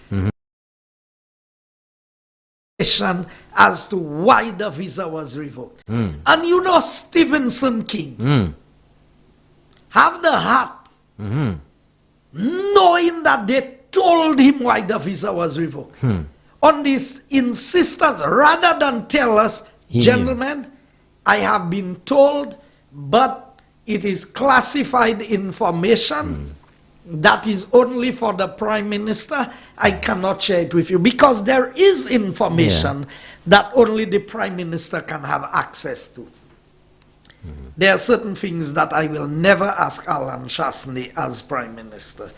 as to why the visa was revoked? And you know Stevenson King have the heart, knowing that they told him why the visa was revoked. On this insistence, rather than tell us, gentlemen, I have been told, but it is classified information that is only for the Prime Minister. I cannot share it with you, because there is information that only the Prime Minister can have access to. There are certain things that I will never ask Alan Chastanet as Prime Minister,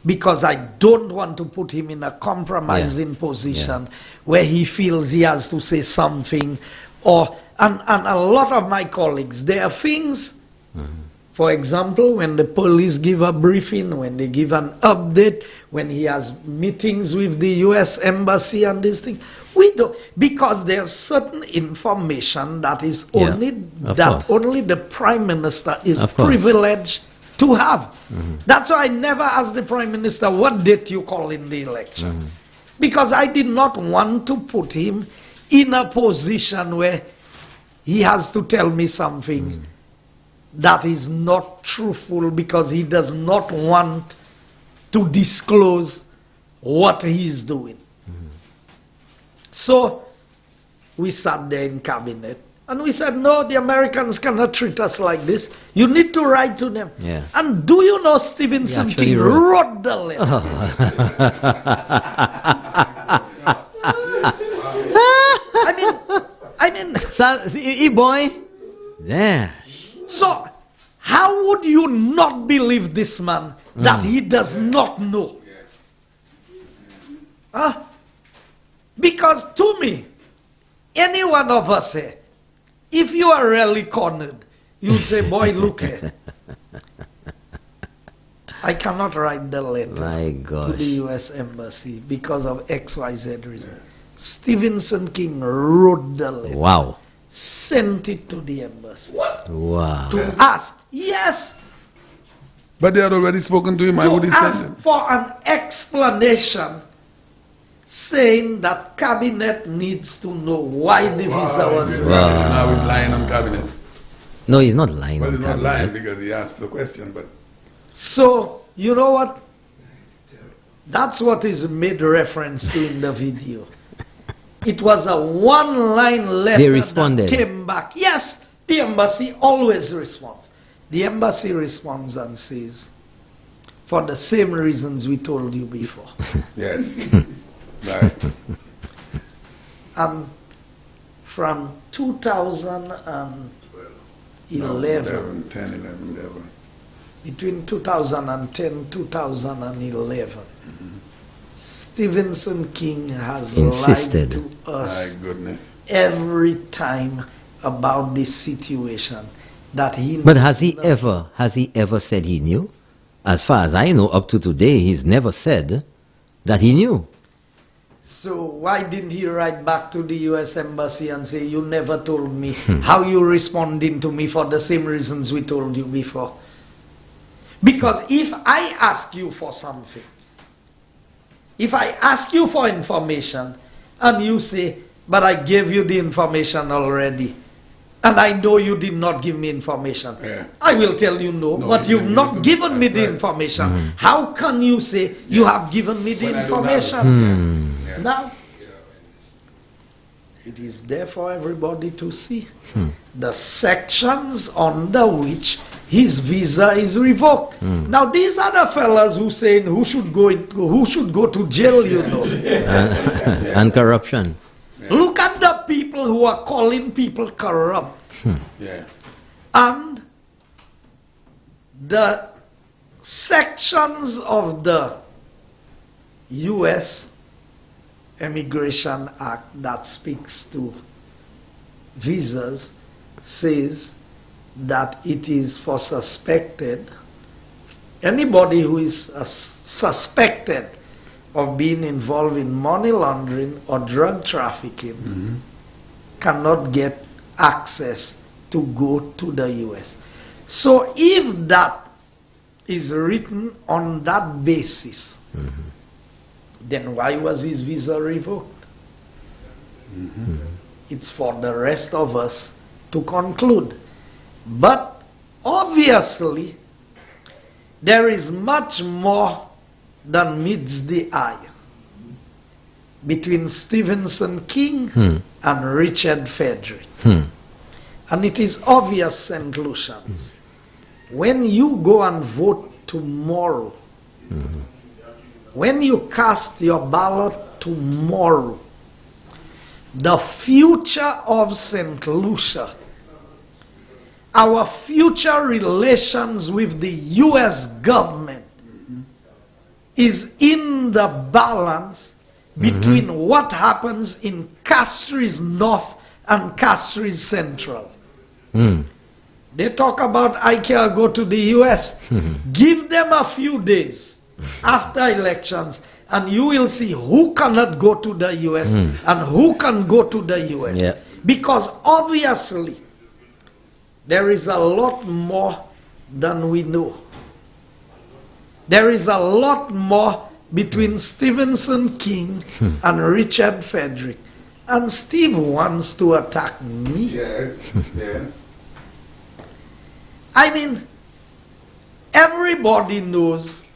because I don't want to put him in a compromising position where he feels he has to say something. And a lot of my colleagues, there are things For example, when the police give a briefing, when they give an update, when he has meetings with the U.S. Embassy and these things, we don't, because there's certain information that is only only the Prime Minister is privileged to have. That's why I never asked the Prime Minister, what date you call in the election? Because I did not want to put him in a position where he has to tell me something that is not truthful, because he does not want to disclose what he is doing. So we sat there in cabinet and we said, no, the Americans cannot treat us like this. You need to write to them. And do you know Stevenson King wrote the letter? I mean, boy, yeah. So, how would you not believe this man that he does not know? Because to me, any one of us here, if you are really cornered, you say, boy, look here. I cannot write the letter to the U.S. Embassy because of XYZ reason. Stevenson King wrote the letter. Wow. Sent it to the embassy. Wow. To ask. Yes. But they had already spoken to him. Why would he send it? For an explanation saying that cabinet needs to know why the visa was rejected. Now he's lying on cabinet. No, he's not lying Well, on he's cabinet. not lying because he asked the question, but... So, you know what? That's what is made reference to in the video. It was a one-line letter They responded. that came back. Yes, the embassy always responds. The embassy responds and says, for the same reasons we told you before. Yes. Right. And from 2011, 10, 11. between 2010 2011, Stevenson King has Insisted. lied to us My goodness. every time about this situation that he. But has he ever said he knew? As far as I know, up to today, he's never said that he knew. So why didn't he write back to the U.S. Embassy and say, you never told me how you responding to me for the same reasons we told you before? Because if I ask you for something, if I ask you for information and you say, but I gave you the information already, and I know you did not give me information, I will tell you no, but you've not given me the information. How can you say you have given me the information? Now, it is there for everybody to see. The sections under which his visa is revoked. Now, these are the fellas who saying who should go to jail, you know. And corruption. Look at the people who are calling people corrupt. And the sections of the U.S. Immigration Act that speaks to visas says that it is for suspected, anybody who is suspected of being involved in money laundering or drug trafficking cannot get access to go to the U.S. So if that is written on that basis, then why was his visa revoked? It's for the rest of us to conclude. But obviously, there is much more than meets the eye between Stevenson King and Richard Frederick. And it is obvious, St. Lucians. When you go and vote tomorrow, when you cast your ballot tomorrow, the future of St. Lucia, our future relations with the U.S. government is in the balance between what happens in Castries North and Castries Central. They talk about I can go to the US. Give them a few days after elections and you will see who cannot go to the US and who can go to the US. Yeah. Because obviously there is a lot more than we know. There is a lot more between Stevenson King and Richard Frederick. And Steve wants to attack me. Yes, yes. I mean, everybody knows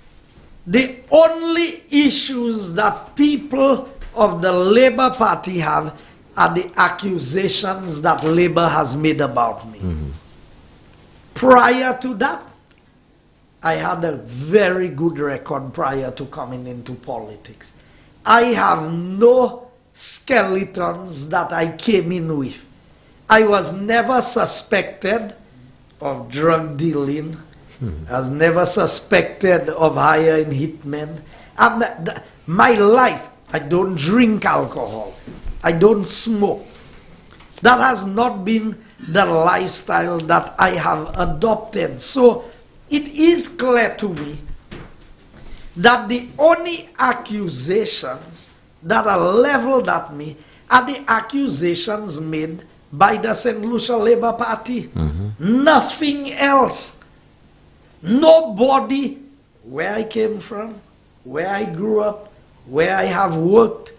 the only issues that people of the Labour Party have are the accusations that Labour has made about me. Prior to that, I had a very good record prior to coming into politics. I have no skeletons that I came in with. I was never suspected of drug dealing. I was never suspected of hiring hitmen. My life, I don't drink alcohol. I don't smoke. That has not been the lifestyle that I have adopted. So it is clear to me that the only accusations that are leveled at me are the accusations made by the St. Lucia Labour Party. Nothing else. Nobody, where I came from, where I grew up, where I have worked,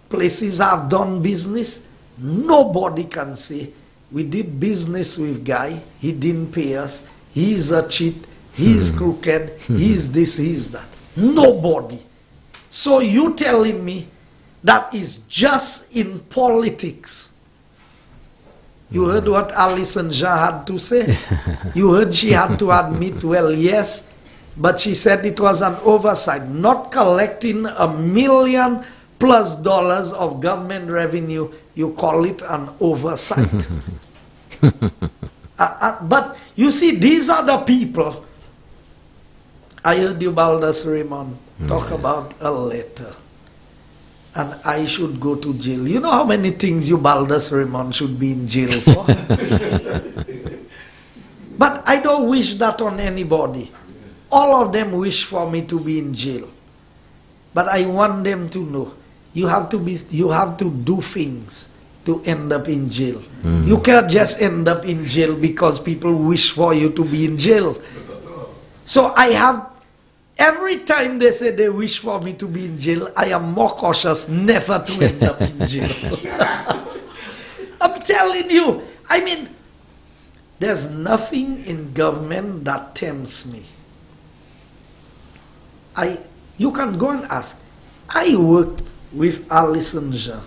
places I've done business, nobody can say, we did business with Guy, he didn't pay us, he's a cheat, he's crooked, he's this, he's that. Nobody. So you telling me that is just in politics. You heard what Alison Jean had to say? You heard she had to admit, well, yes, but she said it was an oversight. Not collecting $1 million+ of government revenue, you call it an oversight. But you see, these are the people. I heard Eubaldas Raymond talk about a letter. And I should go to jail. You know how many things Eubaldas Raymond should be in jail for? But I don't wish that on anybody. All of them wish for me to be in jail. But I want them to know, you have to do things to end up in jail. You can't just end up in jail because people wish for you to be in jail. So I have, every time they say they wish for me to be in jail, I am more cautious never to end up in jail. I'm telling you, I mean, there's nothing in government that tempts me. You can go and ask. I worked with Alison Jean.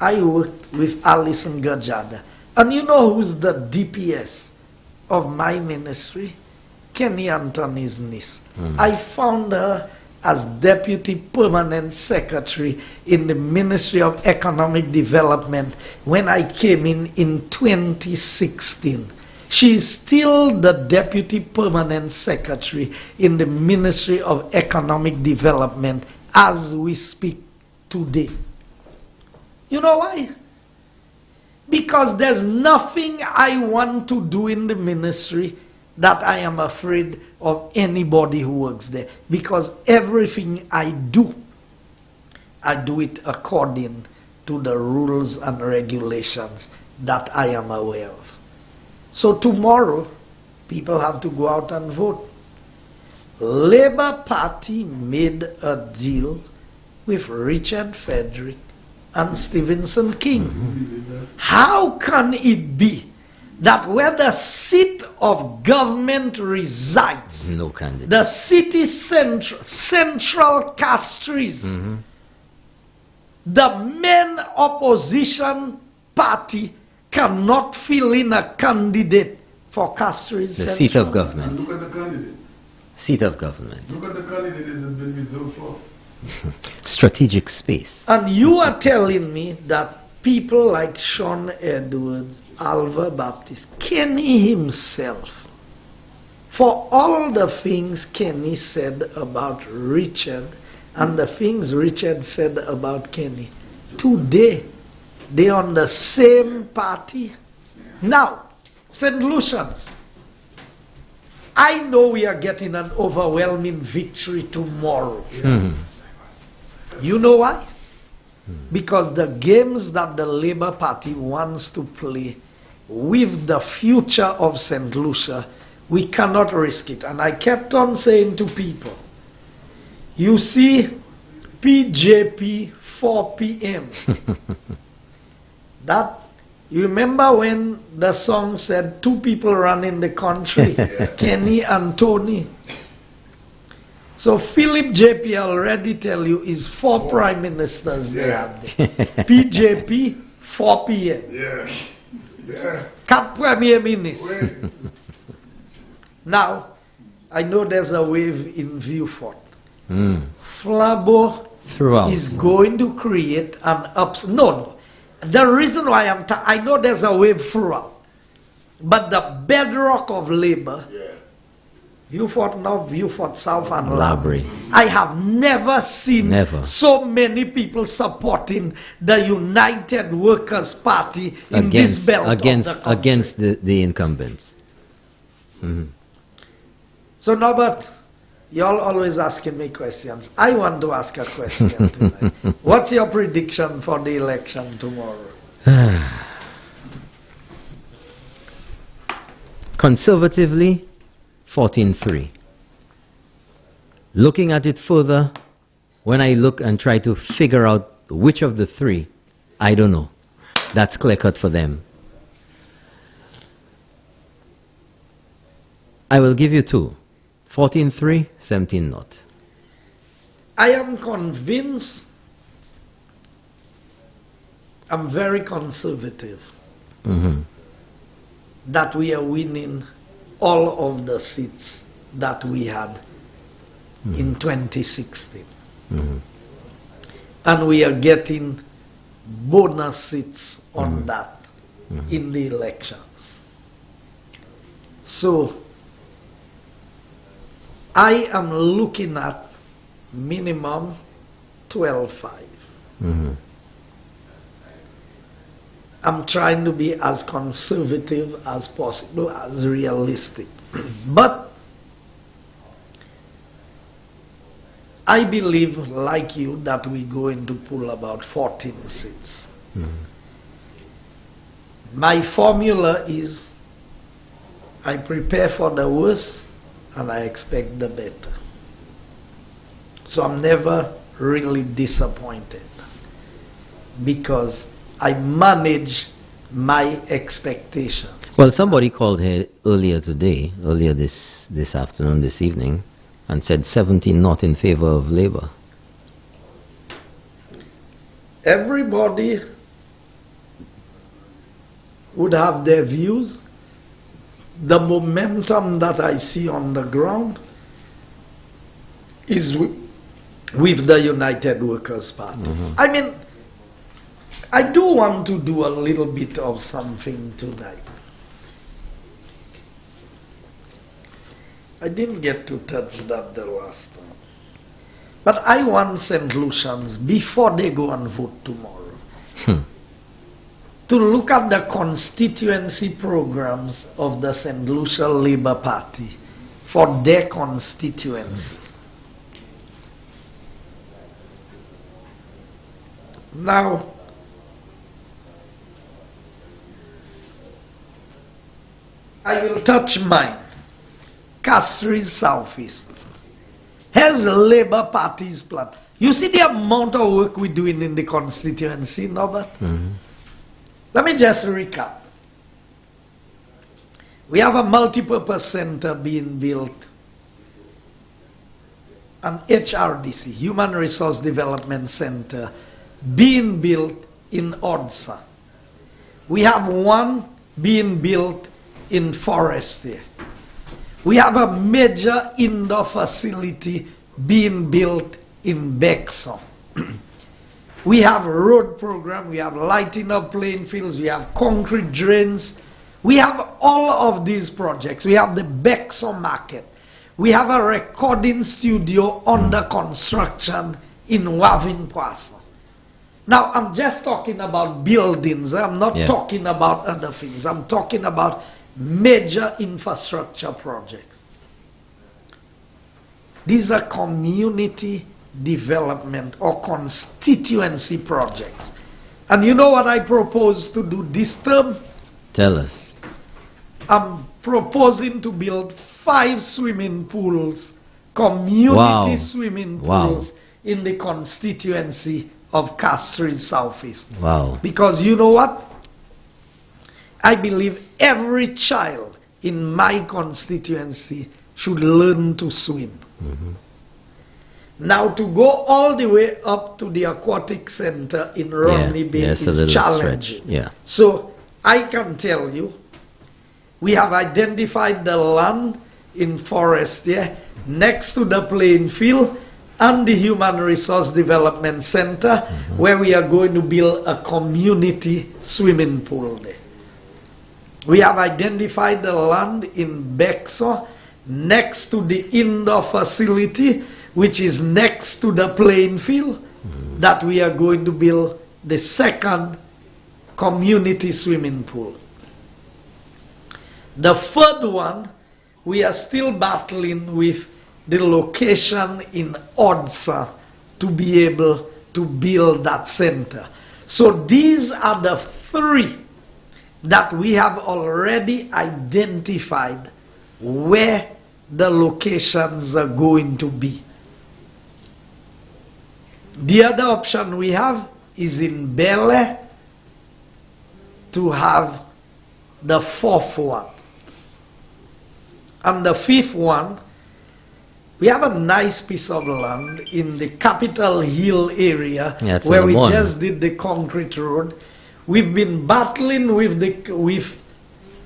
I worked with Alison Gajada. And you know who's the DPS of my ministry? Kenny Anthony's niece. I found her as Deputy Permanent Secretary in the Ministry of Economic Development when I came in 2016. She is still the Deputy Permanent Secretary in the Ministry of Economic Development as we speak today. You know why? Because there's nothing I want to do in the ministry that I am afraid of anybody who works there. Because everything I do it according to the rules and regulations that I am aware of. So tomorrow, people have to go out and vote. Labour Party made a deal with Richard Frederick and Stevenson King. How can it be that where the seat of government resides, no candidate, the city central Castries, the main opposition party cannot fill in a candidate for Castries the Central? seat of government. Look at the candidate. Seat of government. Look at the candidate that has been reserved for. Strategic space. And you are telling me that people like Sean Edwards, Alva Baptist, Kenny himself, for all the things Kenny said about Richard and the things Richard said about Kenny, today they on the same party. Now, St. Lucians, I know we are getting an overwhelming victory tomorrow. You know why? Because the games that the Labour Party wants to play with the future of St. Lucia, we cannot risk it. And I kept on saying to people, you see PJP 4 p.m. That, you remember when the song said 2 people run in the country, Kenny and Tony? So Philip JP already tell you is 4 prime ministers they have there. PJP 4 p.m. Cap Premier Minister. Now, I know there's a wave in Vieux-Fort. Flambeau is going to create an No. The reason why I know there's a wave throughout, but the bedrock of Labour, Vieux-Fort North, Vieux-Fort South, and Labrie. I have never seen so many people supporting the United Workers' Party in this belt against the incumbents. So Norbert, y'all always asking me questions. I want to ask a question tonight. What's your prediction for the election tomorrow? Conservatively, 14-3. Looking at it further, when I look and try to figure out which of the 3, I don't know. That's clear-cut for them. I will give you 2. 14-3, 17-0. I am convinced, I'm very conservative, that we are winning all of the seats that we had in 2016. And we are getting bonus seats on that in the elections. So, I am looking at minimum 12-5. I'm trying to be as conservative as possible, as realistic. But I believe, like you, that we're going to pull about 14 seats. My formula is I prepare for the worst and I expect the better. So I'm never really disappointed because I manage my expectations. Well, somebody called here earlier today, this afternoon, this evening, and said 17-0 in favor of Labour. Everybody would have their views. The momentum that I see on the ground is with the United Workers' Party. I mean, I do want to do a little bit of something tonight. I didn't get to touch that the last time. But I want St. Lucians, before they go and vote tomorrow, to look at the constituency programs of the St. Lucia Labour Party for their constituency. Now, I will touch mine. Castries Southeast. Here's the Labour Party's plan. You see the amount of work we're doing in the constituency, Norbert? Let me just recap. We have a multipurpose center being built, an HRDC, Human Resource Development Center, being built in Odsa. We have one being built in Forestier. We have a major indoor facility being built in Bexon. We have a road program, we have lighting up playing fields, we have concrete drains. We have all of these projects. We have the Bexon market. We have a recording studio under construction in Wavin-Poisson. Now, I'm just talking about buildings. I'm not talking about other things. I'm talking about major infrastructure projects. These are community development or constituency projects. And you know what I propose to do this term? Tell us. I'm proposing to build 5 swimming pools, community swimming pools in the constituency of Castries Southeast. Wow. Because you know what? I believe every child in my constituency should learn to swim. Now to go all the way up to the aquatic center in Rodney Bay is challenging. Yeah. So I can tell you, we have identified the land in Forestier next to the playing field and the Human Resource Development Center, where we are going to build a community swimming pool there. We have identified the land in Bexo next to the indoor facility, which is next to the playing field, that we are going to build the second community swimming pool. The third one, we are still battling with the location in Odsa to be able to build that center. So these are the 3 that we have already identified where the locations are going to be. The other option we have is in Bele to have the 4th one. And the 5th one, we have a nice piece of land in the Capitol Hill area where we just did the concrete road. We've been battling with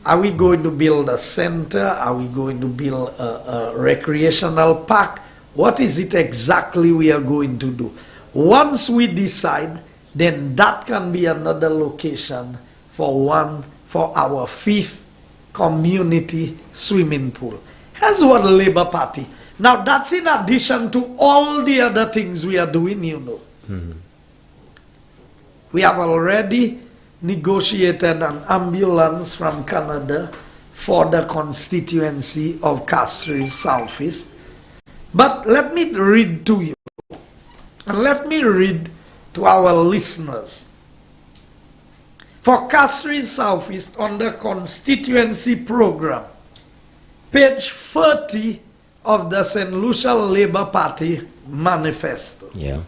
are we going to build a center? Are we going to build a recreational park? What is it exactly we are going to do? Once we decide, then that can be another location for our 5th community swimming pool. Here's what Labour Party. Now that's in addition to all the other things we are doing, you know. We have already negotiated an ambulance from Canada for the constituency of Castries Southeast. But let me read to you, and let me read to our listeners. For Castries Southeast, on the constituency program, page 30 of the St. Lucia Labour Party manifesto. Yeah.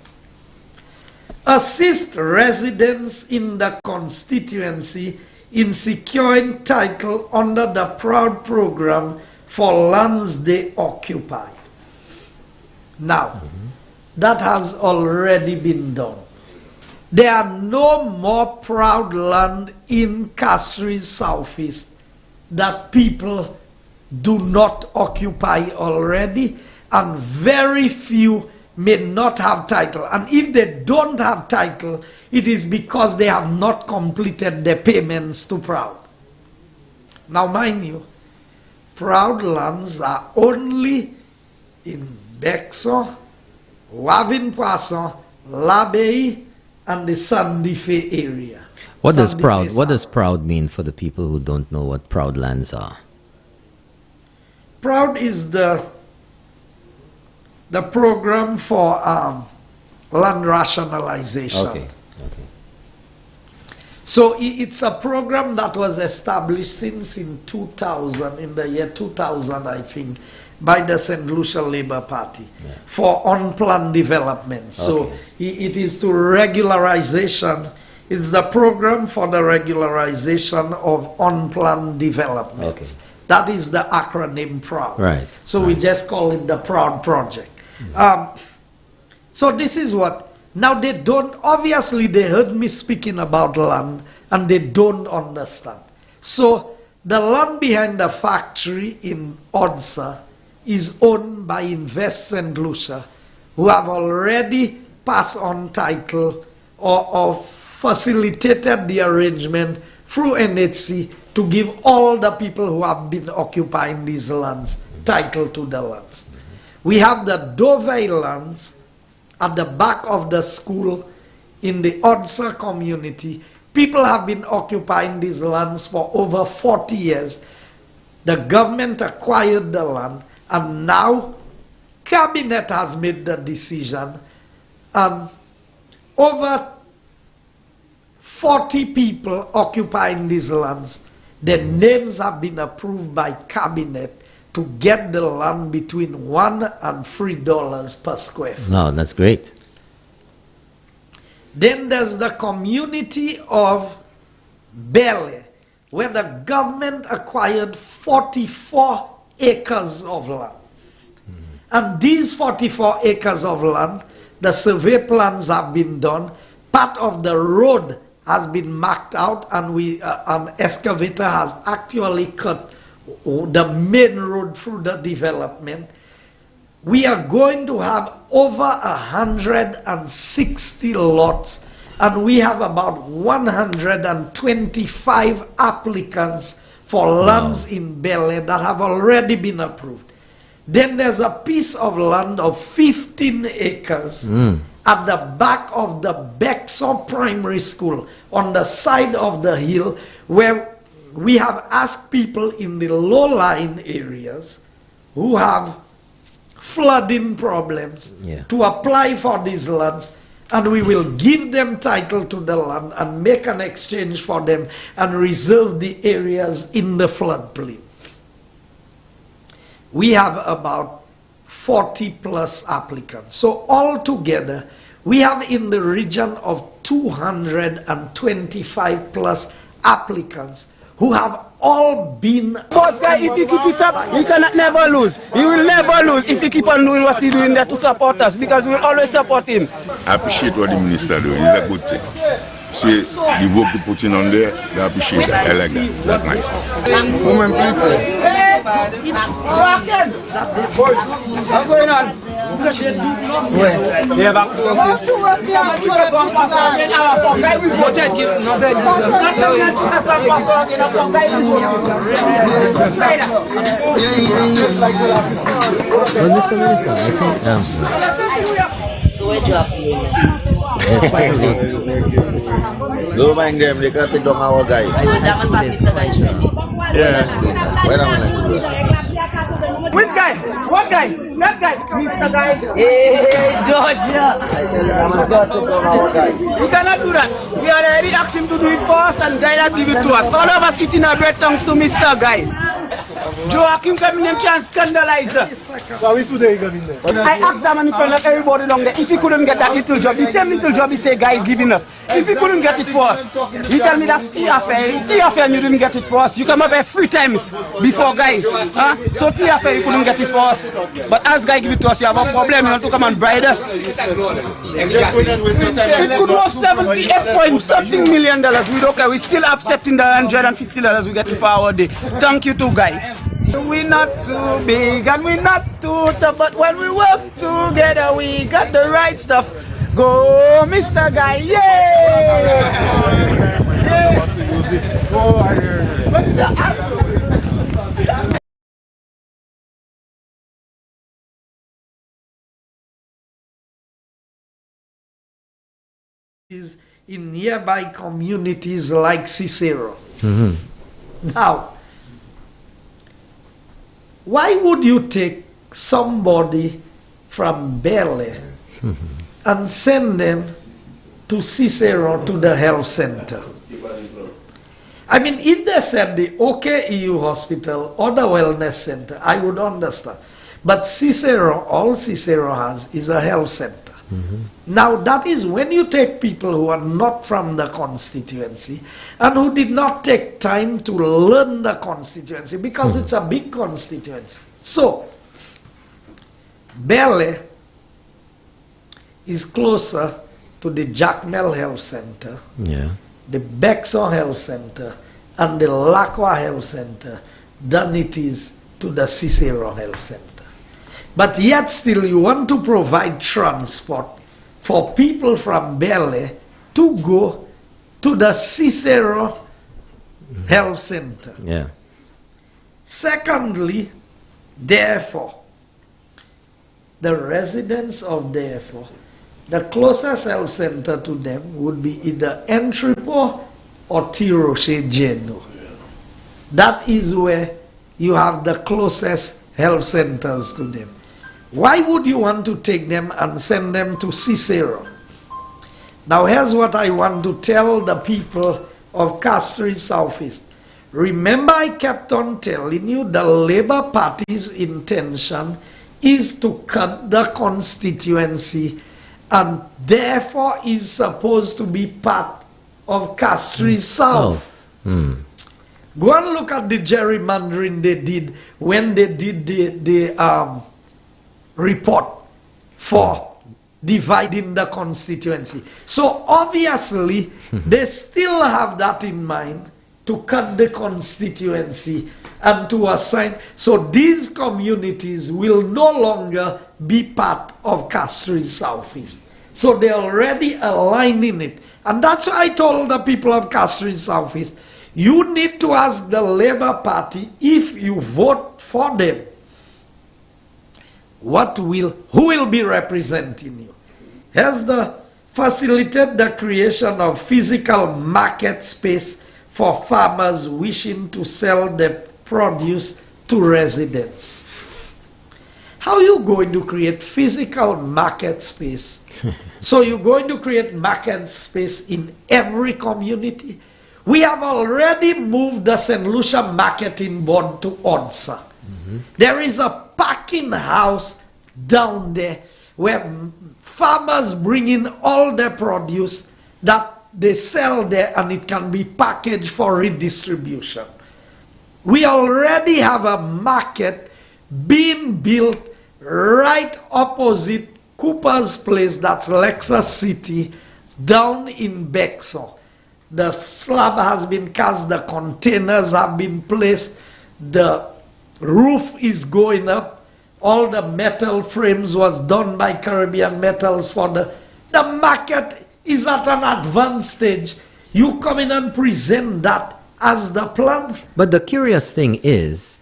Assist residents in the constituency in securing title under the PROUD program for lands they occupy. Now, that has already been done. There are no more PROUD land in Castries Southeast that people do not occupy already, and very few may not have title. And if they don't have title, it is because they have not completed their payments to PROUD. Now mind you, PROUD lands are only in Bexo, Wavin Poisson, L'Abbaye, and the Sandy Fe area. What does PROUD mean for the people who don't know what PROUD lands are? PROUD is the program for land rationalization. Okay. So it's a program that was established since in 2000, in the year 2000, I think, by the St. Lucia Labour Party for unplanned development. So it is to regularization. It's the program for the regularization of unplanned developments. That is the acronym PROUD. Right. So we just call it the PROUD project. So this is what, now they don't, obviously they heard me speaking about land and they don't understand. So the land behind the factory in Odsa is owned by Invest St. Lucia, who have already passed on title or facilitated the arrangement through NHC to give all the people who have been occupying these lands title to the lands. We have the Dovey lands at the back of the school in the Odsa community. People have been occupying these lands for over 40 years. The government acquired the land, and now Cabinet has made the decision, and over 40 people occupying these lands, their names have been approved by Cabinet to get the land between $1 and $3 per square foot. No, that's great. Then there's the community of Bele, where the government acquired 44 acres of land. And these 44 acres of land, the survey plans have been done. Part of the road has been marked out, and an excavator has actually cut the main road through the development. We are going to have over 160 lots, and we have about 125 applicants for lands in Bele that have already been approved. Then there's a piece of land of 15 acres at the back of the Bexon Primary School on the side of the hill, where we have asked people in the low-lying areas who have flooding problems to apply for these lands, and we will give them title to the land and make an exchange for them and reserve the areas in the floodplain. We have about 40 plus applicants. So altogether, we have in the region of 225 plus applicants who have all been... Boss guy, if you keep it up, he cannot never lose. He will never lose if he keep on doing what he's doing there to support us, because we will always support him. I appreciate what the minister doing. It's a good thing. See, the work to put in on there, I appreciate that. I like that. That's nice. Woman, please. What's going on? Yeah, back to Mr. Minister, I think so where do you have Don't mind them, they can't take down our guys. So that one pass Mr. Guy ready. Yeah. Where am I? Which guy? What guy? That guy? Mr. Guy? Hey, Georgia! We cannot do that. We already asked him to do it for us, and Guy that give it to us. All of us eating our bread thanks to Mr. Guy. Joachim coming in and scandalize us. So we today coming there. I asked them and like everybody down there if he couldn't get that little job, the same little job he say Guy giving us. If he couldn't get it for us, he tell me that's TFA and you didn't get it for us. You come up here 3 times before Guy. Huh? So TFA you couldn't get it for us. But as Guy give it to us, you have a problem, you want to come and bribe us. It could worth 78-point-something million dollars. We don't care. We still accepting the $150 we get for our day. Thank you to Guy. We're not too big and we're not too tough, but when we work together, we got the right stuff. Go, Mr. Guy, yeah! Is in nearby communities like Cicero. Now, why would you take somebody from Bele and send them to Cicero to the health center? I mean, if they said the OKEU hospital or the wellness center, I would understand. But Cicero, all Cicero has is a health center. Now that is when you take people who are not from the constituency and who did not take time to learn the constituency, because it's a big constituency. So, Bele is closer to the Jacmel Health Center, the Bexon Health Center, and the Lacroix Health Center than it is to the Cicero Health Center. But yet still you want to provide transport for people from Bele to go to the Cicero Health Center. Secondly, therefore, the residents of therefore, the closest health center to them would be either Entrepot or Tiroche-Geno. That is where you have the closest health centers to them. Why would you want to take them and send them to Cicero? Now here's what I want to tell the people of Castries Southeast. Remember, I kept on telling you the Labour Party's intention is to cut the constituency and therefore is supposed to be part of Castries South. Go and look at the gerrymandering they did when they did the report for dividing the constituency. So obviously they still have that in mind, to cut the constituency and to assign. So these communities will no longer be part of Castries Southeast. So they're already aligning it. And that's why I told the people of Castries Southeast, you need to ask the Labour Party, if you vote for them, who will be representing you? Here's facilitate the creation of physical market space for farmers wishing to sell their produce to residents. How are you going to create physical market space? So you're going to create market space in every community? We have already moved the St. Lucia Marketing Board to Onsa. There is a packing house down there where farmers bring in all their produce that they sell there, and it can be packaged for redistribution. We already have a market being built right opposite Cooper's Place, that's Lexus City, down in Bexar. The slab has been cast, the containers have been placed, the roof is going up, all the metal frames was done by Caribbean Metals for the market is at an advanced stage. You come in and present that as the plan. But the curious thing is,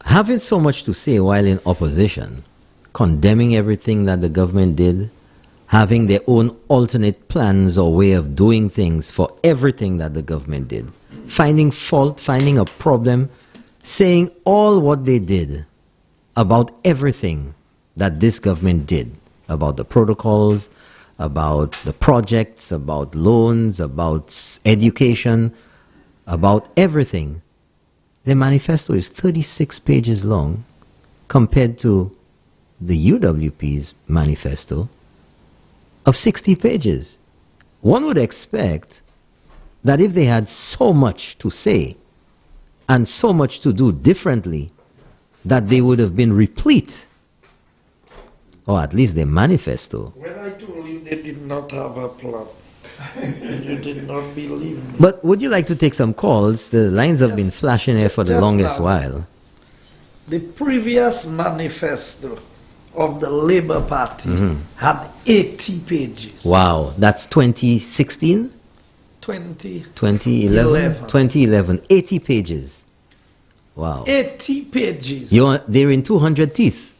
having so much to say while in opposition, condemning everything that the government did, having their own alternate plans or way of doing things for everything that the government did, finding fault, finding a problem, saying all what they did about everything that this government did, about the protocols, about the projects, about loans, about education, about everything. The manifesto is 36 pages long compared to the UWP's manifesto of 60 pages. One would expect that if they had so much to say and so much to do differently, that they would have been replete, or at least their manifesto. When I told you they did not have a plan, you did not believe me. But would you like to take some calls? The lines have been flashing here for the longest while. The previous manifesto of the Labour Party had 80 pages. Wow, that's 2016? 2011, 80 pages. Wow. 80 pages. They're in 200 teeth.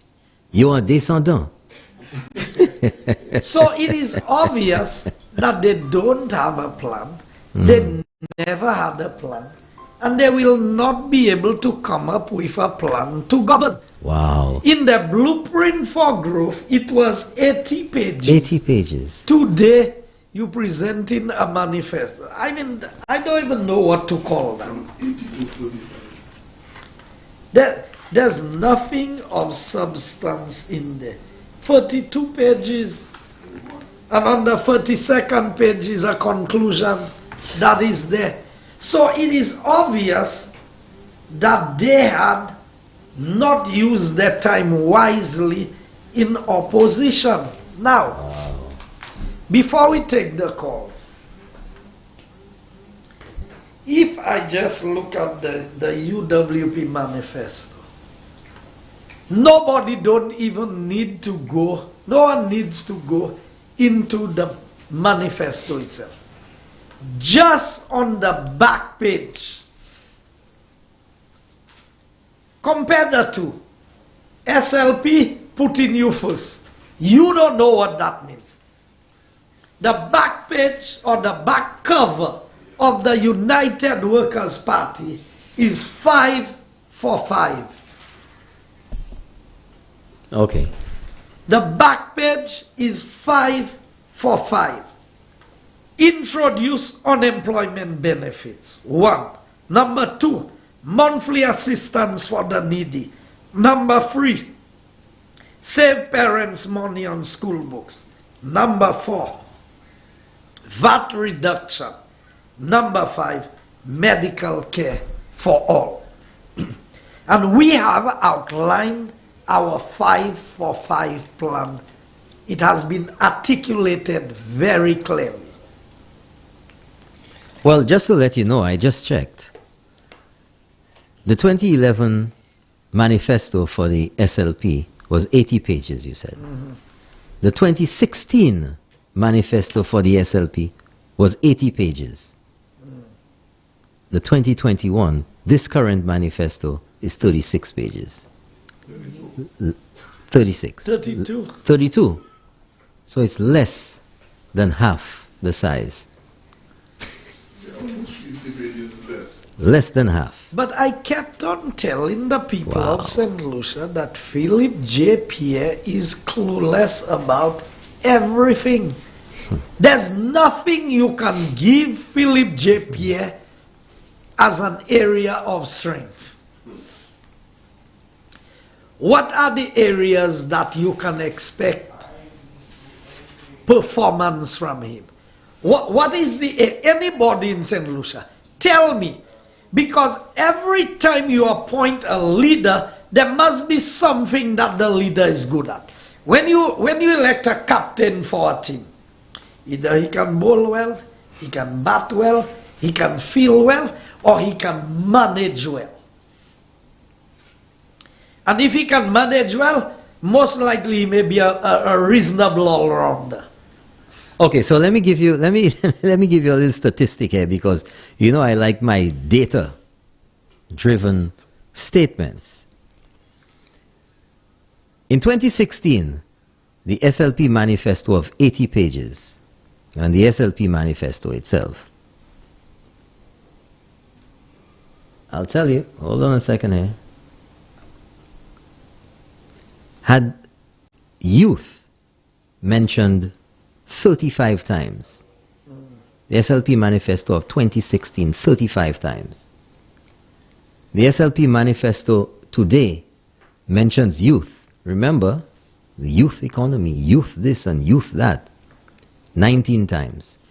You are descendant. So it is obvious that they don't have a plan. They never had a plan. And they will not be able to come up with a plan to govern. Wow. In the blueprint for growth, it was 80 pages. 80 pages. Today, you presenting a manifesto. I mean, I don't even know what to call them. There's nothing of substance in there. 42 pages, and on the 42nd page is a conclusion that is there. So it is obvious that they had not used their time wisely in opposition. Now, before we take the calls, if I just look at the UWP manifesto, nobody don't even need to go, no one needs to go into the manifesto itself. Just on the back page, compare the two. SLP putting you first. You don't know what that means. The back page or the back cover of the United Workers' Party is 5 for 5. Okay. The back page is 5 for 5. Introduce unemployment benefits. 1. Number 2, monthly assistance for the needy. Number 3, save parents money on school books. Number 4, VAT reduction. Number 5, medical care for all. And we have outlined our 5 for 5 plan. It has been articulated very clearly. Well, just to let you know, I just checked. The 2011 manifesto for the SLP was 80 pages, you said. The 2016 manifesto for the SLP was 80 pages. The 2021, this current manifesto, is 36 pages. 36. 32. 32. So it's less than half the size. Less than half. But I kept on telling the people of St. Lucia that Philip J. Pierre is clueless about everything. There's nothing you can give Philip J. Pierre as an area of strength. What are the areas that you can expect performance from him? What is anybody in St. Lucia? Tell me. Because every time you appoint a leader, there must be something that the leader is good at. When you elect a captain for a team, either he can bowl well, he can bat well, he can field well, or he can manage well. And if he can manage well, most likely he may be a reasonable all-rounder. Okay, so let me give you let me give you a little statistic here, because you know I like my data-driven statements. In 2016, the SLP manifesto of 80 pages, and the SLP manifesto itself, I'll tell you, hold on a second here, had youth mentioned 35 times. The SLP manifesto of 2016, 35 times. The SLP manifesto today mentions youth. Remember, the youth economy, youth this and youth that, 19 times.